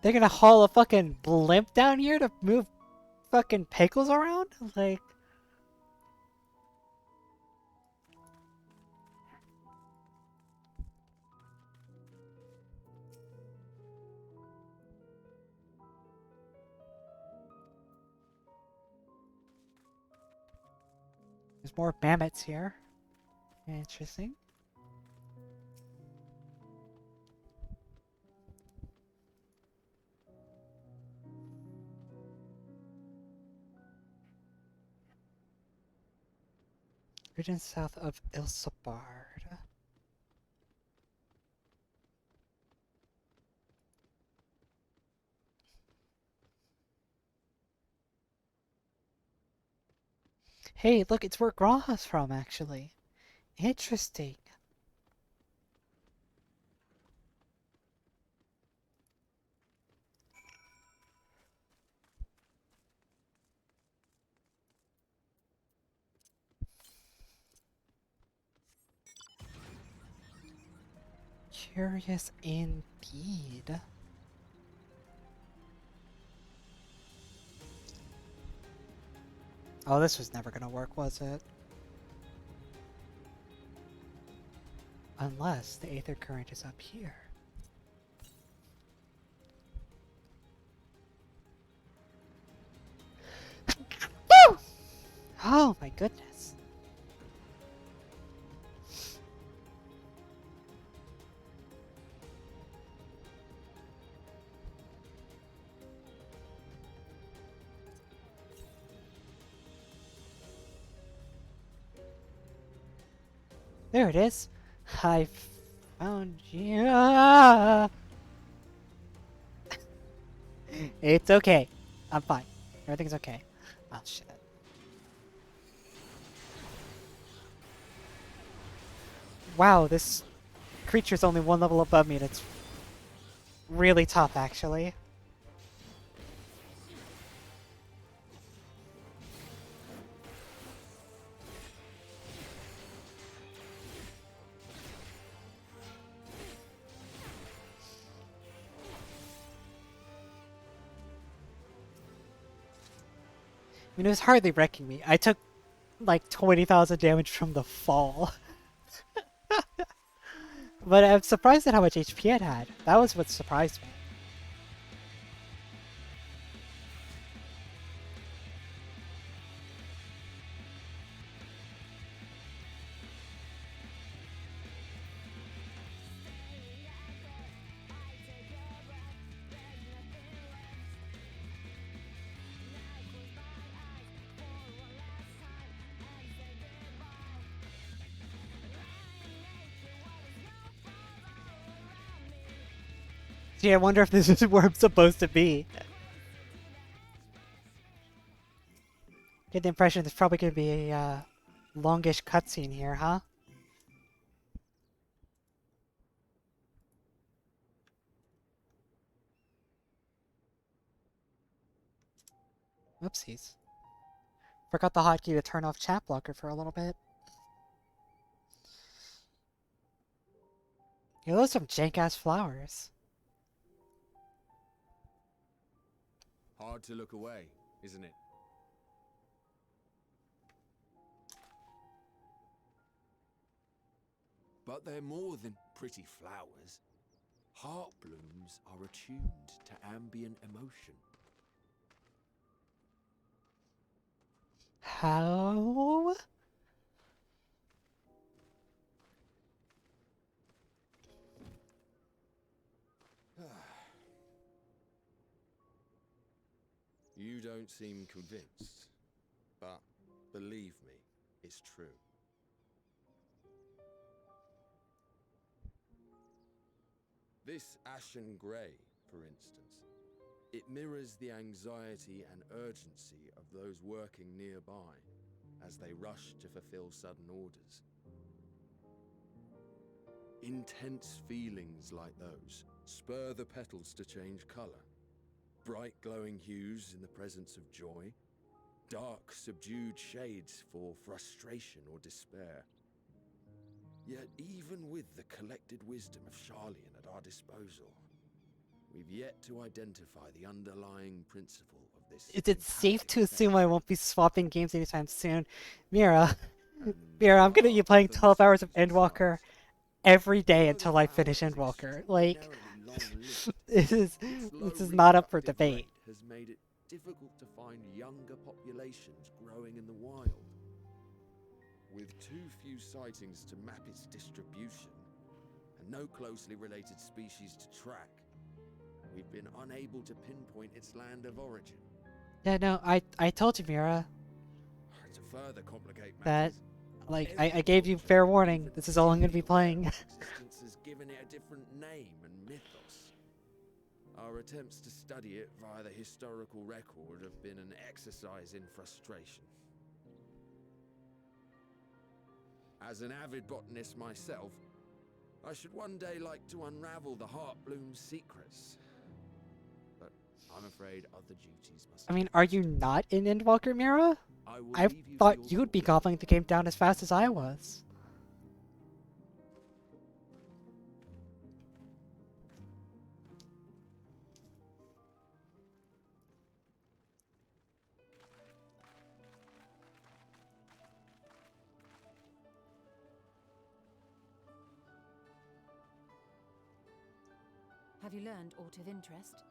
They're gonna haul a fucking blimp down here to move fucking pickles around? Like... There's more mammoths here. Interesting. Region south of Ilsabard. Hey, look, it's where Graha's from, actually. Interesting. Curious indeed. Oh, this was never gonna work, was it? Unless the aether current is up here. Woo! Oh my goodness. There it is. I found you. Ah! It's okay. I'm fine. Everything's okay. Oh shit. Wow, this creature's only one level above me and it's really tough actually. I mean, it was hardly wrecking me. I took like 20,000 damage from the fall. But I'm surprised at how much HP it had. That was what surprised me. Gee, I wonder if this is where I'm supposed to be. Get the impression there's probably going to be a longish cutscene here, huh? Whoopsies. Forgot the hotkey to turn off chat blocker for a little bit. Yo, those some jank-ass flowers. Hard to look away, isn't it? But they're more than pretty flowers. Heart blooms are attuned to ambient emotion. How? You don't seem convinced, but believe me, it's true. This ashen grey, for instance, it mirrors the anxiety and urgency of those working nearby as they rush to fulfill sudden orders. Intense feelings like those spur the petals to change colour. Bright glowing hues in the presence of joy, dark subdued shades for frustration or despair. Yet even with the collected wisdom of Sharlyan at our disposal, we've yet to identify the underlying principle of this. Is it safe to assume I won't be swapping games anytime soon? Mira, Mira, I'm gonna be playing 12 hours of Endwalker every day until I finish Endwalker. Like, this is not up for debate. Has made it difficult to find younger populations growing in the wild. With too few sightings to map its distribution, and no closely related species to track, we've been unable to pinpoint its land of origin. Yeah, no, I told you, Mira, To further complicate that, matters, like, I gave you fair warning. This is all I'm gonna be playing. existence has given it a different name and mythos. Our attempts to study it via the historical record have been an exercise in frustration. As an avid botanist myself, I should one day like to unravel the Heartbloom's secrets. But I'm afraid other duties must... I mean, are you not in Endwalker, Mira? I thought you would be gobbling the game down as fast as I was. Have you learned aught of interest?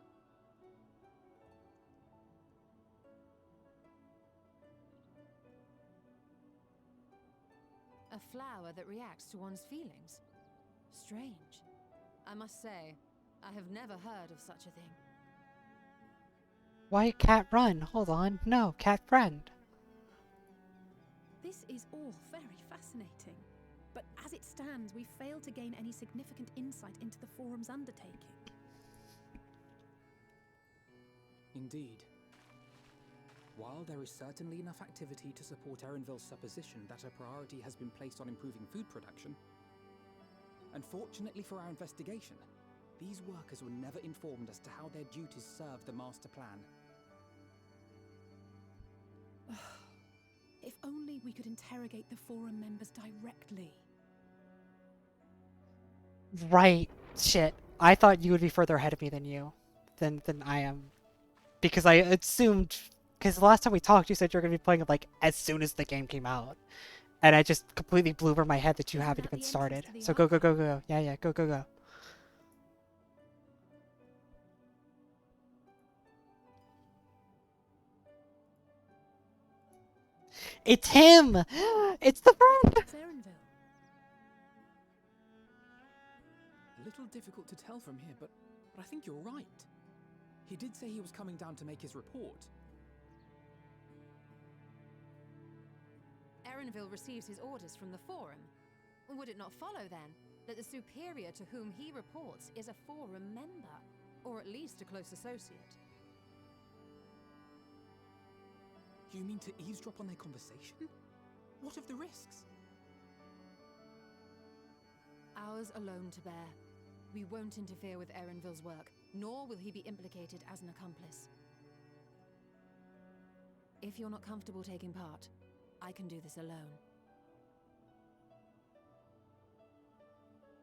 A flower that reacts to one's feelings. Strange. I must say, I have never heard of such a thing. Why cat run? Hold on. No, cat friend. This is all very fascinating. But as it stands, we fail to gain any significant insight into the Forum's undertaking. Indeed. While there is certainly enough activity to support Erenville's supposition that a priority has been placed on improving food production, unfortunately for our investigation, these workers were never informed as to how their duties serve the master plan. If only we could interrogate the Forum members directly. Right. Shit. I thought you would be further ahead of me than than I am. Because I assumed, because the last time we talked, you said you were going to be playing it like as soon as the game came out. And I just completely blew over my head that you haven't even started. So go, go, go, go. Yeah, yeah, go, go, go. It's him! It's the friend! It's Erenville. A little difficult to tell from here, but I think you're right. He did say he was coming down to make his report. Erenville receives his orders from the Forum. Would it not follow, then, that the superior to whom he reports is a Forum member, or at least a close associate? You mean to eavesdrop on their conversation? What of the risks? Ours alone to bear. We won't interfere with Erenville's work, nor will he be implicated as an accomplice. If you're not comfortable taking part, I can do this alone.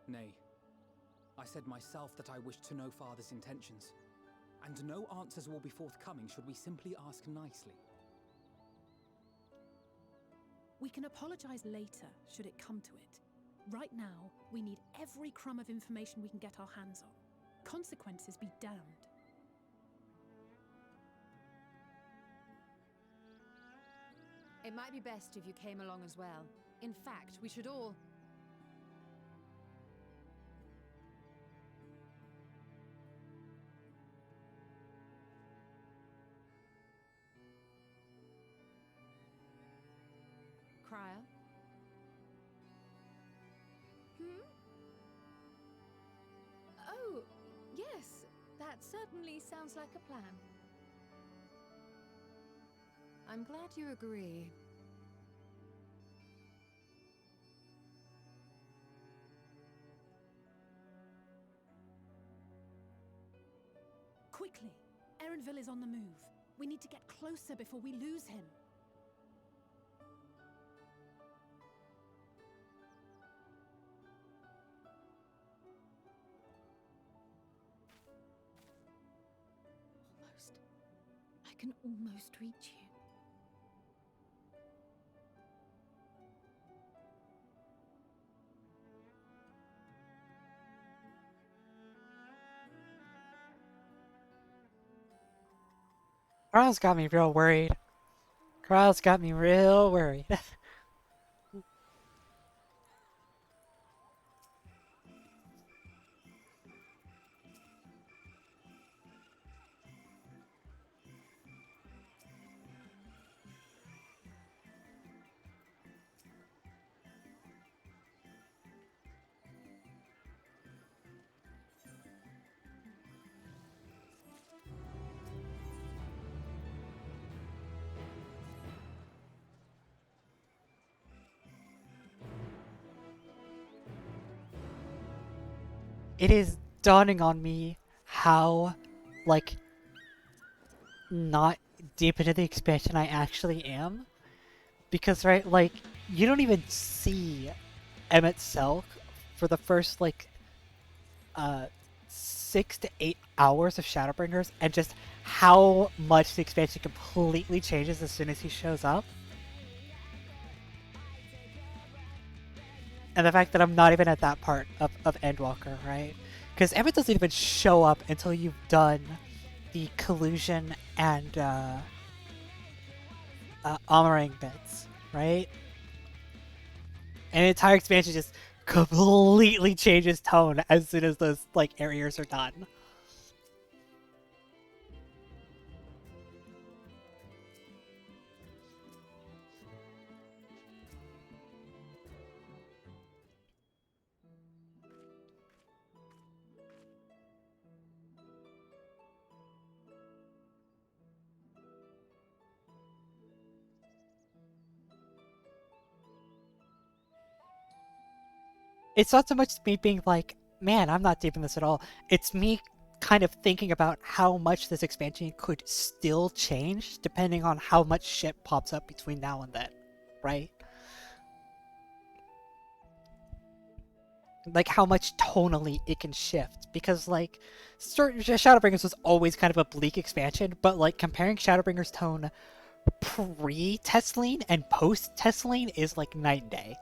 Nay. I said myself that I wished to know Father's intentions. And no answers will be forthcoming should we simply ask nicely. We can apologize later, should it come to it. Right now, we need every crumb of information we can get our hands on. Consequences be damned. It might be best if you came along as well. In fact, we should all... Cryer? Oh, yes. That certainly sounds like a plan. I'm glad you agree. Quickly! Erenville is on the move. We need to get closer before we lose him. Almost. I can almost reach you. Crow's got me real worried. Crow's got me real worried. It is dawning on me how, like, not deep into the expansion I actually am. Because, right, like, you don't even see Emmett Selk for the first, like, 6 to 8 hours of Shadowbringers, and just how much the expansion completely changes as soon as he shows up. And the fact that I'm not even at that part of Endwalker, right? Because Emmett doesn't even show up until you've done the collusion and armoring bits, right? And the entire expansion just completely changes tone as soon as those, like, areas are done. It's not so much me being like, man, I'm not deep in this at all. It's me kind of thinking about how much this expansion could still change depending on how much shit pops up between now and then, right? Like, how much tonally it can shift. Because, like, Shadowbringers was always kind of a bleak expansion, but, like, comparing Shadowbringers' tone pre-Testline and post-Testline is, like, night and day,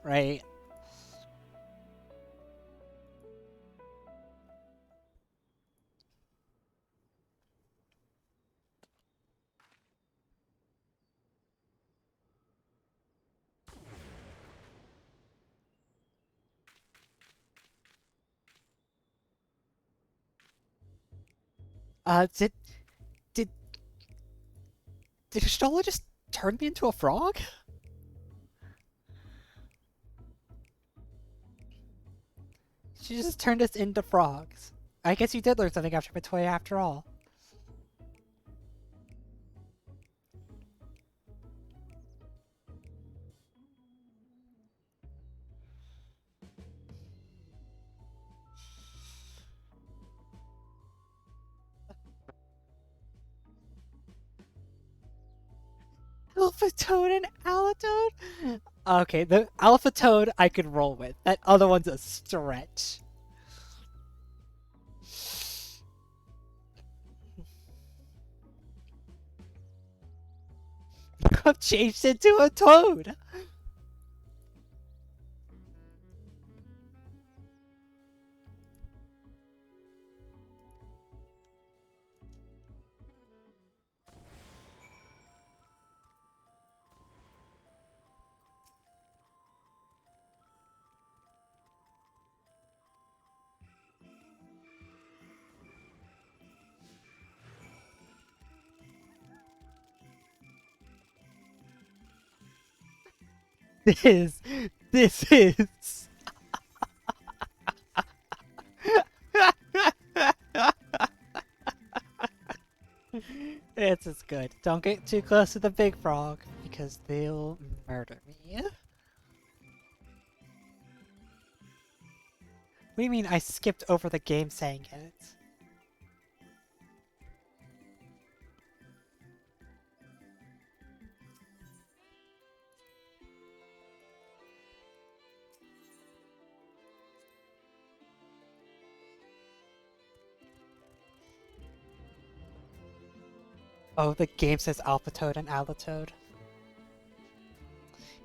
right? Did Stola just turn me into a frog? She just turned us into frogs. I guess you did learn something after Matoya after all. Alpha Toad and Alatoad? Okay, the Alpha Toad I could roll with. That other one's a stretch. I've changed into a toad. This is. This is good. Don't get too close to the big frog, because they'll murder me. What do you mean I skipped over the game saying it? Oh, the game says Alpha Toad and Alatoad.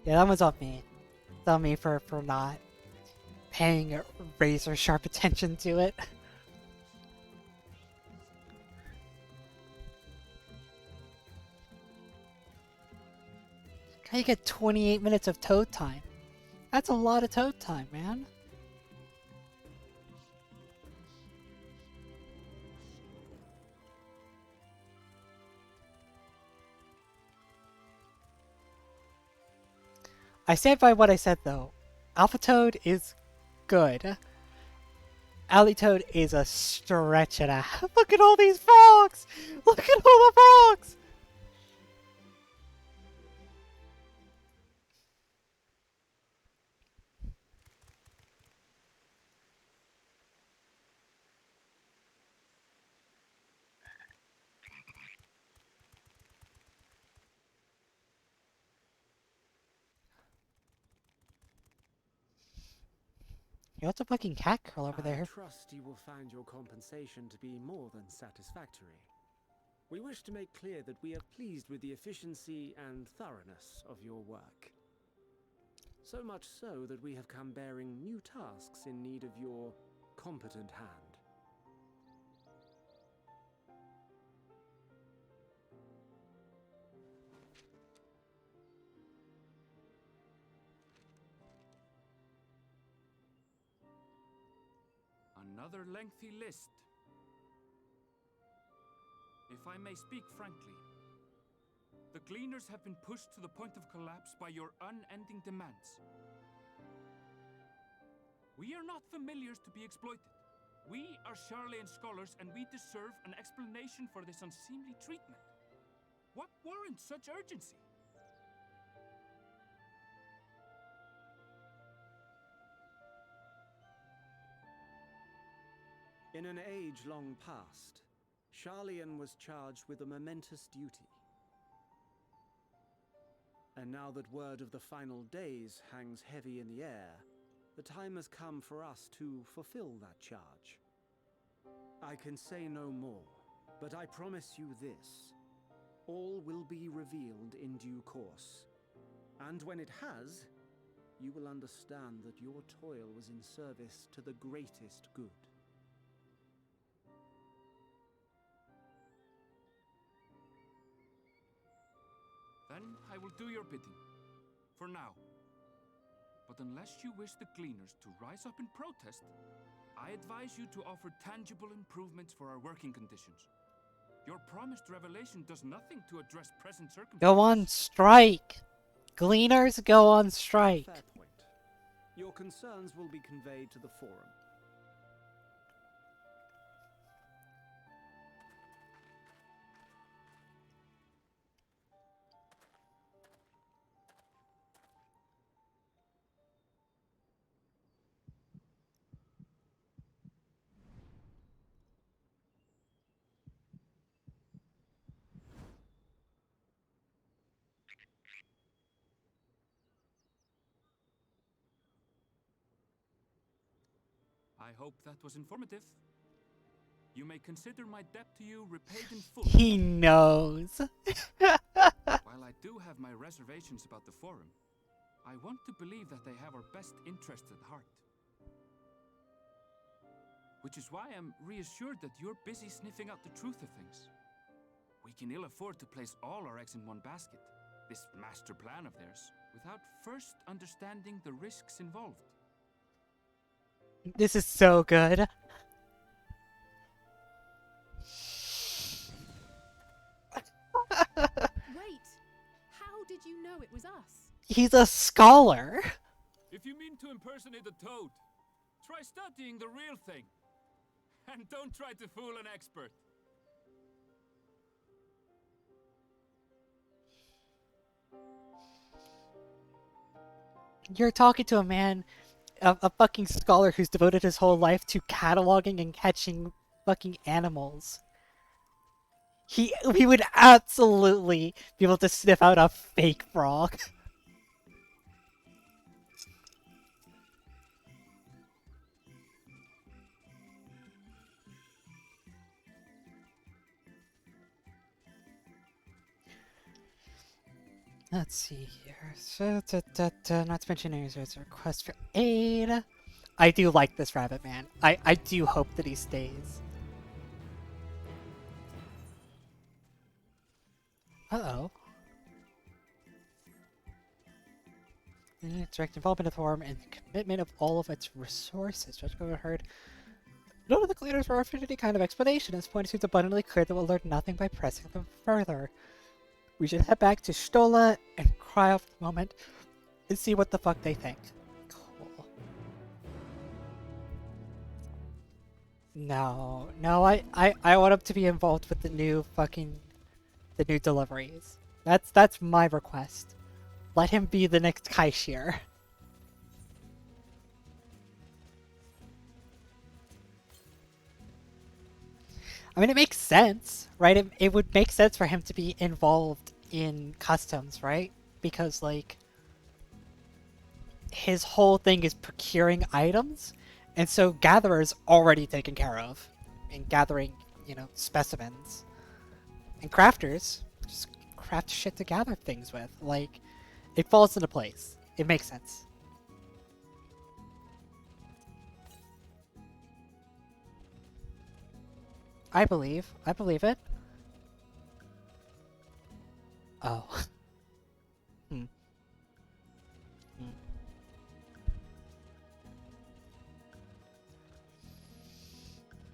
Yeah, that one's on me. It's on me for not paying razor sharp attention to it. How you get 28 minutes of Toad time? That's a lot of Toad time, man. I stand by what I said though. Alpha Toad is good. Alitoad is a stretch and a half. Look at all these frogs! Look at all the frogs! You have a fucking cat girl over there. I trust you will find your compensation to be more than satisfactory. We wish to make clear that we are pleased with the efficiency and thoroughness of your work. So much so that we have come bearing new tasks in need of your competent hand. Another lengthy list. If I may speak frankly, the Gleaners have been pushed to the point of collapse by your unending demands. We are not familiars to be exploited. We are Sharlyan scholars and we deserve an explanation for this unseemly treatment. What warrants such urgency? In an age long past, Sharlyan was charged with a momentous duty. And now that word of the final days hangs heavy in the air, the time has come for us to fulfill that charge. I can say no more, but I promise you this. All will be revealed in due course. And when it has, you will understand that your toil was in service to the greatest good. Then I will do your bidding. For now. But unless you wish the Gleaners to rise up in protest, I advise you to offer tangible improvements for our working conditions. Your promised revelation does nothing to address present circumstances. Go on strike! Gleaners, go on strike! Fair point. Your concerns will be conveyed to the forum. I hope that was informative. You may consider my debt to you repaid in full. He knows. But While I do have my reservations about the Forum, I want to believe that they have our best interests at heart. Which is why I'm reassured that you're busy sniffing out the truth of things. We can ill afford to place all our eggs in one basket, this master plan of theirs, without first understanding the risks involved. This is so good. Wait! How did you know it was us? He's a scholar. If you mean to impersonate a toad, try studying the real thing. And don't try to fool an expert. You're talking to a man, a fucking scholar who's devoted his whole life to cataloging and catching fucking animals. He would absolutely be able to sniff out a fake frog. Let's see here. So, not to mention there's a request for aid. I do like this rabbit man. I do hope that he stays. Uh-oh. Direct involvement of the Forum and the commitment of all of its resources. Judge overheard. None of the cleaners were offered any kind of explanation. At this point, it seems abundantly clear that we'll learn nothing by pressing them further. We should head back to Stola and cry off the moment and see what the fuck they think. Cool. No, I want him to be involved with the new deliveries. That's my request. Let him be the next Kaishir. I mean, it makes sense, right? It would make sense for him to be involved in customs, right? Because, like, his whole thing is procuring items, and so Gatherer's already taken care of in gathering, you know, specimens. And Crafters just craft shit to gather things with. Like, it falls into place. It makes sense. I believe it. Oh. Hmm.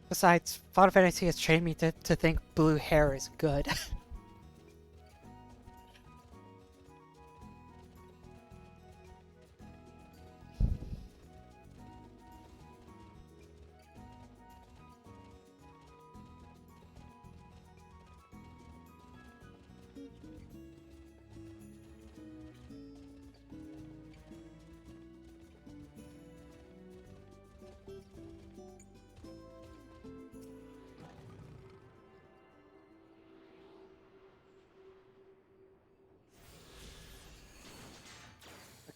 Besides, Final Fantasy has trained me to think blue hair is good.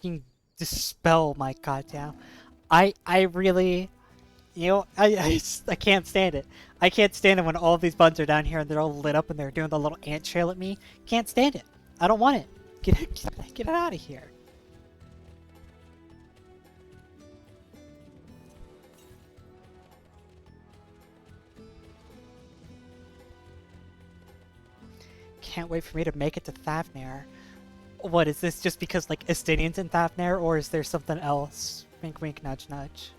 Fucking dispel my goddamn. I really, you know, I can't stand it. I can't stand it when all of these buns are down here and they're all lit up and they're doing the little ant trail at me. Can't stand it. I don't want it. Get it out of here. Can't wait for me to make it to Thavnair. What, is this just because, like, Estinian's in Thavnair, or is there something else? Wink wink, nudge nudge.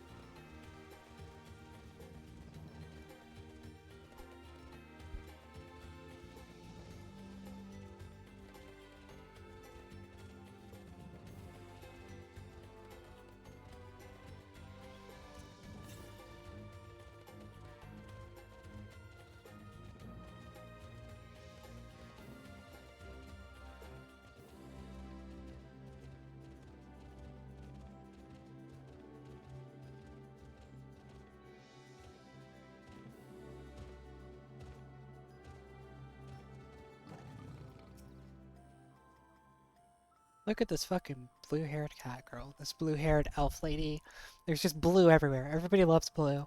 Look at this fucking blue-haired cat girl. This blue-haired elf lady. There's just blue everywhere. Everybody loves blue.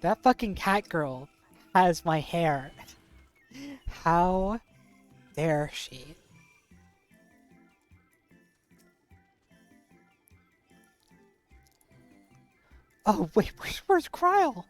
That fucking cat girl has my hair. How dare she? Oh wait, where's Kryle?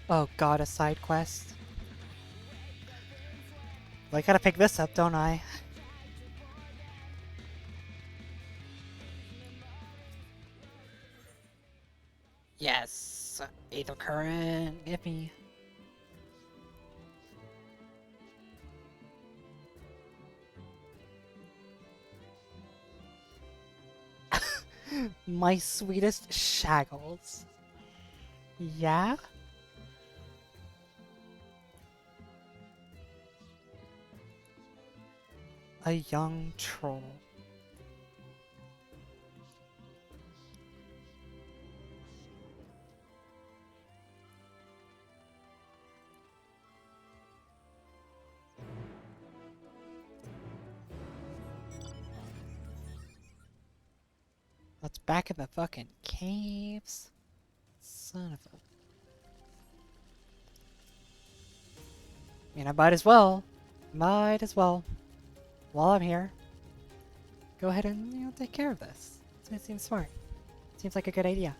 Oh god, a side quest. Well, I gotta pick this up, don't I? Yes! Aether current, give me. My sweetest shaggles. Yeah? A young troll. Let's back in the fucking caves. Son of a... I mean, I might as well. Might as well. While I'm here. Go ahead and, you know, take care of this. It seems smart. Seems like a good idea.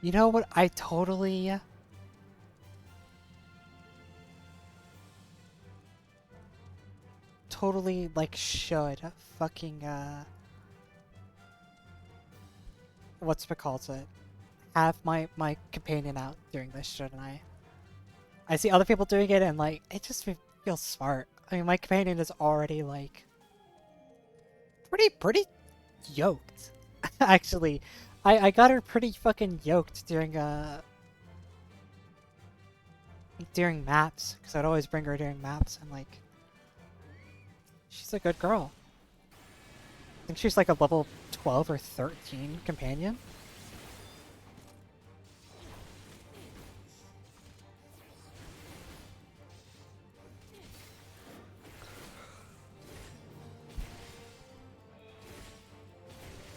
You know what? I totally like should fucking what's it called it? Have my companion out during this, shouldn't I? I see other people doing it and like it just feels smart. I mean, my companion is already like pretty yoked. Actually, I got her pretty fucking yoked during maps, because I'd always bring her during maps, and like she's a good girl. I think she's like a level 12 or 13 companion.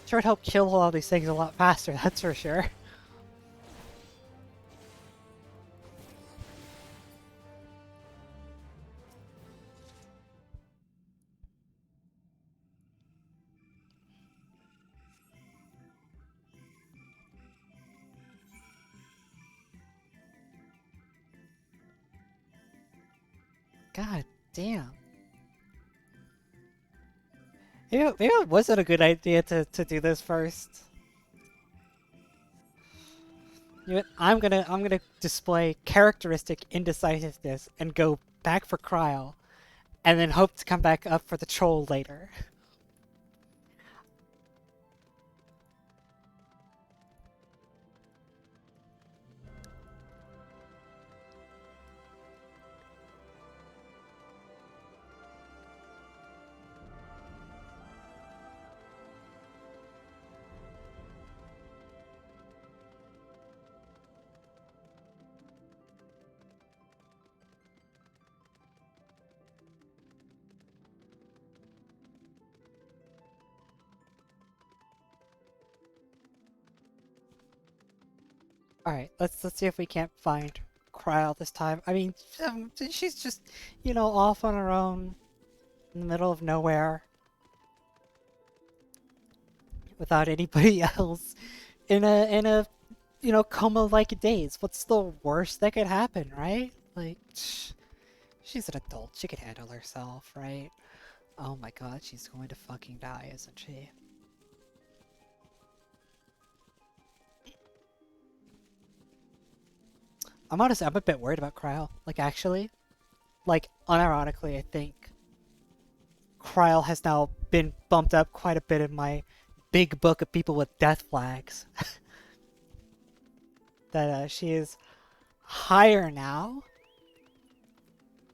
Sure would help kill all these things a lot faster, that's for sure. God damn. Maybe it wasn't a good idea to do this first. You know what? I'm gonna display characteristic indecisiveness and go back for Cryo, and then hope to come back up for the troll later. Alright, let's see if we can't find Cryo this time. I mean, she's just, you know, off on her own in the middle of nowhere without anybody else in a you know, coma-like daze. What's the worst that could happen, right? Like, she's an adult. She can handle herself, right? Oh my god, she's going to fucking die, isn't she? I'm honestly, I'm a bit worried about Cryo. Like, actually, like, unironically, I think Cryo has now been bumped up quite a bit in my big book of people with death flags. That she is higher now.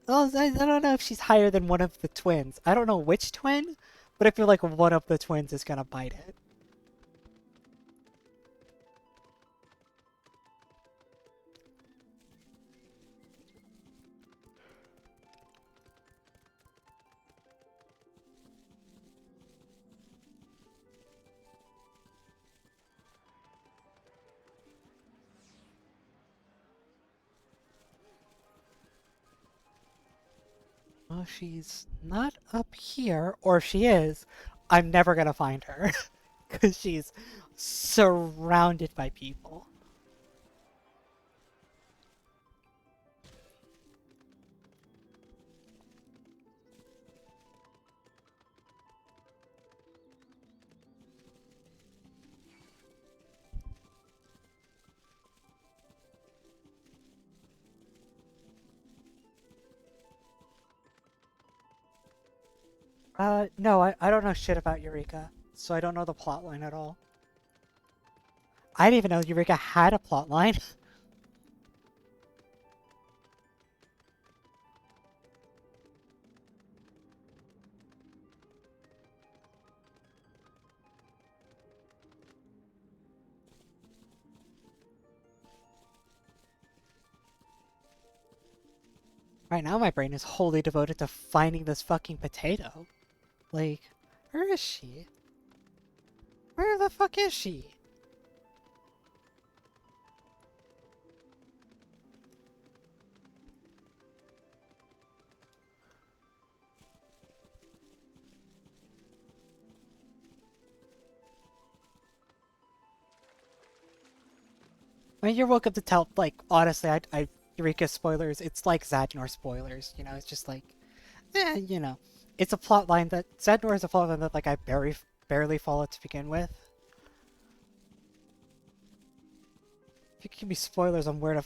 Well, I don't know if she's higher than one of the twins. I don't know which twin, but I feel like one of the twins is gonna bite it. Well, she's not up here, or if she is, I'm never gonna find her. Because she's surrounded by people. No, I don't know shit about Eureka, so I don't know the plotline at all. I didn't even know Eureka had a plotline. Right now my brain is wholly devoted to finding this fucking potato. Like, where is she? Where the fuck is she? I mean, you're welcome to tell, like, honestly, Eureka spoilers, it's like Zadnor spoilers, you know, it's just like, you know, it's a plot line that, Zadnor is a plot line that, like, I barely followed to begin with. If you give me spoilers on where to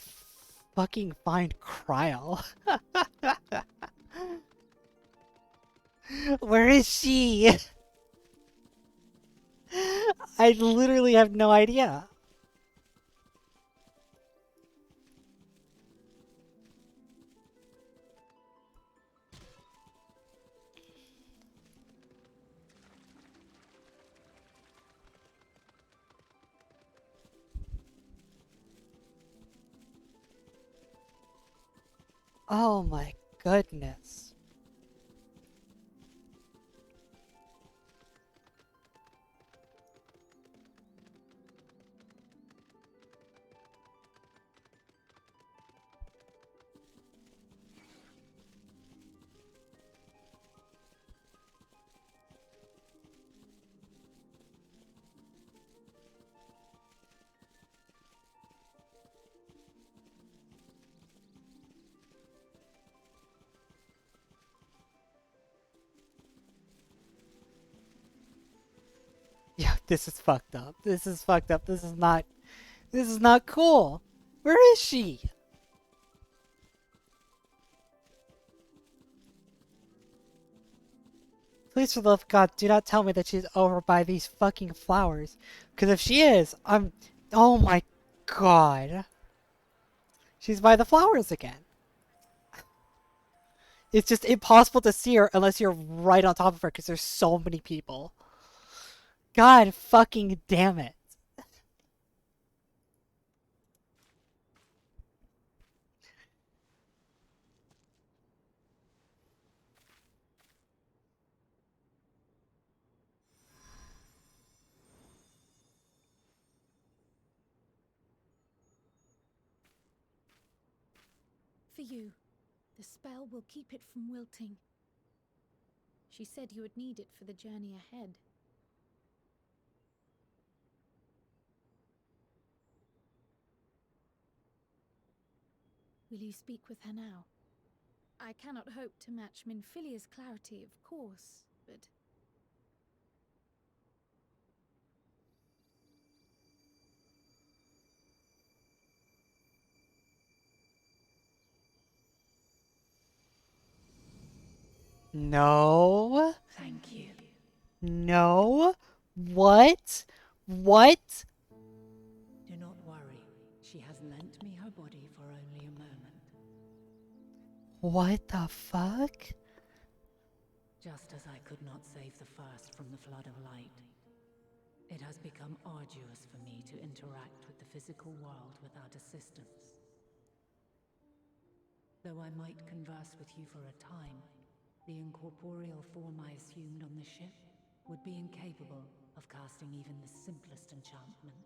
fucking find Cryo. Where is she? I literally have no idea. Oh my goodness. Yeah, this is fucked up. This is fucked up. This is not This is not cool. Where is she? Please, for the love of God, do not tell me that she's over by these fucking flowers. Because if she is, I'm... Oh my god. She's by the flowers again. It's just impossible to see her unless you're right on top of her because there's so many people. God fucking damn it. For you. The spell will keep it from wilting. She said you would need it for the journey ahead. Will you speak with her now? I cannot hope to match Minfilia's clarity, of course, but... No. Thank you. No. What? What? Do not worry. She has lent me her body for only a moment. What the fuck? Just as I could not save the first from the flood of light, it has become arduous for me to interact with the physical world without assistance. Though I might converse with you for a time, the incorporeal form I assumed on the ship would be incapable of casting even the simplest enchantment.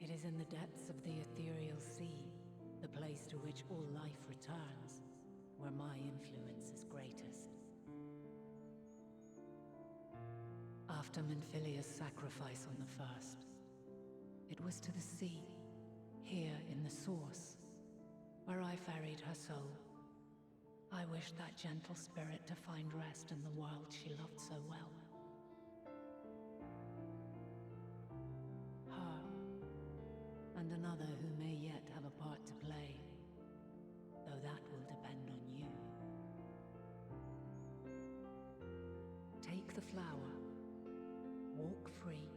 It is in the depths of the ethereal sea, the place to which all life returns, where my influence is greatest. After Minfilia's sacrifice on the first, it was to the sea, here in the source, where I ferried her soul. I wished that gentle spirit to find rest in the world she loved so well. Her, and another who may yet have a part to play, though that will depend on you. Take the flower, walk free,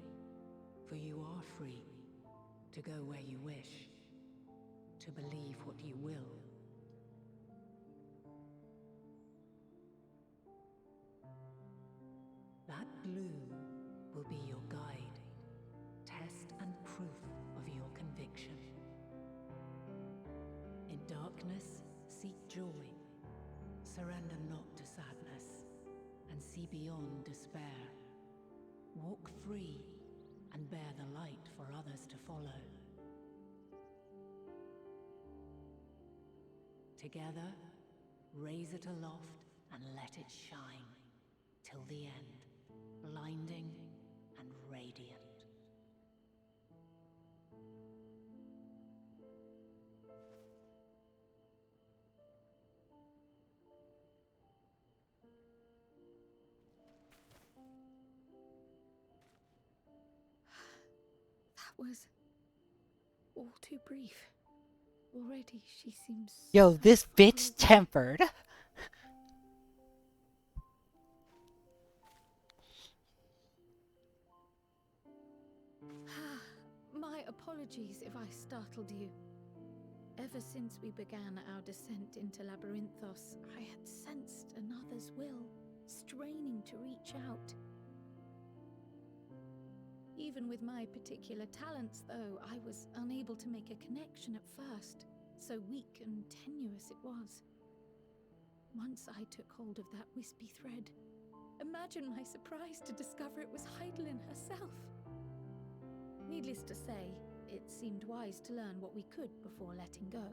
for you are free, to go where you wish, to believe what you will. That blue will be your guide, test and proof of your conviction. In darkness, seek joy, surrender not to sadness, and see beyond despair. Walk free and bear the light for others to follow. Together, raise it aloft and let it shine, till the end, blinding and radiant. That was all too brief. Already she seems Yo, so this bitch frozen. tempered. My apologies if I startled you. Ever since we began our descent into Labrynthos, I had sensed another's will, straining to reach out. Even with my particular talents, though, I was unable to make a connection at first, so weak and tenuous it was. Once I took hold of that wispy thread, imagine my surprise to discover it was Heidelin herself. Needless to say, it seemed wise to learn what we could before letting go.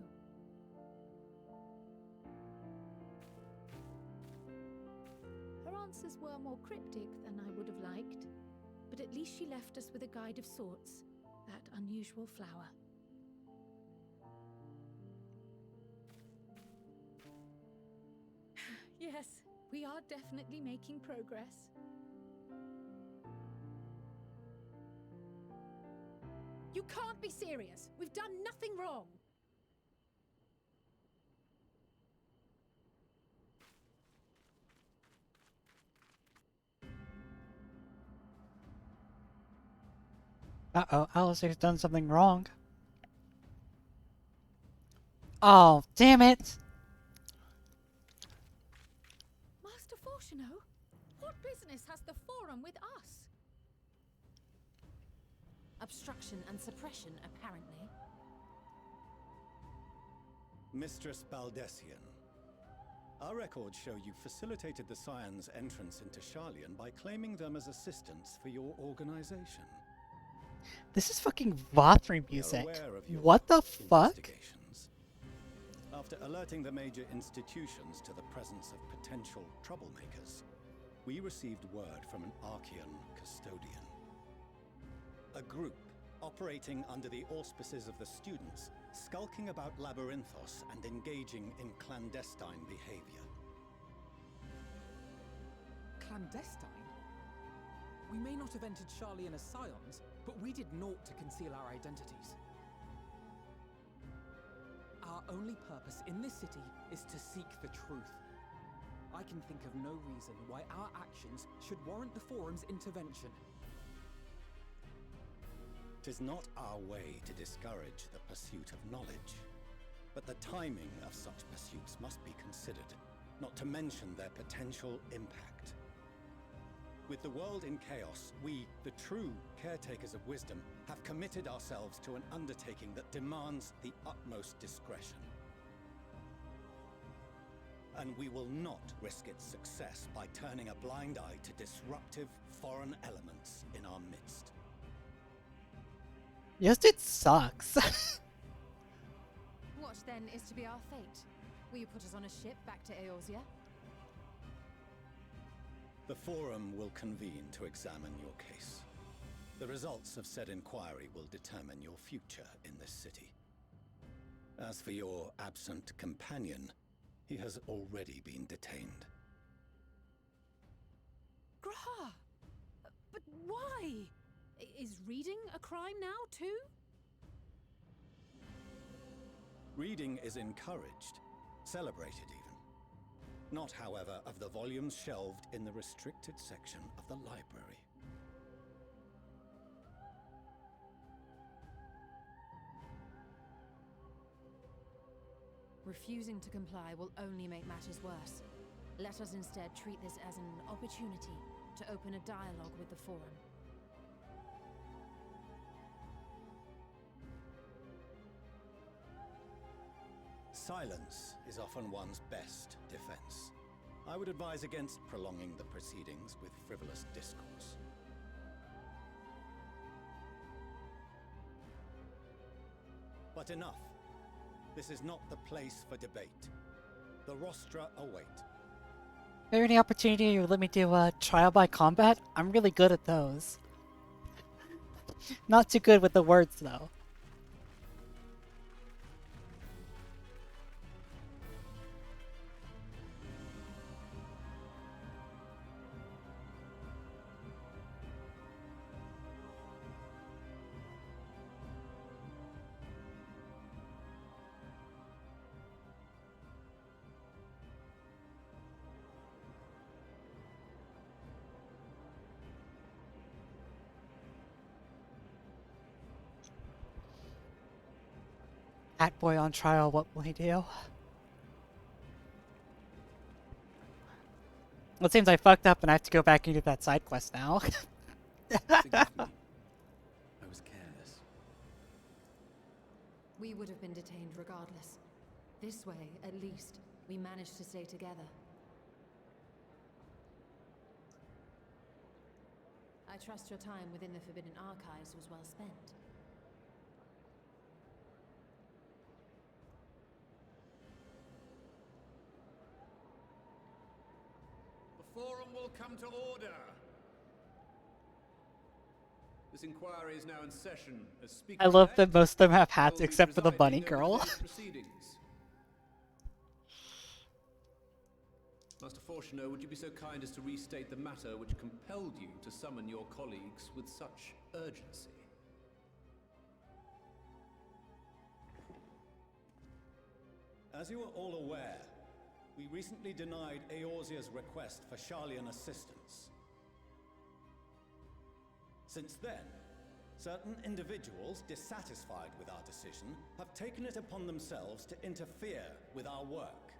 Her answers were more cryptic than I would have liked, but at least she left us with a guide of sorts, that unusual flower. Yes, we are definitely making progress. You can't be serious. We've done nothing wrong. Uh-oh, Alistair's done something wrong. Oh, damn it! Master Fortuno, what business has the Forum with us? Obstruction and suppression, apparently. Mistress Baldessian, our records show you facilitated the Scions' entrance into Sharlyan by claiming them as assistants for your organization. This is fucking Vothry We are music. aware of your What the fuck? investigations. After alerting the major institutions to the presence of potential troublemakers, we received word from an Archean custodian. A group operating under the auspices of the students, skulking about Labrynthos and engaging in clandestine behavior. Clandestine? We may not have entered Sharlyan as Scions, but we did naught to conceal our identities. Our only purpose in this city is to seek the truth. I can think of no reason why our actions should warrant the Forum's intervention. 'Tis not our way to discourage the pursuit of knowledge, but the timing of such pursuits must be considered, not to mention their potential impact. With the world in chaos, we, the true caretakers of wisdom, have committed ourselves to an undertaking that demands the utmost discretion. And we will not risk its success by turning a blind eye to disruptive foreign elements in our midst. Yes, it sucks. What then is to be our fate? Will you put us on a ship back to Eorzea? The Forum will convene to examine your case. The results of said inquiry will determine your future in this city. As for your absent companion, he has already been detained. Graha! But why? Is reading a crime now, too? Reading is encouraged, celebrated even. Not, however, of the volumes shelved in the restricted section of the library. Refusing to comply will only make matters worse. Let us instead treat this as an opportunity to open a dialogue with the Forum. Silence is often one's best defense. I would advise against prolonging the proceedings with frivolous discourse. But enough. This is not the place for debate. The rostra await. Is there any opportunity you would let me do trial by combat? I'm really good at those. Not too good with the words, though. Hat boy on trial, what will he do? Well, it seems I fucked up and I have to go back and do that side quest now. Forgive me. I was careless. We would have been detained regardless. This way, at least, we managed to stay together. I trust your time within the Forbidden Archives was well spent. The Forum will come to order. This inquiry is now in session. As Speaker I love that elect, most of them have I hats will be except for the bunny presiding over girl. today's proceedings. Master Fortuno, would you be so kind as to restate the matter which compelled you to summon your colleagues with such urgency? As you are all aware, we recently denied Eorzea's request for Sharlyan assistance. Since then, certain individuals dissatisfied with our decision have taken it upon themselves to interfere with our work.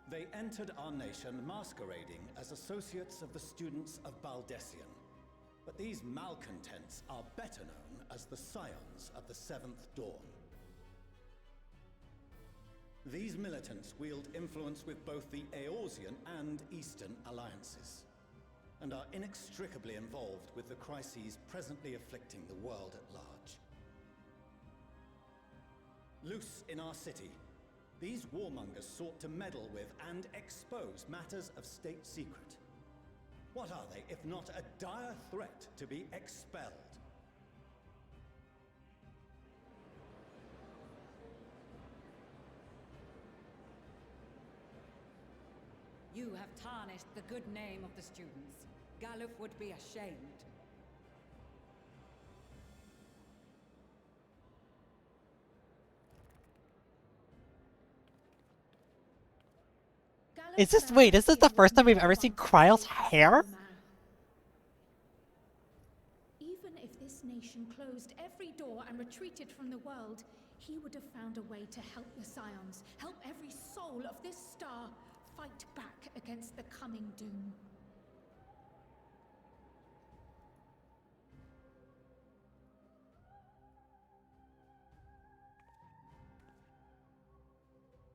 They entered our nation masquerading as associates of the students of Baldessian. But these malcontents are better known as the Scions of the Seventh Dawn. These militants wield influence with both the Eorzean and Eastern alliances, and are inextricably involved with the crises presently afflicting the world at large. Loose in our city, these warmongers sought to meddle with and expose matters of state secret. What are they, if not a dire threat to be expelled? You have tarnished the good name of the students. Galuf would be ashamed. Is this the first time we've ever seen Kryle's hair? Even if this nation closed every door and retreated from the world, he would have found a way to help the Scions, help every soul of this star fight back against the coming doom.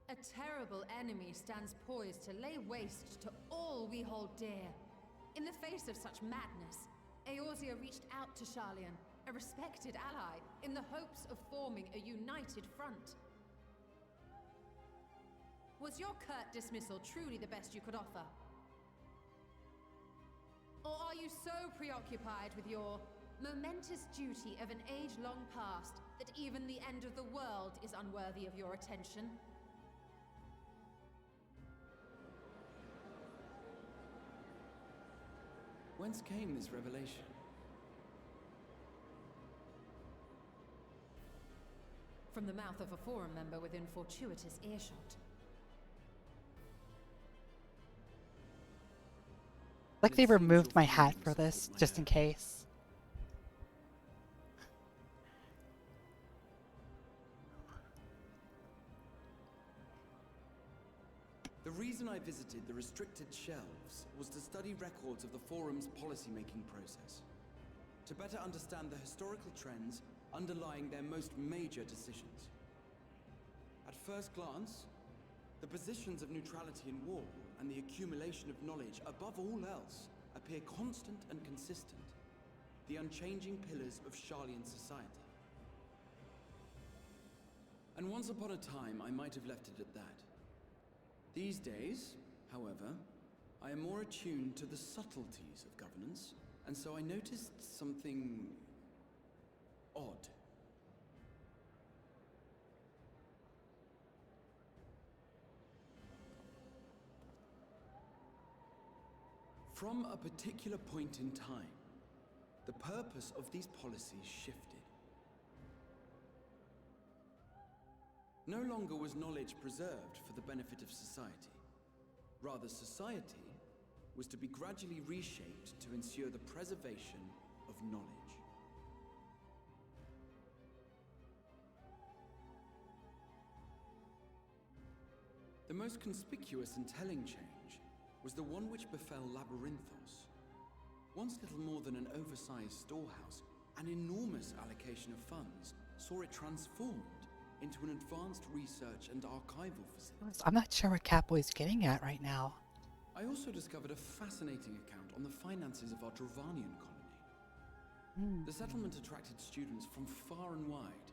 A terrible enemy stands poised to lay waste to all we hold dear. In the face of such madness, Eorzea reached out to Sharlyan, a respected ally, in the hopes of forming a united front. Was your curt dismissal truly the best you could offer? Or are you so preoccupied with your momentous duty of an age-long past that even the end of the world is unworthy of your attention? Whence came this revelation? From the mouth of a forum member within fortuitous earshot. Like they removed my hat for this, just in case. The reason I visited the restricted shelves was to study records of the Forum's policy-making process, to better understand the historical trends underlying their most major decisions. At first glance, the positions of neutrality in war and the accumulation of knowledge above all else appear constant and consistent, the unchanging pillars of Sharlyan society. And once upon a time, I might have left it at that. These days, however, I am more attuned to the subtleties of governance, and so I noticed something odd. From a particular point in time, the purpose of these policies shifted. No longer was knowledge preserved for the benefit of society. Rather, society was to be gradually reshaped to ensure the preservation of knowledge. The most conspicuous and telling change was the one which befell Labrynthos. Once little more than an oversized storehouse, an enormous allocation of funds saw it transformed into an advanced research and archival facility. I'm not sure what Catboy's getting at right now. I also discovered a fascinating account on the finances of our Dravanian colony. The settlement attracted students from far and wide,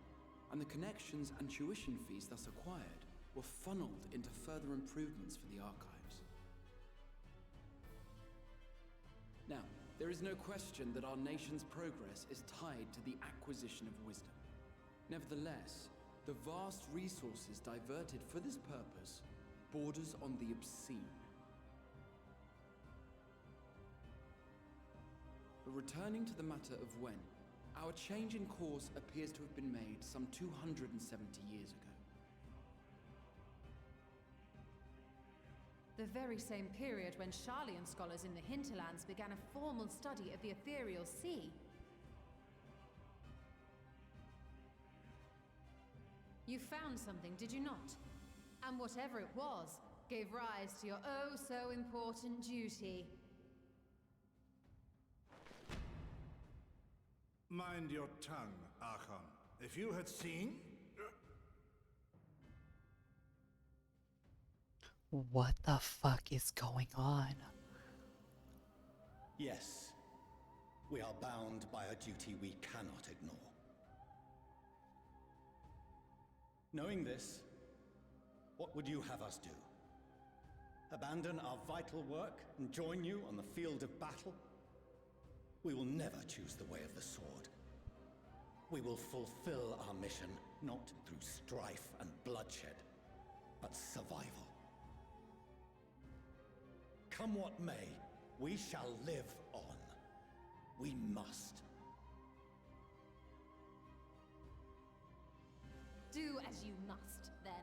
and the connections and tuition fees thus acquired were funneled into further improvements for the archives. Now, there is no question that our nation's progress is tied to the acquisition of wisdom. Nevertheless, the vast resources diverted for this purpose borders on the obscene. But returning to the matter of when, Our change in course appears to have been made some 270 years ago. The very same period when Sharlyan scholars in the hinterlands began a formal study of the ethereal sea. You found something, did you not? And whatever it was, gave rise to your oh-so-important duty. Mind your tongue, Archon. If you had seen... What the fuck is going on? Yes, we are bound by a duty we cannot ignore. Knowing this, what would you have us do? Abandon our vital work and join you on the field of battle? We will never choose the way of the sword. We will fulfill our mission, not through strife and bloodshed, but survival. Come what may, we shall live on. We must. Do as you must, then.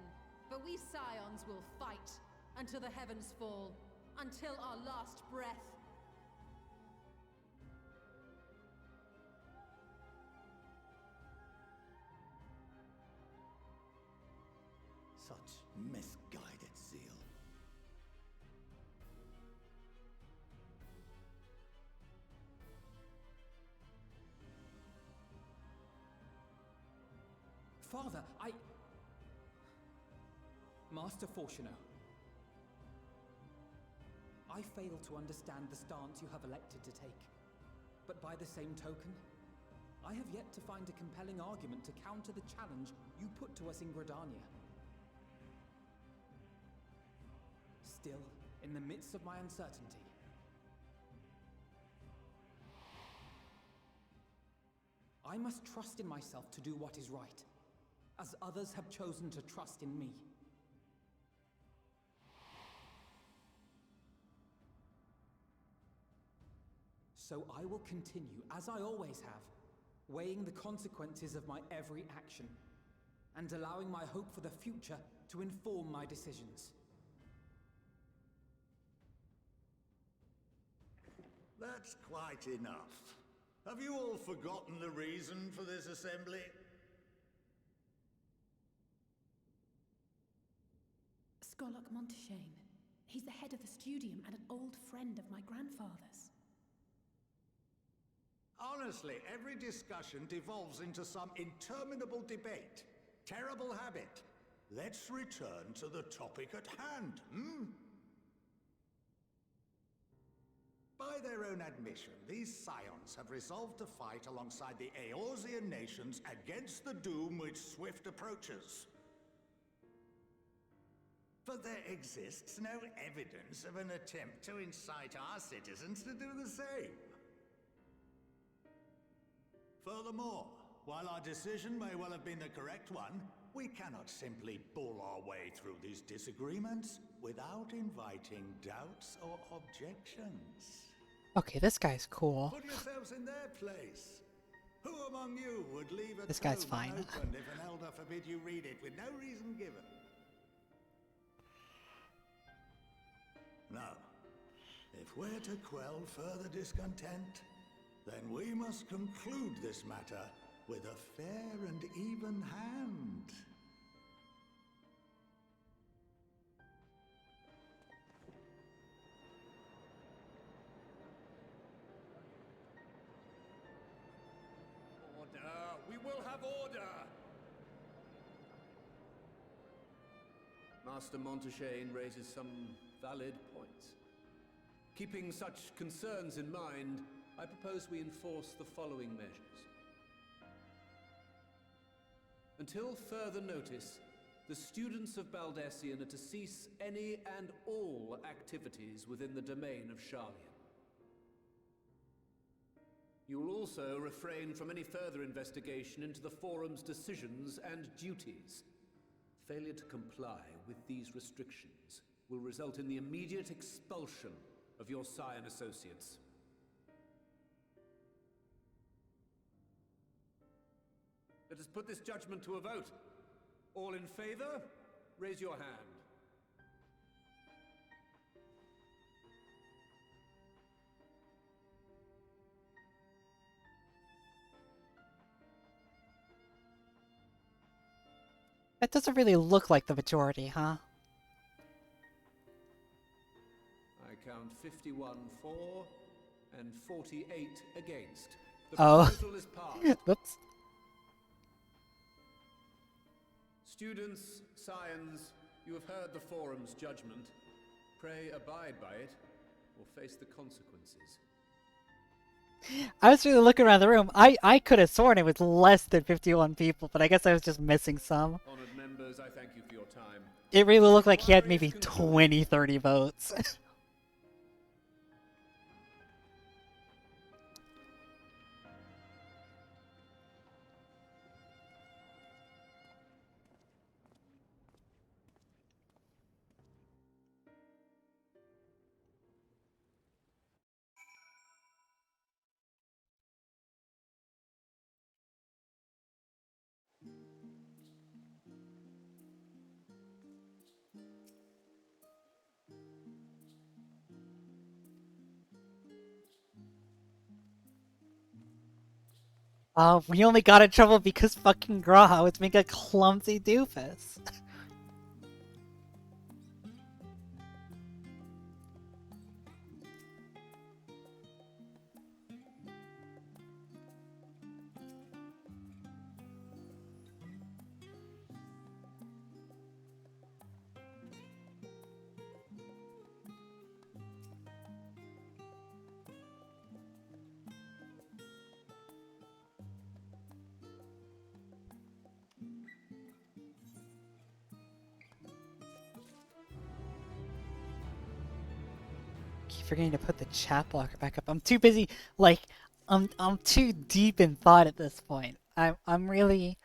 But we Scions will fight until the heavens fall, until our last breath. Such misguided zeal. Father, Master Fortuno. I fail to understand the stance you have elected to take. But by the same token, I have yet to find a compelling argument to counter the challenge you put to us in Gridania. Still, in the midst of my uncertainty, I must trust in myself to do what is right, as others have chosen to trust in me. So I will continue, as I always have, weighing the consequences of my every action, and allowing my hope for the future to inform my decisions. That's quite enough. Have you all forgotten the reason for this assembly? Skolok Monteshane. He's the head of the studium and an old friend of my grandfather's. Honestly, every discussion devolves into some interminable debate. Terrible habit. Let's return to the topic at hand, hmm? By their own admission, these Scions have resolved to fight alongside the Eorzean nations against the doom which swift approaches. But there exists no evidence of an attempt to incite our citizens to do the same. Furthermore, while our decision may well have been the correct one, we cannot simply bull our way through these disagreements without inviting doubts or objections. Okay, this guy's cool. Put yourselves in their place. Who among you would leave a This guy's tome fine. unopened if an elder forbid you read it with no reason given? Now, if we're to quell further discontent, then we must conclude this matter with a fair and even hand. Order! We will have order! Master Monteshane raises some valid points. Keeping such concerns in mind, I propose we enforce the following measures. Until further notice, the students of Baldesion are to cease any and all activities within the domain of Sharlyan. You will also refrain from any further investigation into the Forum's decisions and duties. Failure to comply with these restrictions will result in the immediate expulsion of your Scion associates. Let us put this judgment to a vote. All in favor, raise your hand. That doesn't really look like the majority, huh? I count 51 for and 48 against. The proposal is passed. Whoops. Students, scions, you have heard the forum's judgment. Pray abide by it, or face the consequences. I was really looking around the room. I could have sworn it was less than 51 people, but I guess I was just missing some. Honored members, I thank you for your time. It really looked like he had maybe 20, 30 votes. Oh, we only got in trouble because fucking Graha was being a clumsy doofus. Keep forgetting to put the chat blocker back up. I'm too busy, like, I'm too deep in thought at this point. I'm really,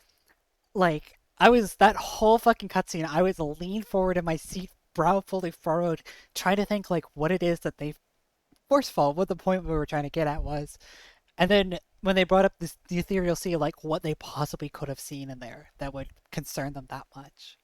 like, that whole fucking cutscene, I was leaned forward in my seat, brow fully furrowed, trying to think, like, what it is that they, first of all, what the point we were trying to get at was, and then when they brought up the ethereal sea, like, what they possibly could have seen in there that would concern them that much.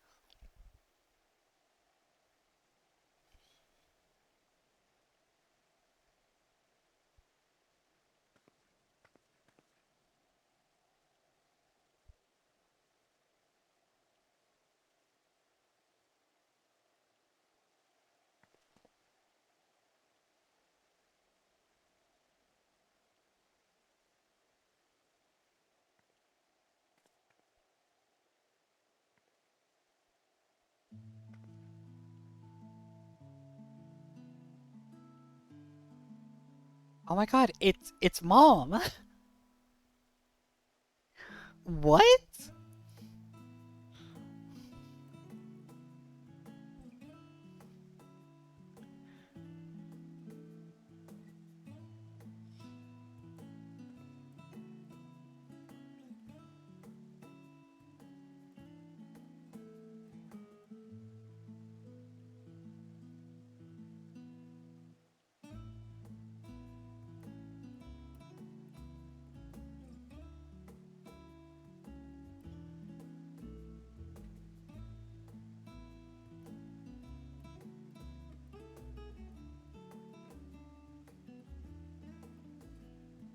Oh my god, it's Mom! What?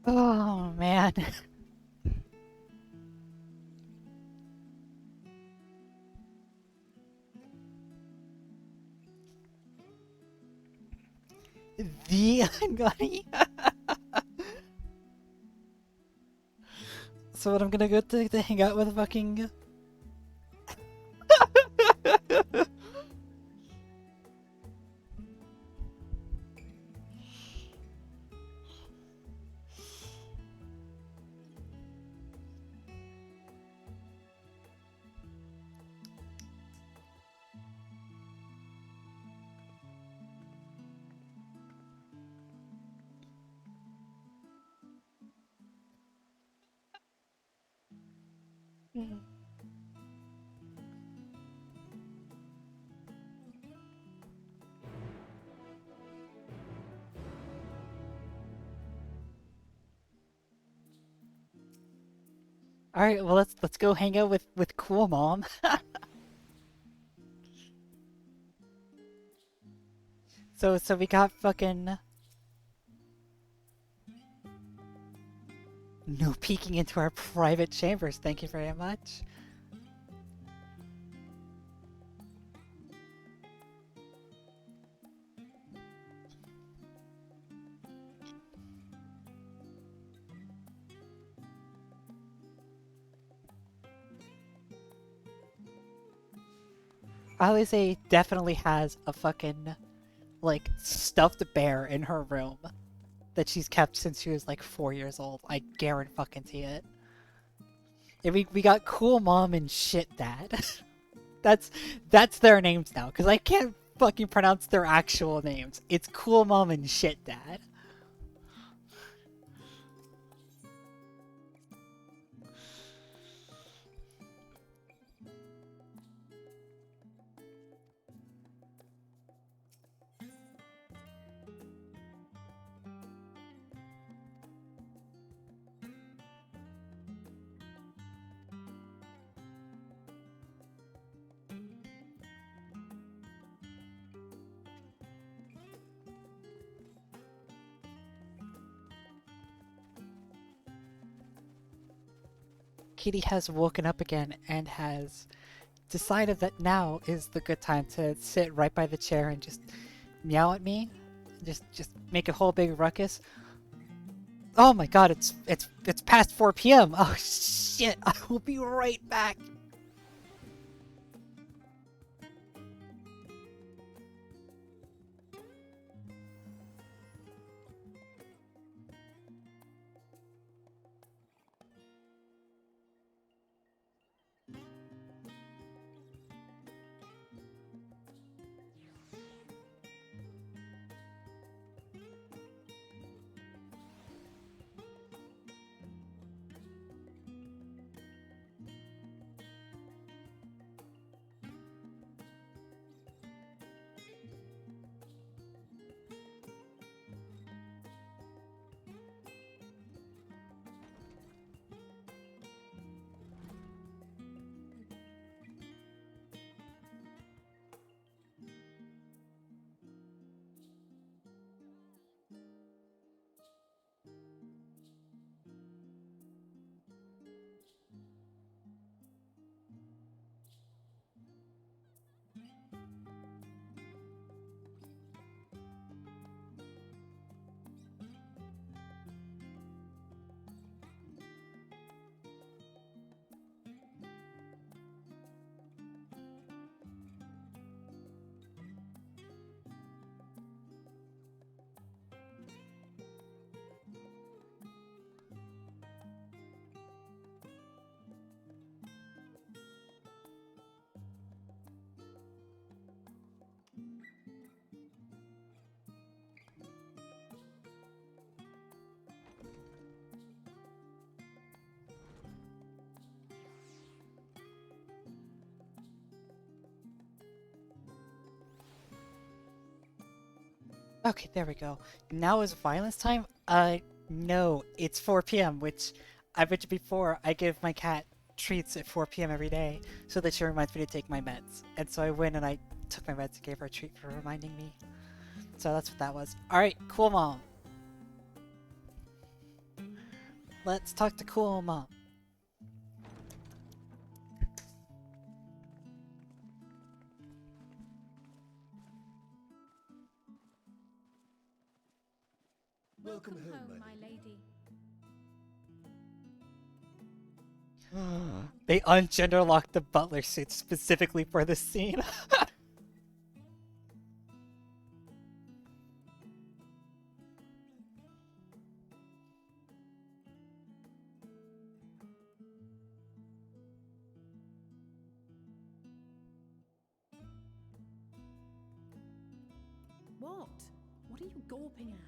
Oh man. The Angani. So what, I'm gonna go to hang out with fucking All right, well let's go hang out with Cool Mom. So we got fucking no peeking into our private chambers. Thank you very much. Alize definitely has a fucking, like, stuffed bear in her room that she's kept since she was like 4 years old. I guarantee it. And we got Cool Mom and Shit Dad. that's their names now, because I can't fucking pronounce their actual names. It's Cool Mom and Shit Dad. Kitty has woken up again and has decided that now is the good time to sit right by the chair and just meow at me. Just make a whole big ruckus. Oh my god, it's past 4 p.m. Oh shit, I will be right back. Okay, there we go. Now is violence time? No, it's 4 p.m., which I mentioned before. I give my cat treats at 4 p.m. every day so that she reminds me to take my meds. And so I went and I took my meds and gave her a treat for reminding me. So that's what that was. Alright, Cool Mom. Let's talk to Cool Mom. Welcome home, my lady. They ungender locked the butler suit specifically for this scene. What? What are you gawping at?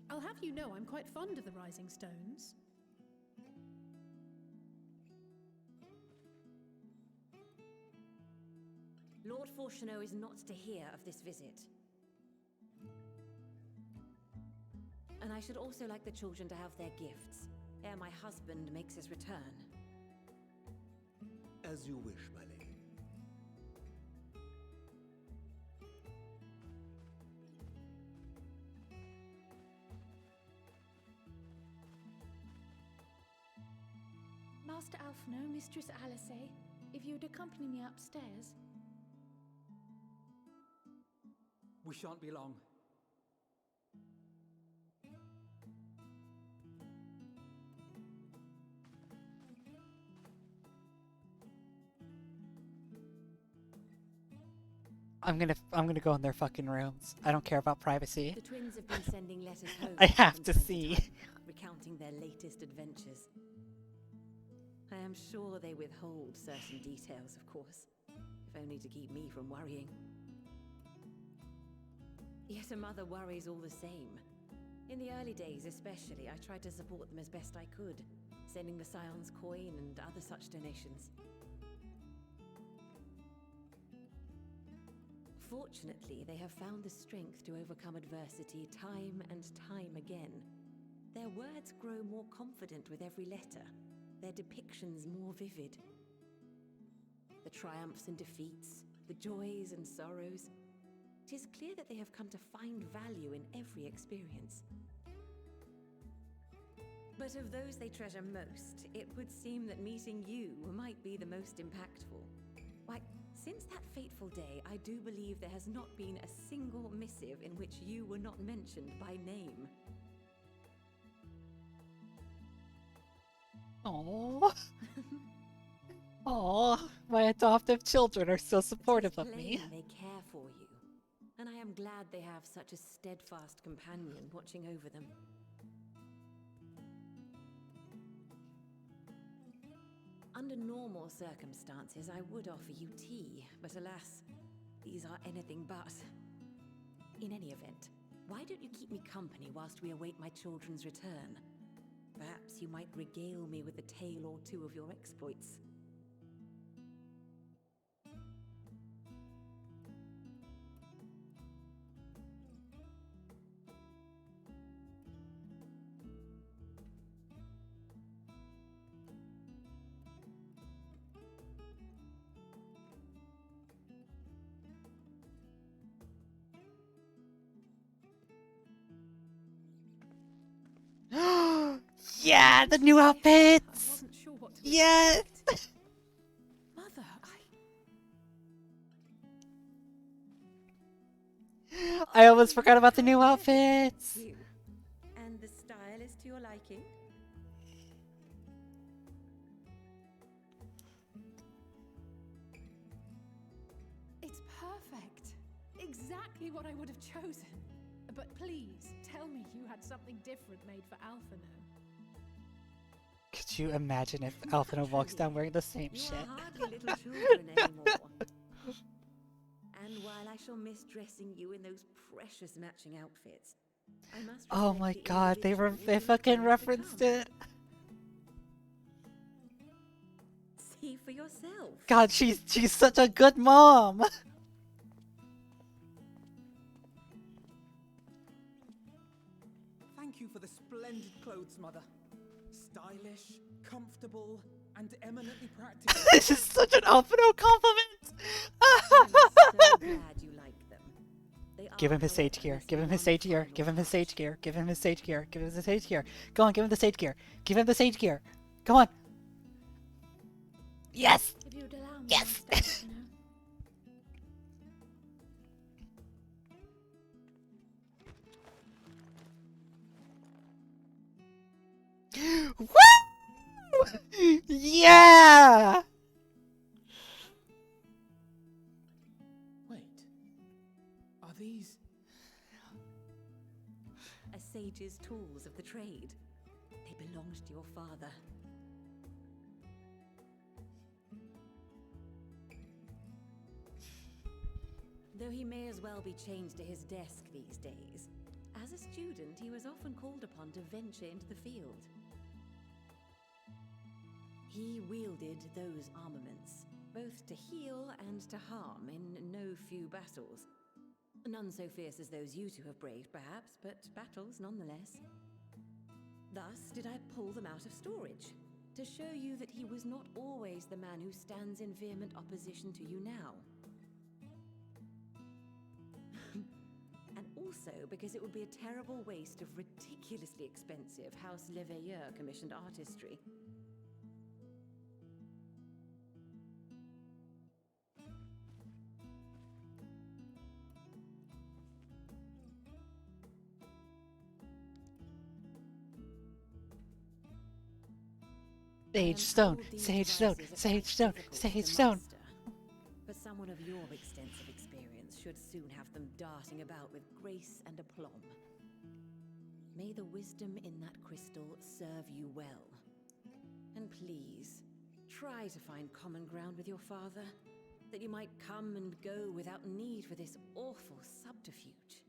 I'll have you know I'm quite fond of the Rising Stones. Lord Fortuneau is not to hear of this visit. And I should also like the children to have their gifts, ere my husband makes his return. As you wish, my lady. Master Alphino, Mistress Alice, if you'd accompany me upstairs. We shan't be long. I'm gonna go in their fucking rooms. I don't care about privacy. The twins have been sending letters home. I have from to time see. time, recounting their latest adventures. I am sure they withhold certain details, of course, if only to keep me from worrying. Yet a mother worries all the same. In the early days especially, I tried to support them as best I could, sending the Scion's coin and other such donations. Fortunately, they have found the strength to overcome adversity time and time again. Their words grow more confident with every letter, their depictions more vivid. The triumphs and defeats, the joys and sorrows. It is clear that they have come to find value in every experience. But of those they treasure most, it would seem that meeting you might be the most impactful. Why, since that fateful day, I do believe there has not been a single missive in which you were not mentioned by name. Aww. Aww, my adoptive children are so supportive of me. They care for you, and I am glad they have such a steadfast companion watching over them. Under normal circumstances, I would offer you tea, but alas, these are anything but. In any event, why don't you keep me company whilst we await my children's return? Perhaps you might regale me with a tale or two of your exploits. Yeah, the new outfits! Yes! Mother, I almost forgot about the new outfits! And the style is to your liking? it's perfect. Exactly what I would have chosen. But please, tell me you had something different made for Alphino. Could you imagine if Alphino walks down wearing the same shit? You are hardly little children anymore. And while I shall miss dressing you in those precious matching outfits, I must Oh my god, they fucking referenced it. see for yourself. God, she's such a good mom. Thank you for the splendid clothes, Mother. Stylish, comfortable, and eminently practical. This is such an Alphino compliment. I'm so glad you like them. They Give are, him his sage however, gear. this Give him one his sage gear. final Give him his touch. sage gear. Give him his sage gear. Give him the sage gear. Go on, give him the sage gear. Give him the sage gear. Go on. Yes. If you'd allow me, Yes. Master Alphino. Woo! Yeah. Wait. Are these... A sage's tools of the trade. They belonged to your father. Though he may as well be chained to his desk these days, as a student he was often called upon to venture into the field. He wielded those armaments, both to heal and to harm in no few battles. None so fierce as those you two have braved, perhaps, but battles nonetheless. Thus did I pull them out of storage, to show you that he was not always the man who stands in vehement opposition to you now. And also because it would be a terrible waste of ridiculously expensive House Leveilleur commissioned artistry. Sage stone, sage stone, sage stone, sage stone. But someone of your extensive experience should soon have them darting about with grace and aplomb. May the wisdom in that crystal serve you well. And please, try to find common ground with your father, that you might come and go without need for this awful subterfuge.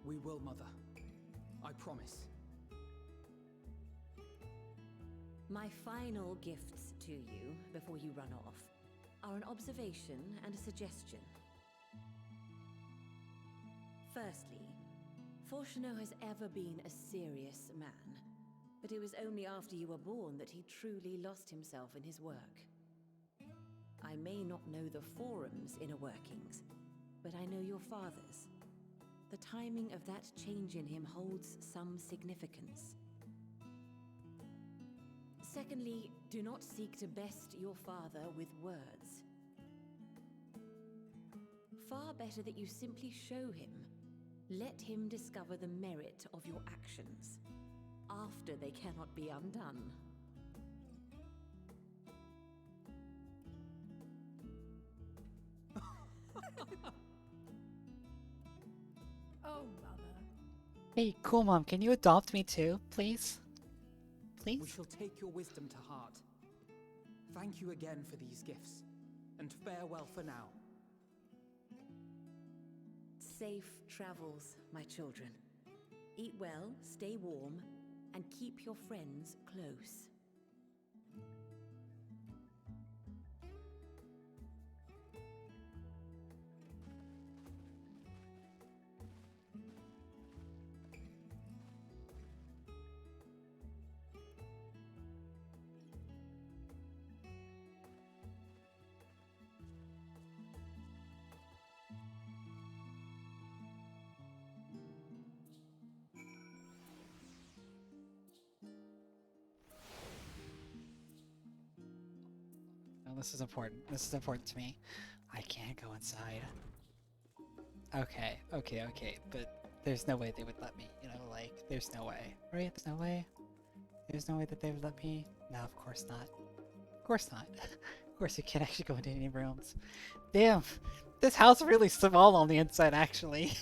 We will, Mother. I promise. My final gifts to you, before you run off, are an observation and a suggestion. Firstly, Fortuno has ever been a serious man, but it was only after you were born that he truly lost himself in his work. I may not know the Forum's inner workings, but I know your father's. The timing of that change in him holds some significance. Secondly, do not seek to best your father with words. Far better that you simply show him. Let him discover the merit of your actions, after they cannot be undone. Oh, Mother. Hey, cool mom, can you adopt me too, please? Please? We shall take your wisdom to heart. Thank you again for these gifts, and farewell for now. Safe travels, my children. Eat well, stay warm, and keep your friends close. No, this is important. This is important to me. I can't go inside. Okay, but there's no way they would let me, you know, like, there's no way, right? There's no way? There's no way that they would let me? No, of course not. Of course not. Of course you can't actually go into any rooms. Damn, this house is really small on the inside, actually.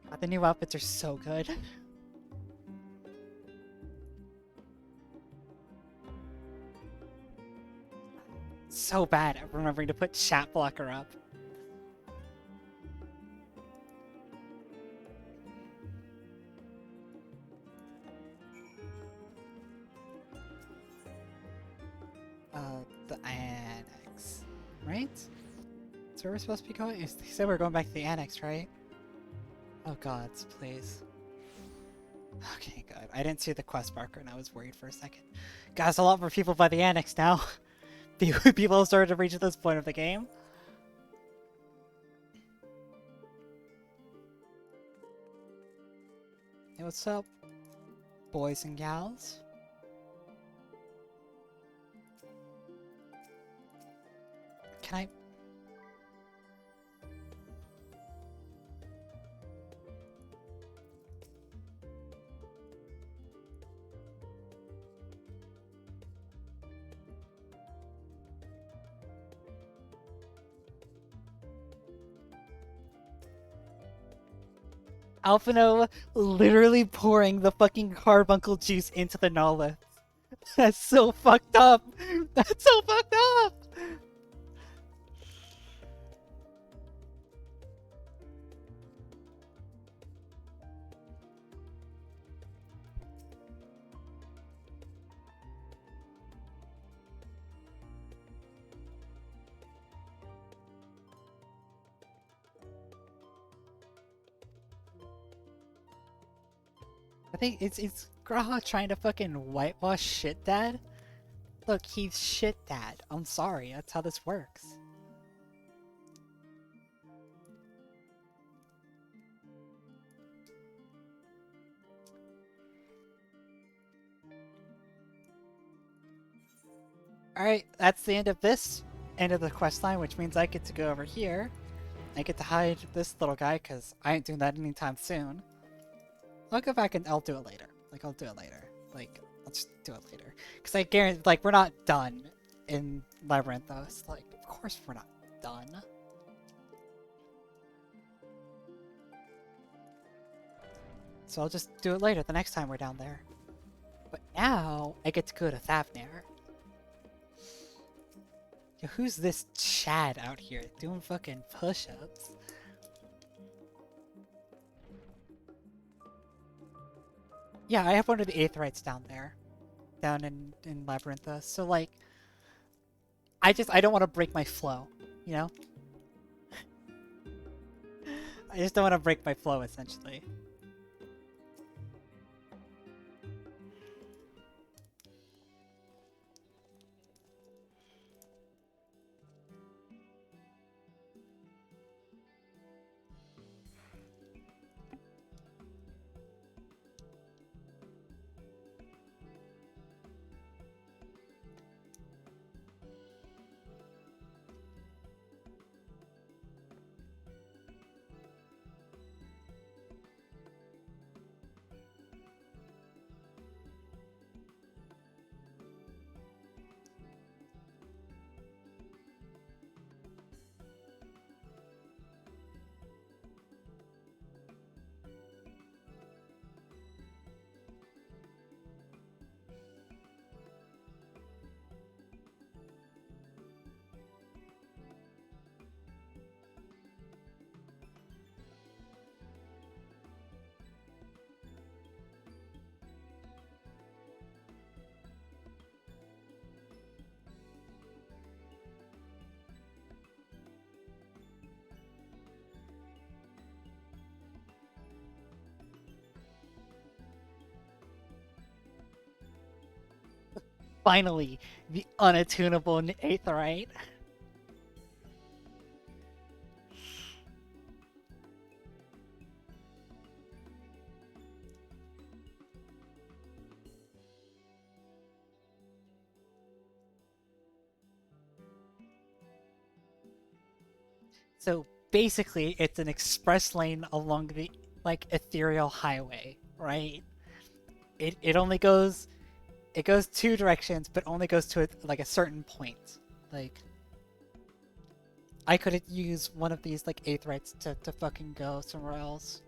God, the new outfits are so good. So bad at remembering to put chat blocker up. The annex, right? That's where we're supposed to be going? They said we're going back to the annex, right? Oh gods, please. Okay, good. I didn't see the quest marker and I was worried for a second. Guys, a lot more people by the annex now. People have started to reach this point of the game. Hey, what's up, boys and gals? Can I... Alphino literally pouring the fucking carbuncle juice into the Nolith. That's so fucked up. That's so fucked up. I think it's Graha trying to fucking whitewash shit dad. Look, he's shit dad. I'm sorry, that's how this works. Alright, that's the end of this end of the quest line, which means I get to go over here. I get to hide this little guy, because I ain't doing that anytime soon. I'll go back and I'll do it later. I'll do it later. I'll just do it later. Because I guarantee, we're not done in Labrynthos. Of course we're not done. So I'll just do it later, the next time we're down there. But now, I get to go to Thavnair. Yo, who's this Chad out here doing fucking push-ups? Yeah, I have one of the Aetherites down there. Down in Labrynthos. So, I don't want to break my flow, you know? I just don't want to break my flow, essentially. Finally, the unattunable Aetherite. So basically, it's an express lane along the ethereal highway, right? It only goes. It goes two directions, but only goes to a certain point. I could use one of these Aetherites to fucking go somewhere else.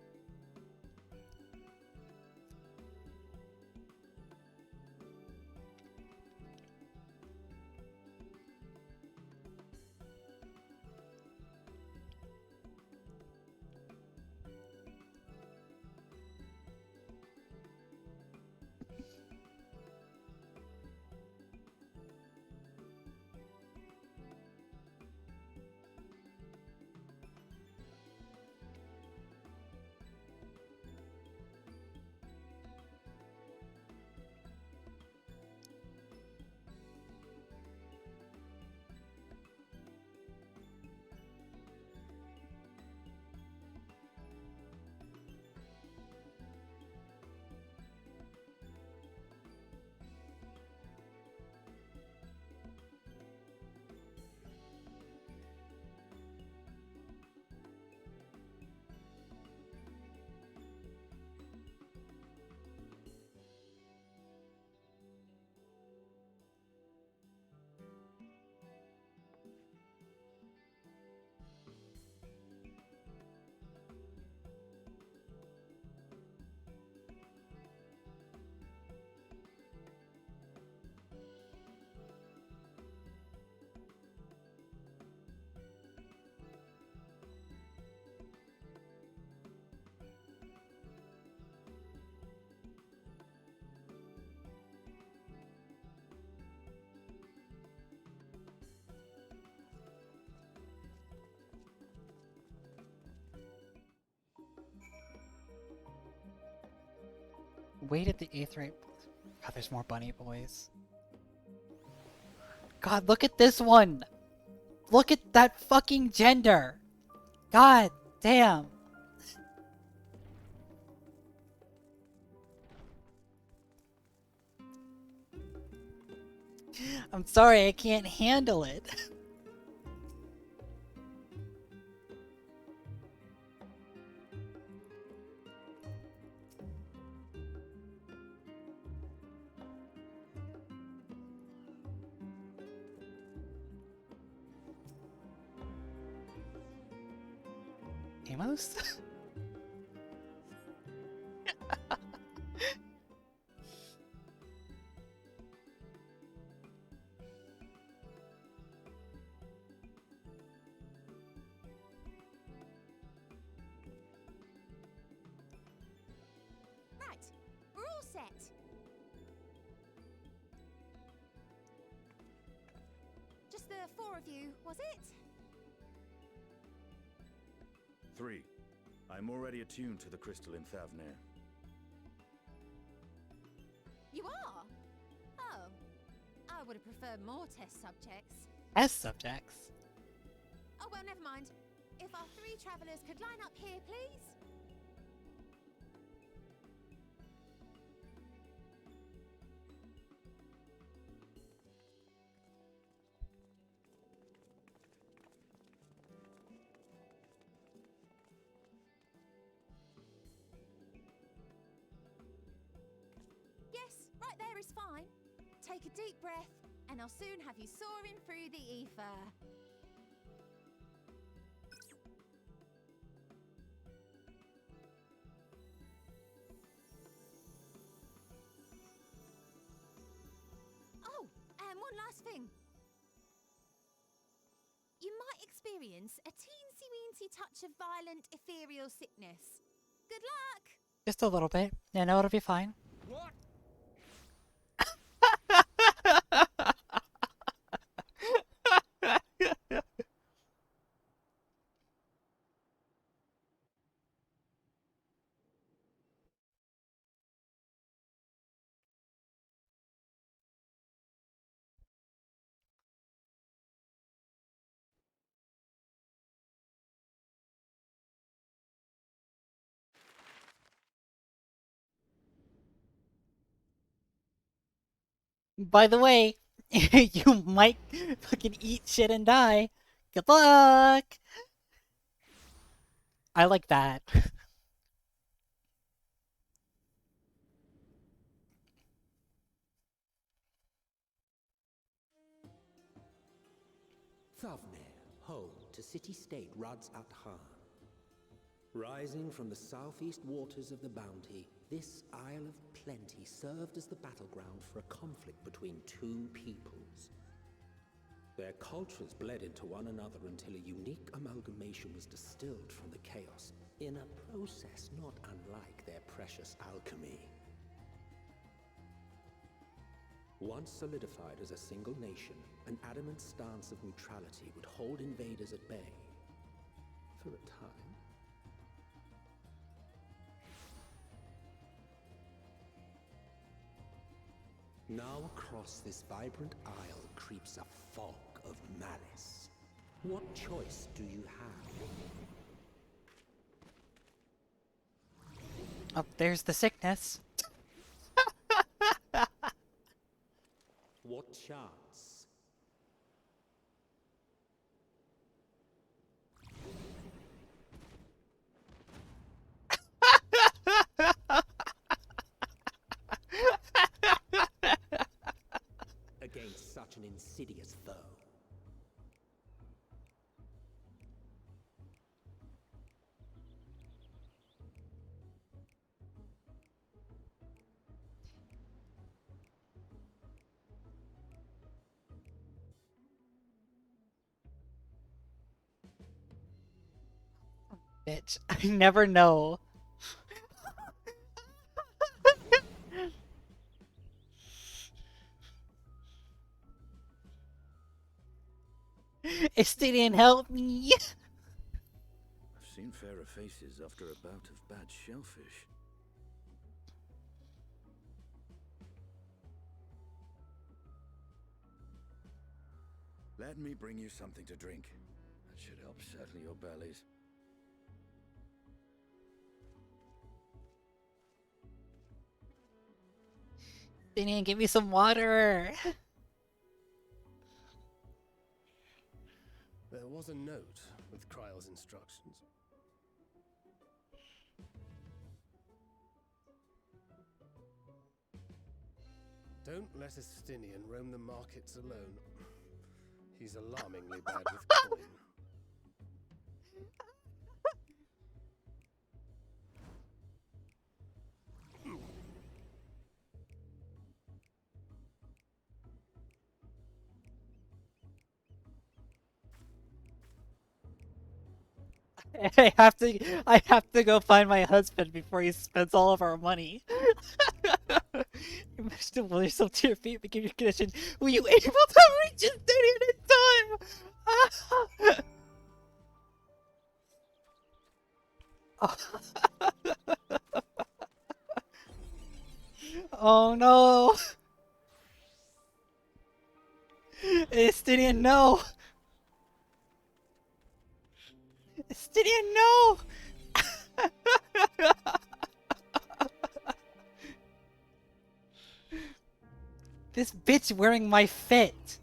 Wait at the Aetheryte. God, there's more bunny boys. God, look at this one! Look at that fucking gender! God damn! I'm sorry, I can't handle it. Amos? Right, we're all set. Just the 4 of you, was it? 3. I'm already attuned to the crystal in Thavnair. You are? Oh. I would have preferred more test subjects. Test subjects? Oh, well, never mind. If our 3 travelers could line up here, please. Yes, right there is fine. Take a deep breath, and I'll soon have you soaring through the ether. Oh, and one last thing. You might experience a teensy-weensy touch of violent ethereal sickness. Good luck! Just a little bit. Yeah, no, it'll be fine. What? By the way, you might fucking eat shit and die. Good luck! I like that. Thavnair, home to city-state Rads at Han. Rising from the southeast waters of the Bounty, this Isle of Plenty served as the battleground for a conflict between 2 peoples. Their cultures bled into one another until a unique amalgamation was distilled from the chaos, in a process not unlike their precious alchemy. Once solidified as a single nation, an adamant stance of neutrality would hold invaders at bay for a time. Now across this vibrant isle creeps a fog of malice. What choice do you have? Oh, there's the sickness. What chance? Against such an insidious foe. Bitch, I never know. Estidian, help me! I've seen fairer faces after a bout of bad shellfish. Let me bring you something to drink. That should help settle your bellies. Didn't give me some water. There was a note with Kryle's instructions. Don't let Estinian roam the markets alone. He's alarmingly bad with coin. I have to go find my husband before he spends all of our money. You must have pulled yourself to your feet, begin your condition. Were you able to reach his duty in time? Oh no! Estinian, no! Estinian, no! This bitch wearing my fit!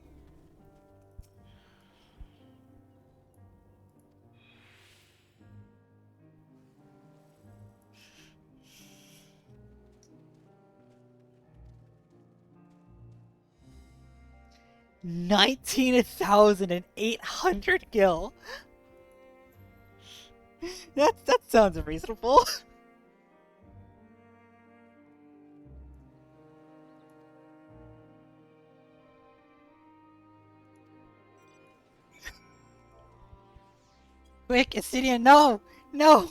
$19,800 gil. That sounds reasonable. Quick, Estinian, no! No!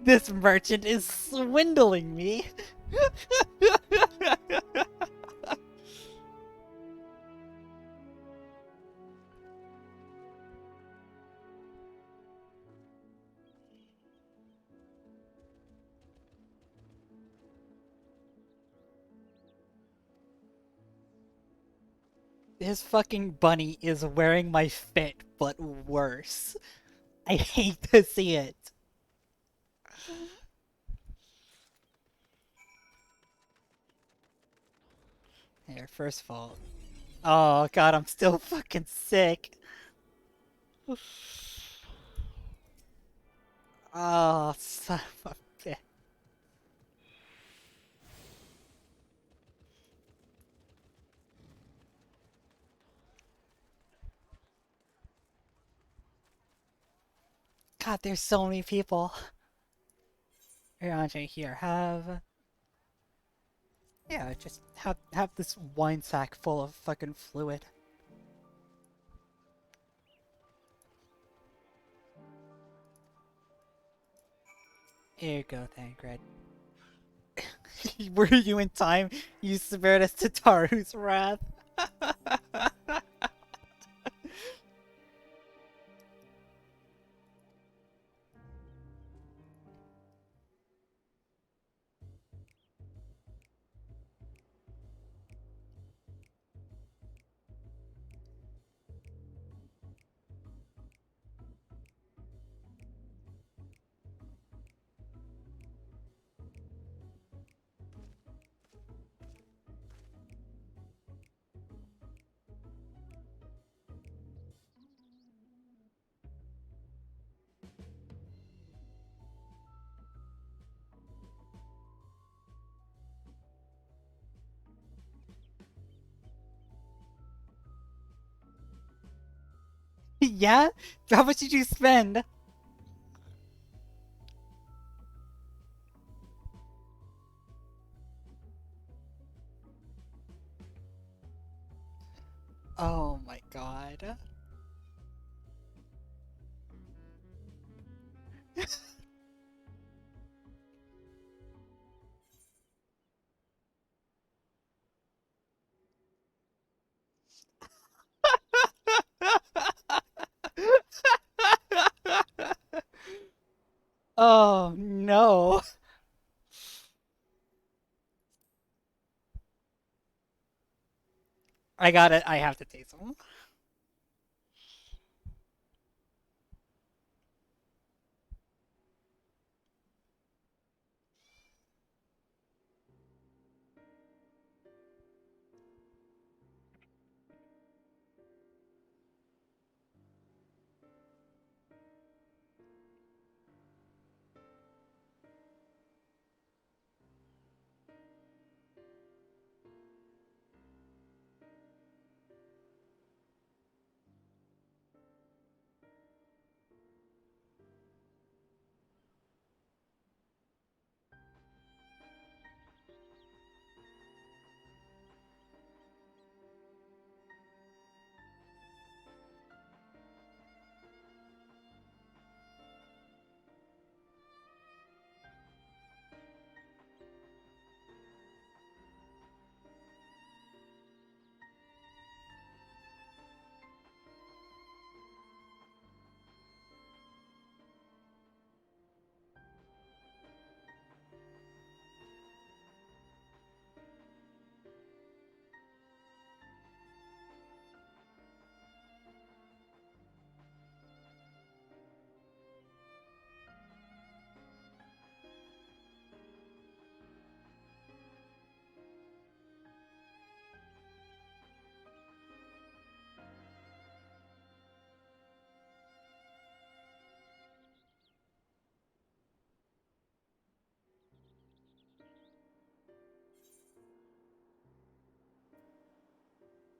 This merchant is swindling me. His fucking bunny is wearing my fit, but worse. I hate to see it. Here, first of all. Oh god, I'm still fucking sick. Oh, son of a bitch. God, there's so many people. Here, Angie, here, have... Yeah, just have this wine sack full of fucking fluid. Here you go, Thancred. Were you in time? You spared us to Taru's wrath. Yeah? How much did you spend? Oh my god. Oh no. I got it. I have to taste them.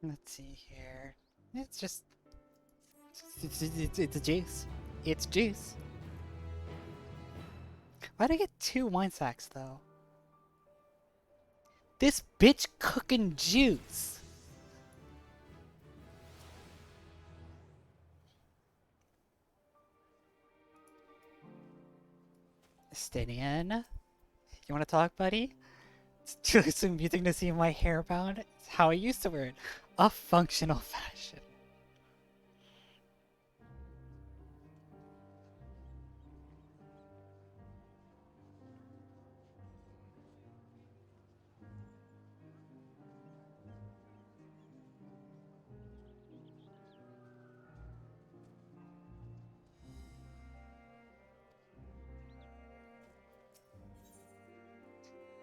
Let's see here. It's just it's a juice. It's juice. Why'd I get 2 wine sacks though? This bitch cooking juice. Stinian, you want to talk, buddy? It's truly so amusing to see my hair bound. It's how I used to wear it. A functional fashion.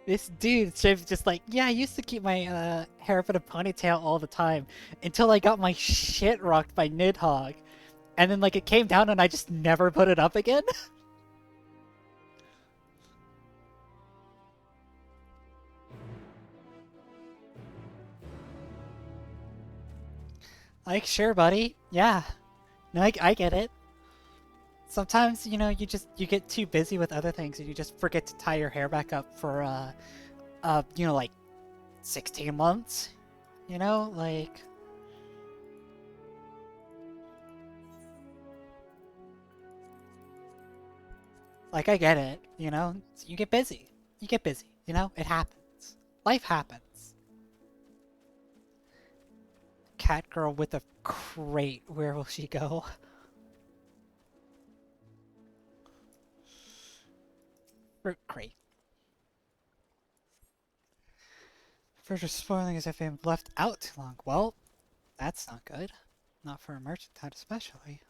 This dude Shiv's just like, yeah, I used to keep my hair up in a ponytail all the time until I got my shit rocked by Nidhogg. And then like it came down and I just never put it up again. Like, sure, buddy. Yeah. No, I get it. Sometimes, you know, you get too busy with other things and you just forget to tie your hair back up for you know, like 16 months. You know, like I get it, you know? You get busy. You get busy, you know? It happens. Life happens. Cat girl with a crate. Where will she go? Fruit crate. Further spoiling as if I'm left out too long. Well, that's not good. Not for a merchant town especially.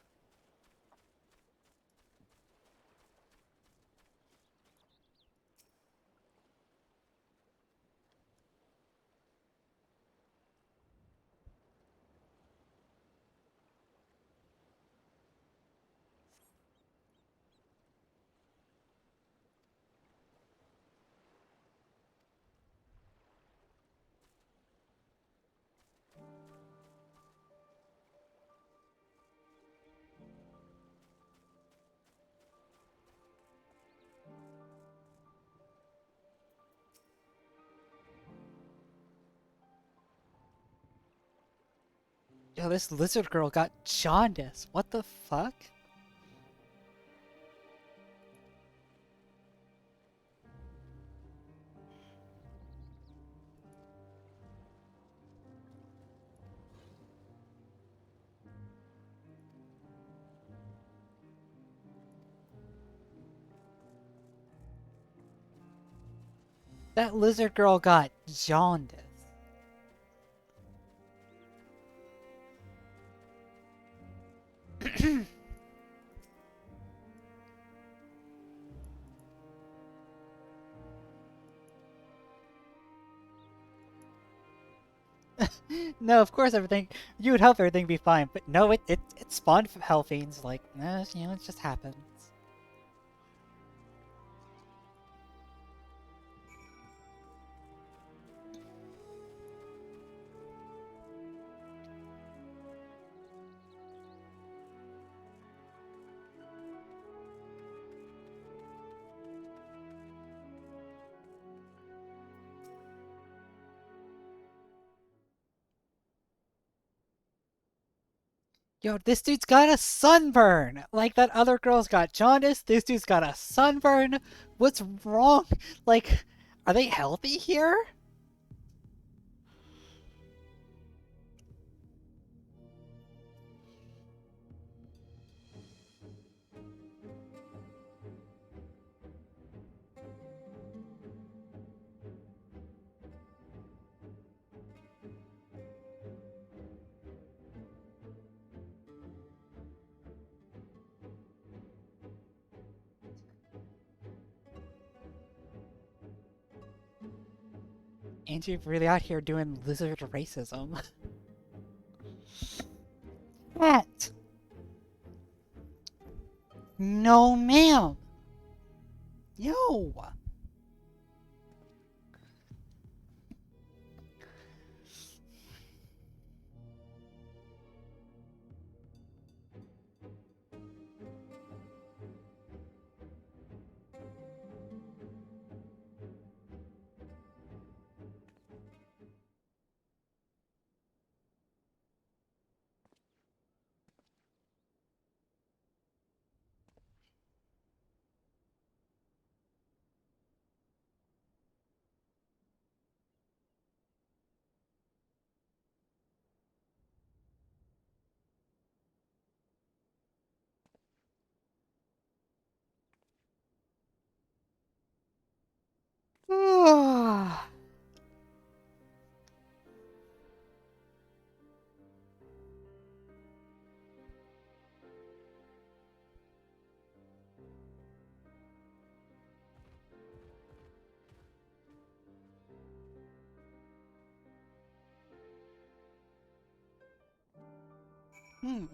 Yo, this lizard girl got jaundice. What the fuck? That lizard girl got jaundice. No, of course everything. You would hope everything be fine, but no, it spawned hell fiends. Like, you know, it just happens. Yo, this dude's got a sunburn! Like that other girl's got jaundice, this dude's got a sunburn! What's wrong? Like, are they healthy here? Angie really out here doing lizard racism. What? No, ma'am! Yo! Hmm.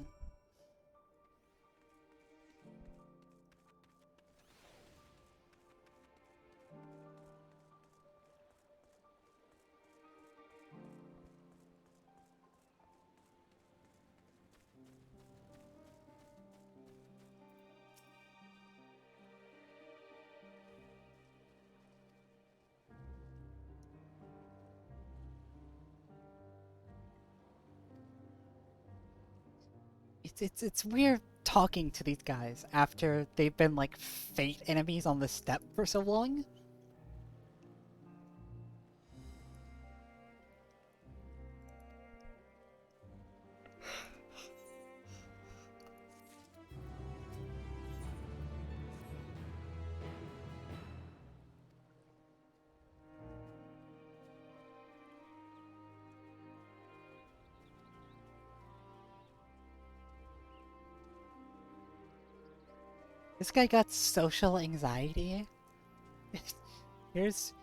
It's weird talking to these guys after they've been like fate enemies on the steppe for so long. This guy got social anxiety. Here's...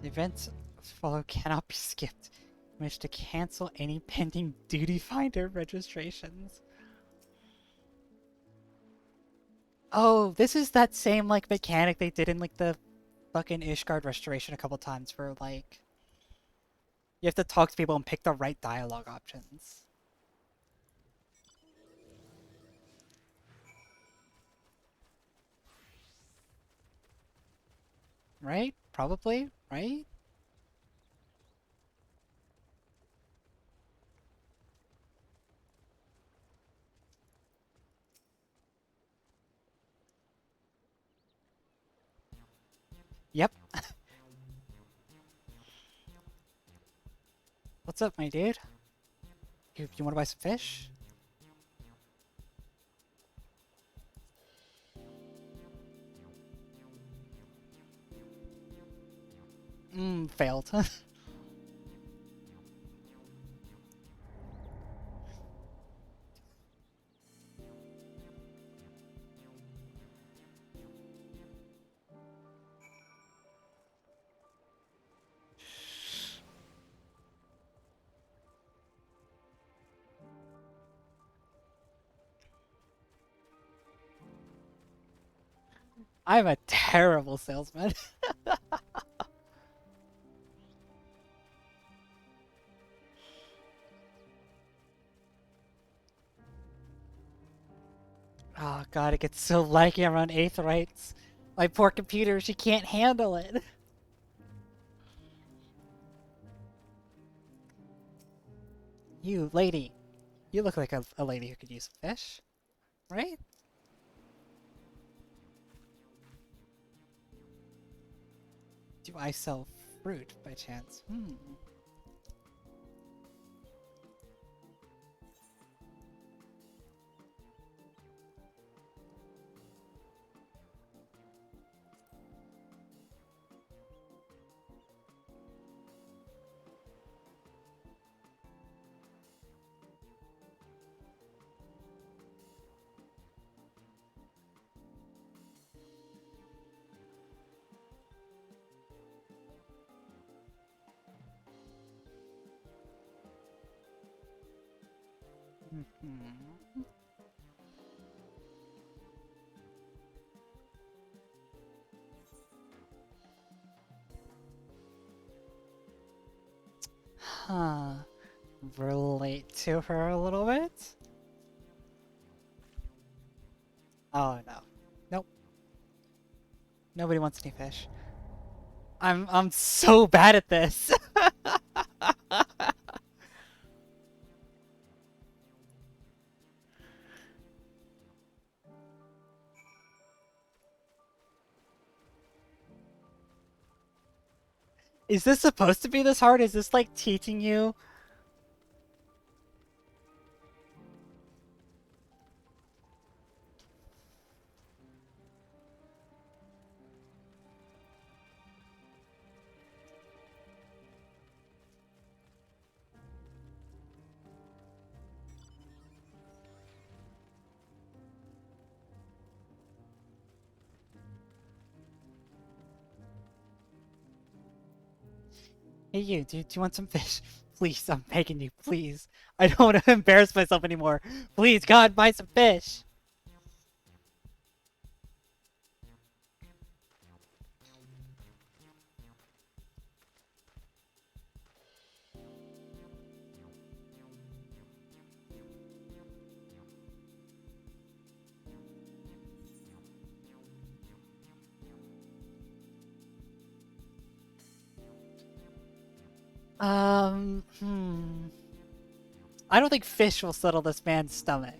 The events follow cannot be skipped. Managed to cancel any pending duty finder registrations. Oh, this is that same like mechanic they did in like the fucking Ishgard restoration a couple times for like you have to talk to people and pick the right dialogue options. Right? Probably, right? Yep. What's up, my dude? You want to buy some fish? Failed. I'm a terrible salesman. Oh god, it gets so laggy around Aetherites. My poor computer, she can't handle it. You, lady. You look like a lady who could use some fish. Right? Do I sell fruit by chance? Huh. Relate to her a little bit? Oh no. Nope. Nobody wants any fish. I'm so bad at this. Is this supposed to be this hard? Is this like teaching you? Hey you, do you want some fish? Please, I'm begging you, please. I don't want to embarrass myself anymore. Please, God, buy some fish. I don't think fish will settle this man's stomach.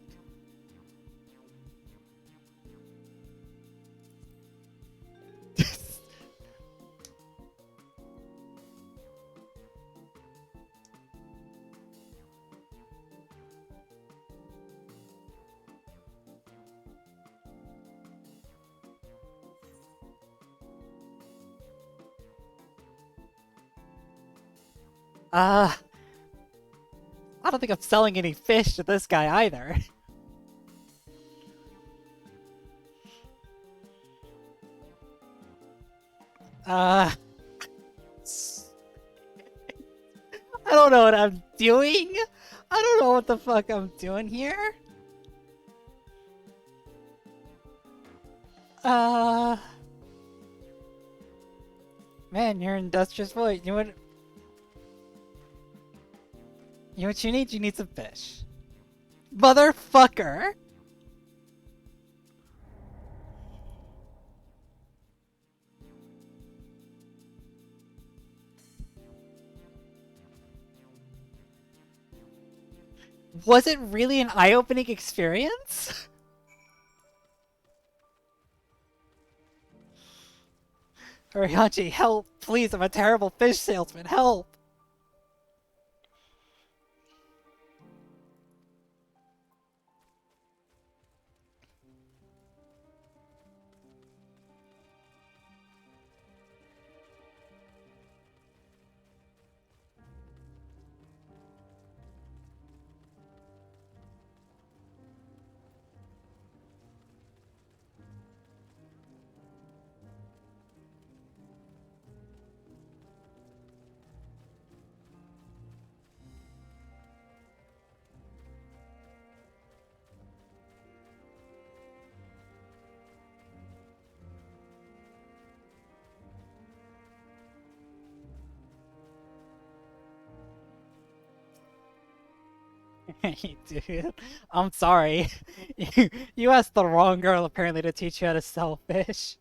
I don't think I'm selling any fish to this guy either. I don't know what I'm doing. I don't know what the fuck I'm doing here. Man, you're industrious boy. You know what you need? You need some fish. Motherfucker! Was it really an eye-opening experience? Angie, help! Please, I'm a terrible fish salesman. Help! Hey, dude, I'm sorry. You asked the wrong girl apparently to teach you how to sell fish.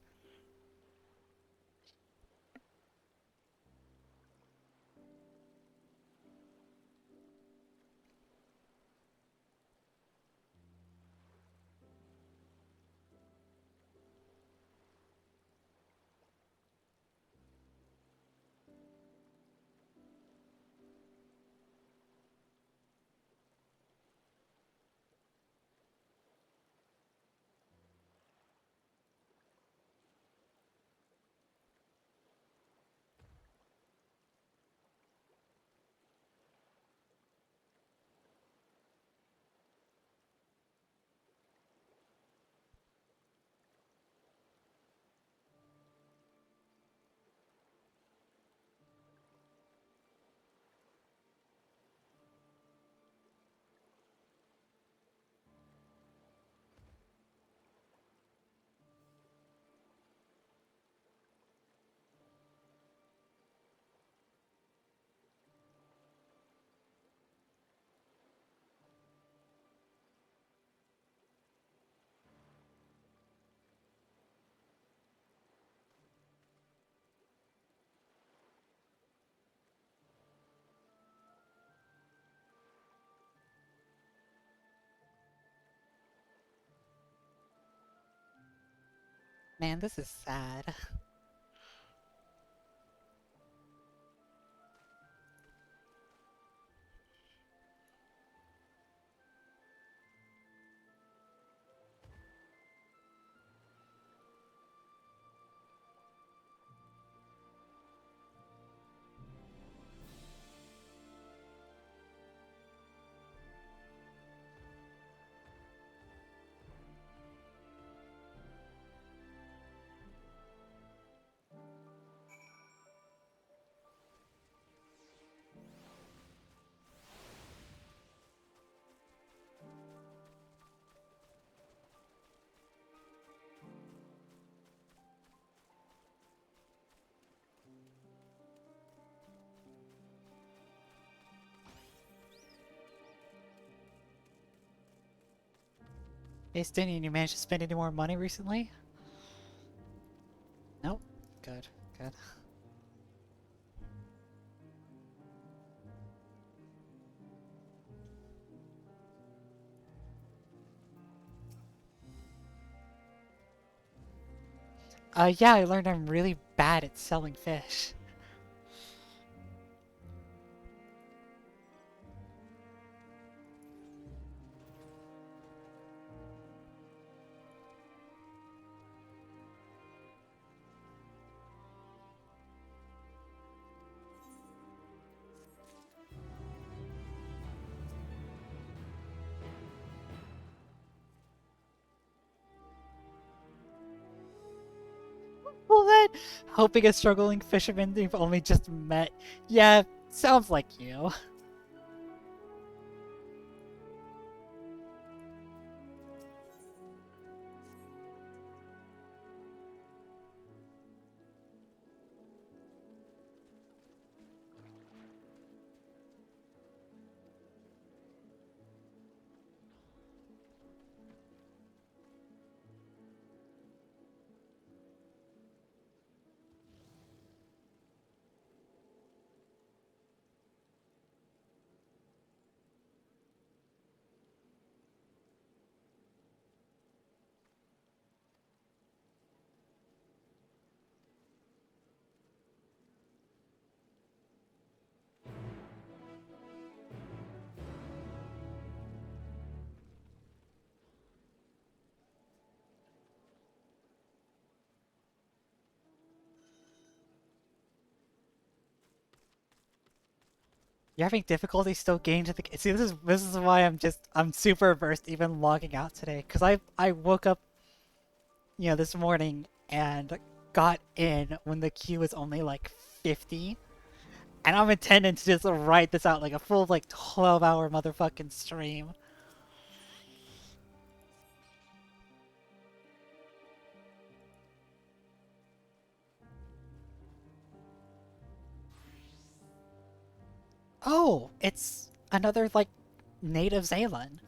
Man, this is sad. Hey, Stinian, you managed to spend any more money recently? Nope. Good, good. Yeah, I learned I'm really bad at selling fish. Well then, hoping a struggling fisherman you've only just met. Yeah, sounds like you. You're having difficulty still getting to the. See, this is why I'm super versed even logging out today, because I woke up, this morning and got in when the queue was only like 50, and I'm intending to just write this out like a full like 12-hour motherfucking stream. Oh, it's another like native Zalan.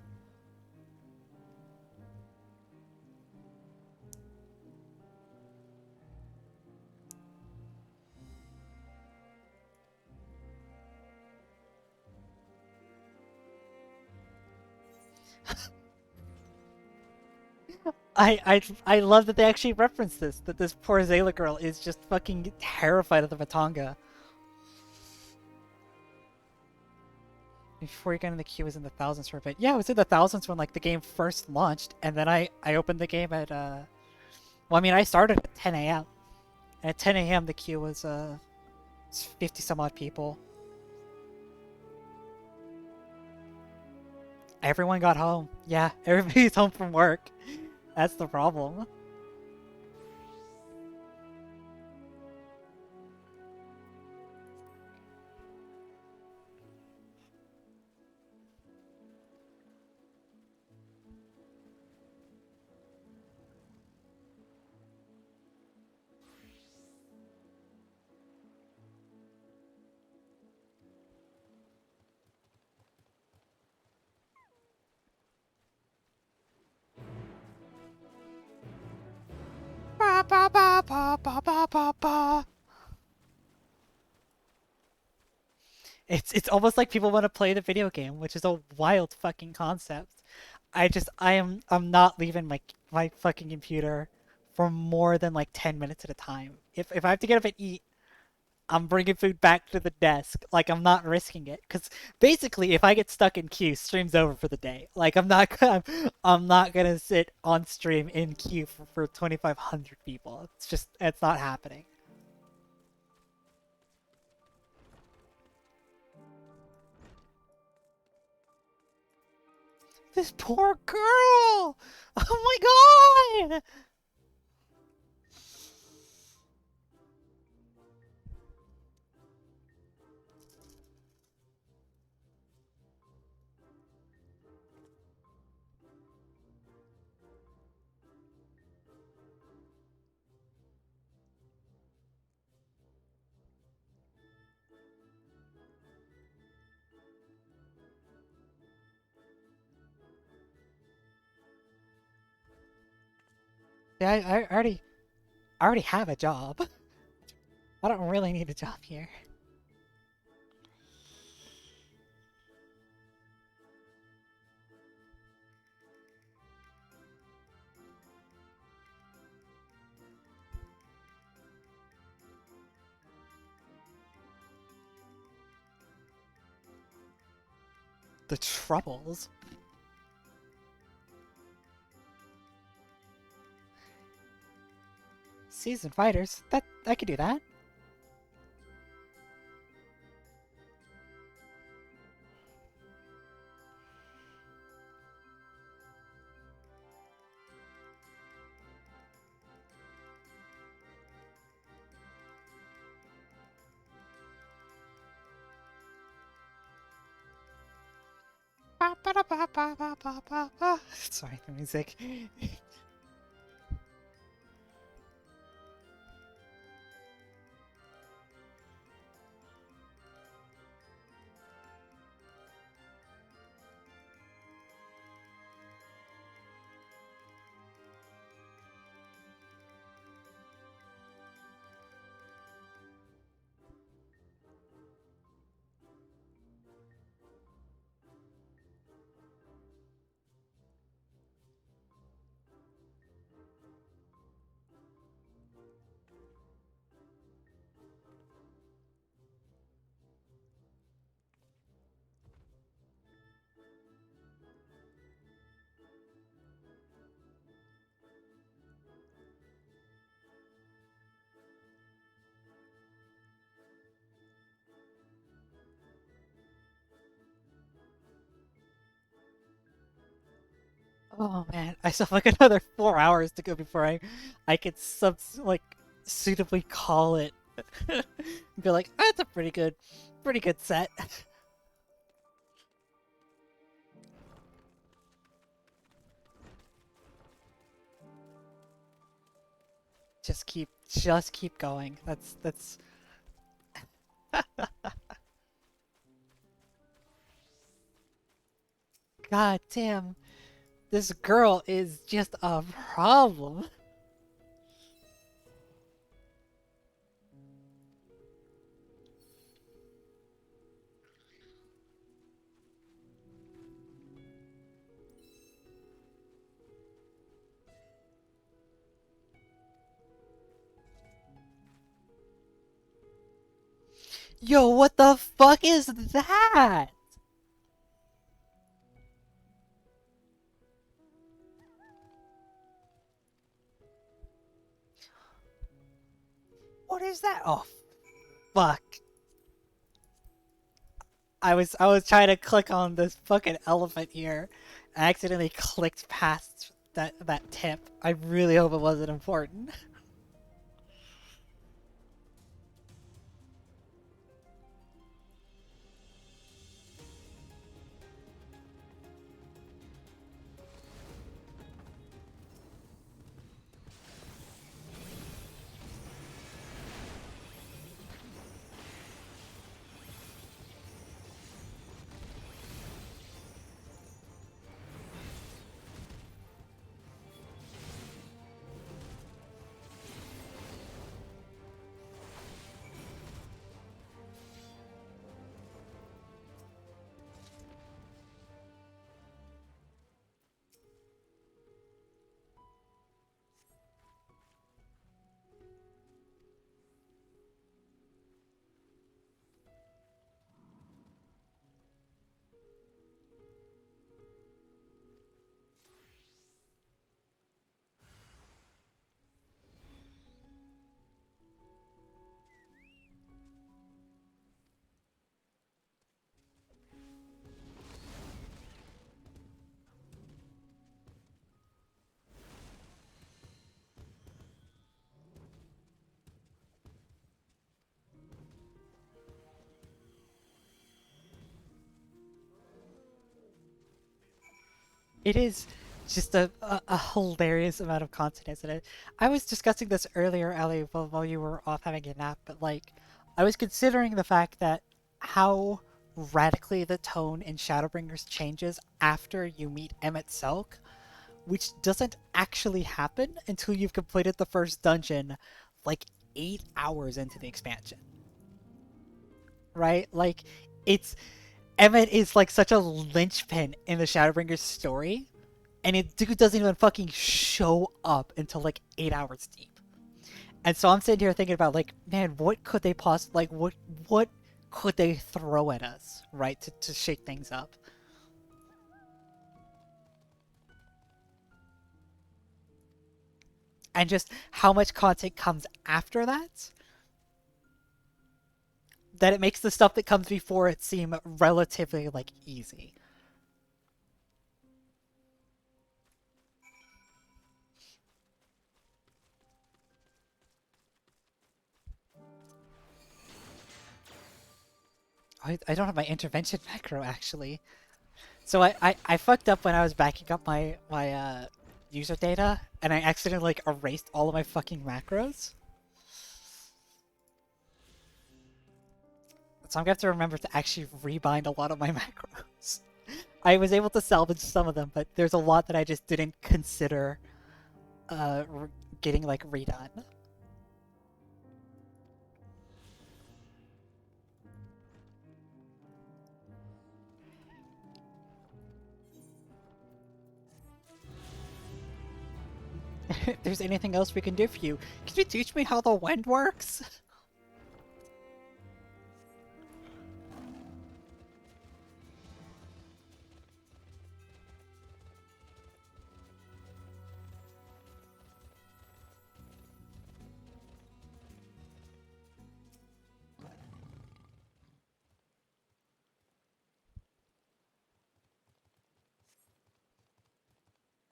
I love that they actually reference this, that this poor Zayla girl is just fucking terrified of the Matanga. Before you got in the queue was in the thousands for a bit. Yeah, it was in the thousands when like the game first launched, and then I opened the game at well, I mean I started at 10 a.m. and at 10 a.m. the queue was 50 some odd people. Everyone got home. Yeah, everybody's home from work. That's the problem. Ba ba ba ba ba ba ba ba. It's almost like people want to play the video game, which is a wild fucking concept. I'm not leaving my fucking computer for more than like 10 minutes at a time. If I have to get up and eat, I'm bringing food back to the desk. Like I'm not risking it, because basically if I get stuck in queue, stream's over for the day. Like I'm not gonna sit on stream in queue for 2,500 people. It's not happening. This poor girl! Oh my god! Yeah, I already have a job. I don't really need a job here. The troubles. Seasoned fighters. That I could do that. Ba ba da ba ba ba ba ba ba. Sorry, the music. Oh man, I still have like another 4 hours to go before I could suitably call it. Be like, that's a pretty good set. Just keep going. That's God damn. This girl is just a problem. Yo, what the fuck is that? What is that? Oh, fuck. I was trying to click on this fucking elephant here. I accidentally clicked past that tip. I really hope it wasn't important. It is just a hilarious amount of content, isn't it? I was discussing this earlier, Ellie, while you were off having a nap, but like, I was considering the fact that how radically the tone in Shadowbringers changes after you meet Emmett Selk, which doesn't actually happen until you've completed the first dungeon, like 8 hours into the expansion. Right? Like, it's Emmett is like such a linchpin in the Shadowbringers story, and it dude doesn't even fucking show up until like 8 hours deep. And so I'm sitting here thinking about like, man, what could they possibly what could they throw at us, right, to shake things up? And just how much content comes after that, that it makes the stuff that comes before it seem relatively like easy. I don't have my intervention macro actually. So I fucked up when I was backing up my user data, and I accidentally like erased all of my fucking macros. So I'm gonna have to remember to actually rebind a lot of my macros. I was able to salvage some of them, but there's a lot that I just didn't consider getting like redone. If there's anything else we can do for you, can you teach me how the wind works?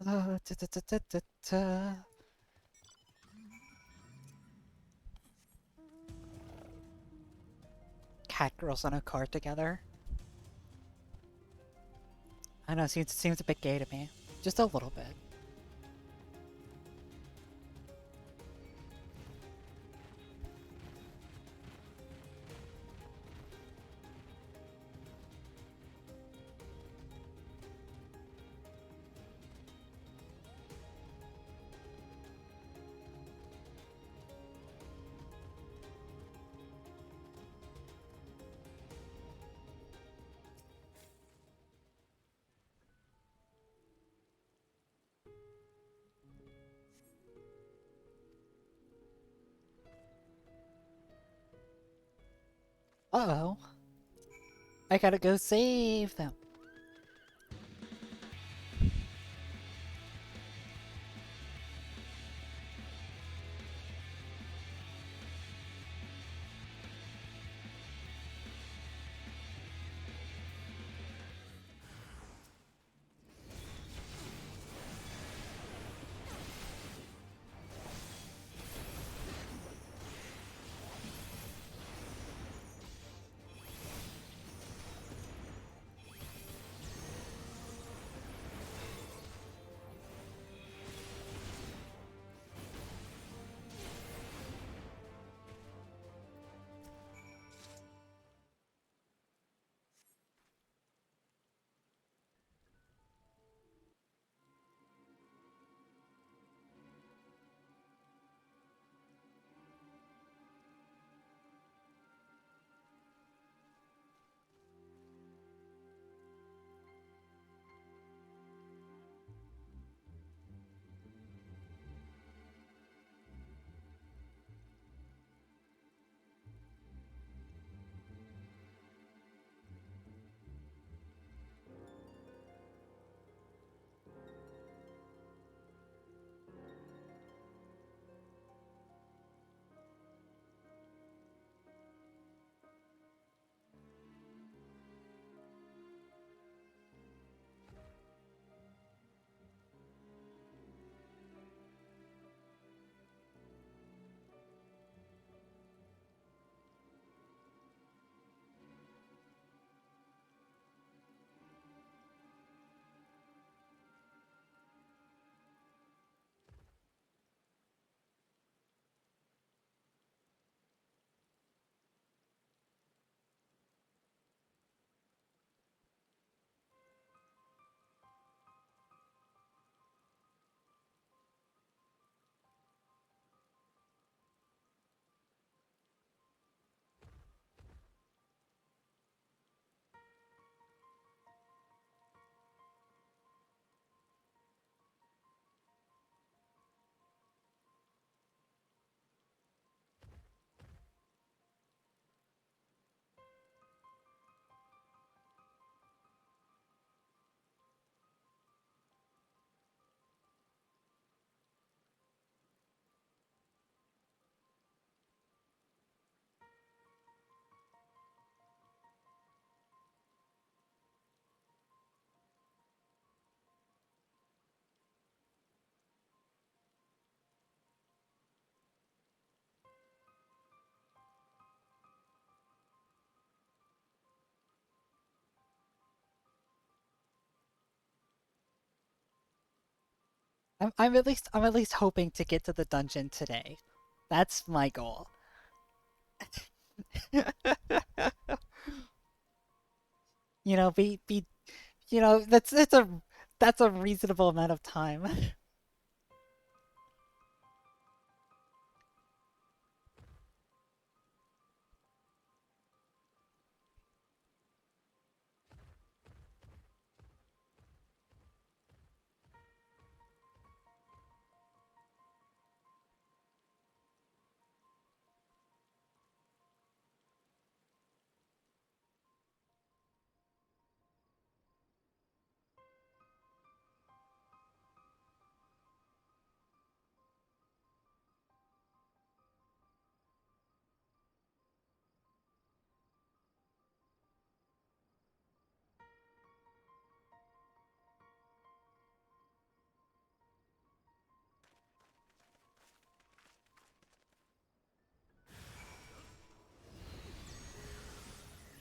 Da, da, da, da, da, da. Cat girls on a car together. I know, seems a bit gay to me. Just a little bit. Uh-oh. I gotta go save them. I'm at least hoping to get to the dungeon today. That's my goal. You know, you know, that's a reasonable amount of time.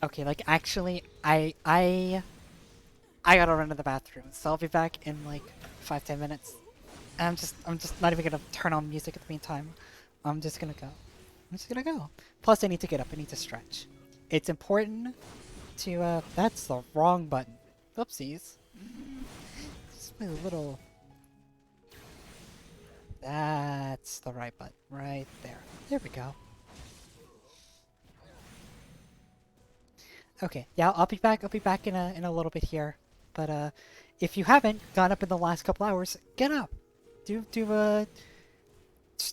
Okay, like actually, I gotta run to the bathroom, so I'll be back in like 5-10 minutes. And I'm just not even gonna turn on music at the meantime. I'm just gonna go. I'm just gonna go. Plus, I need to get up. I need to stretch. It's important to, that's the wrong button. Oopsies. Just my little... That's the right button. Right there. There we go. Okay, yeah, I'll be back. I'll be back in a little bit here. But if you haven't gone up in the last couple hours, get up. Just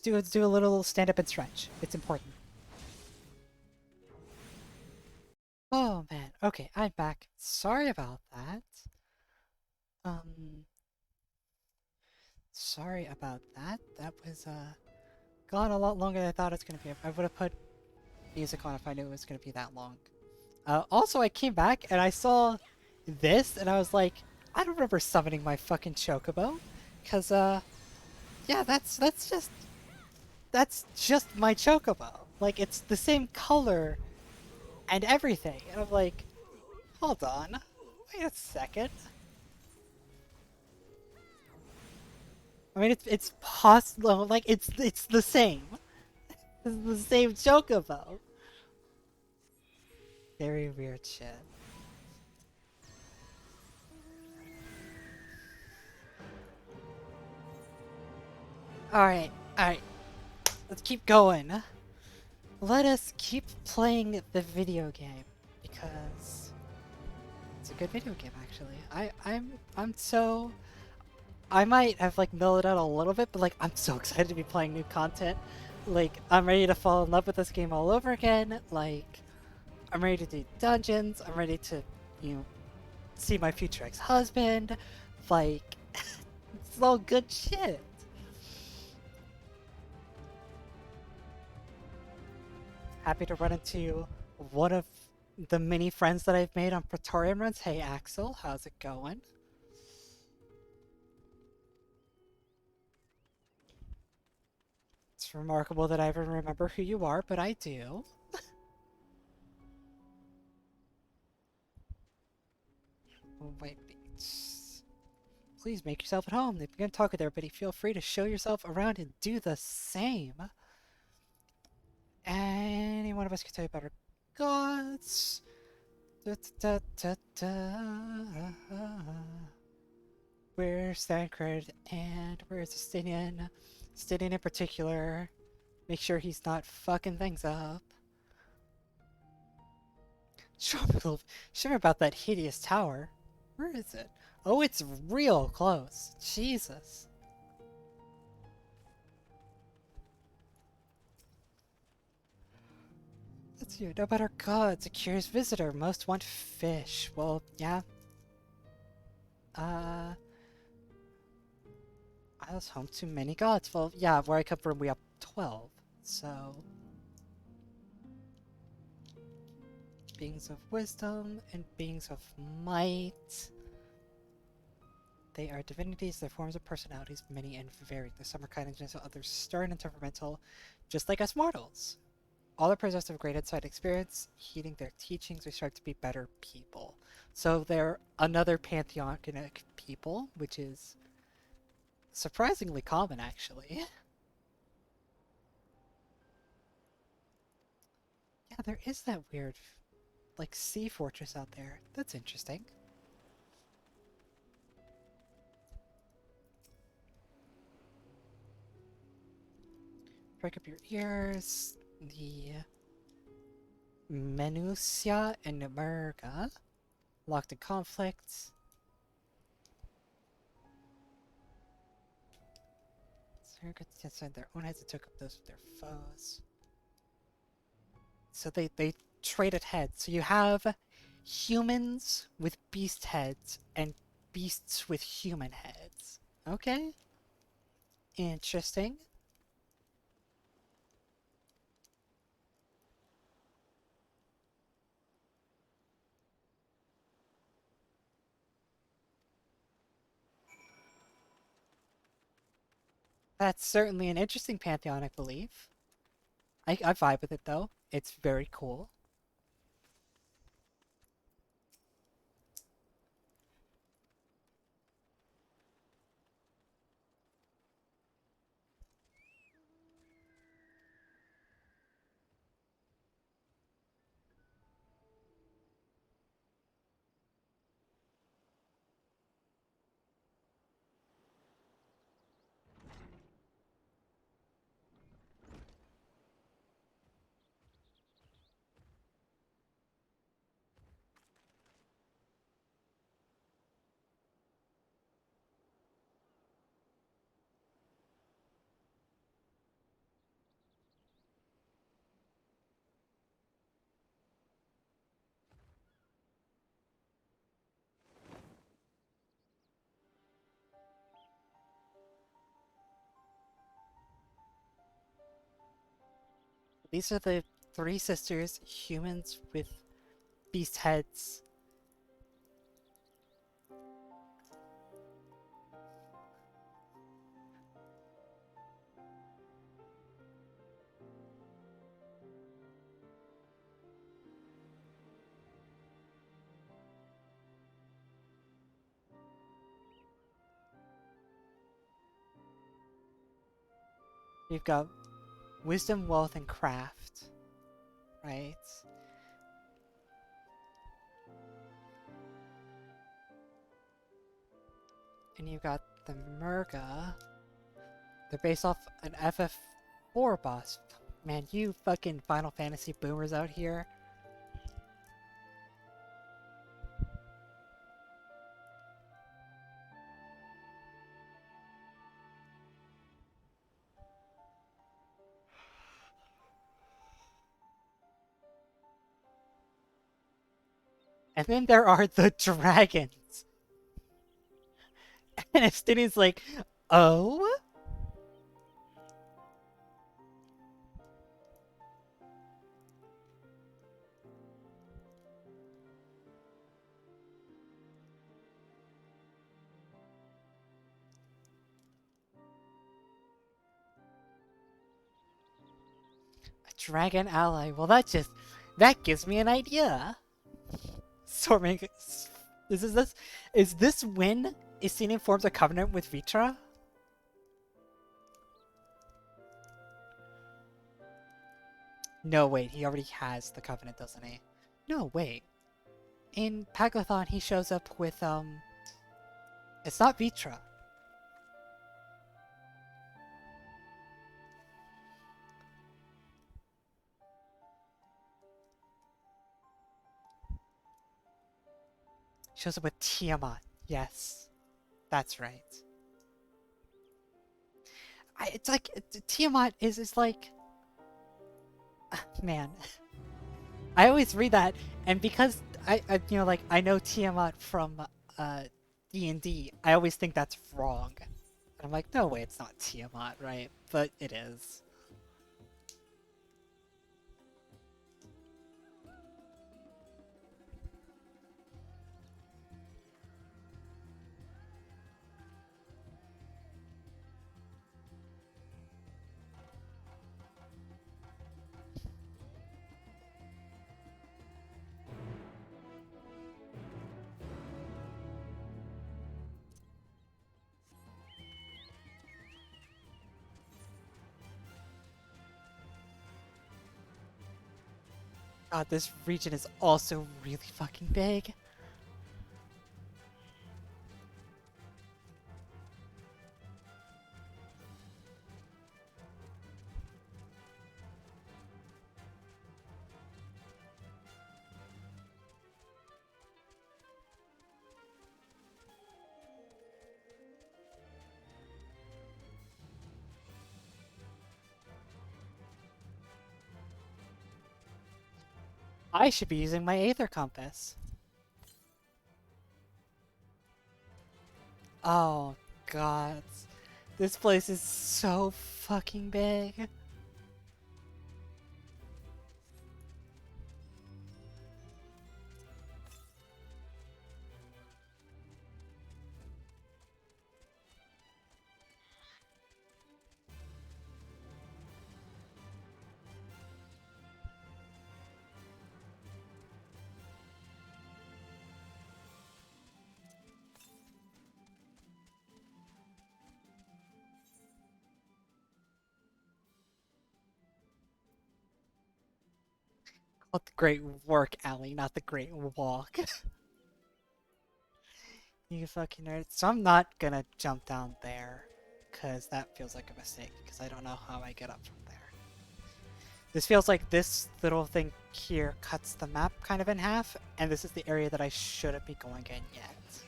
do a little stand up and stretch. It's important. Oh man. Okay, I'm back. Sorry about that. Um, sorry about that. That was gone a lot longer than I thought it was gonna be. I would have put music on if I knew it was gonna be that long. Also, I came back and I saw this, and I was like, I don't remember summoning my fucking chocobo, cause yeah, that's just my chocobo. Like, it's the same color and everything, and I'm like, hold on, wait a second. I mean, it's possible, like it's the same. It's the same chocobo. Very weird shit. Alright, alright. Let's keep going. Let us keep playing the video game, because it's a good video game actually. I'm so... I might have like mellowed out a little bit, but like I'm so excited to be playing new content. Like, I'm ready to fall in love with this game all over again. Like, I'm ready to do dungeons. I'm ready to, you know, see my future ex-husband. Like, it's all good shit. Happy to run into one of the many friends that I've made on Praetorian runs. Hey Axel, how's it going? It's remarkable that I even remember who you are, but I do. White Beach. Please make yourself at home. They've begun to talk with everybody. Feel free to show yourself around and do the same. Any one of us can tell you about our gods. Da, da, da, da, da. Where's Thancred and where's Justinian? Justinian in particular. Make sure he's not fucking things up. Show me about that hideous tower. Where is it? Oh, it's real close. Jesus. Let's hear know about our gods. A curious visitor. Most want fish. Well, yeah. I was home to many gods. Well, yeah, where I come from, we have 12. So... beings of wisdom and beings of might. They are divinities, their forms of personalities, many and varied. Some are kind and gentle, others stern and temperamental, just like us mortals. All are possessed of great insight experience. Heeding their teachings, we strive to be better people. So they're another pantheonic people, which is surprisingly common, actually. Yeah, there is that weird, like, sea fortress out there. That's interesting. Break up your ears. The Menusia and Merga. Locked in conflict. Surrogates inside their own heads and took up those of their foes. So they traded heads. So you have humans with beast heads and beasts with human heads. Okay. Interesting. That's certainly an interesting pantheonic belief. I vibe with it though. It's very cool. These are the three sisters, humans with beast heads. We've got wisdom, wealth, and craft, right? And you got the Murga. They're based off an FF4 boss. Man, you fucking Final Fantasy boomers out here. And then there are the dragons. And Estinian's like, oh? A dragon ally. Well, that gives me an idea. Storming. Is this when Estinian forms a covenant with Vitra? No, wait, he already has the covenant, doesn't he? No, wait. In Pagathon, he shows up with, it's not Vitra. Shows up with Tiamat. Yes. That's right. It's like, Tiamat is like... Man. I always read that, and because I like, I know Tiamat from, D&D, I always think that's wrong. And I'm like, no way, it's not Tiamat, right? But it is. God, this region is also really fucking big. I should be using my Aether Compass. Oh, God. This place is so fucking big. Called the Great Work Alley, not the Great Walk. You fucking nerd. So I'm not gonna jump down there, because that feels like a mistake, because I don't know how I get up from there. This feels like this little thing here cuts the map kind of in half, and this is the area that I shouldn't be going in yet.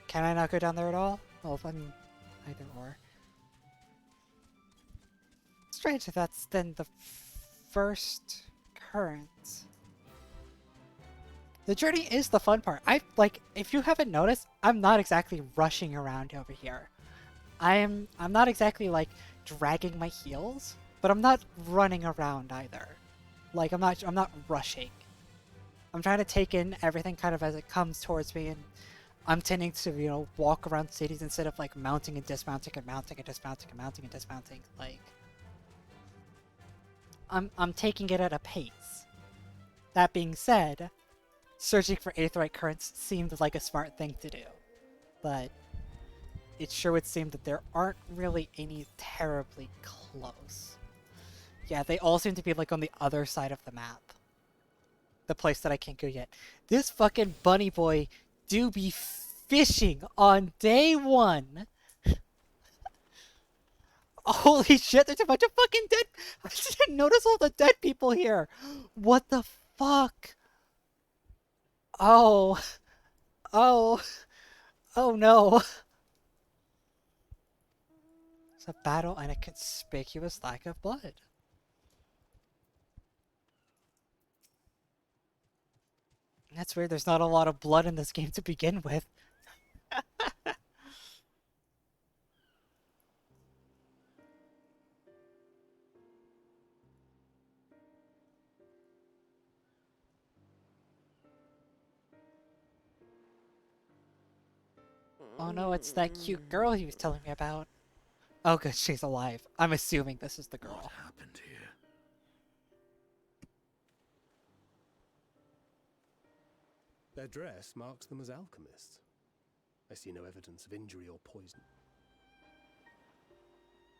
Can I not go down there at all? Well, I mean, either or. Strange if that's then the first current. The journey is the fun part. If you haven't noticed, I'm not exactly rushing around over here. I'm not exactly like dragging my heels, but I'm not running around either. Like I'm not rushing. I'm trying to take in everything kind of as it comes towards me, and I'm tending to, you know, walk around cities instead of like mounting and dismounting and mounting and dismounting and mounting and dismounting. Like I'm taking it at a pace. That being said, searching for aetheryte currents seemed like a smart thing to do, but it sure would seem that there aren't really any terribly close. Yeah, they all seem to be like on the other side of the map. The place that I can't go yet. This fucking bunny boy do be fishing on day one. Holy shit, there's a bunch of fucking dead... I didn't notice all the dead people here. What the fuck? Oh. Oh. Oh no. It's a battle and a conspicuous lack of blood. That's weird, there's not a lot of blood in this game to begin with. Oh no, it's that cute girl he was telling me about. Oh good, she's alive. I'm assuming this is the girl. What happened here? Their dress marks them as alchemists. I see no evidence of injury or poison.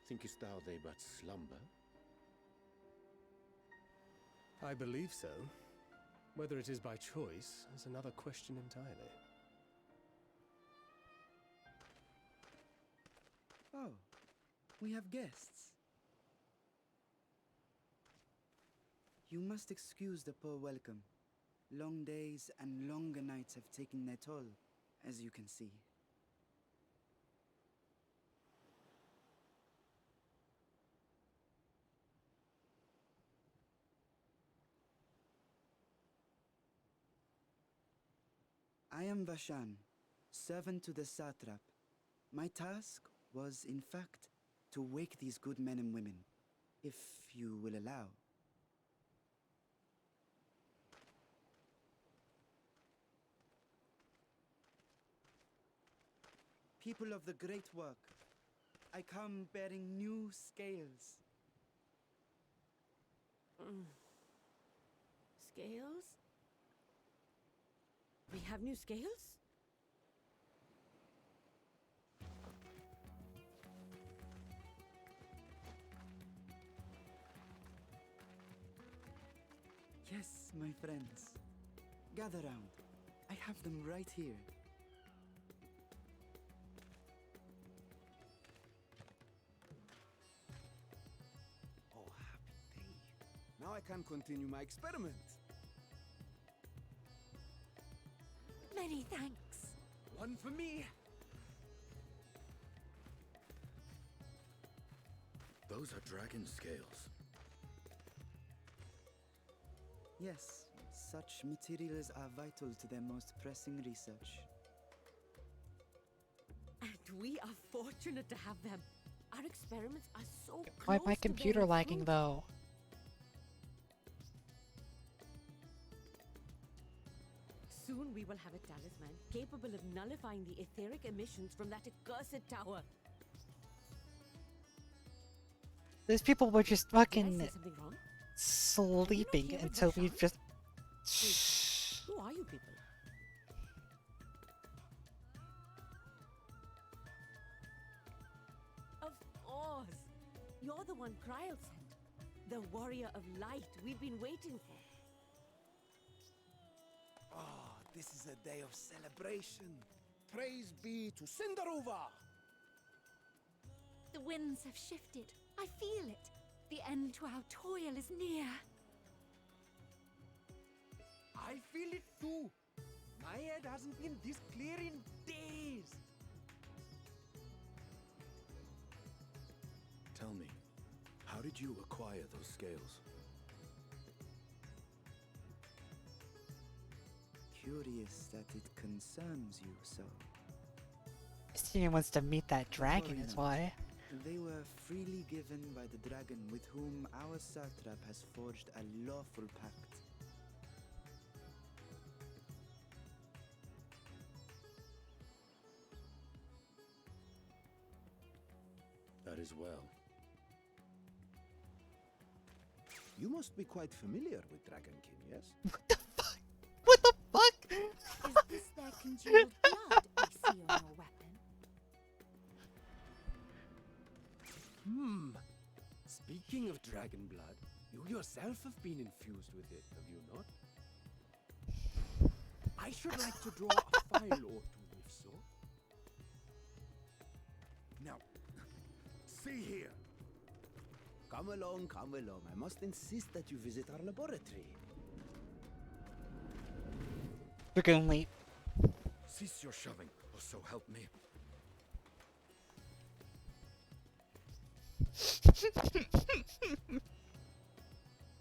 Thinkest thou they but slumber? I believe so. Whether it is by choice is another question entirely. Oh, we have guests. You must excuse the poor welcome. Long days and longer nights have taken their toll, as you can see. I am Vashan, servant to the satrap. My task was, in fact, to wake these good men and women, if you will allow. People of the great work, I come bearing new scales. Scales? We have new scales? Yes, my friends. Gather round. I have them right here. Oh, happy day. Now I can continue my experiment. Many thanks. One for me. Those are dragon scales. Yes, such materials are vital to their most pressing research. And we are fortunate to have them. Our experiments are so Why close my to computer bearing lagging fruit. though? Soon we will have a talisman capable of nullifying the etheric emissions from that accursed tower. These people were just Did I fucking say something wrong? sleeping hear it, until we Vashan? just... Wait, who are you people? Of course! You're the one Kryl sent. The warrior of light we've been waiting for. Ah, this is a day of celebration. Praise be to Cinderova! The winds have shifted. I feel it. The end to our toil is near. I feel it too. My head hasn't been this clear in days. Tell me, how did you acquire those scales? Curious that it concerns you so. Justinian wants to meet that dragon, is why. They were freely given by the dragon with whom our satrap has forged a lawful pact. That is well. You must be quite familiar with Dragonkin, yes? What the fuck? Is this their congealed blood I see on your weapon? Speaking of dragon blood, you yourself have been infused with it, have you not? I should like to draw a file or two, if so. Now, see here. Come along, come along. I must insist that you visit our laboratory. Dragoon leap. Cease your shoving, or so help me.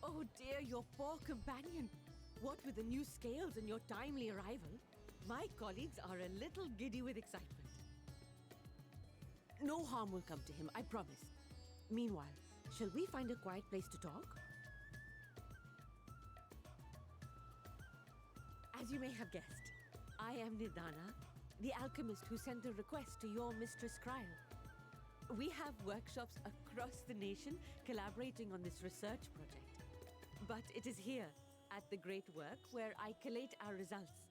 Oh dear, your poor companion. What with the new scales and your timely arrival, my colleagues are a little giddy with excitement. No harm will come to him, I promise. Meanwhile, shall we find a quiet place to talk? As you may have guessed, I am Nidana, the alchemist who sent a request to your Mistress Cryle. We have workshops across the nation collaborating on this research project. But it is here, at the Great Work, where I collate our results.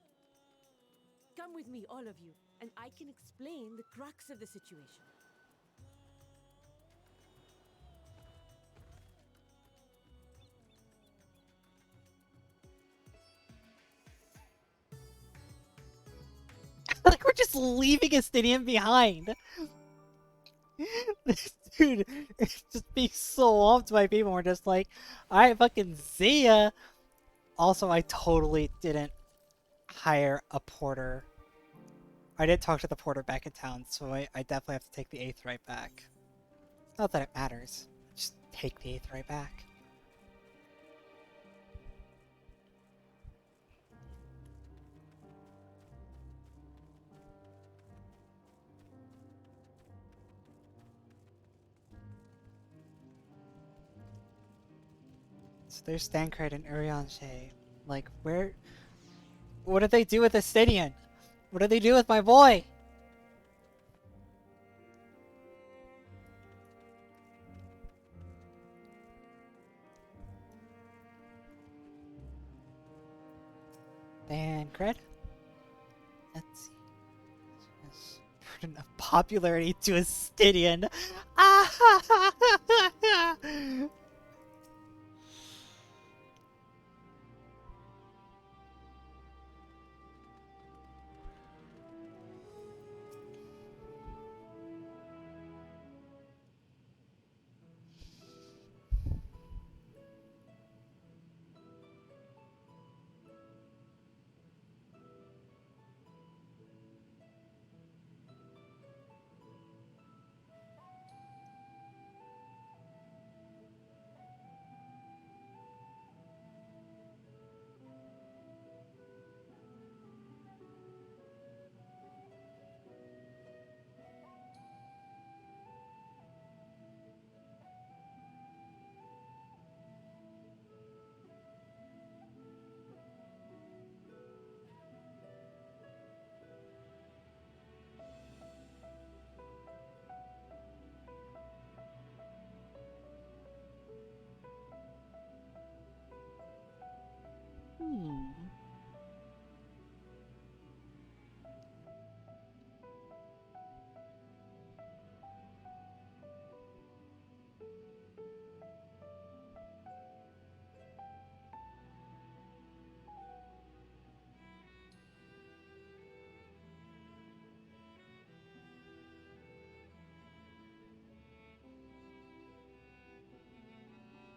Come with me, all of you, and I can explain the crux of the situation. Like we're just leaving Estinian behind. This dude is just being so off to my people. We're just like, alright, fucking see ya. Also, I totally didn't hire a porter. I did talk to the porter back in town, so I definitely have to take the 8th right back. Not that it matters. Just take the 8th right back. So there's Stankred and Urianshe. Like, where... What did they do with Estinian? What did they do with my boy? Stankred? Let's see. Yes. Burden of popularity to Estinian.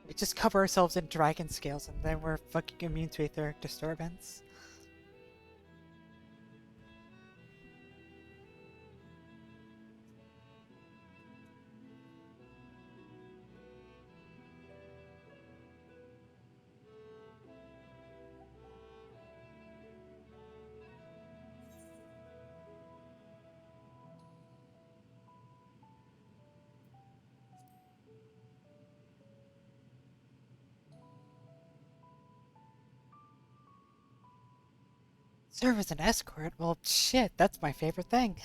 We just cover ourselves in dragon scales and then we're fucking immune to etheric disturbance. Serve as an escort? Well, shit, that's my favorite thing.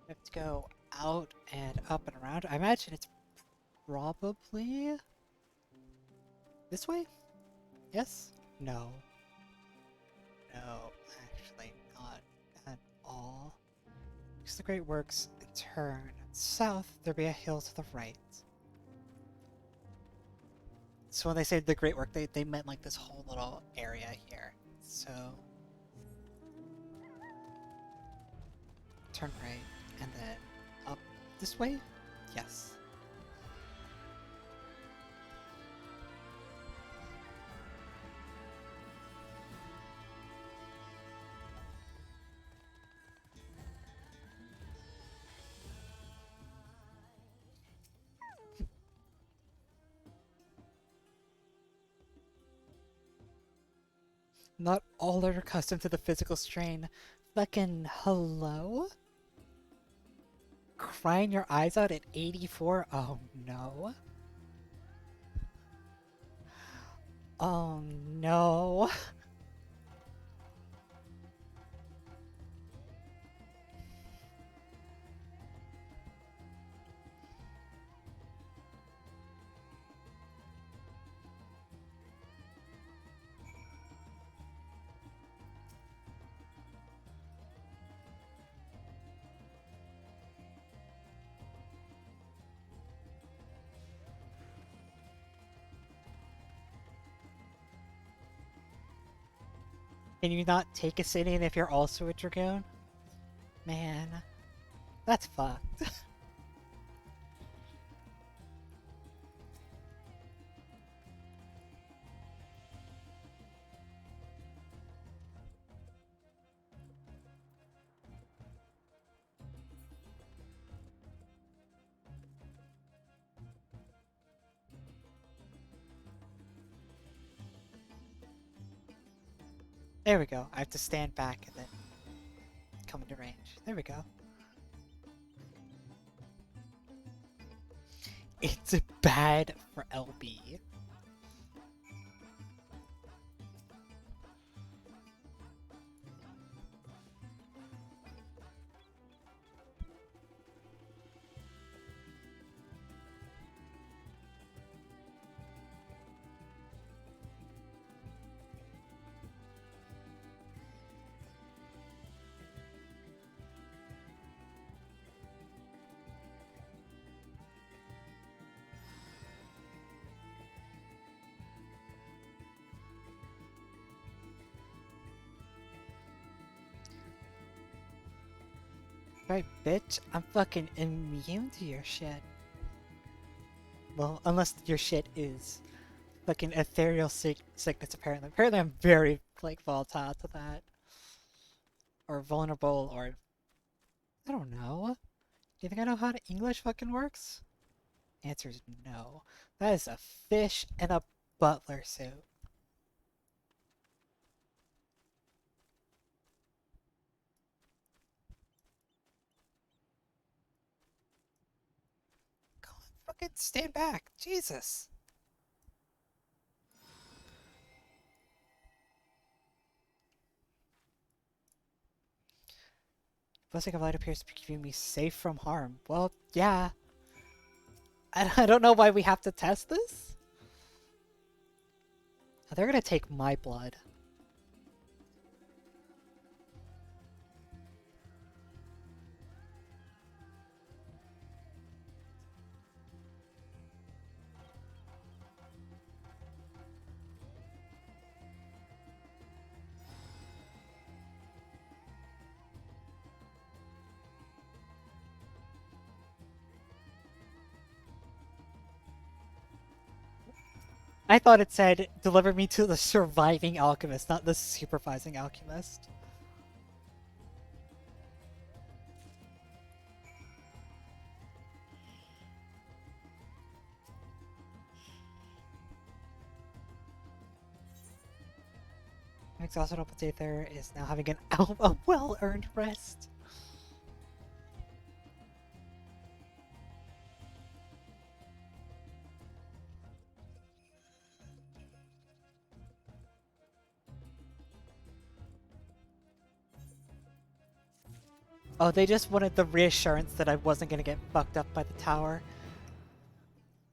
We have to go out and up and around. I imagine it's probably this way? Yes? No. No, actually not at all. Because the Great Works turn south, there'll be a hill to the right. So when they say the Great Work, they meant like this whole little area here. So turn right and then up this way? Yes. Not all are accustomed to the physical strain. Fucking hello? Crying your eyes out at 84? Oh no. Oh no. Can you not take a Scythian if you're also a Dragoon? Man, that's fucked. There we go. I have to stand back and then come into range. There we go. It's bad for LB. Right, bitch? I'm fucking immune to your shit. Well, unless your shit is fucking ethereal sickness, apparently. Apparently I'm very, like, volatile to that. Or vulnerable, or... I don't know. Do you think I know how English fucking works? Answer is no. That is a fish in a butler suit. Fucking stand back. Jesus. Blessing of Light appears to be keeping me safe from harm. Well, yeah. I don't know why we have to test this. Oh, they're gonna take my blood. I thought it said, deliver me to the surviving alchemist, not the supervising alchemist. My exhausted Thavnair is now having a well-earned rest. Oh, they just wanted the reassurance that I wasn't gonna get fucked up by the tower.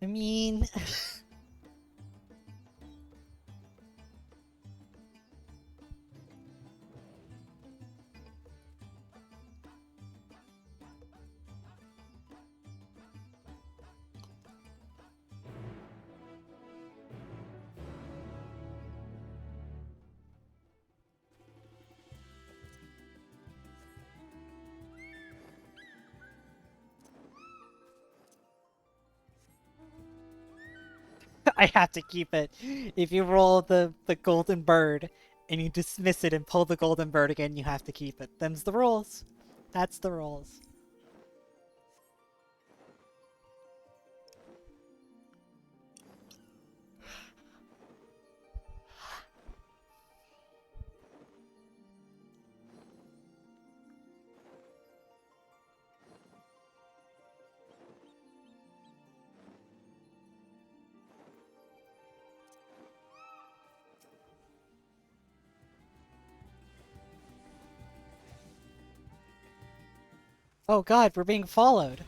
I mean... I have to keep it. If you roll the golden bird and you dismiss it and pull the golden bird again, you have to keep it. Them's the rules. That's the rules. Oh god, we're being followed.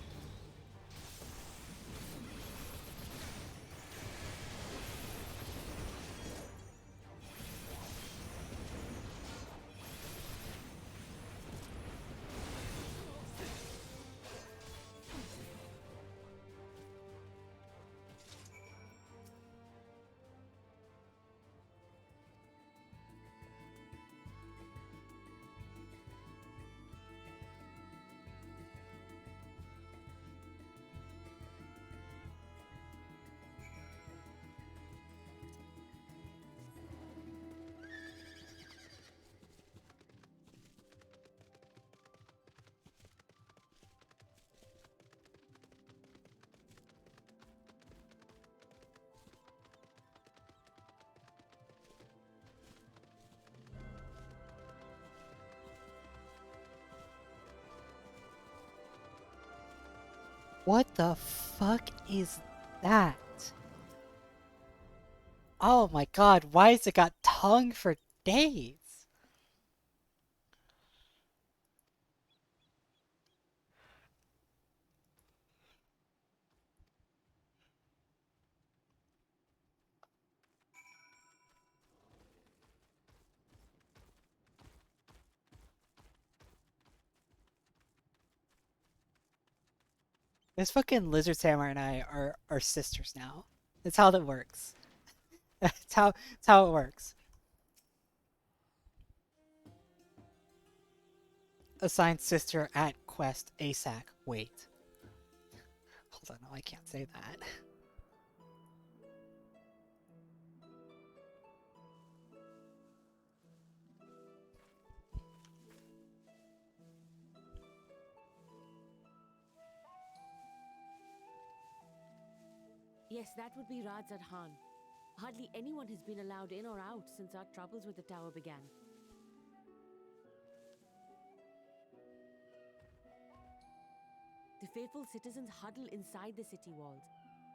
What the fuck is that? Oh my god, why has it got tongue for days? This fucking lizard samurai and I are sisters now. That's how that works. That's how it works. Assigned sister at quest ASAC. Wait. Hold on, no, I can't say that. Yes, that would be Radzat Khan. Hardly anyone has been allowed in or out since our troubles with the tower began. The faithful citizens huddle inside the city walls,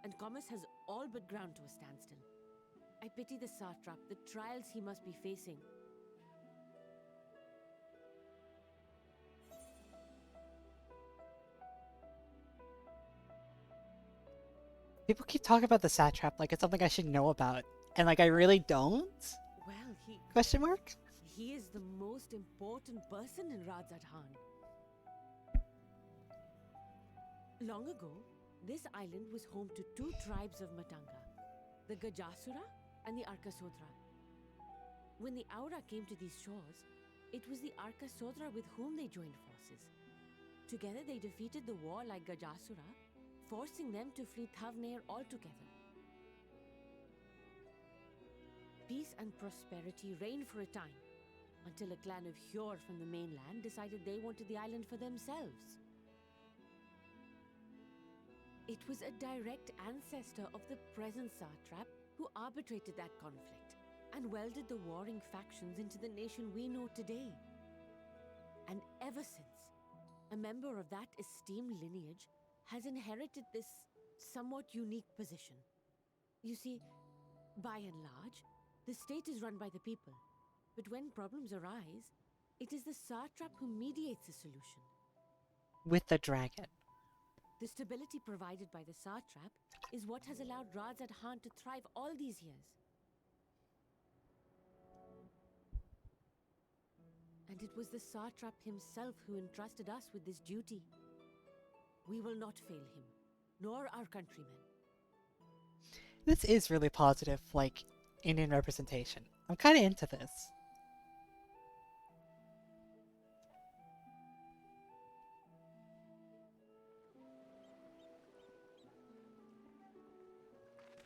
and commerce has all but ground to a standstill. I pity the satrap, the trials he must be facing. People keep talking about the satrap like it's something I should know about. And like I really don't? Well, Question mark? he is the most important person in Radzadhan. Long ago, this island was home to two tribes of Matanga, the Gajasura and the Arkasodra. When the Aura came to these shores, it was the Arkasodra with whom they joined forces. Together they defeated the warlike Gajasura, forcing them to flee Thavnair altogether. Peace and prosperity reigned for a time, until a clan of Hjor from the mainland decided they wanted the island for themselves. It was a direct ancestor of the present satrap who arbitrated that conflict and welded the warring factions into the nation we know today. And ever since, a member of that esteemed lineage has inherited this somewhat unique position. You see, by and large, the state is run by the people, but when problems arise, it is the satrap who mediates a solution. With the dragon. The stability provided by the satrap is what has allowed Radzadhan to thrive all these years. And it was the satrap himself who entrusted us with this duty. We will not fail him, nor our countrymen. This is really positive, like, Indian representation. I'm kind of into this.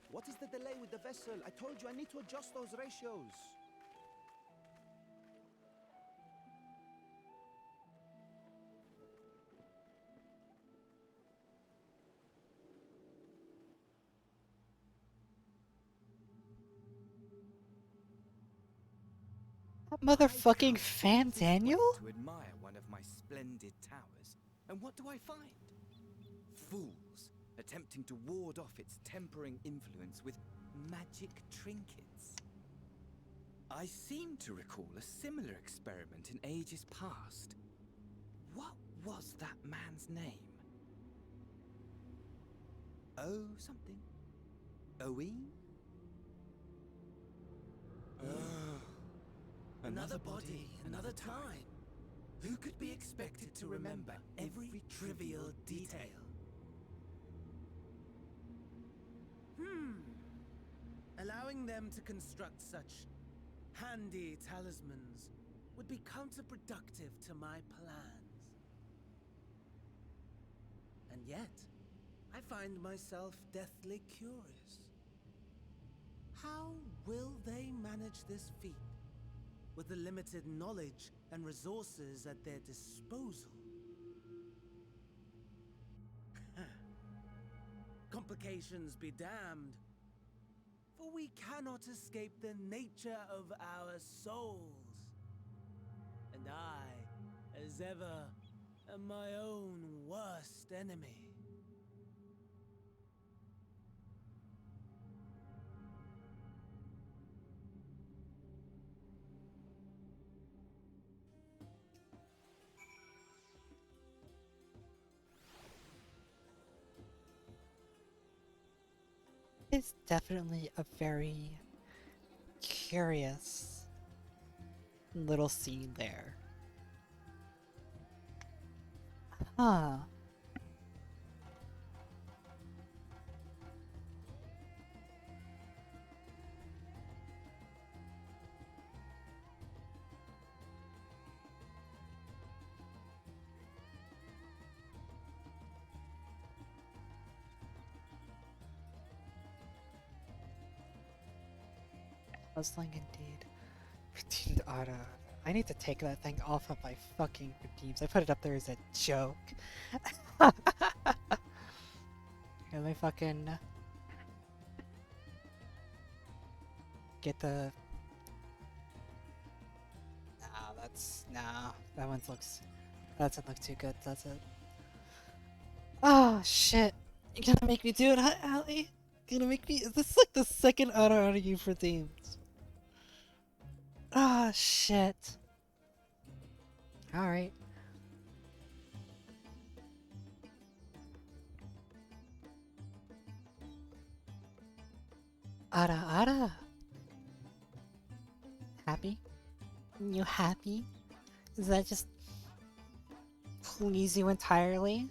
What is the delay with the vessel? I told you I need to adjust those ratios. That motherfucking fan Daniel? To admire one of my splendid towers, and what do I find? Fools attempting to ward off its tempering influence with magic trinkets. I seem to recall a similar experiment in ages past. What was that man's name? Oh, something. Owen? Another body, another time. Who could be expected to remember every trivial detail? Allowing them to construct such handy talismans would be counterproductive to my plans. And yet, I find myself deathly curious. How will they manage this feat with the limited knowledge and resources at their disposal? Complications be damned, for we cannot escape the nature of our souls. And I, as ever, am my own worst enemy. It's definitely a very curious little scene there. Huh. Puzzling indeed. Redeemed auto. I need to take that thing off of my fucking redeems. I put it up there as a joke. Here, let me fucking get the. Nah. That one looks. That doesn't look too good. That's it. Oh shit! You're gonna make me do it, huh, Allie? Gonna make me. Is this like the second auto out of you for themes? Ah, shit. Alright. Ara. happy? You happy? Does that just please you entirely?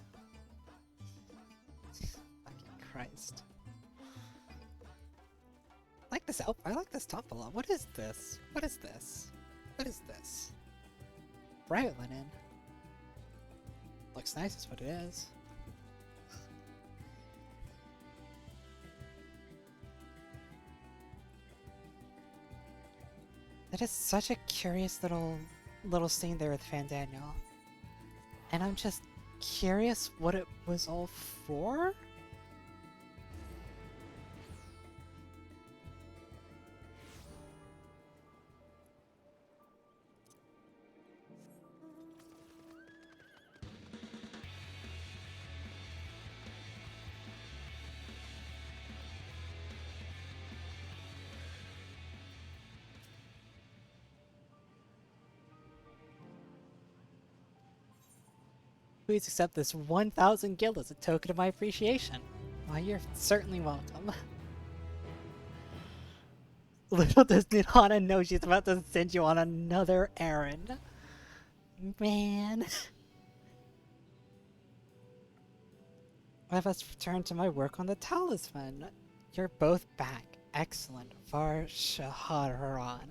Fucking Christ. I like this top a lot. What is this? What is this? What is this? Bright linen. Looks nice is what it is. That is such a curious little scene there with Fandaniel. And I'm just curious what it was all for? Please accept this 1,000 gil as a token of my appreciation. Why, you're certainly welcome. Little does Nidana know she's about to send you on another errand. Man. I must return to my work on the talisman. You're both back. Excellent. Var Shaharan.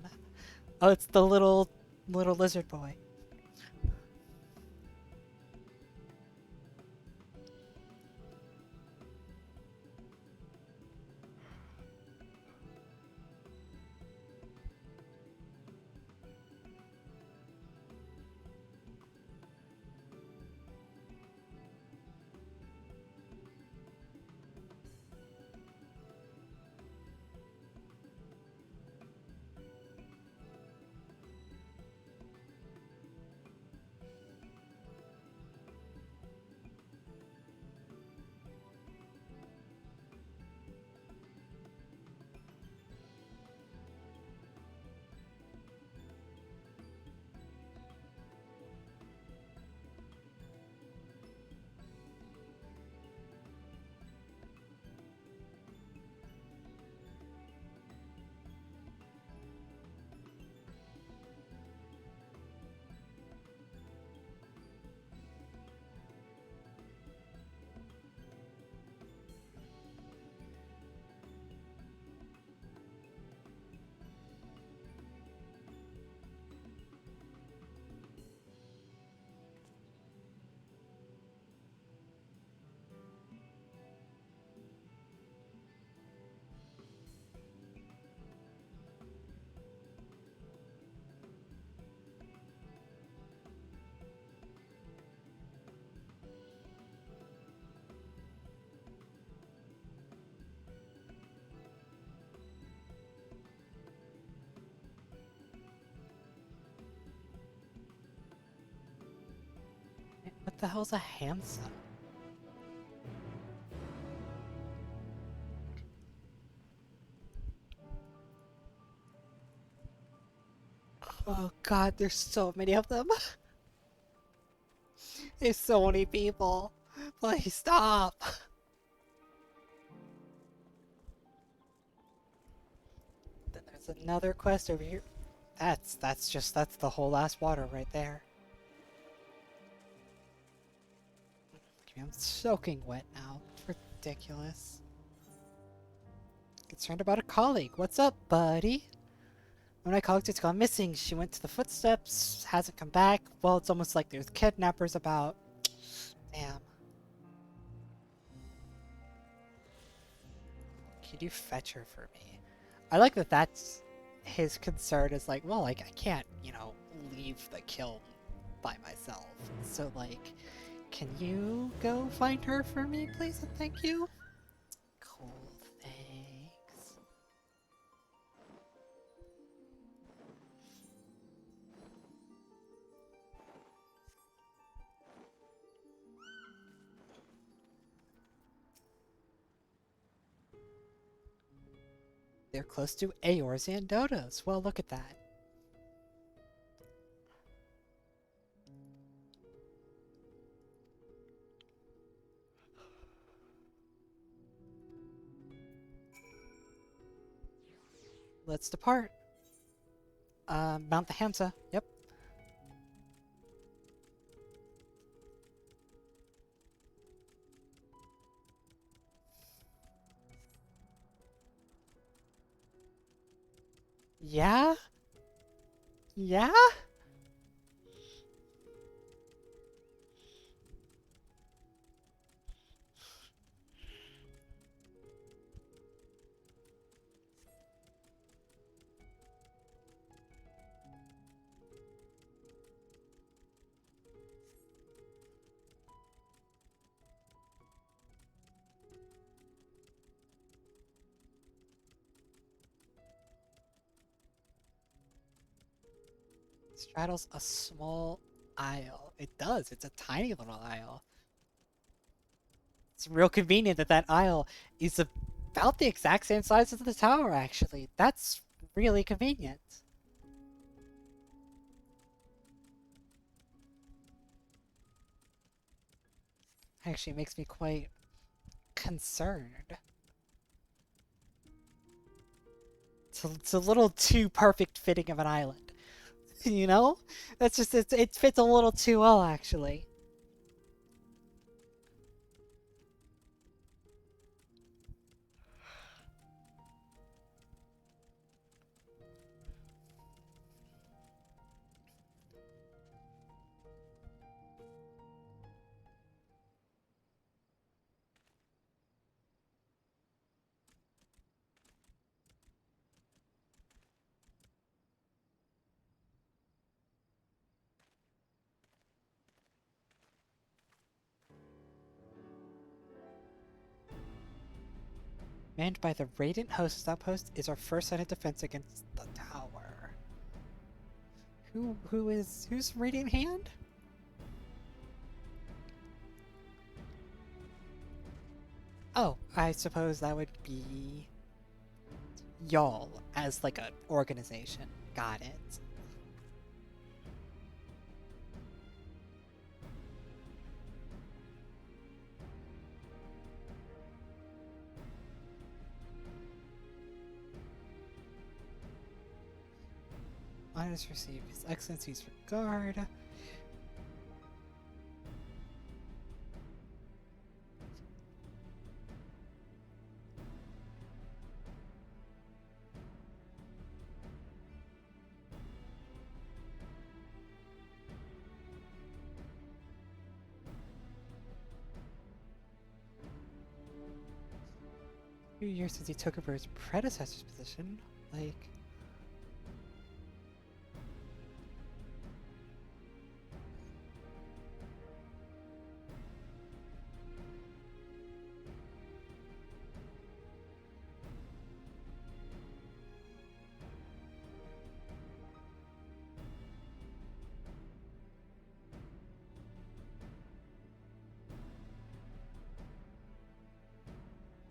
Oh, it's the little lizard boy. What the hell's a handsaw? Oh god, there's so many of them. There's so many people. Please stop. Then there's another quest over here. That's the whole last water right there. I'm soaking wet now. It's ridiculous. Concerned about a colleague. What's up, buddy? When my colleague has gone missing, she went to the footsteps, hasn't come back. Well, it's almost like there's kidnappers about. Damn. Can you fetch her for me? I like that that's his concern is like, well, like, I can't, you know, leave the kiln by myself. So, like, can you go find her for me, please, and thank you? Cool, thanks. They're close to Aeor's and Dodos. Well, look at that. Let's depart. Mount the Hamza. Yep. Yeah? Yeah? Straddles a small aisle. It does. It's a tiny little aisle. It's real convenient that that aisle is about the exact same size as the tower, actually. That's really convenient. Actually makes me quite concerned. It's a little too perfect fitting of an island. You know? That's just, it fits a little too well, actually. Manned by the Radiant Host's outpost is our first line of defense against the tower. Who's Radiant Hand? Oh, I suppose that would be y'all as like an organization. Got it. Honors receive His Excellency's regard. Few years since he took over his predecessor's position, like...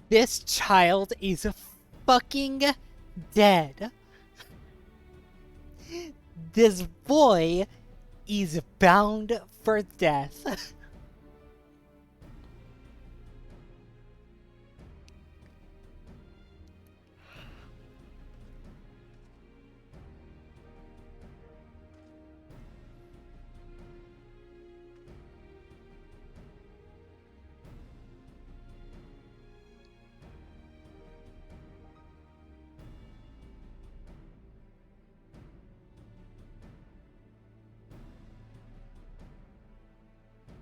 This child is fucking dead. This boy is bound for death.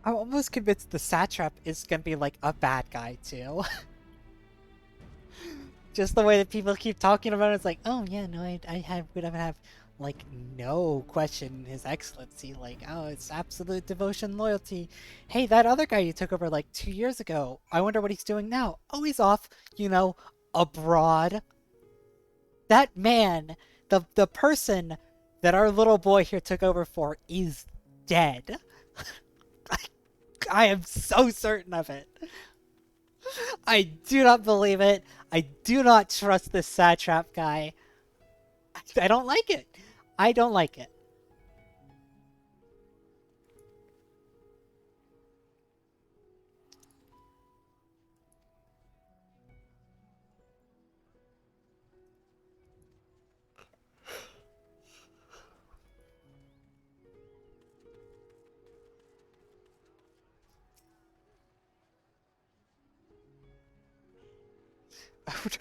I'm almost convinced the satrap is gonna be like a bad guy too. Just the way that people keep talking about it, it's like, oh yeah, no, would have like no question His Excellency, like, oh, it's absolute devotion, loyalty. Hey, that other guy you took over like 2 years ago, I wonder what he's doing now. Oh, he's off, you know, abroad. That man, the person that our little boy here took over for is dead. I am so certain of it. I do not believe it. I do not trust this satrap guy. I don't like it. I don't like it.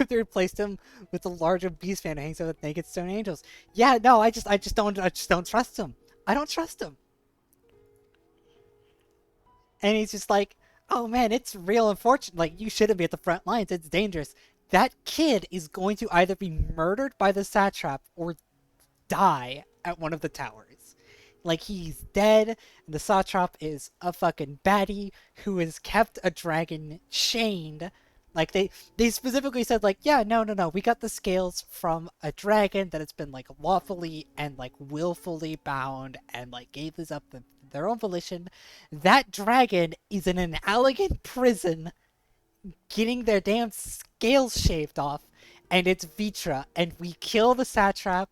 They replaced him with the larger beast man who hangs out with naked stone angels. Yeah, no, I just don't trust him. I don't trust him. And he's just like, oh man, it's real unfortunate. Like, you shouldn't be at the front lines. It's dangerous. That kid is going to either be murdered by the satrap or die at one of the towers. Like, he's dead, and the satrap is a fucking baddie who has kept a dragon chained. Like, they specifically said, like, yeah, no, we got the scales from a dragon that has been, like, lawfully and, like, willfully bound and, like, gave this up their own volition. That dragon is in an elegant prison getting their damn scales shaved off, and it's Vitra, and we kill the satrap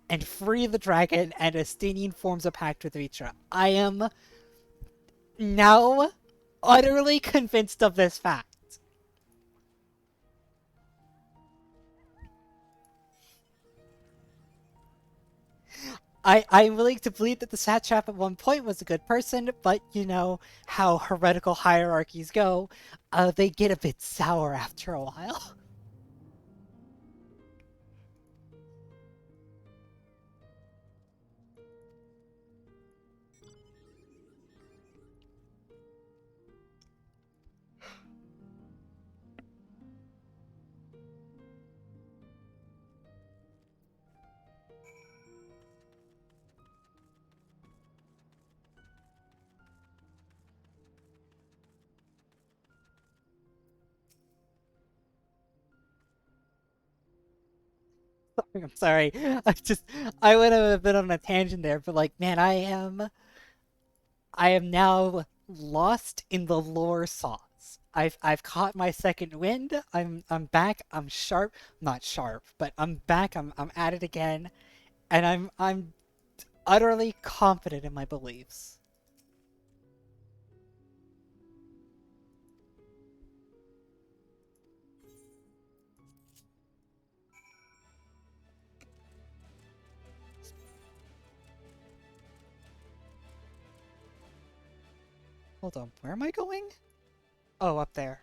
and free the dragon, and Estinian forms a pact with Vitra. I am now utterly convinced of this fact. I'm willing to believe that the satrap at one point was a good person, but you know how heretical hierarchies go. They get a bit sour after a while. I'm sorry. I would have been on a tangent there, but like, man, I am now lost in the lore sauce. I've caught my second wind. I'm back. I'm sharp. Not sharp, but I'm back. I'm at it again, and I'm utterly confident in my beliefs. Hold on, where am I going? Oh, up there.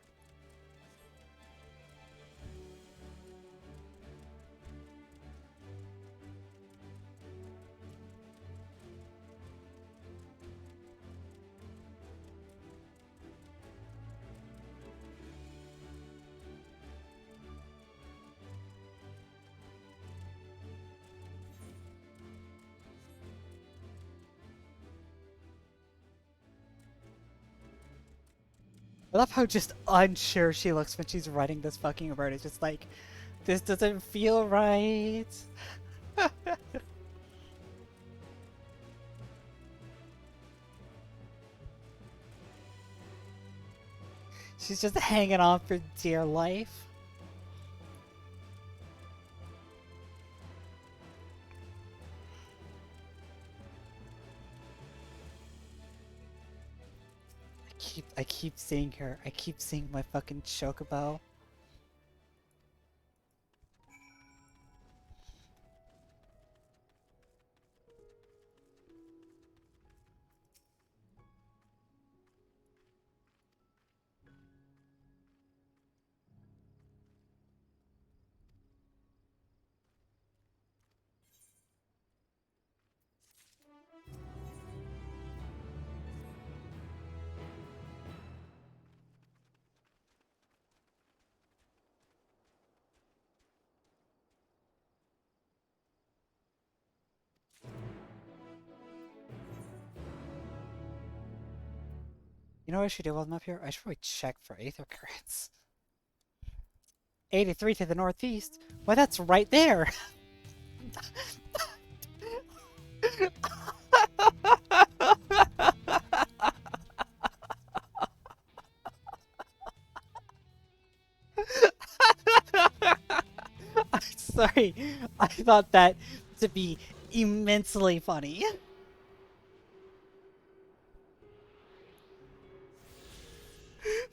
I love how just unsure she looks when she's writing this fucking word. It's just like, this doesn't feel right. She's just hanging on for dear life. I keep seeing her. I keep seeing my fucking chocobo. You know what I should do while I'm up here? I should probably check for aether currents. 83 to the northeast? Why, that's right there! I'm sorry. I thought that to be immensely funny.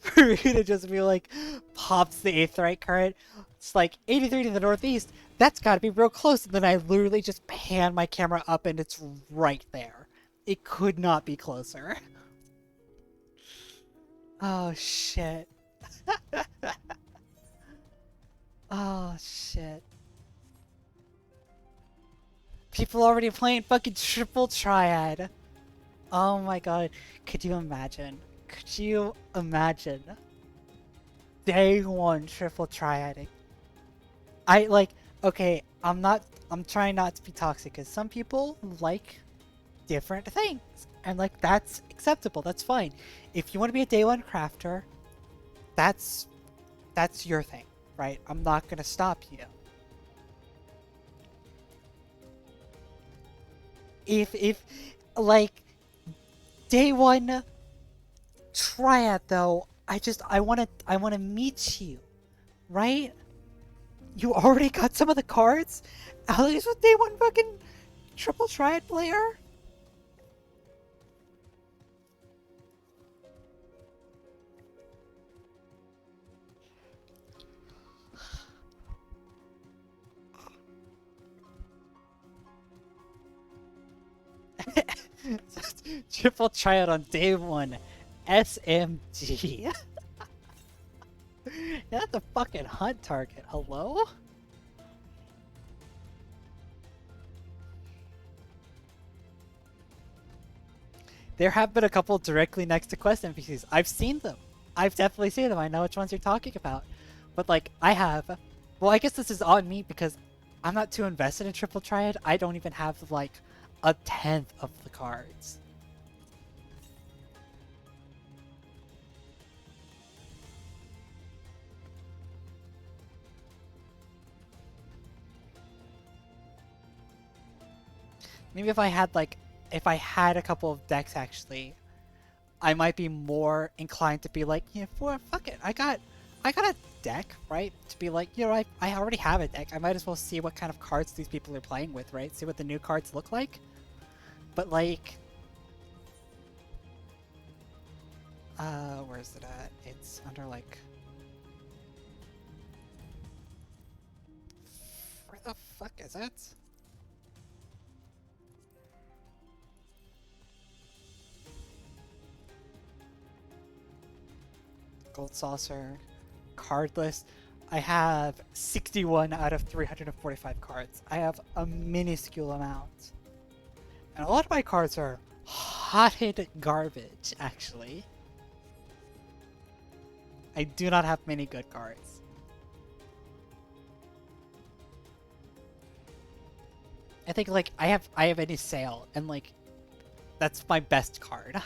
For me to just be like, pops the aetherite current. It's like 83 to the northeast. That's gotta be real close. And then I literally just pan my camera up and it's right there. It could not be closer. Oh shit. Oh shit. People already playing fucking triple triad. Oh my god. Could you imagine? Could you imagine? Day one triple triading. I like, okay, I'm trying not to be toxic because some people like different things. And like, that's acceptable. That's fine. If you want to be a day one crafter, that's your thing, right? I'm not gonna stop you. If like day one triad though, I wanna meet you, right? You already got some of the cards? At least with day one fucking triple triad player? Triple triad on day one. SMG. That's a fucking hunt target. Hello? There have been a couple directly next to quest NPCs. I've seen them. I've definitely seen them. I know which ones you're talking about. But like, I have... Well, I guess this is on me because I'm not too invested in Triple Triad. I don't even have like a 10th of the cards. Maybe if I had a couple of decks actually, I might be more inclined to be like, yeah, fuck it. I got a deck, right? To be like, you know, I already have a deck. I might as well see what kind of cards these people are playing with, right? See what the new cards look like. But like, where is it at? It's under like, where the fuck is it? Gold Saucer, card list. I have 61 out of 345 cards. I have a minuscule amount. And a lot of my cards are hotted garbage, actually. I do not have many good cards. I think like I have any sale and like that's my best card.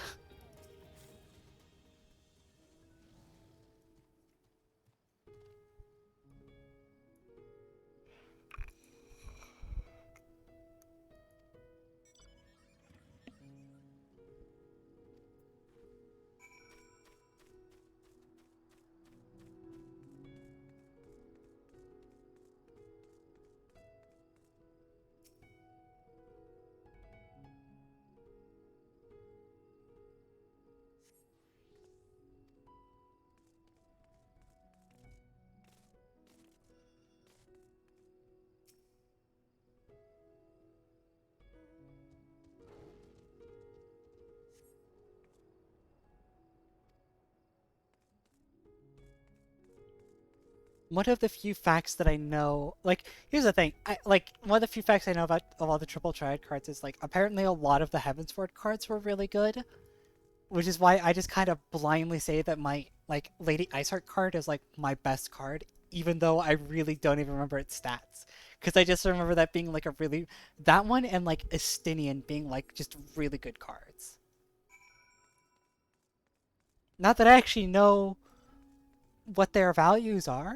One of the few facts that I know, like, here's the thing, one of the few facts I know about a lot of the triple triad cards is, like, apparently a lot of the Heavensward cards were really good, which is why I just kind of blindly say that my, like, Lady Iceheart card is, like, my best card, even though I really don't even remember its stats. Because I just remember that being, like, that one and, like, Estinian being, like, just really good cards. Not that I actually know what their values are.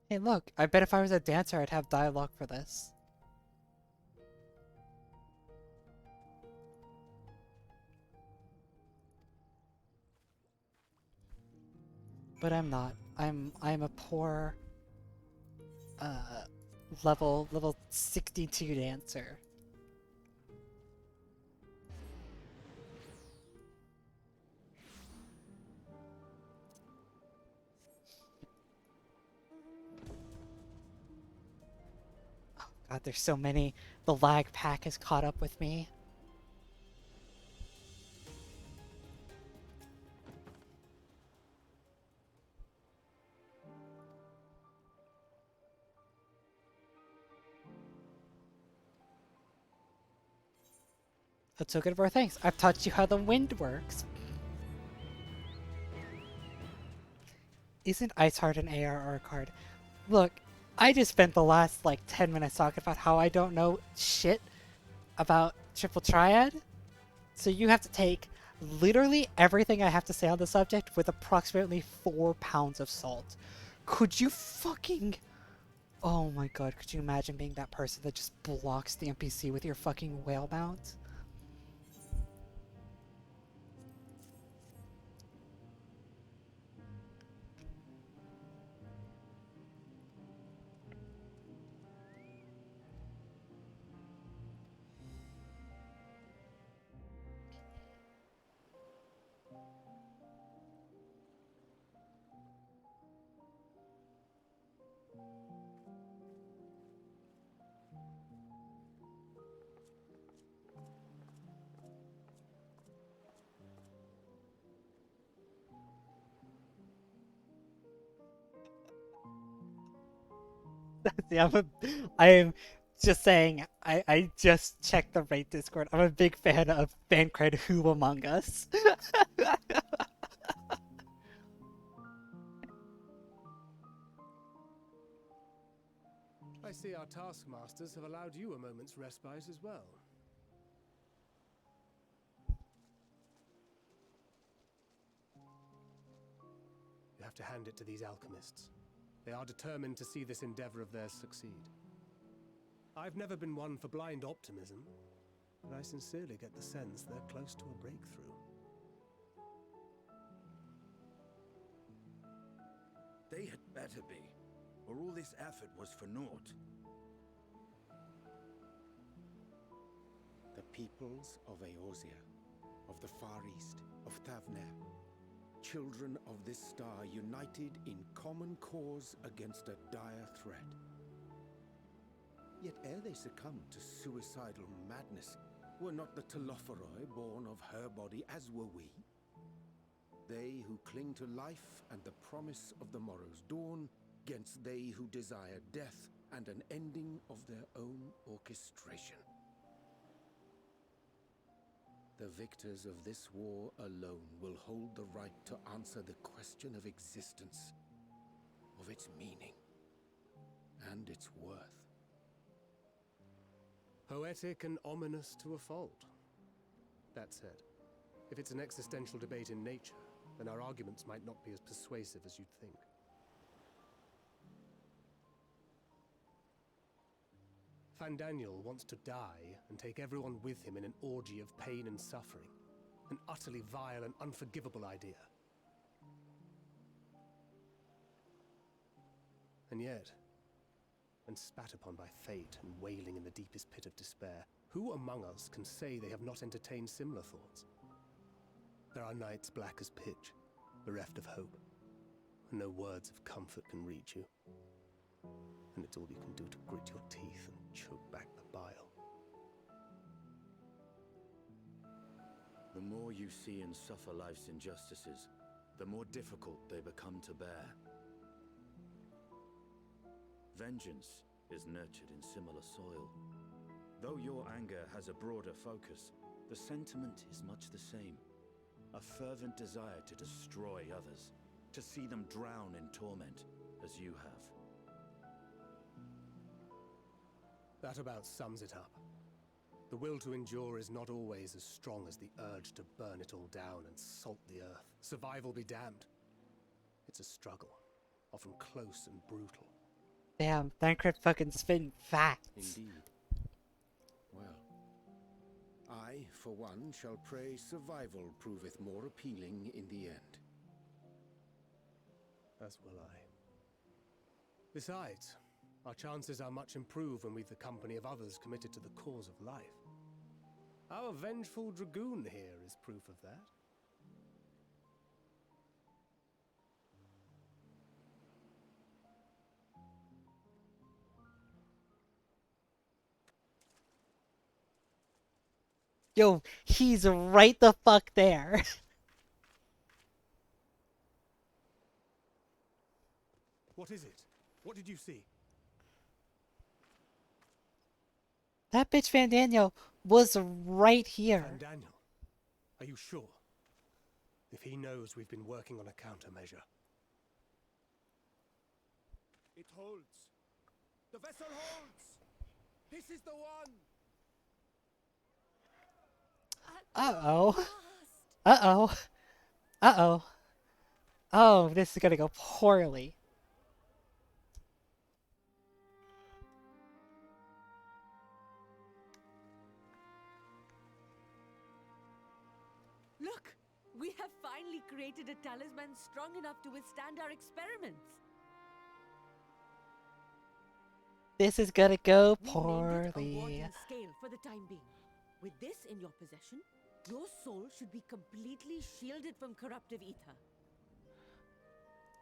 Hey look, I bet if I was a dancer I'd have dialogue for this. But I'm not. I'm a poor level 62 dancer. Oh god, there's so many. The lag pack has caught up with me. That's so good of our thanks. I've taught you how the wind works. Isn't Iceheart an ARR card? Look, I just spent the last like 10 minutes talking about how I don't know shit about Triple Triad. So you have to take literally everything I have to say on the subject with approximately 4 pounds of salt. Could you fucking... Oh my god, could you imagine being that person that just blocks the NPC with your fucking whale mount? See, I am just saying, I just checked the raid Discord. I'm a big fan of Fancred Who Among Us. I see our taskmasters have allowed you a moment's respite as well. You have to hand it to these alchemists. They are determined to see this endeavor of theirs succeed. I've never been one for blind optimism, but I sincerely get the sense they're close to a breakthrough. They had better be, or all this effort was for naught. The peoples of Eorzea, of the Far East, of Thavnair, children of this star united in common cause against a dire threat. Yet ere they succumbed to suicidal madness, were not the Telophoroi born of her body as were we? They who cling to life and the promise of the morrow's dawn, against they who desire death and an ending of their own orchestration. The victors of this war alone will hold the right to answer the question of existence, of its meaning, and its worth. Poetic and ominous to a fault. That said, if it's an existential debate in nature, then our arguments might not be as persuasive as you'd think. Fandaniel wants to die and take everyone with him in an orgy of pain and suffering. An utterly vile and unforgivable idea. And yet, when spat upon by fate and wailing in the deepest pit of despair, who among us can say they have not entertained similar thoughts? There are nights black as pitch, bereft of hope, and no words of comfort can reach you. And it's all you can do to grit your teeth and choke back the bile. The more you see and suffer life's injustices, the more difficult they become to bear. Vengeance is nurtured in similar soil. Though your anger has a broader focus, the sentiment is much the same. A fervent desire to destroy others, to see them drown in torment, as you have. That about sums it up. The will to endure is not always as strong as the urge to burn it all down and salt the earth. Survival be damned. It's a struggle, often close and brutal. Damn, Thancred fucking spin facts. Indeed. Well, I, for one, shall pray survival proveth more appealing in the end. As will I. Besides, our chances are much improved when we've the company of others committed to the cause of life. Our vengeful dragoon here is proof of that. Yo, he's right the fuck there. What is it? What did you see? That bitch Van Daniel was right here. Van Daniel, are you sure? If he knows we've been working on a countermeasure. It holds. The vessel holds. This is the one. Uh-oh. Uh-oh. Uh-oh. Oh, this is gonna go poorly. Look! We have finally created a talisman strong enough to withstand our experiments. This is gonna go We named it a poorly. Warden scale for the time being. With this in your possession, your soul should be completely shielded from corruptive ether.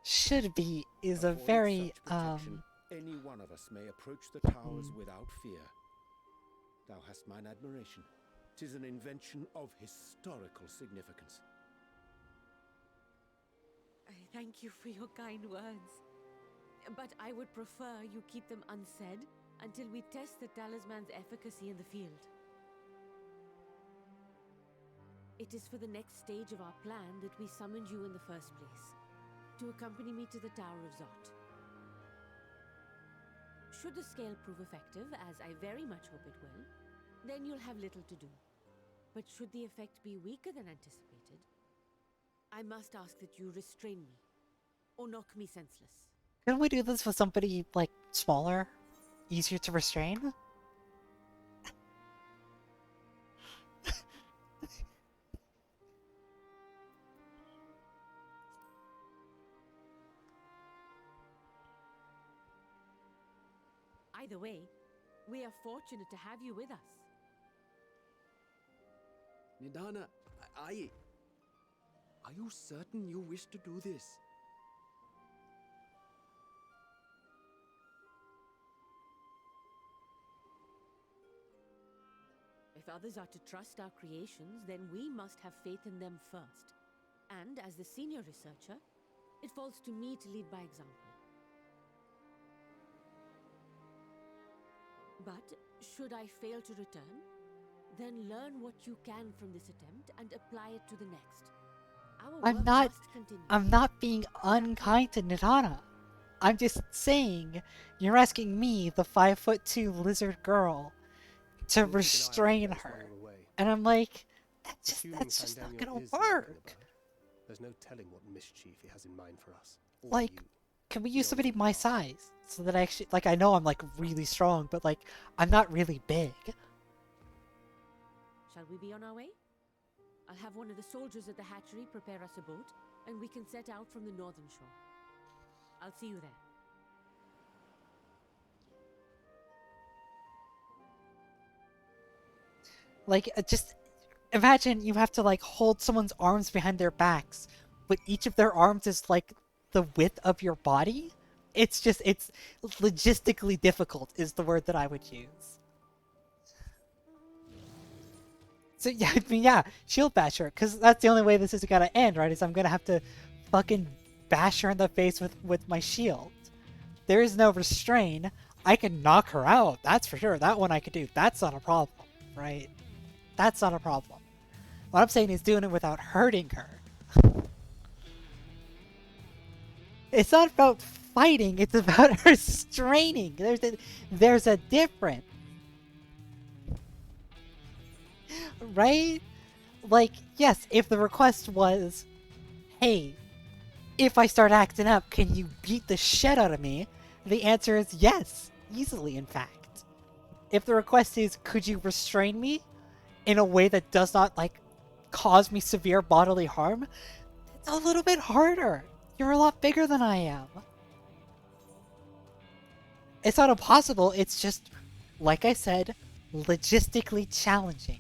Should be is a Afforded very, such protection, any one of us may approach the towers without fear. Thou hast mine admiration. 'Tis an invention of historical significance. I thank you for your kind words. But I would prefer you keep them unsaid until we test the talisman's efficacy in the field. It is for the next stage of our plan that we summoned you in the first place, to accompany me to the Tower of Zot. Should the scale prove effective, as I very much hope it will, then you'll have little to do. But should the effect be weaker than anticipated, I must ask that you restrain me, or knock me senseless. Couldn't we do this with somebody, like, smaller? Easier to restrain? Either way, we are fortunate to have you with us. Nidana, are you certain you wish to do this? If others are to trust our creations, then we must have faith in them first. And as the senior researcher, it falls to me to lead by example. But should I fail to return, then learn what you can from this attempt and apply it to the next. Our work must continue. I'm not being unkind to Nidana. I'm just saying, you're asking me, the 5'2" lizard girl, to restrain her. And I'm like, that's just not gonna work. There's no telling what mischief he has in mind for us. Like, can we use somebody my size? So that I actually, like, I know I'm, like, really strong, but, like, I'm not really big. Shall we be on our way? I'll have one of the soldiers at the hatchery prepare us a boat, and we can set out from the northern shore. I'll see you there. Like, just imagine you have to, like, hold someone's arms behind their backs, but each of their arms is, like, the width of your body? It's logistically difficult is the word that I would use. So, yeah, I mean, yeah, shield bash her, because that's the only way this is gonna end, right? Is I'm gonna have to fucking bash her in the face with my shield. There is no restrain. I can knock her out, that's for sure. That one I could do. That's not a problem, right? That's not a problem. What I'm saying is doing it without hurting her. It's not about fighting, it's about restraining. There's a difference. Right? Like, yes, if the request was, hey, if I start acting up, can you beat the shit out of me? The answer is yes, easily in fact. If the request is, could you restrain me in a way that does not, like, cause me severe bodily harm, it's a little bit harder. You're a lot bigger than I am. It's not impossible, it's just, like I said, logistically challenging.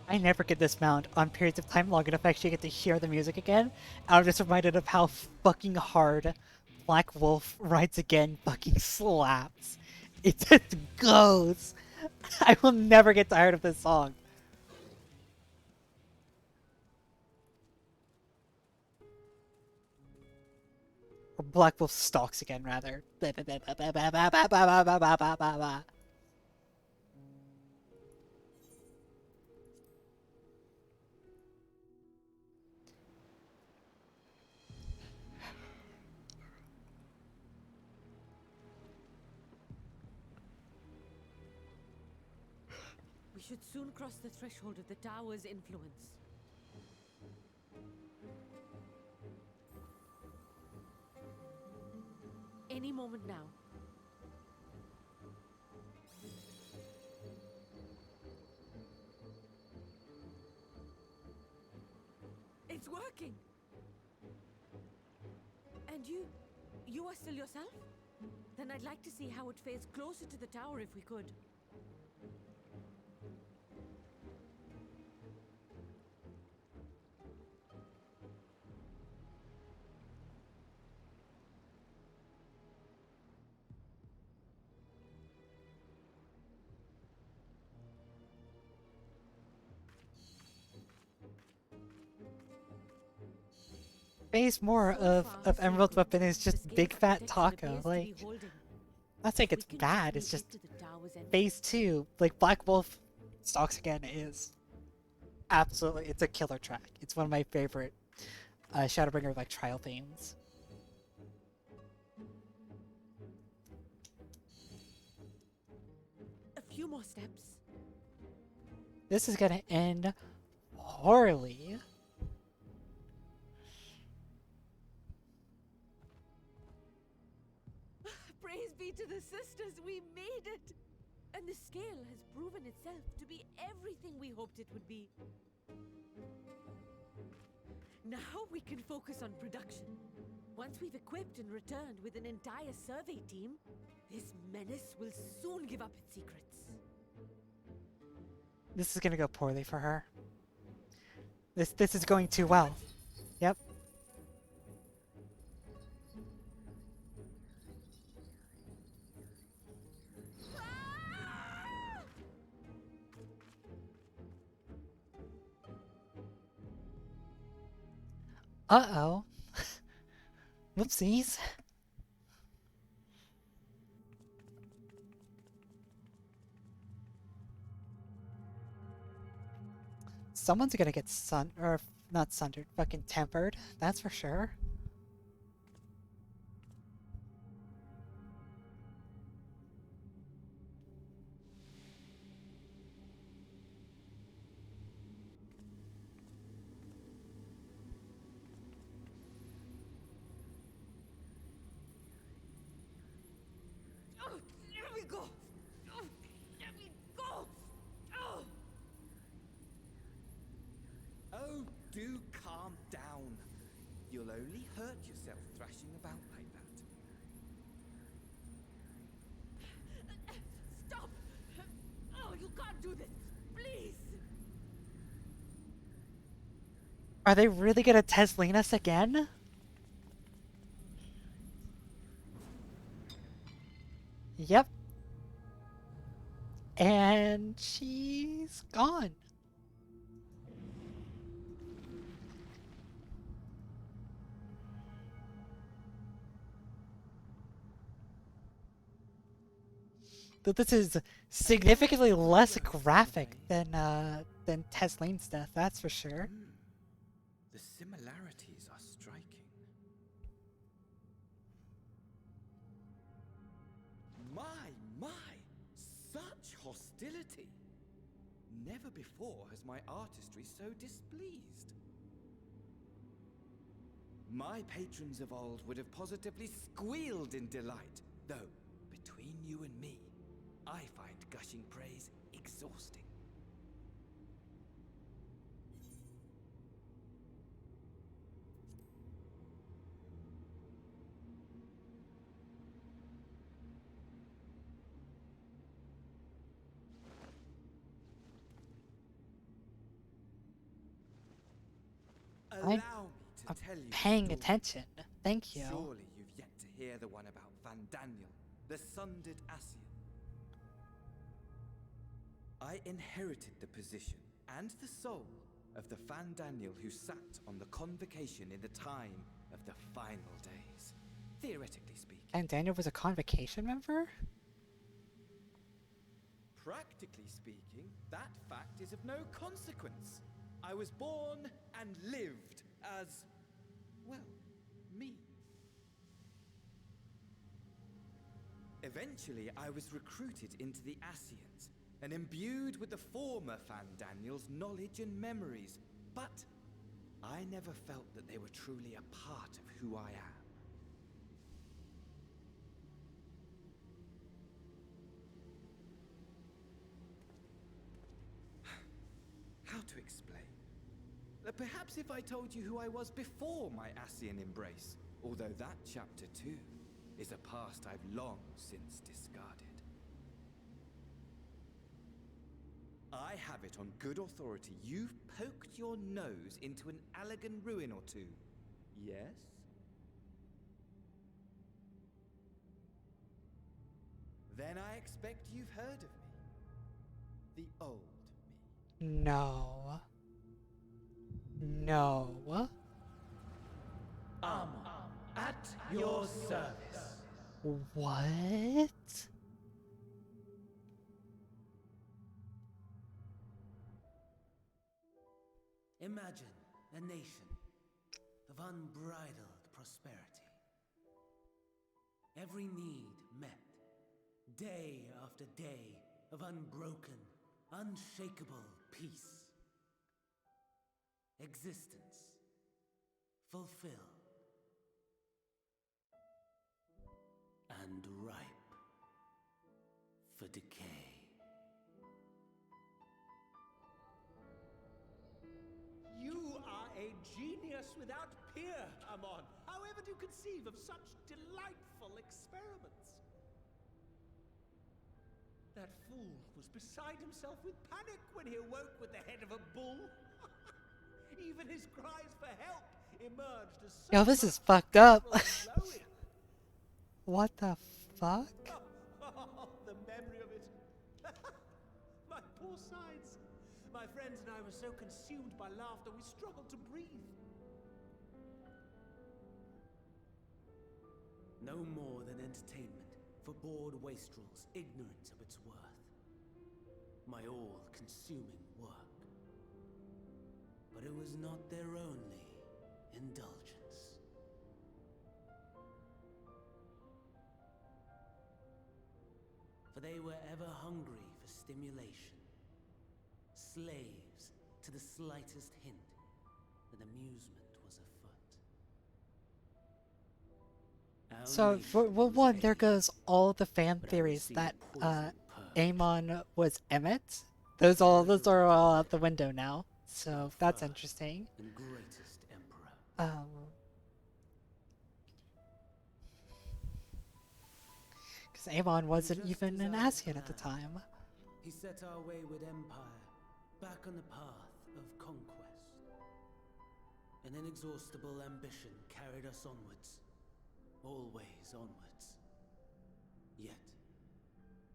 I never get dismount on periods of time long enough to actually get to hear the music again. I'm just reminded of how fucking hard Black Wolf Rides Again fucking slaps. It just goes. I will never get tired of this song. Or Black Wolf Stalks Again, rather. We should soon cross the threshold of the tower's influence. Any moment now. It's working! And you are still yourself? Then I'd like to see how it fares closer to the tower if we could. Phase more of Emerald Weapon is just big fat taco. Like, not saying it's bad, it's just Phase 2, like Black Wolf Stalks Again is absolutely, it's a killer track. It's one of my favorite Shadowbringer like trial themes. A few more steps. This is gonna end poorly. Praise be to the sisters, we made it! And the scale has proven itself to be everything we hoped it would be. Now we can focus on production. Once we've equipped and returned with an entire survey team, this menace will soon give up its secrets. This is gonna go poorly for her. This is going too well. Yep. Uh-oh. Whoopsies. Someone's gonna get or not sundered, fucking tempered, that's for sure. Oh, let me go! Oh, let me go! Oh! Oh, do calm down. You'll only hurt yourself thrashing about like that. Stop! Oh, you can't do this! Please! Are they really gonna Tesleen us again? Yep. And she's gone. That this is significantly less graphic than Tesleen's death, that's for sure. The similarities are striking. hostility. Never before has my artistry so displeased. My patrons of old would have positively squealed in delight, though, between you and me, I find gushing praise exhausting. I'm Allow me to tell you a paying story. attention. Thank you. Surely you've yet to hear the one about Van Daniel, the sundered Ascian. I inherited the position and the soul of the Van Daniel who sat on the convocation in the time of the final days, theoretically speaking. And Daniel was a convocation member? Practically speaking, that fact is of no consequence. I was born and lived as, well, me. Eventually, I was recruited into the Ascians and imbued with the former Van Daniel's knowledge and memories, but I never felt that they were truly a part of who I am. How to explain? Perhaps if I told you who I was before my Ascian embrace, although that chapter too is a past I've long since discarded. I have it on good authority you've poked your nose into an Allegan ruin or two, yes? Then I expect you've heard of me. The old me. No. No. At your service. What? Imagine a nation of unbridled prosperity. Every need met, day after day of unbroken, unshakable peace. Existence fulfilled and ripe for decay. You are a genius without peer, Amon. However do you conceive of such delightful experiments? That fool was beside himself with panic when he awoke with the head of a bull. Even his cries for help emerged as Yo, this is fucked up. What the fuck? Oh, the memory of it. My poor sides. My friends and I were so consumed by laughter we struggled to breathe. No more than entertainment for bored wastrels ignorant of its worth. My all-consuming work. But it was not their only indulgence. For they were ever hungry for stimulation, slaves to the slightest hint that amusement was afoot. So, for one, there goes all the fan theories that Amon was Emmett. Those are all out the window now. So that's interesting. And greatest emperor. Because Amon wasn't even an Ascian at the time. He set our wayward empire back on the path of conquest. An inexhaustible ambition carried us onwards. Always onwards. Yet,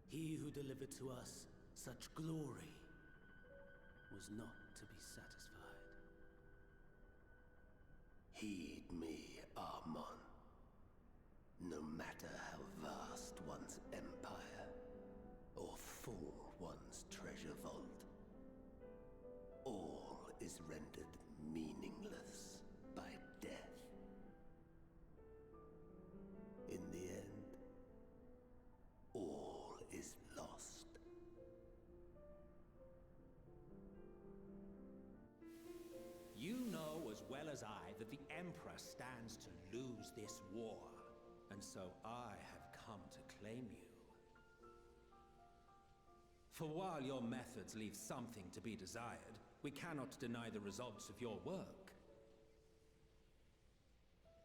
he who delivered to us such glory was not to be satisfied. Heed me, Amon. No matter how vast one's empire, or full one's treasure vault, all is rendered meaningless by death. In the end, all is lost. that the Emperor stands to lose this war, and so I have come to claim you. For while your methods leave something to be desired, we cannot deny the results of your work.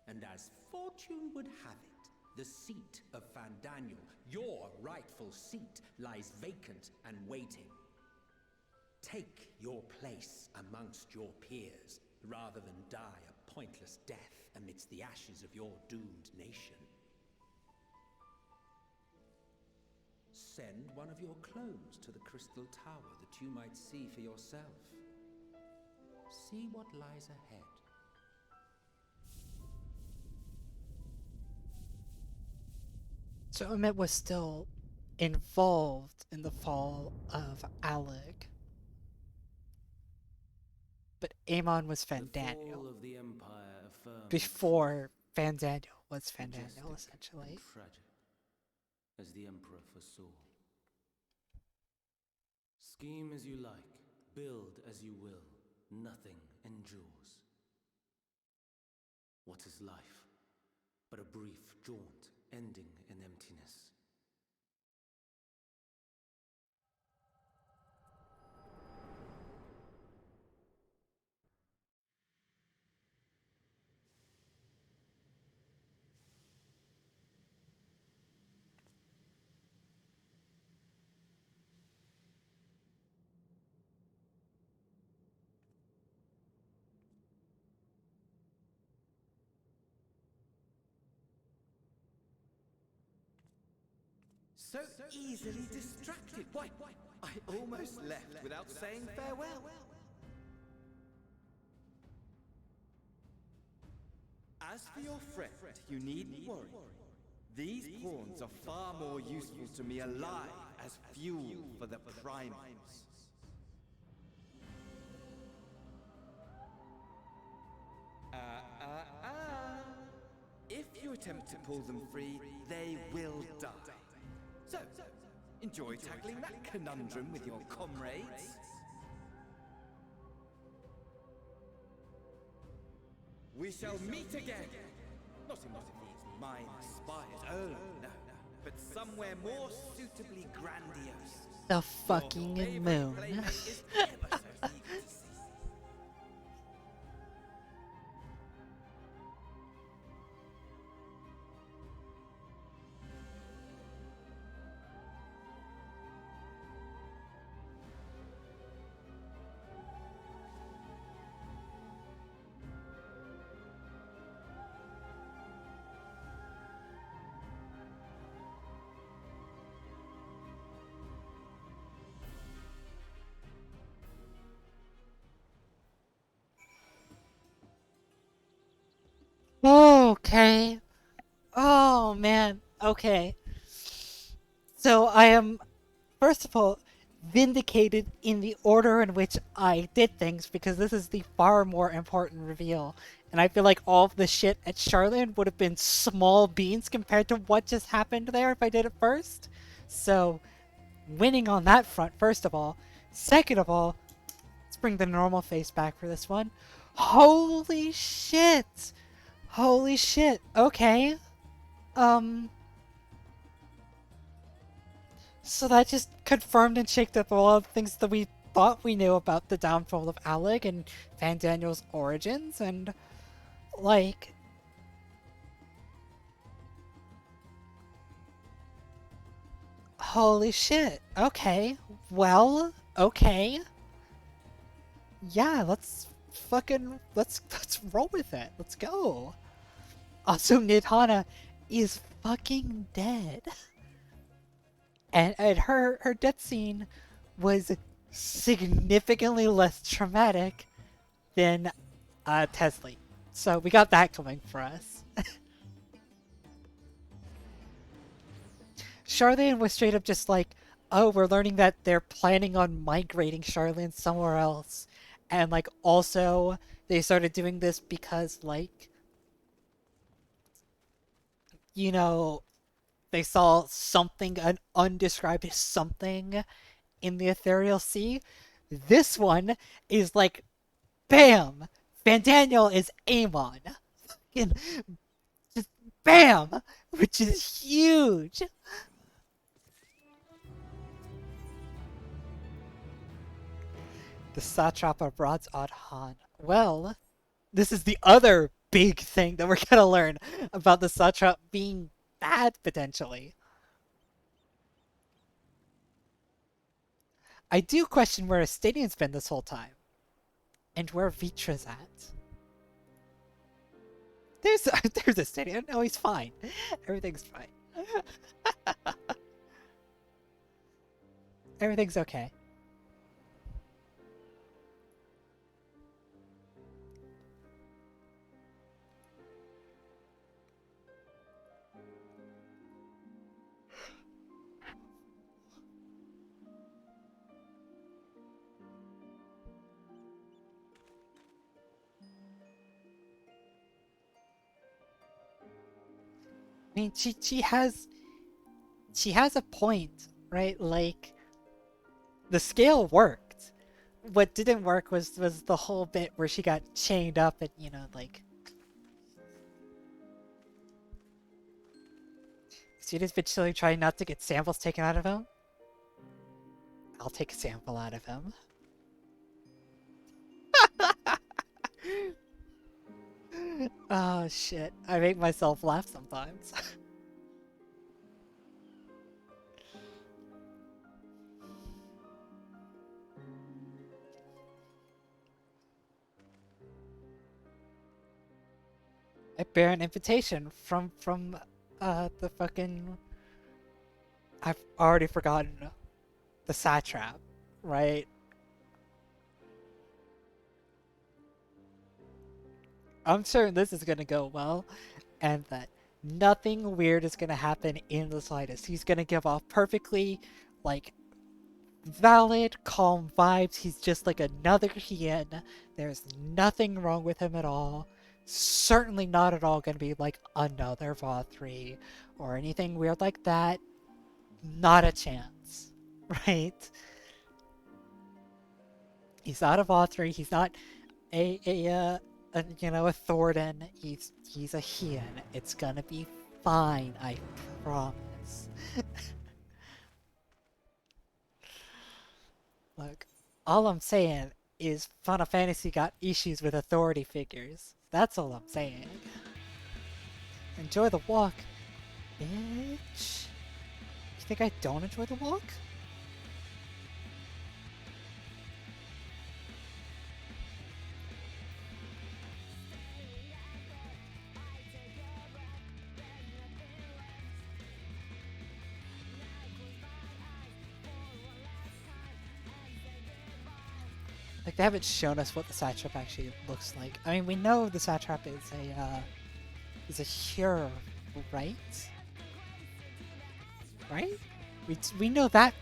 And as fortune would have it, the seat of Fandaniel, your rightful seat, lies vacant and waiting. Take your place amongst your peers, rather than die a pointless death amidst the ashes of your doomed nation. Send one of your clones to the Crystal Tower that you might see for yourself. See what lies ahead. So Emmett was still involved in the fall of Alec. But Aemon was Fandaniel. Of the Empire affirms Before Fandaniel was Fandaniel, essentially. tragic, as the Emperor foresaw. Scheme as you like, build as you will, nothing endures. What is life but a brief jaunt ending in emptiness? So easily distracted. Why, I almost left without saying farewell. As for your friend, you needn't worry. These pawns are far more useful to me alive as fuel for the primals. If you attempt to pull them free, they will die. So, enjoy tackling that conundrum with your comrades. We shall meet again! Not in one of these mine-spires, oh no, but somewhere more suitably grandiose. The fucking moon. Okay. Oh, man. Okay. So I am, first of all, vindicated in the order in which I did things, because this is the far more important reveal. And I feel like all of the shit at Sharlyan would have been small beans compared to what just happened there if I did it first. So, winning on that front, first of all. Second of all, let's bring the normal face back for this one. Holy shit! Holy shit. Okay. So that just confirmed and shaked up a lot of things that we thought we knew about the downfall of Alec and Fandaniel's origins, and, like... Holy shit. Okay. Well, okay. Yeah, let's roll with it. Let's go. Also, Nidhana is fucking dead. And her death scene was significantly less traumatic than Tesley. So we got that coming for us. Sharlyan was straight up just like, oh, we're learning that they're planning on migrating Sharlyan somewhere else. And, like, also, they started doing this because, like, you know, they saw something, an undescribed something in the Ethereal Sea. This one is like, bam! Van Daniel is Amon. Fucking just bam! Which is huge! The Satrap of Rod's Odd Han. Well, this is the other big thing that we're gonna learn about the Satrap being bad, potentially. I do question where Estadian's been this whole time. And where Vitra's at. There's Estadian. No, he's fine. Everything's fine. Everything's okay. I mean, she has a point, right? Like, the scale worked. What didn't work was the whole bit where she got chained up and, you know, like... Student's been chilling, trying not to get samples taken out of him. I'll take a sample out of him. Oh shit, I make myself laugh sometimes. I bear an invitation from the fucking... I've already forgotten the satrap, right? I'm sure this is gonna go well, and that nothing weird is gonna happen in the slightest. He's gonna give off perfectly, like, valid, calm vibes. He's just like another Hiya. There's nothing wrong with him at all. Certainly not at all gonna be like another VA3 or anything weird like that. Not a chance, right? He's not a VA3. He's not a you know, a Thornton. He's a Hiya. It's gonna be fine, I promise. Look, all I'm saying is Final Fantasy got issues with authority figures. That's all I'm saying. Enjoy the walk, bitch. You think I don't enjoy the walk? Like, they haven't shown us what the satrap actually looks like. I mean, we know the satrap is a hero, right? Right? We know that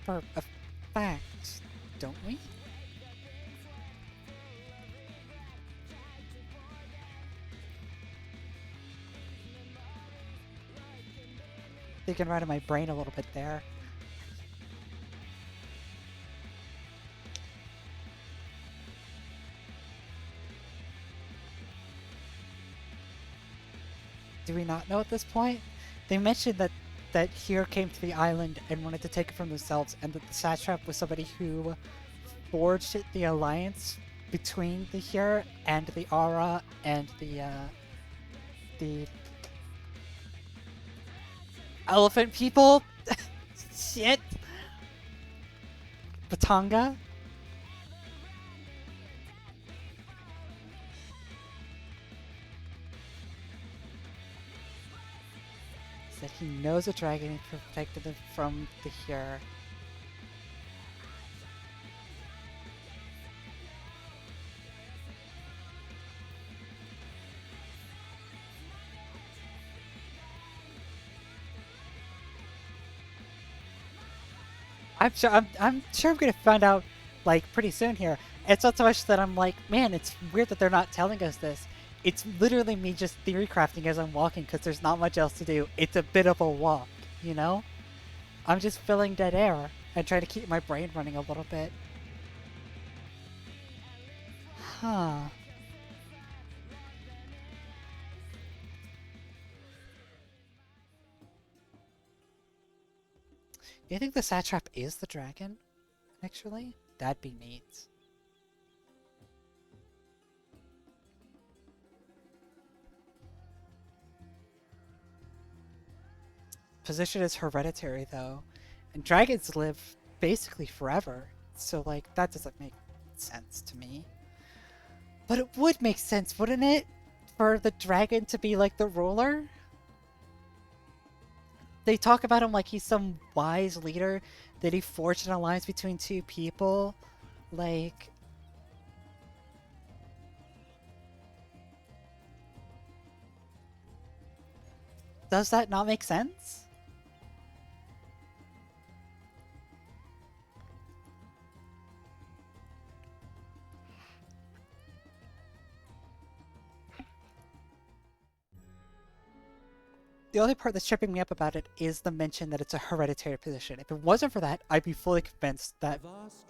for a fact, don't we? Thinking right in my brain a little bit there. Do we not know at this point? They mentioned that Hiya came to the island and wanted to take it from themselves, and that the satrap was somebody who forged the alliance between the Hiya and the Aura and the elephant people. Shit. Batanga. That he knows a dragon and protected him from the Hiya. I'm sure I'm gonna find out like pretty soon here. It's not so much that I'm like, man, it's weird that they're not telling us this. It's literally me just theory crafting as I'm walking because there's not much else to do. It's a bit of a walk, you know? I'm just filling dead air and trying to keep my brain running a little bit. Huh. You think the satrap is the dragon? Actually? That'd be neat. Position is hereditary though, and dragons live basically forever, so like that doesn't make sense to me. But it would make sense, wouldn't it, for the dragon to be like the ruler? They talk about him like he's some wise leader, that he forged an alliance between two people. Like, does that not make sense? The only part that's tripping me up about it is the mention that it's a hereditary position. If it wasn't for that, I'd be fully convinced that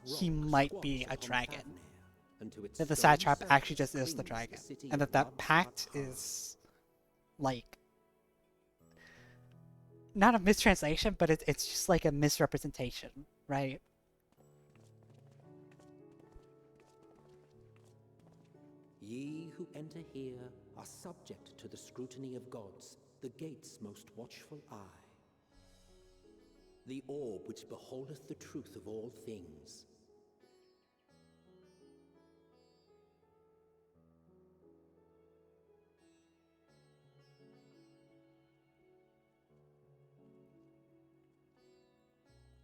he might be a dragon. That the satrap actually just is the dragon. And that pact is, like, not a mistranslation, but it's just like a misrepresentation, right? Ye who enter here are subject to the scrutiny of gods, the gate's most watchful eye. The orb which beholdeth the truth of all things.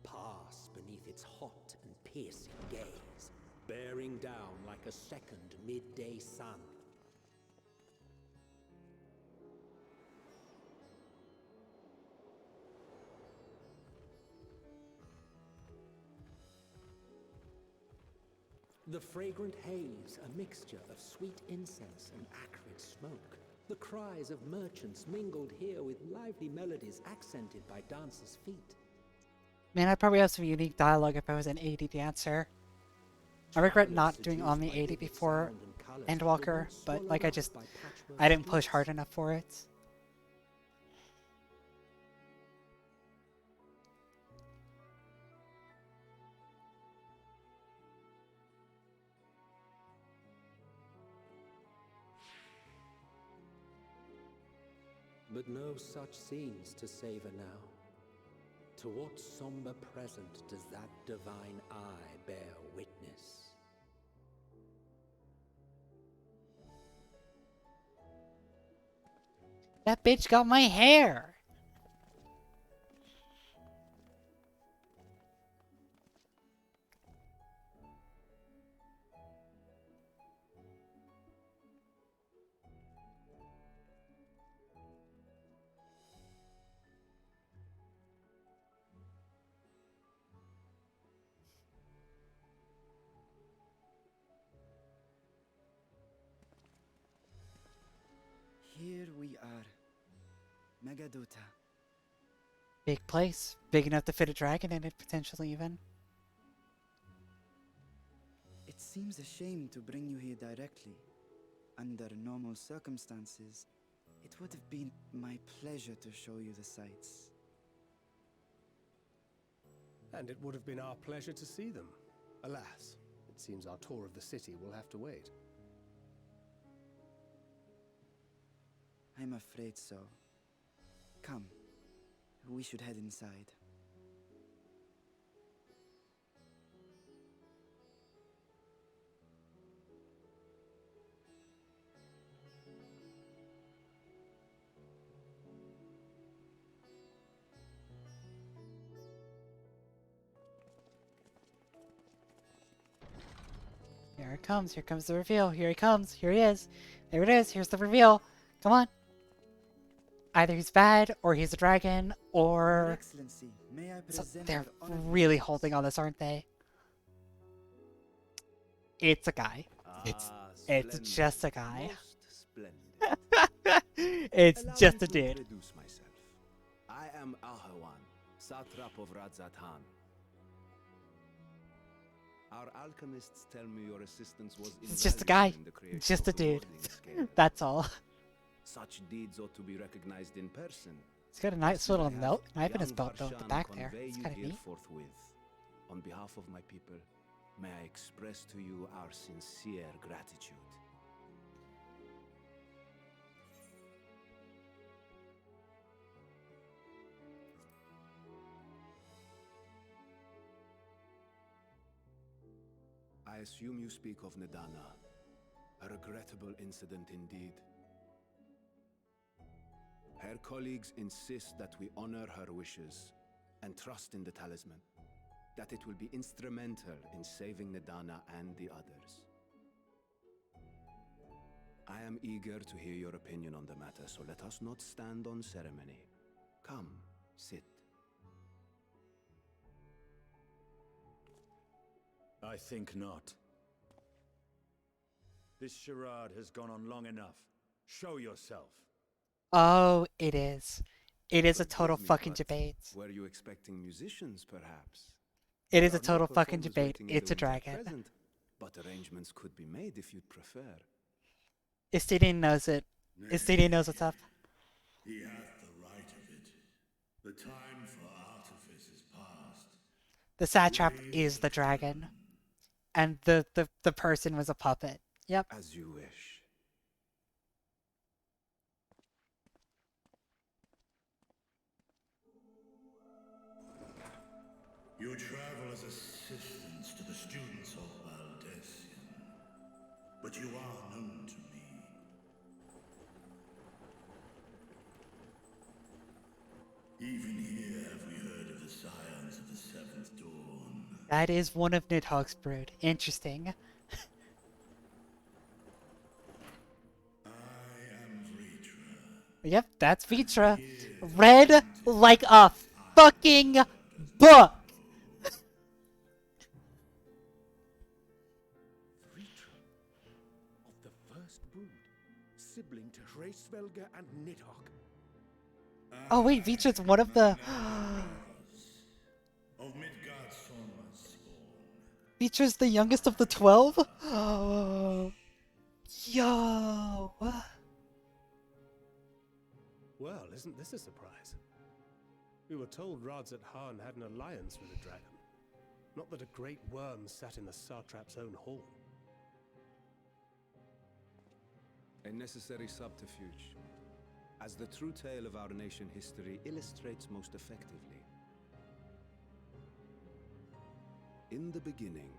Pass beneath its hot and piercing gaze, bearing down like a second midday sun. The fragrant haze, a mixture of sweet incense and acrid smoke. The cries of merchants mingled here with lively melodies accented by dancers' feet. Man, I'd probably have some unique dialogue if I was an 80 dancer. I regret not doing Omni 80 before Endwalker, but like I didn't push hard enough for it. But no such scenes to savor now. To what somber present does that divine eye bear witness? That bitch got my hair! Here we are. Megadota. Big place. Big enough to fit a dragon in it, potentially even. It seems a shame to bring you here directly. Under normal circumstances, it would have been my pleasure to show you the sights. And it would have been our pleasure to see them. Alas, it seems our tour of the city will have to wait. I'm afraid so. Come, we should head inside. Here it comes. Here comes the reveal. Here he comes. Here he is. There it is. Here's the reveal. Come on. Either he's bad, or he's a dragon, or... Excellency, may I So present they're our honor- really holding on this, aren't they? It's a guy. It's just a guy. It's Allow just me a to dude. introduce myself. I am Ahawan, satrap of Radzatan. Our alchemists tell me your assistance was It's just a guy. invaluable in the creation Just a of the dude. Wardling scale. That's all. Such deeds ought to be recognized in person, He's got a nice little Yesterday, knife in his young belt though, at the Varshan back there. convey It's you kind of here neat. forthwith. On behalf of my people, may I express to you our sincere gratitude. I assume you speak of Nidana. A regrettable incident indeed. Her colleagues insist that we honor her wishes and trust in the talisman, that it will be instrumental in saving Nidana and the others. I am eager to hear your opinion on the matter, so let us not stand on ceremony. Come, sit. I think not. This charade has gone on long enough. Show yourself. Oh, it is. It is a Forgive total me, fucking but debate. Were you expecting musicians, perhaps? It There is a are no total fucking performers debate. waiting in It's the a wings at dragon. present, but arrangements could be made if you'd prefer. Istedian knows it. Istedian knows what's up. He hath the right of it. The time for artifice is past. The satrap is the dragon. And the person was a puppet. Yep. As you wish. You travel as assistants to the students of Valdesian, but you are known to me. Even here have we heard of the scions of the Seventh Dawn. That is one of Nidhogg's brood. Interesting. Yep, that's Vitra. Read like a fucking book! Of the first brood, sibling to Hraesvelga and Nidhogg. Oh wait, Vitra's one of the... Of Midgard's spawn. Vitra's the youngest of the 12? Oh. Yo! Well, isn't this a surprise? We were told Radzat Han had an alliance with a dragon. Not that a great worm sat in the satrap's own hall. A necessary subterfuge, as the true tale of our nation history illustrates most effectively. In the beginning,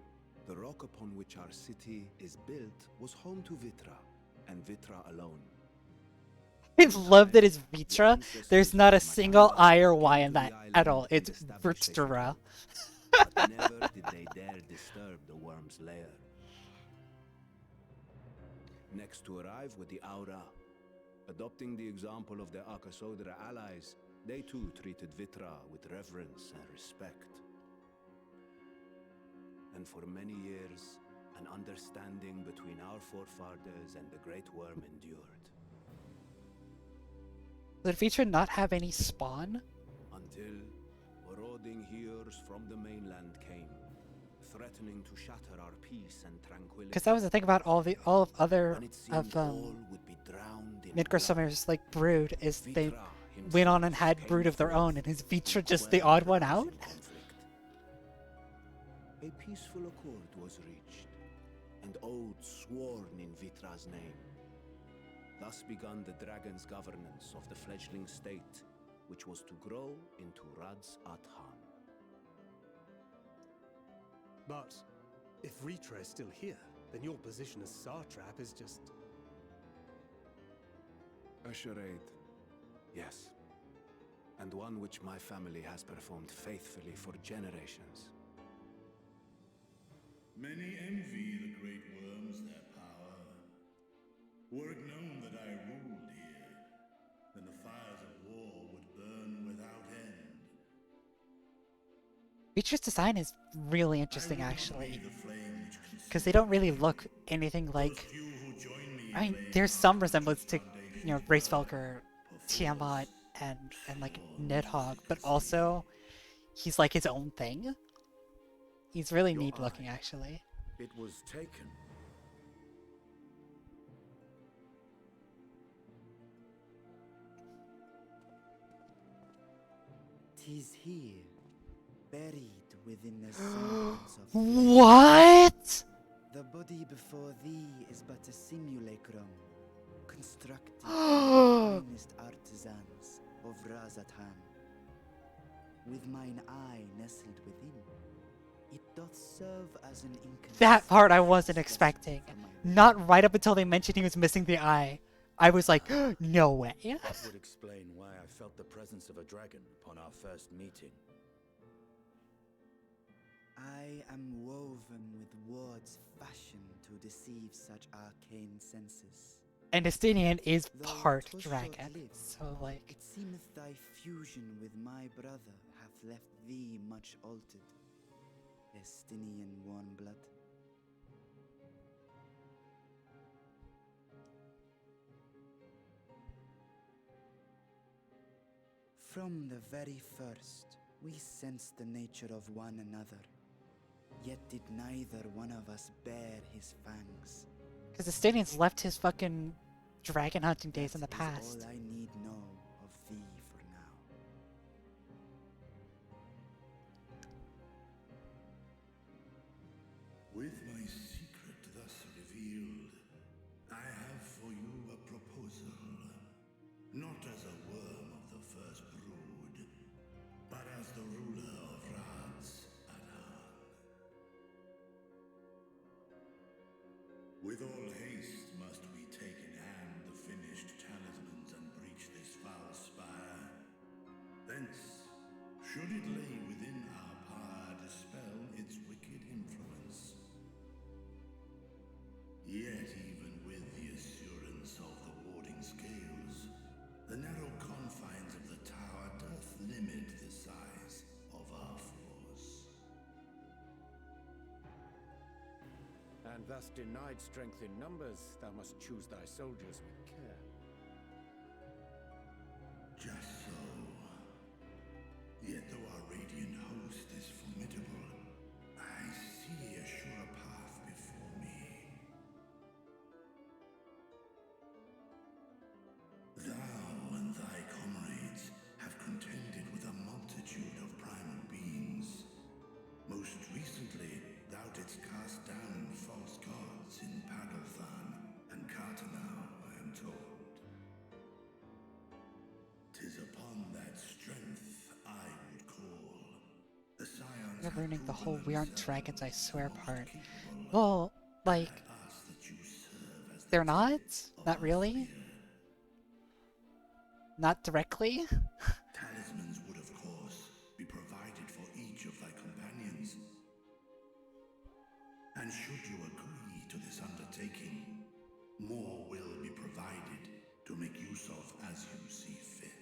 the rock upon which our city is built was home to Vitra, and Vitra alone. I love that it's Vitra. There's not a single I or Y in that at all. It's Vrtstra. But never did they dare disturb the worm's lair. Next to arrive were the Aura. Adopting the example of their Akasodra allies, they too treated Vitra with reverence and respect. And for many years, an understanding between our forefathers and the Great Worm endured. Did Vitra not have any spawn? Until marauding heroes from the mainland came, threatening to shatter our peace and tranquility. Because that was the thing about all of other of Midgarsummer's like brood is they went on and had brood of their own, and is Vitra just the odd one out? A peaceful accord was reached, and oaths sworn in Vitra's name. Thus began the dragon's governance of the fledgling state, which was to grow into Radzat Han. But if Ritra is still here, then your position as satrap is just... A charade, yes. And one which my family has performed faithfully for generations. Many envy the great worms their power. Were it known that I ruled here, then the fires of war would burn without end. Vitra's design is really interesting, actually. Because they don't really look anything like... I mean, there's some resemblance to, you know, Hraesvelga, Tiamat, and like Nidhogg, but also he's like his own thing. He's really neat looking, actually. It was taken. 'Tis here, buried within the semblance of What? The body before thee is but a simulacrum, constructed by the finest artisans of Razatan. With mine eye nestled within, it doth serve as an That part I wasn't expecting. Not right up until they mentioned he was missing the eye. I was like, no way. That would explain why I felt the presence of a dragon upon our first meeting. I am woven with words fashioned to deceive such arcane senses. And Estinian is part dragon, so like... It seemeth thy fusion with my brother hath left thee much altered, Estinian warm-blood. From the very first, we sensed the nature of one another, yet did neither one of us bear his fangs. Because Estinian's left his fucking dragon hunting days in the past. All I need know of thee for now. With my secret thus revealed, I have for you a proposal. Not as a worm of the first brood, but as the ruler of Razatan. With all haste must we take in hand the finished talismans and breach this foul spire. Thence, should it lay within our power, dispel its wicked influence. Yet even with the assurance of the warding scales, the narrow confines of the tower doth limit the size of our force. And thus denied strength in numbers, thou must choose thy soldiers with care. Just so. Yet though our radiant host is formidable, I see a sure path before me. Thou and thy comrades have contended with a multitude of primal beings. Most recently, thou didst cast down false gods in Pagalthan and Cartanau, I am told. 'Tis upon that strength I would call. The scions You're ruining the whole "we aren't dragons, I swear" part. Well, like... They're not? Not really? Not directly? Talismans would, of course, be provided for each of thy companions. And should you agree to this undertaking, more will be provided to make use of as you see fit.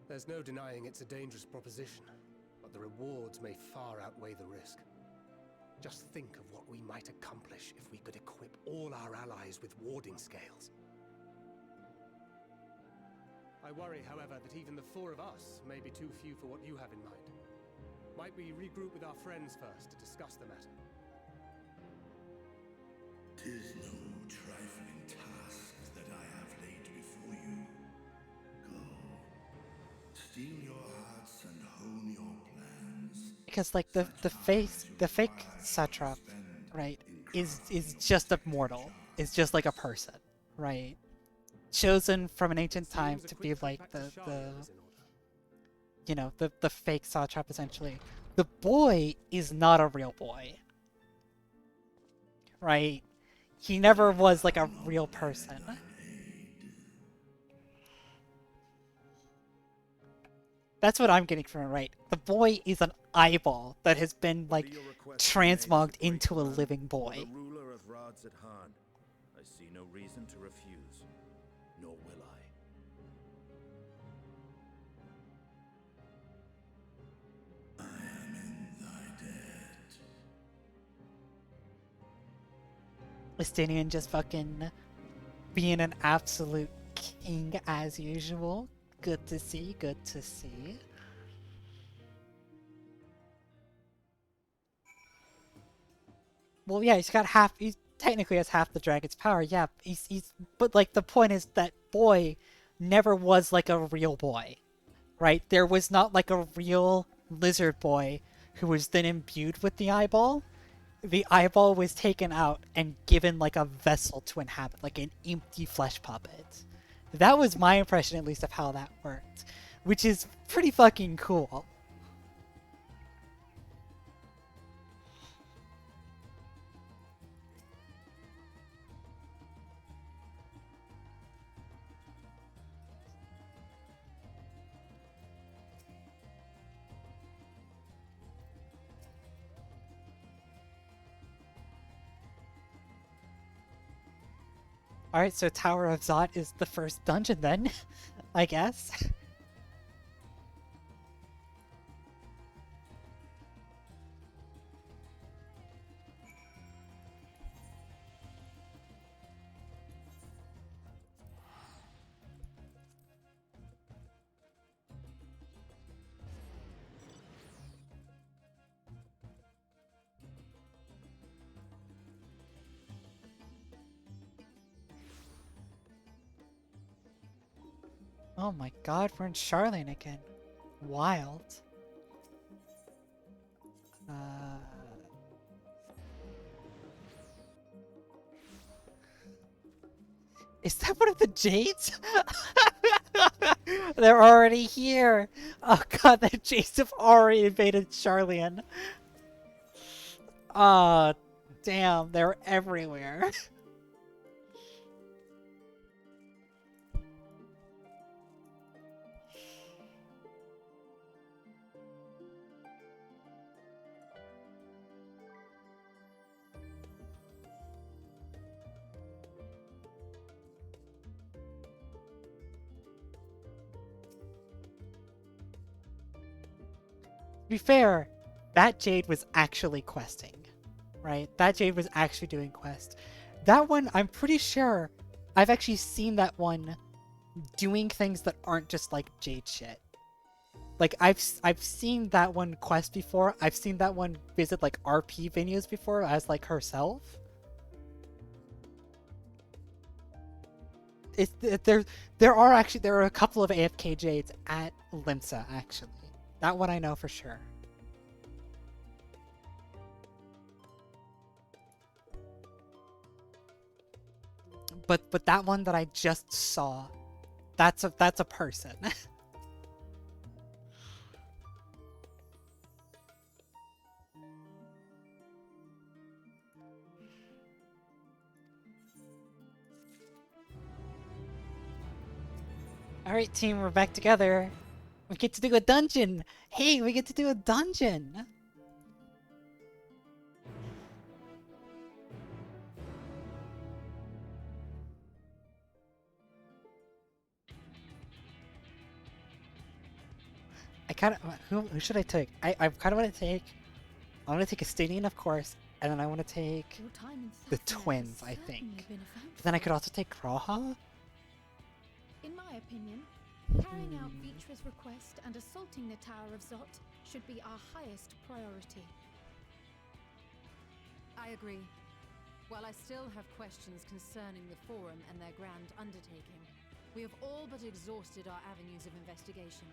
There's no denying it's a dangerous proposition, but the rewards may far outweigh the risk. Just think of what we might accomplish if we could equip all our allies with warding scales. I worry, however, that even the four of us may be too few for what you have in mind. Might we regroup with our friends first to discuss the matter? 'Tis no trifling task that I have laid before you. Go, steel your hearts and hone your plans. Because like the fake satrap, right, is just a mortal. Is just like a person, right? Chosen from an ancient time to be like the fake satrap essentially. The boy is not a real boy. Right? He never was like a real person. That's what I'm getting from it, right? The boy is an eyeball that has been like transmogged into a living boy. The ruler of Razatan. I see no reason to refuse, nor will I. I am in thy debt. Estinian just fucking being an absolute king as usual. Good to see, good to see. Well, yeah, he technically has half the dragon's power, yeah, but like the point is that boy never was like a real boy, right? There was not like a real lizard boy who was then imbued with the eyeball. The eyeball was taken out and given like a vessel to inhabit, like an empty flesh puppet. That was my impression, at least, of how that worked, which is pretty fucking cool. Alright, so Tower of Zot is the first dungeon then, I guess. Oh my god, we're in Sharlyan again. Wild. Is that one of the Jades? They're already here! Oh god, the Jades have already invaded Sharlyan. Oh, damn, they're everywhere. To be fair, that Jade was actually questing, right? That Jade was actually doing quests. That one, I'm pretty sure I've actually seen that one doing things that aren't just like Jade shit. Like I've seen that one quest before. I've seen that one visit like RP venues before as like herself. There are a couple of AFK Jades at Limsa actually. That one I know for sure. But that one that I just saw, that's a person. Alright team, we're back together. We get to do a dungeon! Hey, we get to do a dungeon! who should I take? I kinda wanna take, I wanna take Estinian, of course, and then I wanna take the twins, I think. But then I could also take Kraha? In my opinion, carrying out Vitra's request and assaulting the Tower of Zot should be our highest priority. I agree. While I still have questions concerning the Forum and their grand undertaking, we have all but exhausted our avenues of investigation.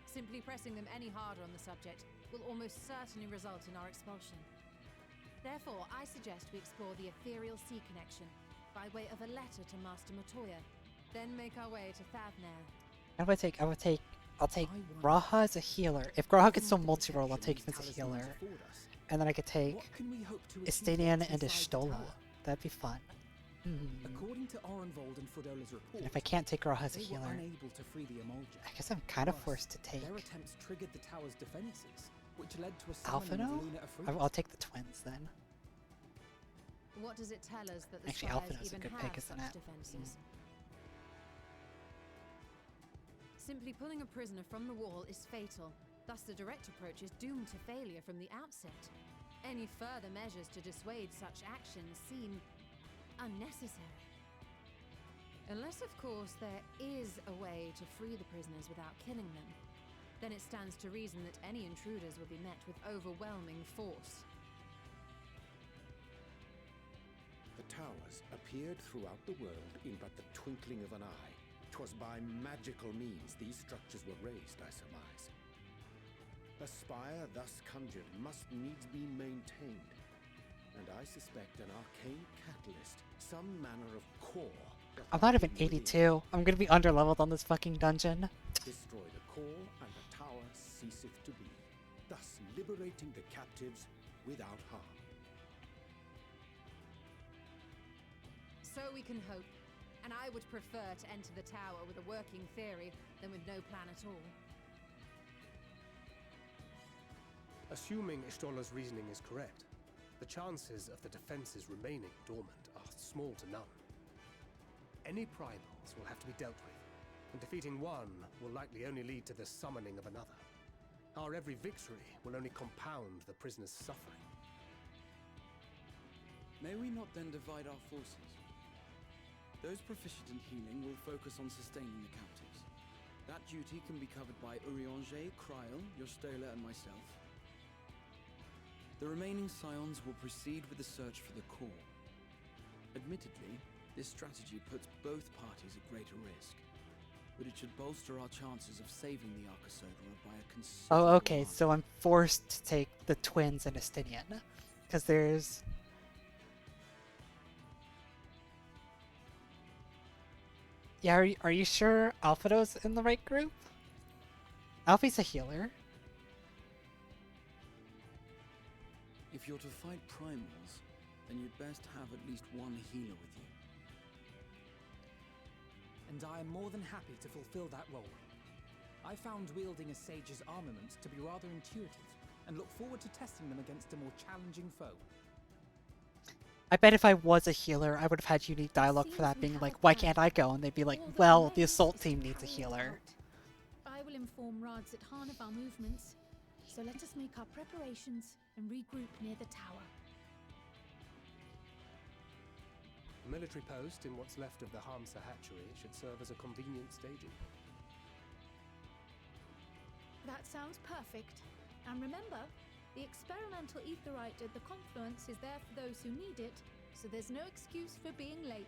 Simply pressing them any harder on the subject will almost certainly result in our expulsion. Therefore, I suggest we explore the ethereal sea connection by way of a letter to Master Matoya, then make our way to Thavnair. I'll take Graha as a healer. If Graha gets still multi-roll, I'll take him as a healer. And then I could take Estinian and Ishtola. That'd be fun. According to Orenvold and Frodola's report, And if I can't take Graha as a they were healer, unable to free the Emulger. I guess I'm kind of forced to take Their attempts triggered the tower's defenses, which led to a summoning of Alphino? Luna Afrika. I'll take the twins then. What does it tell us that the Actually, Spires Alphino's a even good have pick, isn't such it? defenses? Simply pulling a prisoner from the wall is fatal. Thus, the direct approach is doomed to failure from the outset. Any further measures to dissuade such actions seem unnecessary. Unless, of course, there is a way to free the prisoners without killing them. Then it stands to reason that any intruders will be met with overwhelming force. The the towers appeared throughout the world in but the twinkling of an eye. 'Twas by magical means these structures were raised, I surmise. A spire thus conjured must needs be maintained, and I suspect an arcane catalyst, some manner of core. I'm not even 82. I'm gonna be underleveled on this fucking dungeon. Destroy the core, and the tower ceaseth to be, thus liberating the captives without harm. So we can hope. And I would prefer to enter the tower with a working theory than with no plan at all. Assuming Ishtola's reasoning is correct, the chances of the defenses remaining dormant are small to none. Any primals will have to be dealt with, and defeating one will likely only lead to the summoning of another. Our every victory will only compound the prisoner's suffering. May we not then divide our forces? Those proficient in healing will focus on sustaining the captives. That duty can be covered by Urianger, Kryl, Yostola, and myself. The remaining scions will proceed with the search for the core. Admittedly, this strategy puts both parties at greater risk, but it should bolster our chances of saving the Arcosodra by a considerable Oh, okay, so I'm forced to take the twins and Estinian. Because there's... Yeah, are you sure Alphado's in the right group? Alfie's a healer. If you're to fight primals, then you'd best have at least one healer with you. And I am more than happy to fulfill that role. I found wielding a sage's armaments to be rather intuitive, and look forward to testing them against a more challenging foe. I bet if I was a healer, I would have had unique dialogue for that, being like, why can't I go? And they'd be like, well, the assault team needs a healer. I will inform Radzat Khan of our movements, so let us make our preparations and regroup near the tower. A military post in what's left of the Hamsa hatchery should serve as a convenient staging. That sounds perfect. And remember, the experimental aetheryte at the confluence is there for those who need it, so there's no excuse for being late.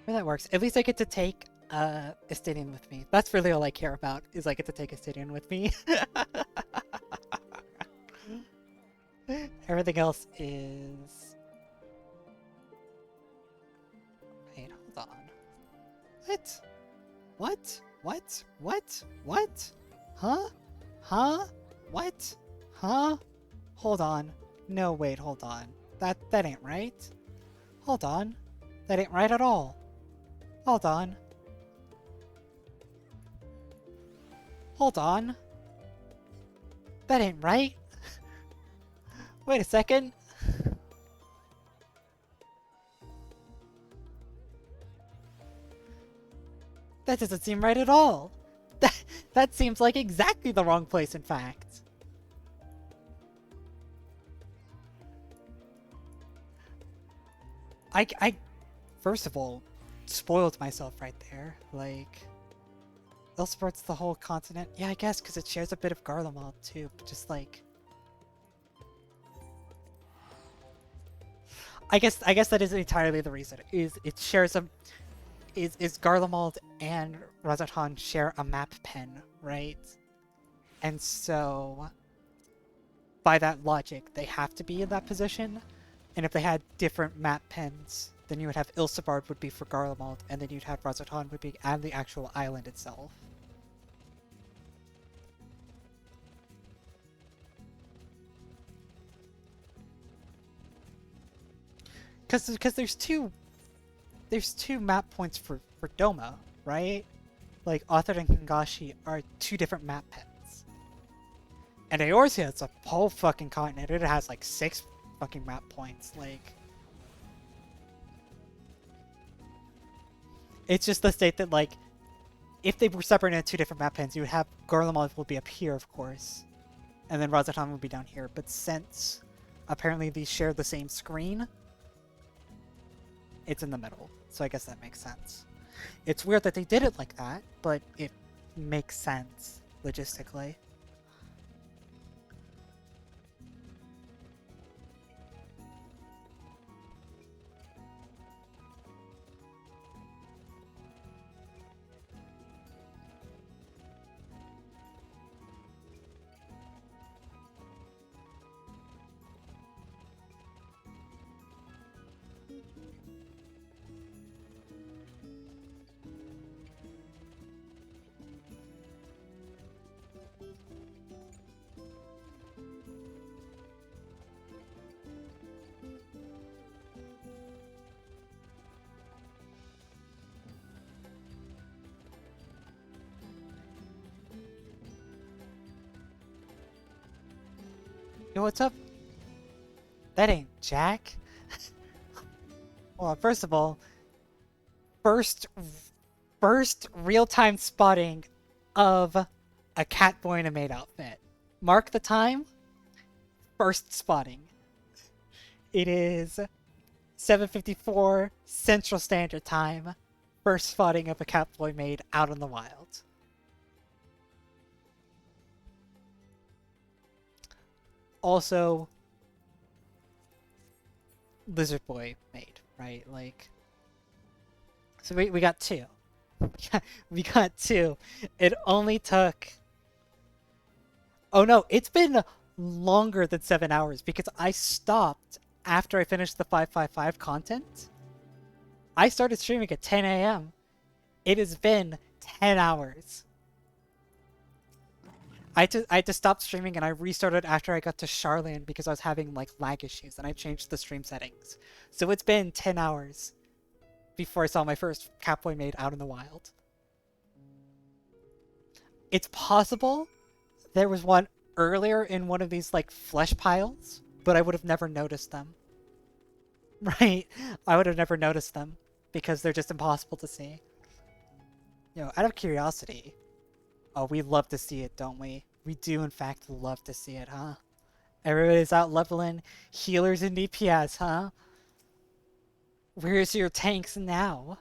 Well, that works. At least I get to take Estinian with me. That's really all I care about, is I get to take Estinian with me. Everything else is... Wait, hold on. What? What? What? What? What? Huh? Huh? What? Huh? Hold on. No, wait, hold on. That ain't right. Hold on. That ain't right at all. Hold on. Hold on. That ain't right. Wait a second. That doesn't seem right at all. That seems like exactly the wrong place, in fact. I first of all, spoiled myself right there. Like, Ilsbert's the whole continent. Yeah, I guess, because it shares a bit of Garlemald, too. But just, like... I guess that is entirely the reason. Is it shares a... Is Garlemald and Razatan share a map pen, right? And so... by that logic, they have to be in that position. And if they had different map pens, then you would have Ilsebard would be for Garlemald, and then you'd have Razatan would be and the actual island itself. Because there's two map points for Doma, right? Like Author and Kangashi are two different map pens. And Eorzea, it's a whole fucking continent. It has like 6 fucking map points. Like, it's just the state that, like, if they were separated into 2 different map pens, you would have Garlemald would be up here, of course, and then Razatan would be down here. But since apparently these share the same screen, it's in the middle. so I guess that makes sense. It's weird that they did it like that, but it makes sense logistically. Yo, what's up? That ain't Jack. Well, first of all, first real-time spotting of a Catboy in a maid outfit. Mark the time. First spotting. It is 7:54 Central Standard Time. First spotting of a Catboy maid out in the wild. Also, Lizard Boy maid, right? Like, so we got two. We got two. It only took... Oh no, it's been longer than 7 hours because I stopped after I finished the 555 content. I started streaming at 10 a.m. It has been 10 hours. I had to stop streaming and I restarted after I got to Sharlyan because I was having like lag issues and I changed the stream settings. So it's been 10 hours before I saw my first Catboy maid out in the wild. It's possible there was one earlier in one of these like flesh piles, but I would have never noticed them. Right? I would have never noticed them because they're just impossible to see. You know, out of curiosity, oh, we love to see it, don't we? We do, in fact, love to see it, huh? Everybody's out leveling healers and DPS, huh? Where's your tanks now?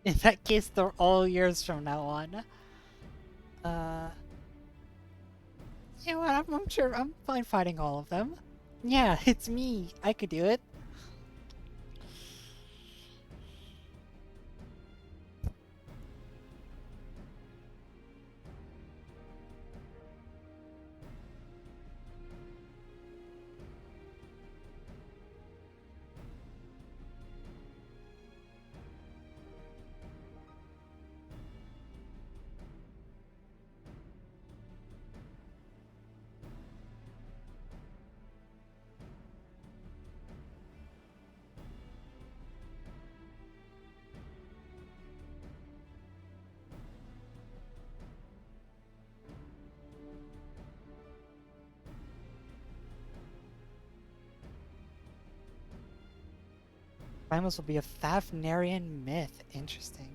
In that case, they're all yours from now on. You know what, I'm sure I'm fine fighting all of them. Yeah, it's me. I could do it. primals will be a Thavnairian myth. Interesting.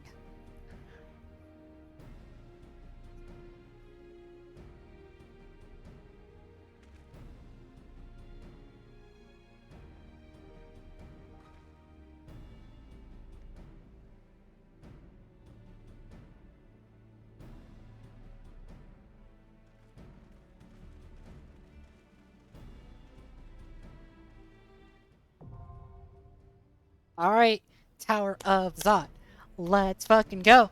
Alright, Tower of Zot. Let's fucking go.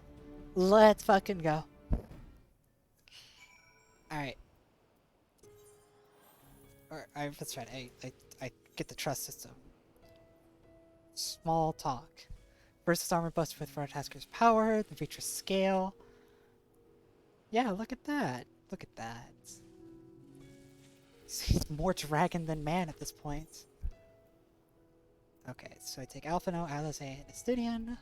Let's fucking go. Alright. Alright, that's right. I get the trust system. Small talk. Versus armor bust with Tasker's power, the feature scale. Yeah, look at that. Look at that. He's more dragon than man at this point. Okay, so I take Alphino, Alize, and Astidian.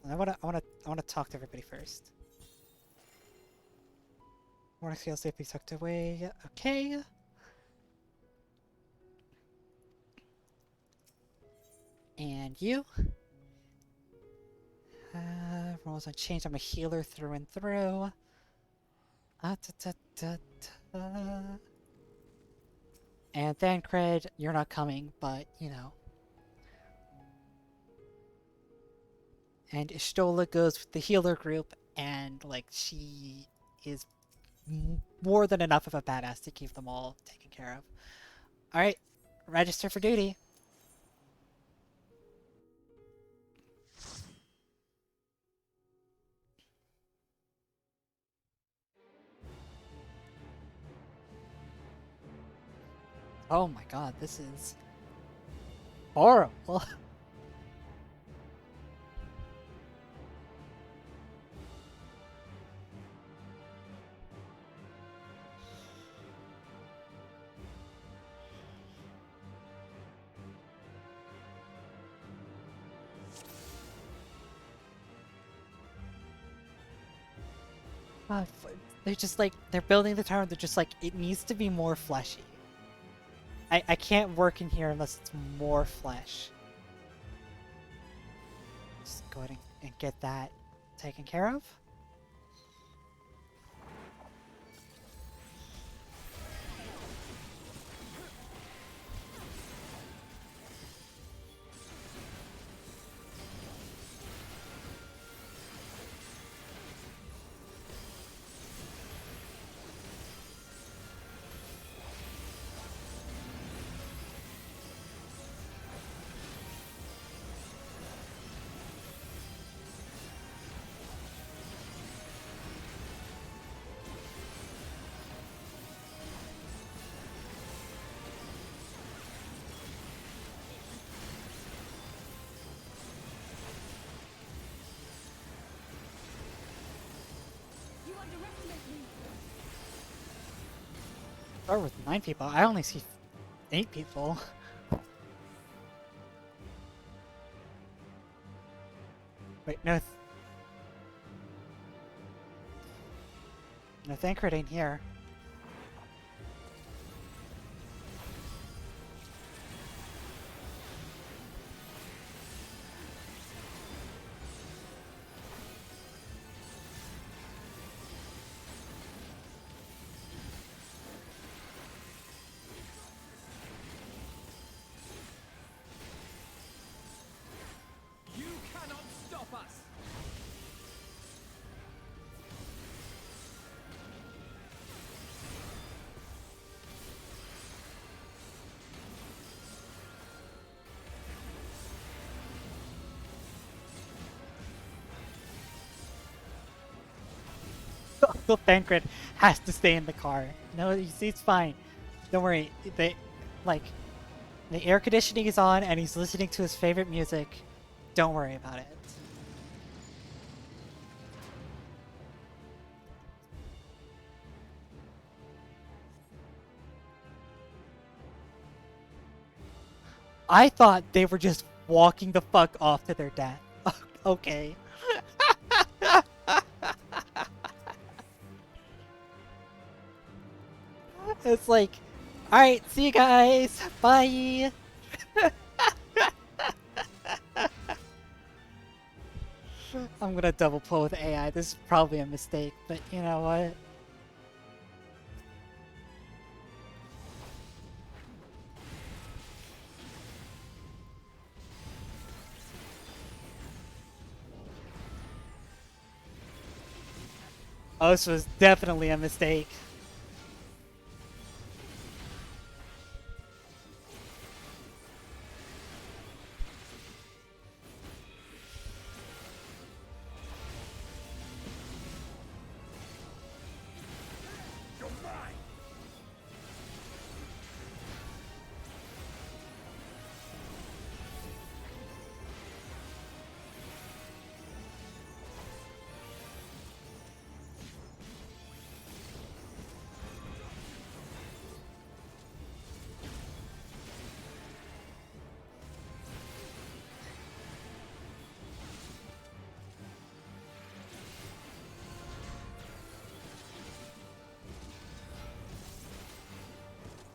And I wanna talk to everybody first. Morning scale safely tucked away. Okay. And you? Rolls unchanged. I'm a healer through and through. And Thancred, you're not coming, but you know. And Ishtola goes with the healer group, and like she is more than enough of a badass to keep them all taken care of. Alright, register for duty. Oh my god, this is horrible. They're just like, they're building the tower, they're just like, it needs to be more fleshy. I can't work in here unless it's more flesh. Just go ahead and get that taken care of. Start with 9 people. I only see 8 people. Wait, no. No, Thancred ain't here. Uncle Thancred has to stay in the car. No, he's fine. Don't worry. The air conditioning is on and he's listening to his favorite music. Don't worry about it. I thought they were just walking the fuck off to their death. Okay. It's like, alright, see you guys. Bye. I'm gonna double pull with AI. This is probably a mistake, but you know what? Oh, this was definitely a mistake.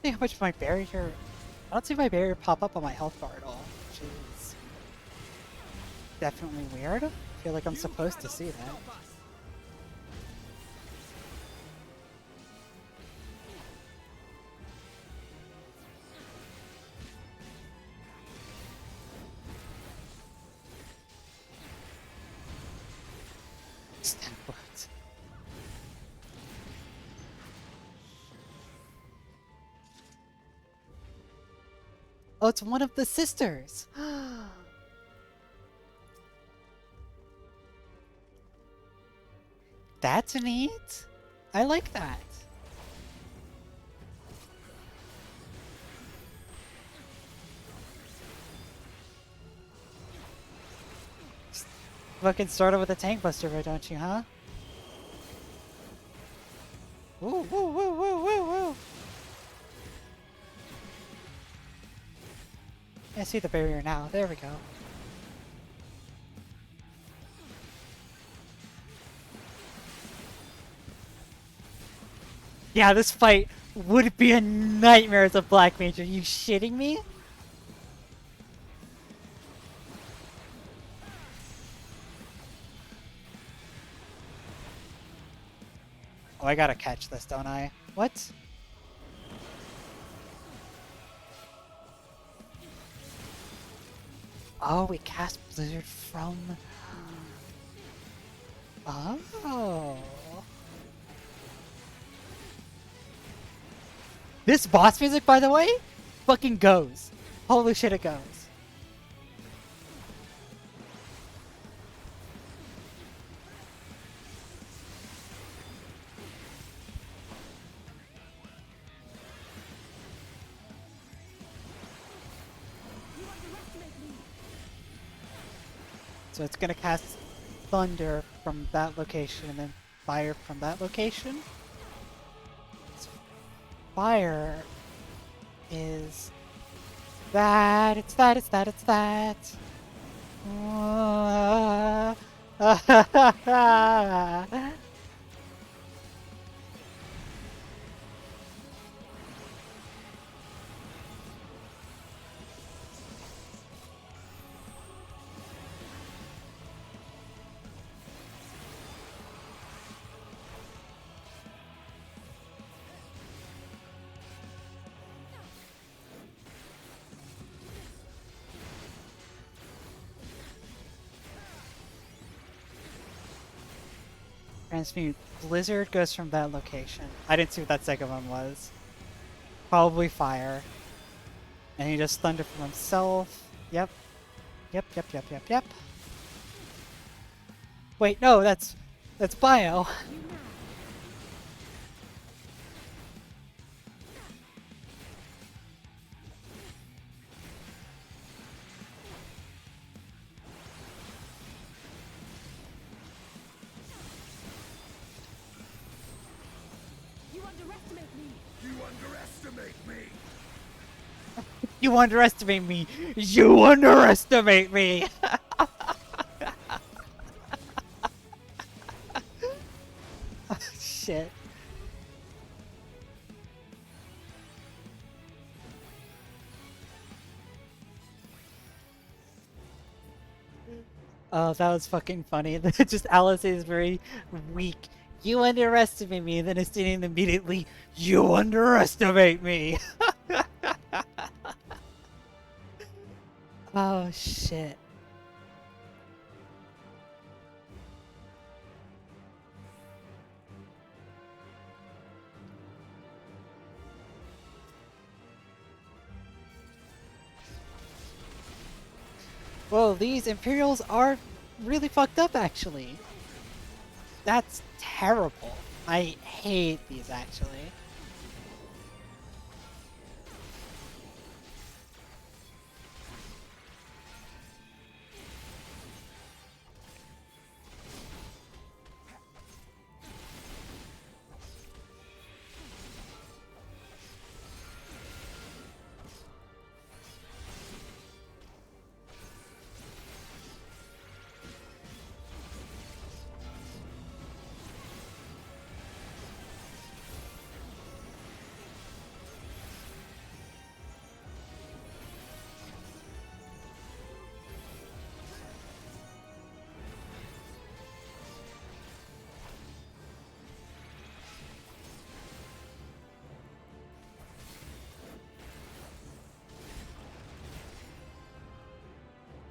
See how much my barrier. I don't see my barrier pop up on my health bar at all, which is definitely weird. I feel like I'm supposed to see that. Snap words. Oh, it's one of the sisters. That's neat. I like that. Fucking started with a tank buster, right, don't you, huh? Woo, woo, woo, woo, woo, woo. I see the barrier now. There we go. Yeah, this fight would be a nightmare as a Black Mage. Are you shitting me? Oh, I gotta catch this, don't I? What? Oh, we cast Blizzard from... Oh. This boss music, by the way, fucking goes. Holy shit, it goes. So it's gonna cast thunder from that location and then fire from that location. So fire is that, it's that, it's that, it's that. Transmute. Blizzard goes from that location. I didn't see what that second one was. Probably fire. And he does thunder from himself. Yep. Yep, yep, yep, yep, yep. Wait, no, that's bio. You underestimate me! You underestimate me! Shit. Oh, that was fucking funny. Just Alice is very weak. You underestimate me, and then it's immediately, you underestimate me! Oh, shit. Well, these Imperials are really fucked up, actually. That's terrible. I hate these, actually.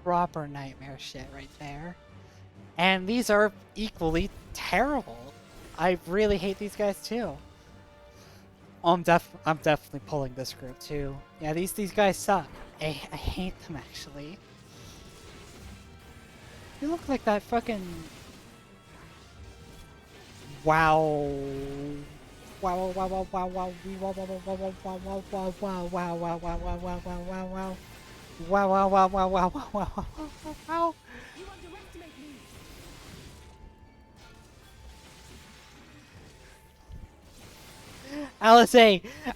Proper nightmare shit right there. And these are equally terrible. I really hate these guys too. Oh, I'm definitely pulling this group too. Yeah, these guys suck. I hate them actually. You look like that fucking wow. Wow wow wow wow wow wow wow wow wow wow wow wow wow wow wow wow wow wow wow wow. Wow wow wow wow wow wow wow wow wow. You underestimate me.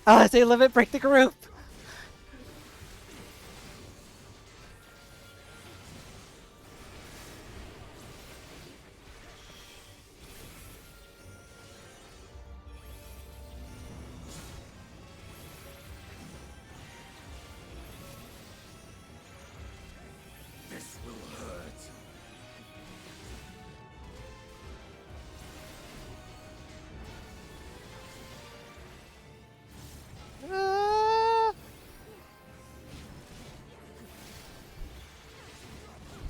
Alice, limit break the group. This will hurt.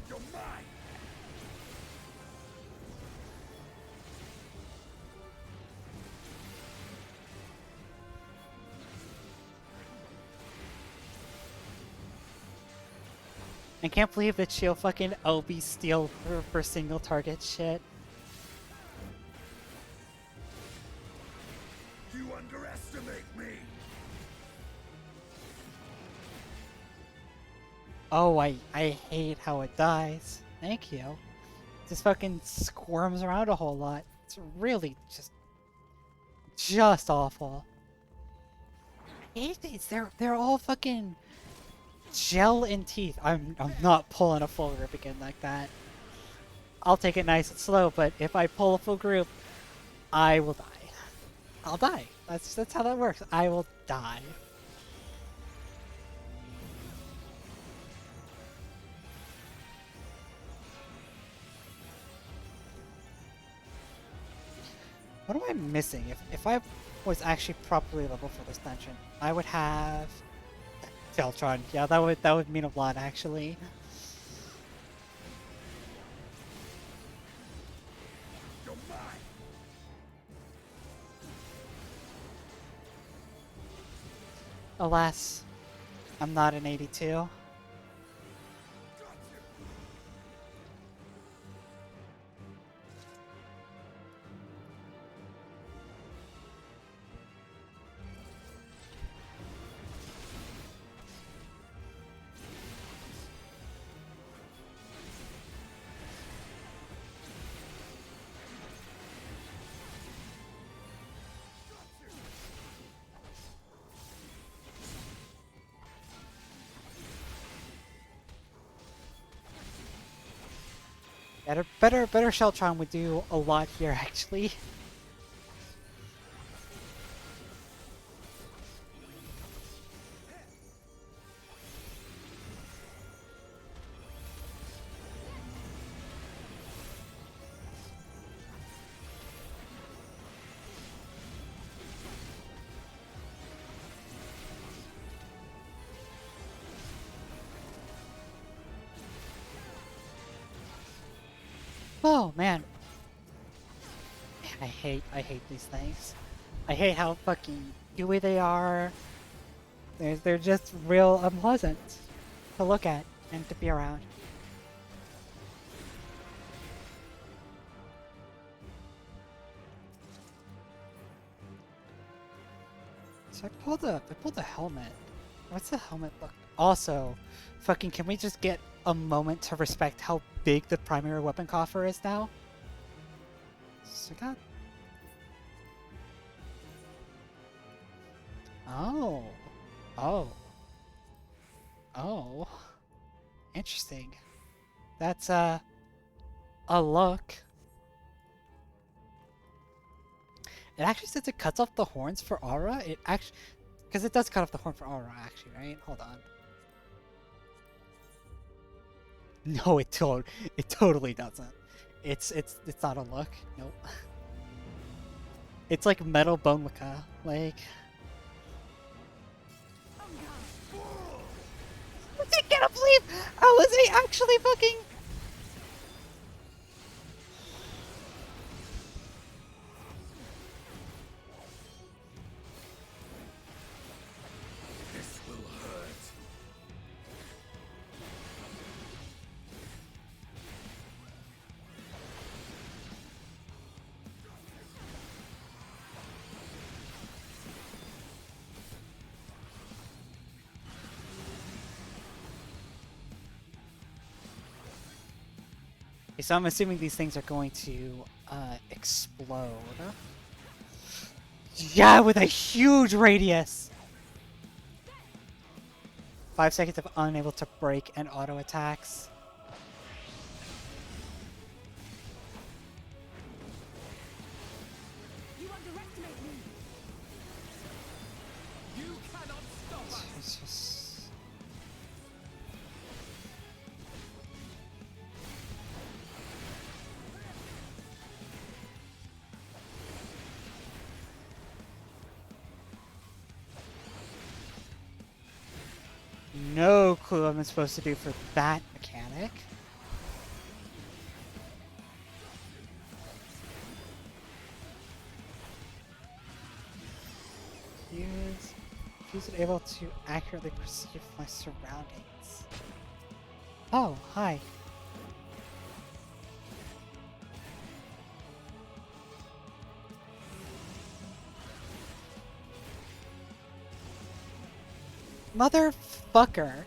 You're mine. I can't believe that she'll fucking OB steal for single target shit. You underestimate me. Oh, I hate how it dies. Thank you. Just fucking squirms around a whole lot. It's really just awful. I hate these. They're all fucking gel and teeth. I'm not pulling a full group again like that. I'll take it nice and slow, but if I pull a full group, I will die. I'll die. That's how that works. I will die. What am I missing? If I was actually properly leveled for this dungeon, I would have Deltron. Yeah, that would mean a lot actually. You're mine. Alas, I'm not an 82. Better Sheltron would do a lot here actually. Oh man. I hate these things. I hate how fucking gooey they are. They're just real unpleasant to look at and to be around. So I pulled a helmet. What's the helmet look? Also, fucking can we just get a moment to respect how big the primary weapon coffer is now? So I got... Oh. Oh. Oh. Interesting. That's a look. It actually says it cuts off the horns for aura. It actually, because it does cut off the horn for aura, actually, right? Hold on. No, it totally doesn't. It's not a look. Nope. It's like metal bone wicca, like. I can't believe I was actually fucking. This will hurt. So I'm assuming these things are going to explode. Yeah, with a huge radius. 5 seconds of unable to break and auto attacks. You underestimate me. You cannot stop us. It's just... No clue what I'm supposed to do for that mechanic. Is it able to accurately perceive my surroundings? Oh, hi. Motherfucker.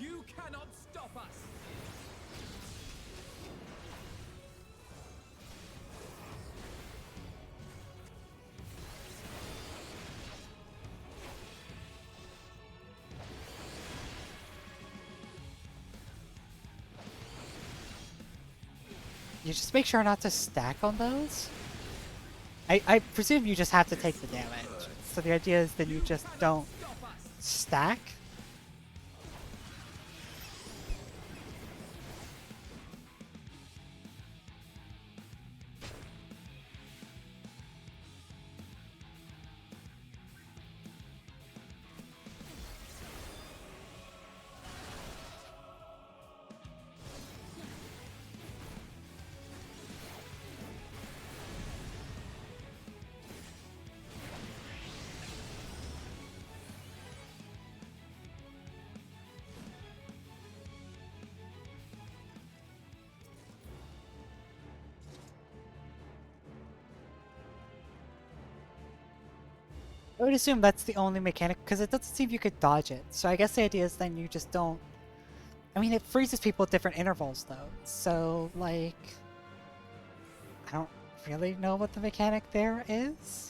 You cannot stop us. You just make sure not to stack on those? I presume you just have to take the damage. So the idea is that you just don't stack? I would assume that's the only mechanic, because it doesn't seem you could dodge it. So I guess the idea is then you just don't... I mean, it freezes people at different intervals, though. So, like... I don't really know what the mechanic there is.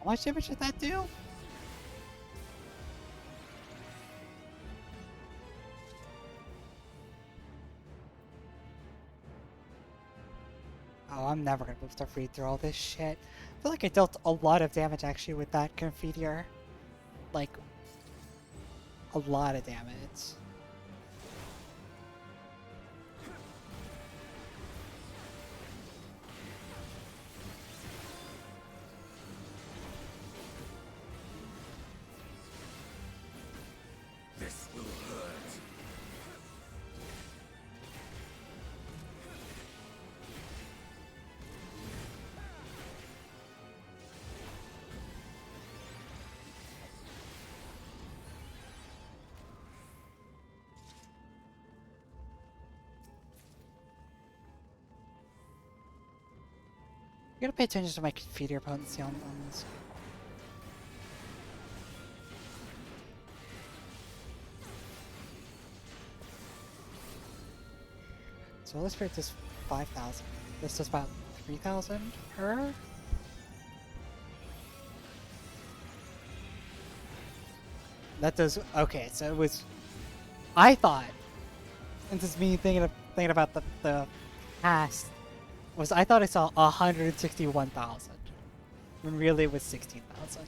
much damage did that do? Oh, I'm never gonna be able to read through all this shit. I feel like I dealt a lot of damage actually with that Confiteor. Like, a lot of damage. This will hurt. You gotta pay attention to my Confiteor potency on this. So this spirit does 5,000. This does about 3,000 per. That does okay. So it was. I thought, and this is me thinking about the past. I thought I saw 161,000, when really it was 16,000.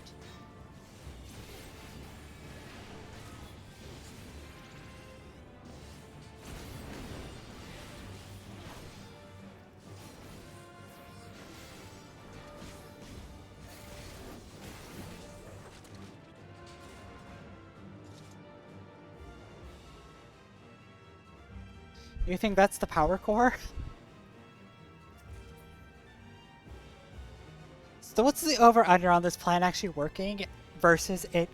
You think that's the power core? So what's the over-under on this plan actually working versus it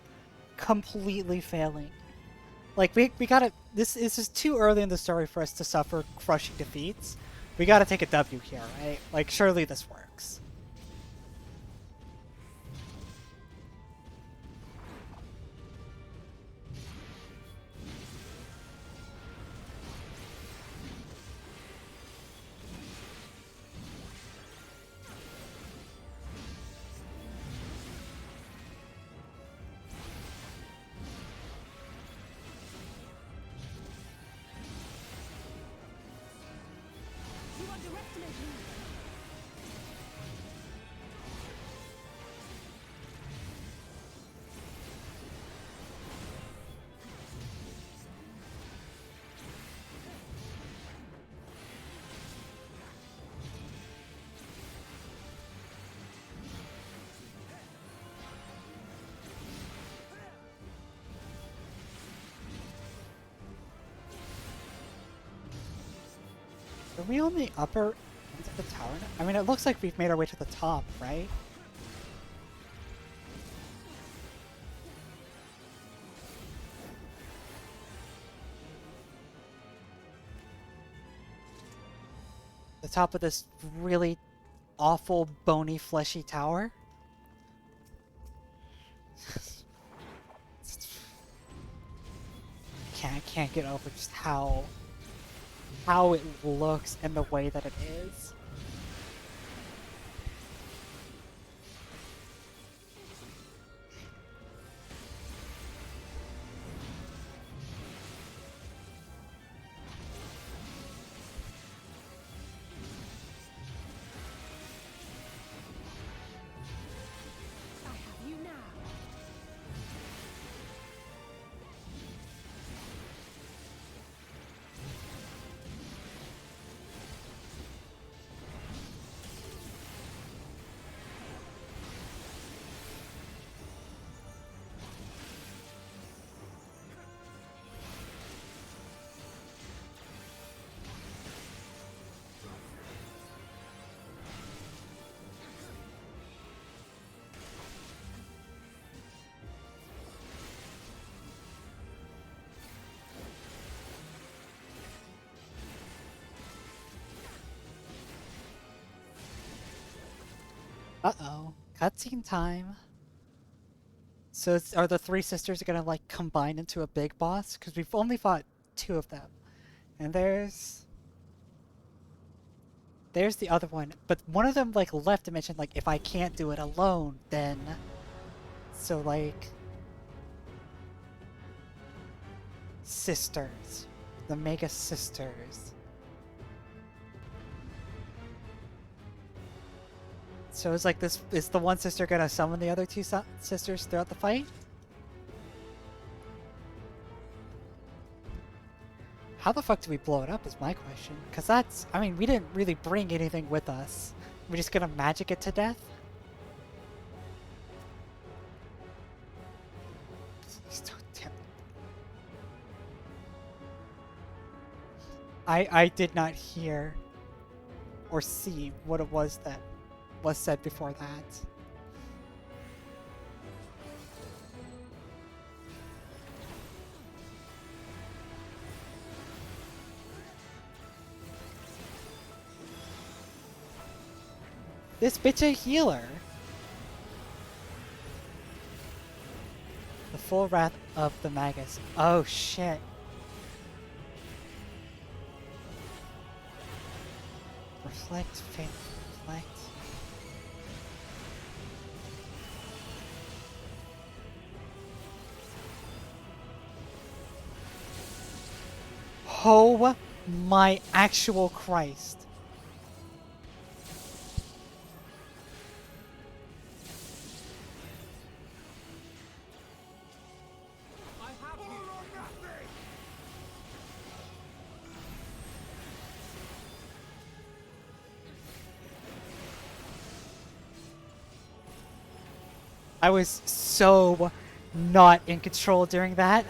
completely failing? Like, we gotta... This is just too early in the story for us to suffer crushing defeats. We gotta take a W here, right? Like, surely this works. Are we on the upper end of the tower now? I mean, it looks like we've made our way to the top, right? The top of this really awful, bony, fleshy tower? Can't get over just how it looks and the way that it is. Uh-oh. Cutscene time. So are the three sisters gonna, like, combine into a big boss? Because we've only fought two of them. And there's the other one. But one of them, like, left to mention, like, if I can't do it alone, then So like sisters, the Mega Sisters. So it's like this, is the one sister gonna summon the other two sisters throughout the fight? How the fuck do we blow it up is my question. Because that's, I mean, we didn't really bring anything with us. We're just gonna magic it to death? Please don't tell me. I did not hear or see what it was that was said before that. This bitch a healer. The full wrath of the Magus. Oh shit. Reflect, faith, reflect. Oh my actual Christ. I was so not in control during that.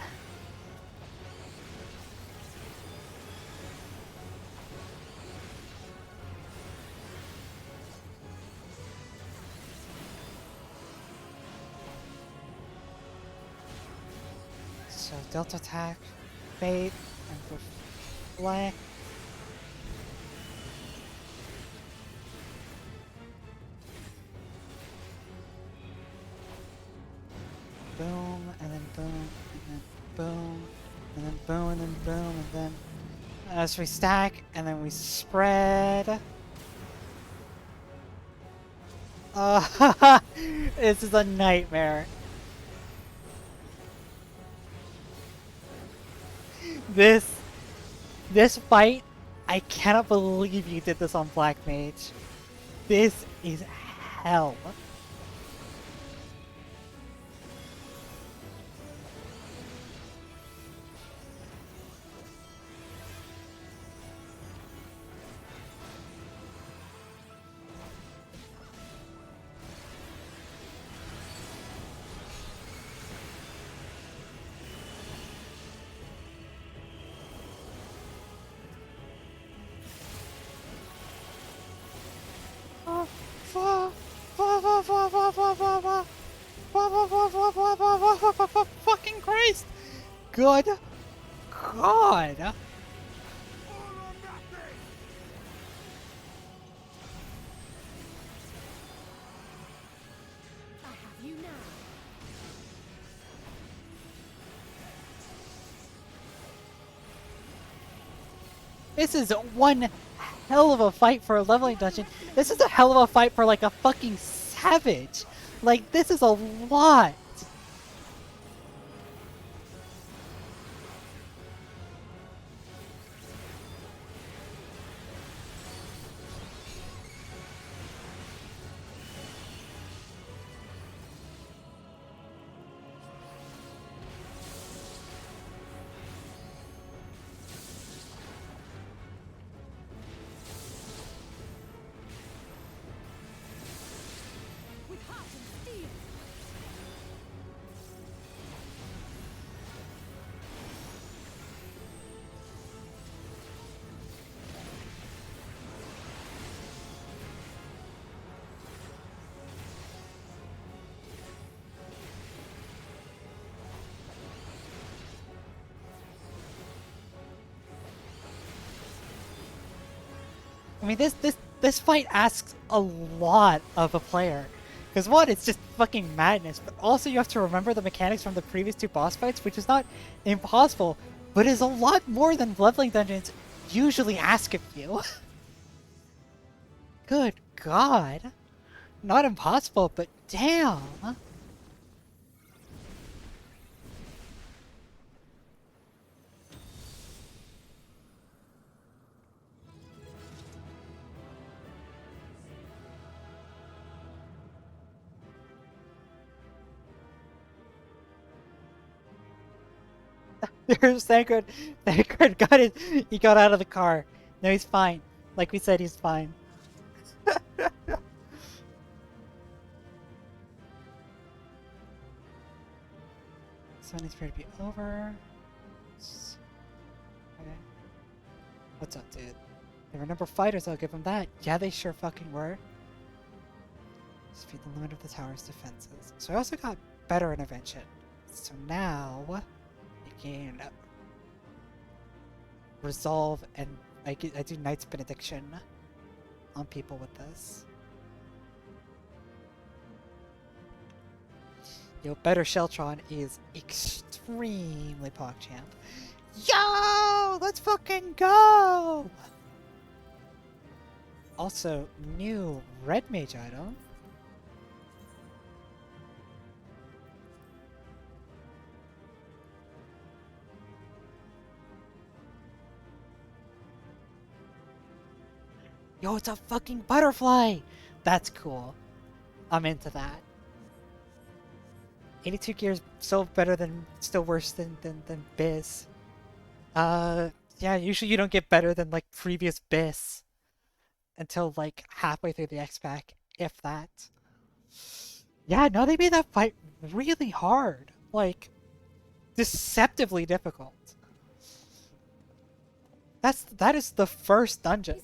So Delta attack, bait, and reflect. Boom, and then boom, and then boom, and then boom, and then boom, and then as we stack, and then we spread. This is a nightmare. This fight, I cannot believe you did this on Black Mage. This is hell. Fucking Christ! Good God! This is one hell of a fight for a leveling dungeon. This is a hell of a fight for like a fucking savage. Like, this is a lot. I mean, this fight asks a lot of a player. Because one, it's just fucking madness, but also you have to remember the mechanics from the previous two boss fights, which is not impossible, but is a lot more than leveling dungeons usually ask of you. Good God. Not impossible, but damn. Thank God. Thank God got it. He got out of the car. No, he's fine. Like we said, he's fine. So needs to be over. Okay. What's up, dude? They were number fighters, I'll give them that. Yeah, they sure fucking were. Speed the limit of the tower's defenses. So I also got better intervention. So now I can resolve and I do Knight's Benediction on people with this. Yo, better Sheltron is extremely PogChamp. Yo! Let's fucking go! Also, new red mage item. Yo, it's a fucking butterfly! That's cool. I'm into that. 82 gears still better than, still worse than Biz. Yeah, usually you don't get better than like previous Biz until like halfway through the X pack, if that. Yeah, no, they made that fight really hard. Like, deceptively difficult. That is the first dungeon.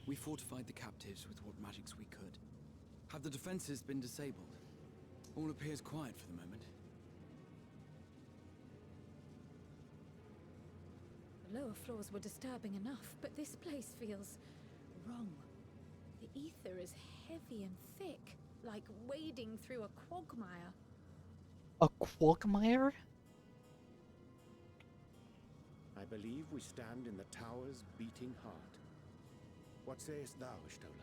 We fortified the captives with what magics we could. Have the defenses been disabled? All appears quiet for the moment. The lower floors were disturbing enough, but this place feels wrong. The ether is heavy and thick, like wading through a quagmire. A quagmire? I believe we stand in the tower's beating heart. What sayest thou, Stola?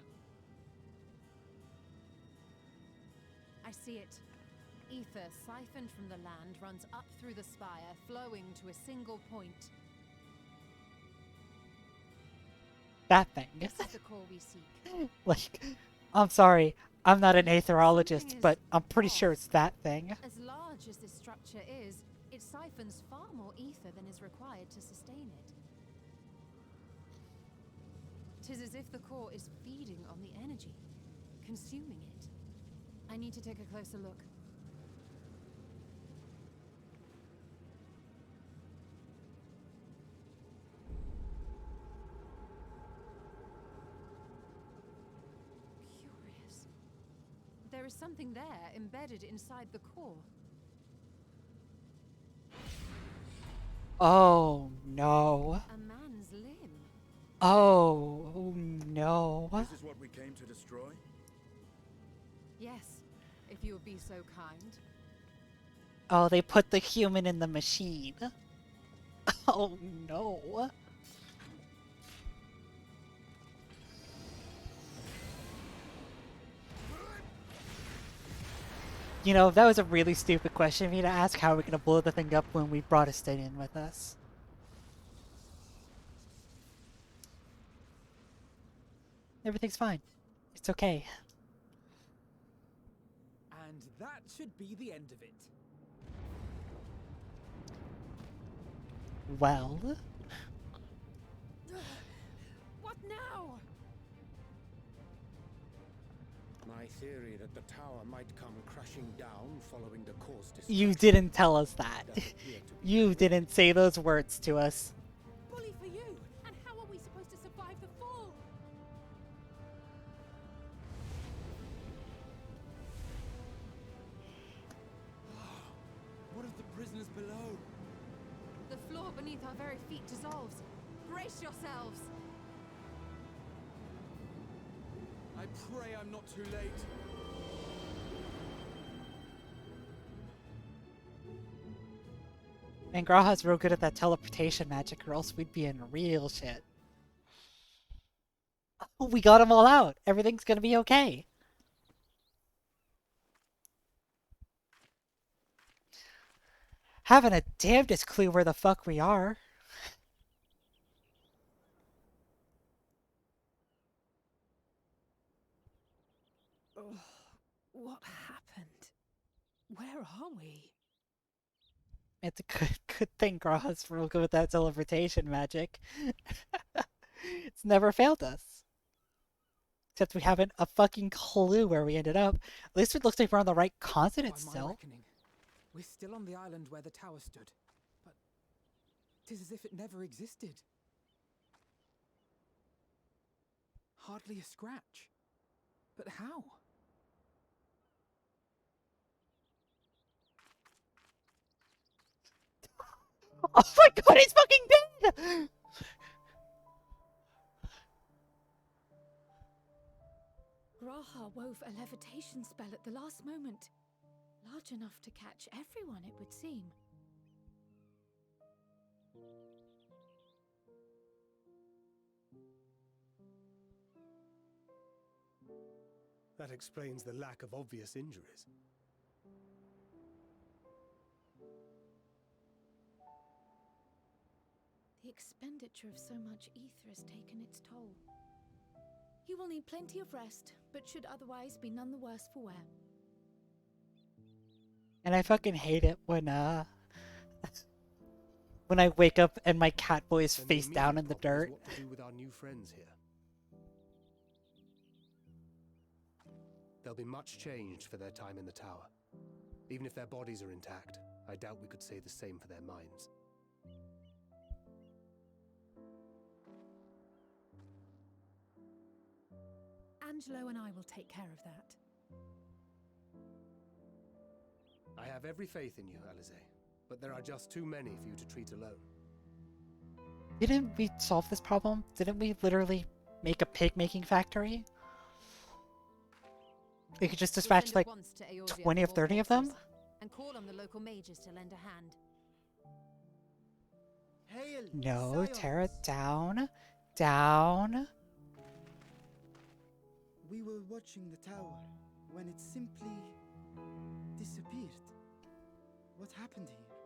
I see it. Ether siphoned from the land runs up through the spire, flowing to a single point. That thing. This is the core we seek. Like, I'm sorry, I'm not an aetherologist, but I'm pretty sure it's that thing. As large as this structure is, it siphons far more ether than is required to sustain it. 'Tis as if the core is feeding on the energy, consuming it. I need to take a closer look. Curious. There is something there embedded inside the core. Oh no. A man's limb. Oh no. This is what we came to destroy? Yes, if you would be so kind. Oh, they put the human in the machine. Oh no. You know, that was a really stupid question for me to ask. How are we gonna blow the thing up when we brought a state in with us? Everything's fine. It's okay. And that should be the end of it. Well. What now? My theory that the tower might come crashing down following the core's destruction. You didn't tell us that. You didn't say those words to us. Bully for you! And how are we supposed to survive the fall? What of the prisoners below? The floor beneath our very feet dissolves. Brace yourselves! I pray I'm not too late. And Graha's real good at that teleportation magic, or else we'd be in real shit. Oh, we got them all out. Everything's gonna be okay. Having a damnedest clue where the fuck we are. What happened? Where are we? It's a good thing Graha's real good with that teleportation magic. It's never failed us. Except we haven't a fucking clue where we ended up. At least it looks like we're on the right continent By my still. reckoning, we're still on the island where the tower stood. But 'tis as if it never existed. Hardly a scratch. But how? Oh my god, he's fucking dead! Graha wove a levitation spell at the last moment. Large enough to catch everyone, it would seem. That explains the lack of obvious injuries. The expenditure of so much ether has taken its toll. You will need plenty of rest, but should otherwise be none the worse for wear. And I fucking hate it when when I wake up and my cat boy is face down in the dirt. What to do with our new friends here? They'll be much changed for their time in the tower. Even if their bodies are intact, I doubt we could say the same for their minds. Angelo and I will take care of that. I have every faith in you, Alize, but there are just too many for you to treat alone. Didn't we solve this problem? Didn't we literally make a pig-making factory? We could just dispatch like 20 or 30 of them? And call on the local mages to lend a hand. Hail, No, Scions. Terra, down. Down. We were watching the tower when it simply disappeared. What happened here?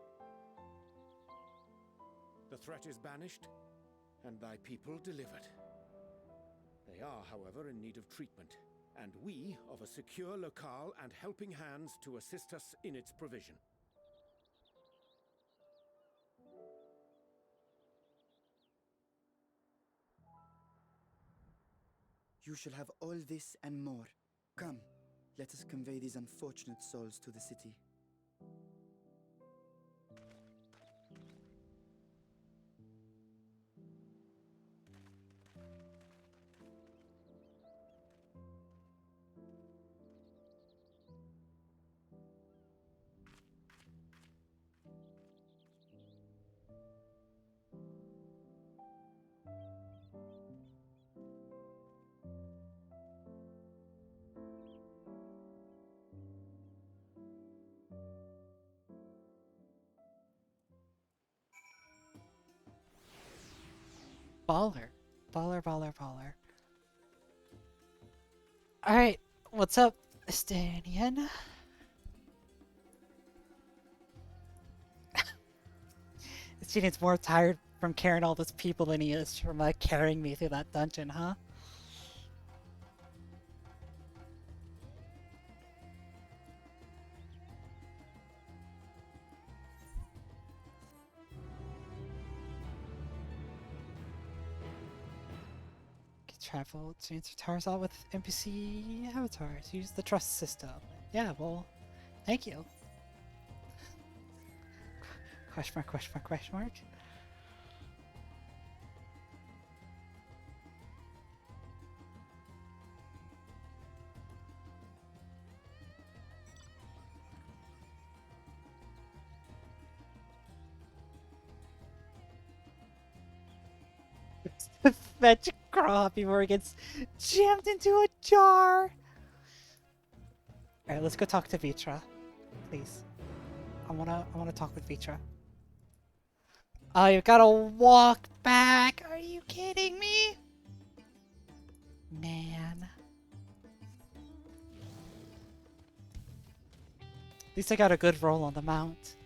The threat is banished, and thy people delivered. They are, however, in need of treatment, and we of a secure locale and helping hands to assist us in its provision. You shall have all this and more. Come, let us convey these unfortunate souls to the city. Baller. Baller, baller, baller. Alright, what's up, Estonian? Estonian's more tired from carrying all those people than he is from carrying me through that dungeon, huh? Travel to answer towers all with NPC avatars. Use the trust system. Yeah, well, thank you. Question mark, question mark, question mark. Magic crop before it gets jammed into a jar. Alright, let's go talk to Vitra. Please. I wanna talk with Vitra. Oh, you gotta walk back. Are you kidding me? Man. At least I got a good roll on the mount.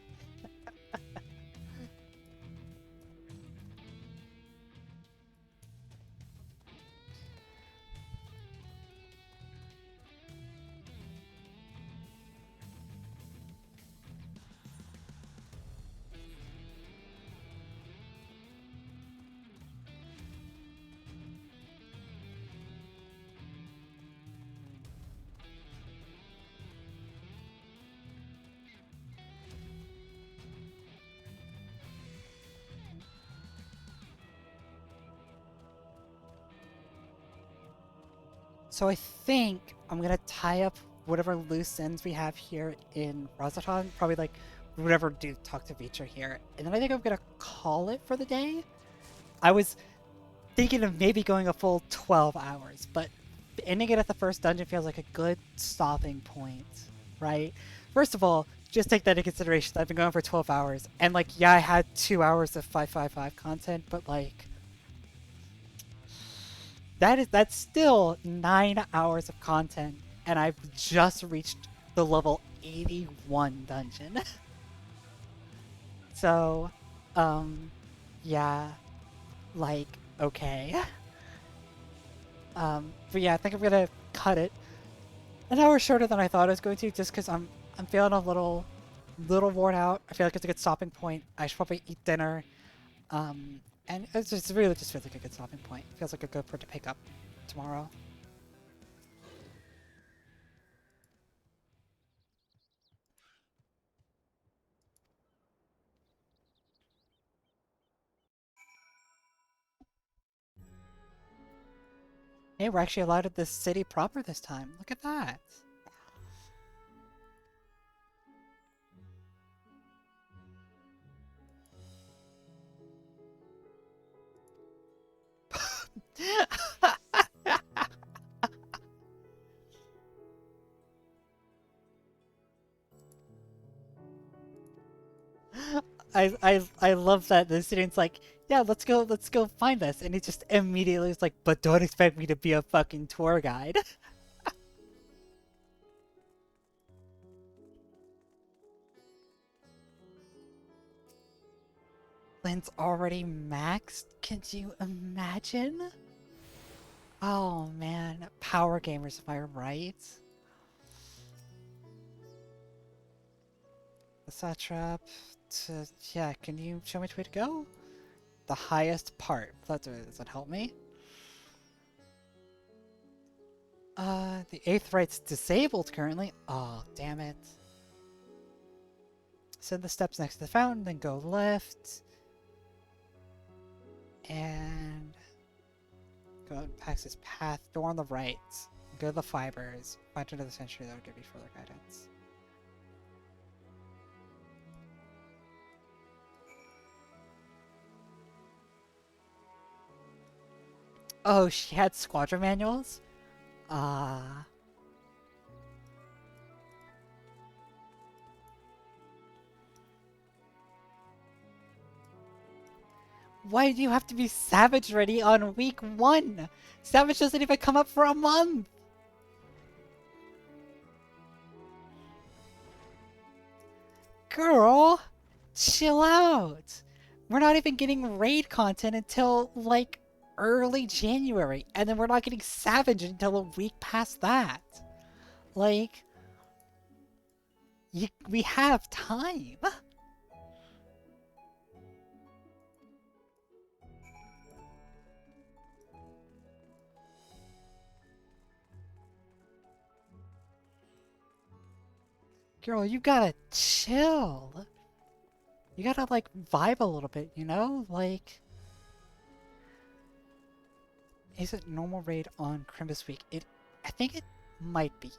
So I think I'm gonna tie up whatever loose ends we have here in Razatan. Probably like whatever do talk to Vitra here. And then I think I'm gonna call it for the day. I was thinking of maybe going a full 12 hours, but ending it at the first dungeon feels like a good stopping point, right? First of all, just take that into consideration. I've been going for 12 hours, and like, yeah, I had 2 hours of 555 content, but like, that's still 9 hours of content, and I've just reached the level 81 dungeon. So, yeah, like, okay. But yeah, I think I'm gonna cut it an hour shorter than I thought I was going to, just because I'm feeling a little worn out. I feel like it's a good stopping point. I should probably eat dinner. And it's just really just feels like a good stopping point. Feels like a good for to pick up tomorrow. Hey, we're actually allowed at this city proper this time. Look at that. I love that the student's like, yeah, let's go find this, and he just immediately is like, but don't expect me to be a fucking tour guide. Lynn's already maxed? Can you imagine? Oh man, power gamers, am I right? The satrap to, yeah, can you show me which way to go? The highest part. Does that help me? The 8th right's disabled currently. Oh, damn it. Send the steps next to the fountain, then go left. And go past this path, door on the right. Go to the fibers. Find another century that will give you further guidance. Oh, she had squadron manuals? Ah. Why do you have to be Savage ready on week 1? Savage doesn't even come up for a month! Girl! Chill out! We're not even getting raid content until, like, early January, and then we're not getting Savage until a week past that. Like, we have time! Girl, you gotta chill. You gotta, like, vibe a little bit, you know? Like... Is it normal raid on Crimbus Week? I think it might be.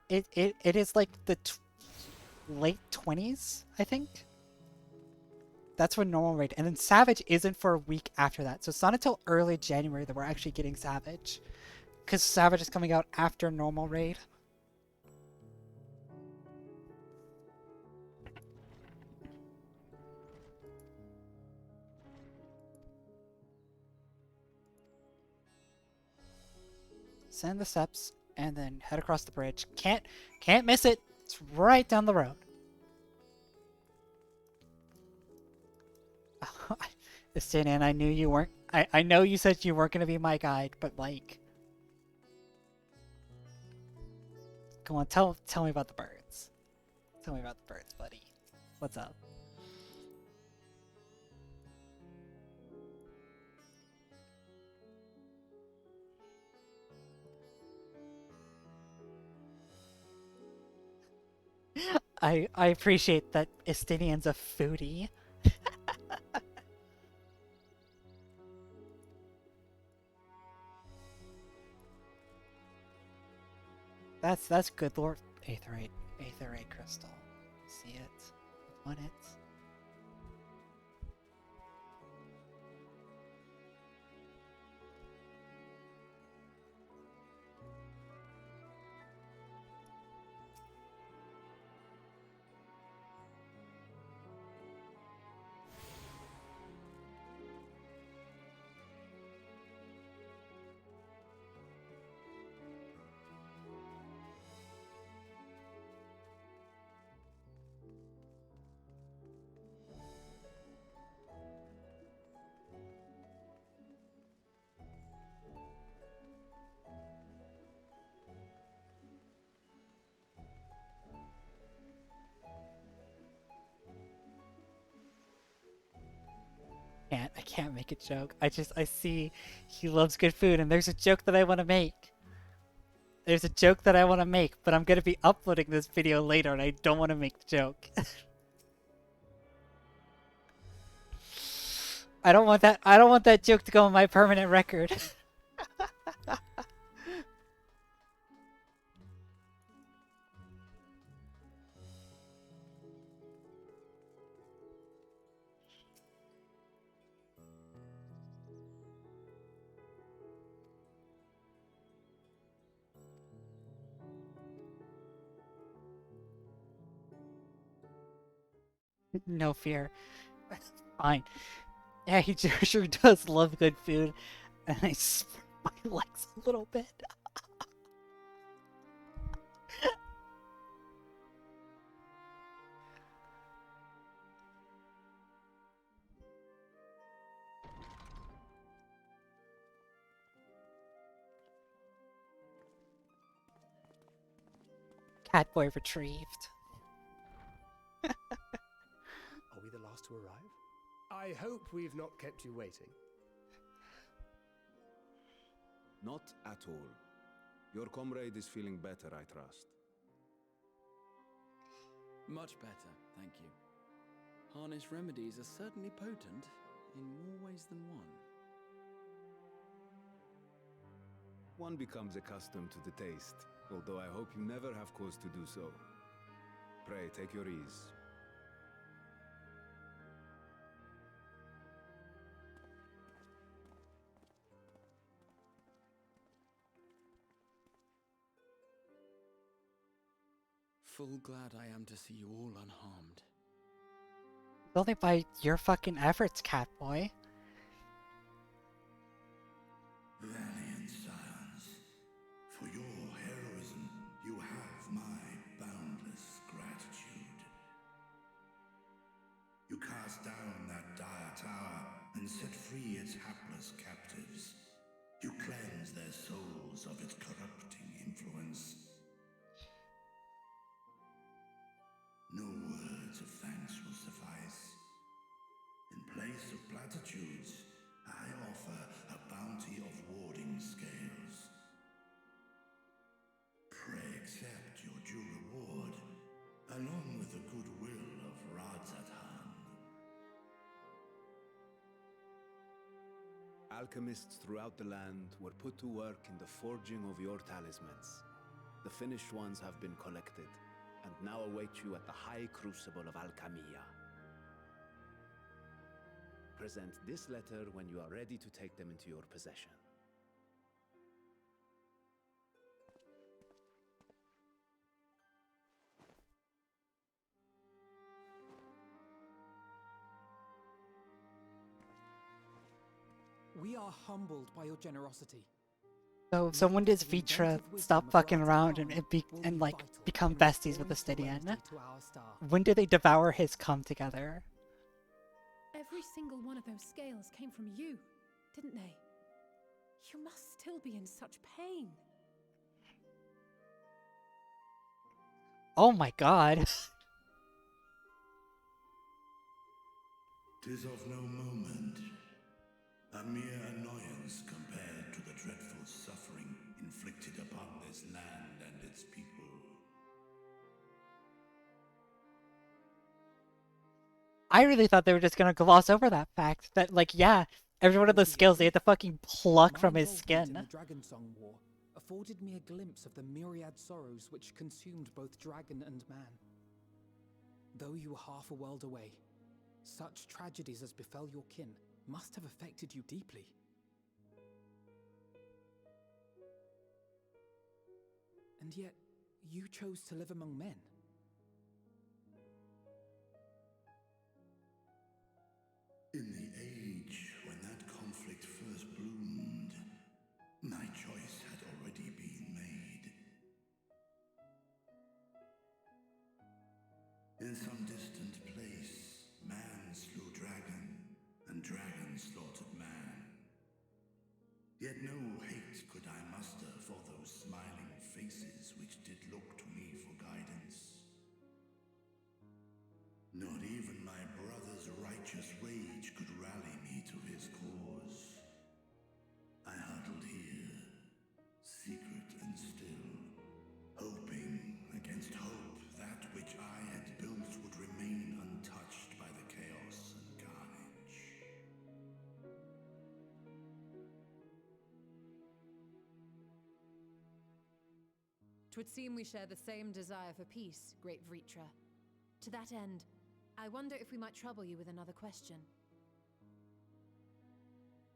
It is, like, the late 20s, I think? That's when normal raid... And then Savage isn't for a week after that. So it's not until early January that we're actually getting Savage. Because Savage is coming out after normal raid. Send the steps, and then head across the bridge. Can't miss it. It's right down the road. Estinian, I knew you weren't. I know you said you weren't gonna be my guide, but like, come on, tell me about the birds. Tell me about the birds, buddy. What's up? I appreciate that Estinian's a foodie. That's good lord. Aetherite crystal. See it? Want it? I can't make a joke. I see he loves good food, and there's a joke that I want to make. There's a joke that I want to make, but I'm gonna be uploading this video later, and I don't want to make the joke. I don't want that joke to go on my permanent record. No fear. Fine. Yeah, he sure does love good food. And I spread my legs a little bit. Catboy retrieved. Are we the last to arrive? I hope we've not kept you waiting. Not at all. Your comrade is feeling better, I trust. Much better, thank you. Harness remedies are certainly potent, in more ways than one. One becomes accustomed to the taste, although I hope you never have cause to do so. Pray, take your ease. Full glad I am to see you all unharmed. Only by your fucking efforts, Catboy. Valiant scions, for your heroism, you have my boundless gratitude. You cast down that dire tower and set free its hapless captives. You cleanse their souls of its corrupting influence. No words of thanks will suffice. In place of platitudes, I offer a bounty of warding scales. Pray accept your due reward, along with the goodwill of Radzatan. Alchemists throughout the land were put to work in the forging of your talismans. The finished ones have been collected, and now await you at the High Crucible of Alchemia. Present this letter when you are ready to take them into your possession. We are humbled by your generosity. So when does Vitra stop fucking around and like become besties with the Stydian? When do they devour his cum together? Every single one of those scales came from you, didn't they? You must still be in such pain. Oh my god. 'Tis of no moment, a mere annoyance compared to the dreadful suffering inflicted upon this land and its people. I really thought they were just gonna gloss over that fact that, like, yeah, every one of those scales they had to fucking pluck from his In skin. the Dragon Song War, a afforded me a glimpse of the myriad sorrows which consumed both dragon and man. Though you were half a world away, such tragedies as befell your kin must have affected you deeply. And yet, you chose to live among men. In the age when that conflict first bloomed, my choice had already been made. In some distant place, man slew dragon, and dragon slaughtered man. Yet no hate could I muster for those smiling faces which did look to me for guidance. Not even my brother's righteous rage could rally me to his cause. I huddled here, secret and still, hoping against hope that which I had built would remain untouched by the chaos and carnage. Twould seem we share the same desire for peace, great Vritra. To that end, I wonder if we might trouble you with another question.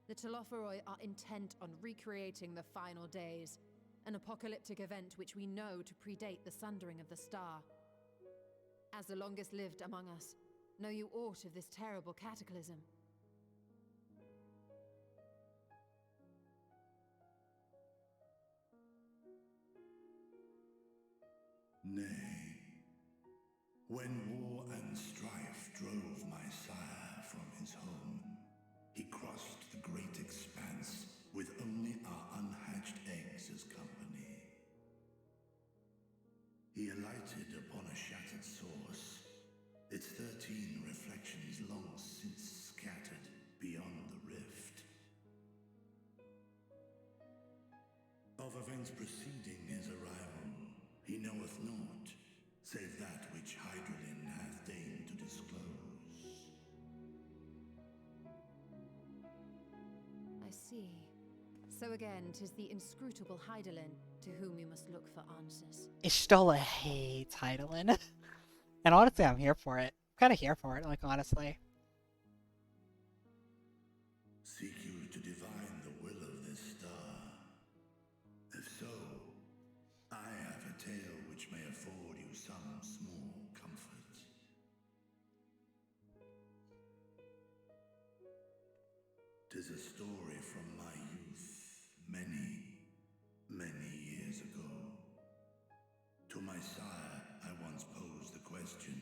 The Telophoroi are intent on recreating the final days, an apocalyptic event which we know to predate the sundering of the star. As the longest lived among us, know you aught of this terrible cataclysm? Nay. When war and strife drove my sire from his home, he crossed the great expanse with only our unhatched eggs as company. He alighted upon a shattered source, its 13 reflections long since scattered beyond the rift. Of events preceding his arrival, he knoweth naught, save that which Hydralyn hath deigned to disclose. I see. So again, 'tis the inscrutable Hydralyn to whom you must look for answers. Ishtola hates Hydaelyn. And honestly, I'm here for it. I'm kind of here for it, like, honestly. Seek you to divine the will of this star? If so, I have a tale which may afford you some small comfort. Tis a story from my youth, many years ago. To my sire, I once posed the question,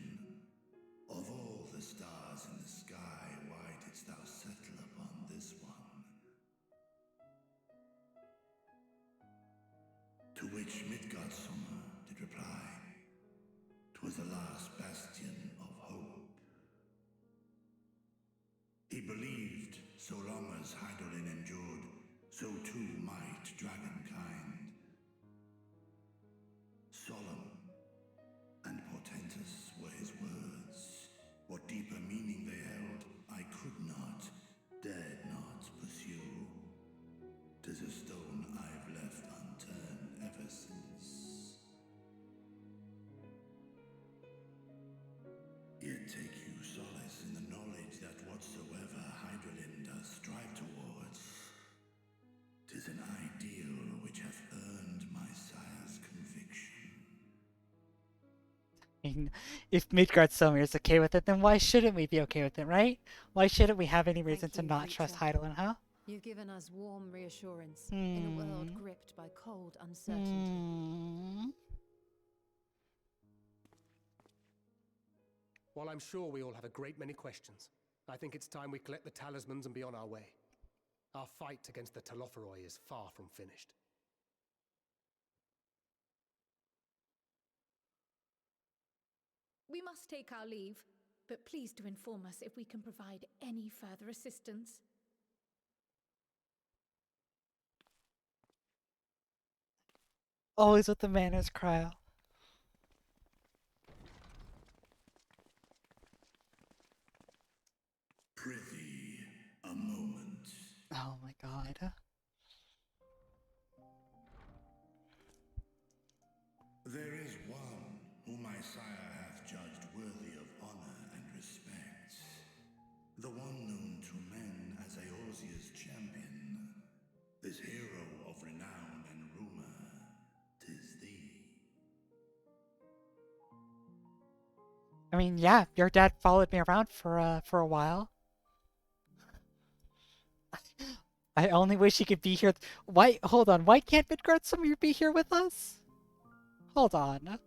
of all the stars in the sky, why didst thou settle upon this one? To which Midgardsormr did reply, 'twas the last bastion of hope. He believed so long as Hydaelyn endured, so too might dragonkind. Solemn and portentous were his words. What deeper meaning they held, I could not, dared not pursue. 'Tis a stone I've left unturned ever since. Yet take you solace in the knowledge that whatsoever Hydralyn does strive towards, 'tis an ideal which hath earned my sire's conviction. I mean, if Midgardsormr is okay with it, then why shouldn't we be okay with it, right? Why shouldn't we have any reason to not trust Hydaelyn, huh? You've given us warm reassurance in a world gripped by cold uncertainty. While I'm sure we all have a great many questions, I think it's time we collect the talismans and be on our way. Our fight against the Telophoroi is far from finished. We must take our leave, but please do inform us if we can provide any further assistance. Always with the manners, Cryo. Prithee, a moment. Oh my god. mean, yeah, your dad followed me around for a while. I only wish he could be here. Why? Hold on. Why can't Midgard Samir be here with us? Hold on.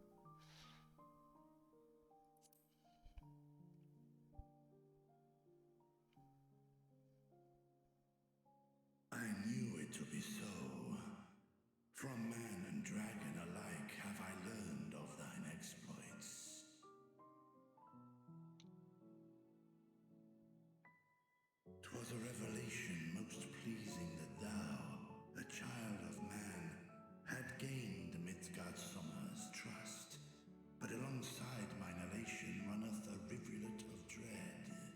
I knew it to be so. From man and dragon alike have I learned of thine exploits. 'Twas a revelation most pleasing that thou, a child of man, had gained Midgardsormr's trust. But alongside mine elation runneth a rivulet of dread.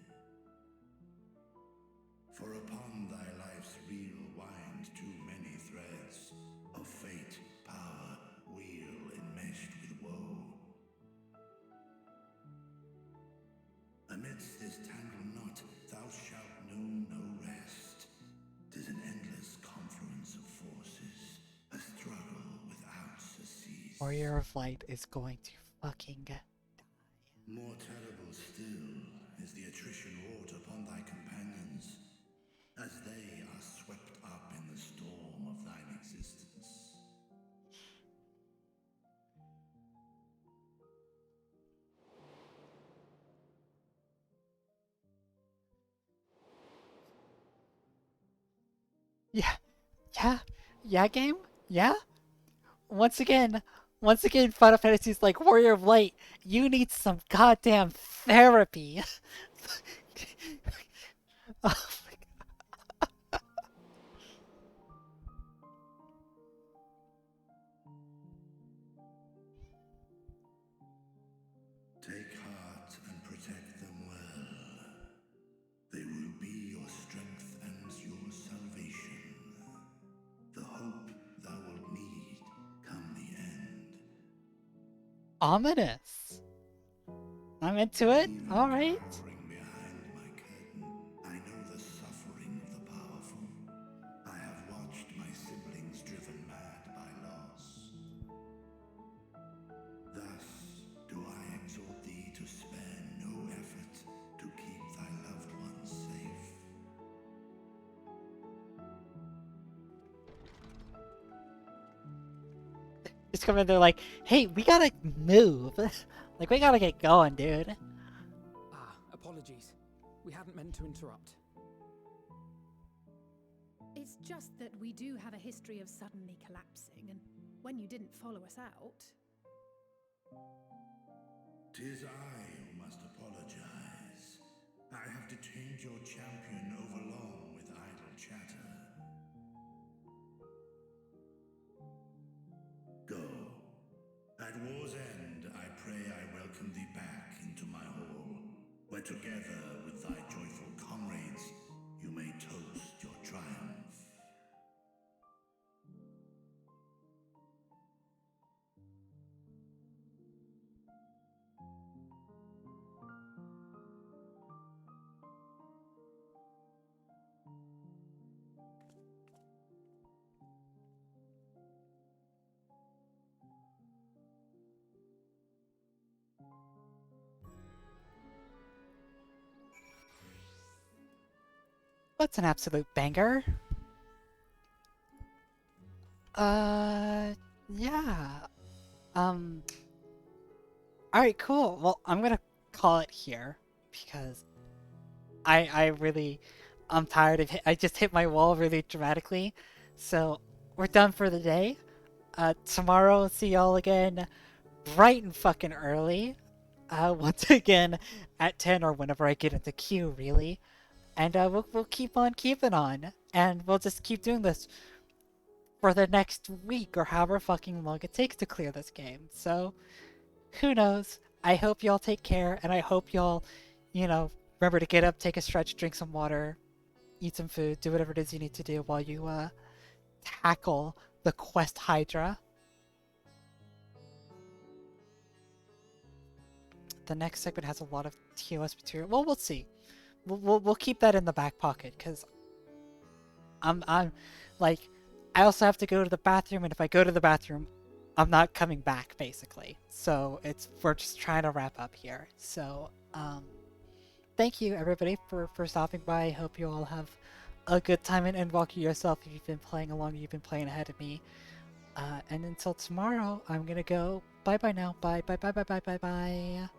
For upon thy life's reel wind too many threads of fate, power, wheel enmeshed with woe. Amidst this tangled knot thou shalt know no rest. 'Tis an endless confluence of forces, a struggle without surcease. Warrior of Light is going to fucking die. More terrible still is the attrition wrought upon thy companions, as they are swept up in the storm of thine existence. Yeah, game? Yeah? Once again, Final Fantasy's like, Warrior of Light, you need some goddamn therapy. Oh my Take heart and protect them well. They will be your strength and your salvation. The hope thou wilt need come the end. Ominous. I'm into it. Alright. I know the suffering of the powerful. I have watched my siblings driven mad by loss. Thus do I exhort thee to spare no effort to keep thy loved ones safe. Just come in there like, hey, we gotta move. Like, we gotta get going, dude. Apologies. We hadn't meant to interrupt. It's just that we do have a history of suddenly collapsing, and when you didn't follow us out... 'Tis I who must apologize. I have detained your champion overlong with idle chatter. Go. At war's end, I pray I welcome thee back into my hall, where together with thy joyful comrades, you may toast your triumph. What's an absolute banger? Yeah. Alright, cool. Well, I'm gonna call it here, because I'm tired of I just hit my wall really dramatically. So, we're done for the day. Tomorrow, see y'all again bright and fucking early. Once again at 10 or whenever I get into queue, really. And we'll keep on keeping on, and we'll just keep doing this for the next week or however fucking long it takes to clear this game. So, who knows? I hope y'all take care, and I hope y'all, remember to get up, take a stretch, drink some water, eat some food, do whatever it is you need to do while you tackle the quest Hydra. The next segment has a lot of TOS material. Well, we'll see. We'll keep that in the back pocket, because I'm like, I also have to go to the bathroom, and if I go to the bathroom, I'm not coming back, basically. So we're just trying to wrap up here. So thank you everybody for stopping by. I hope you all have a good time in Endwalker yourself. If you've been playing along, you've been playing ahead of me. And until tomorrow, I'm gonna go. Bye bye now. Bye bye bye bye bye bye bye.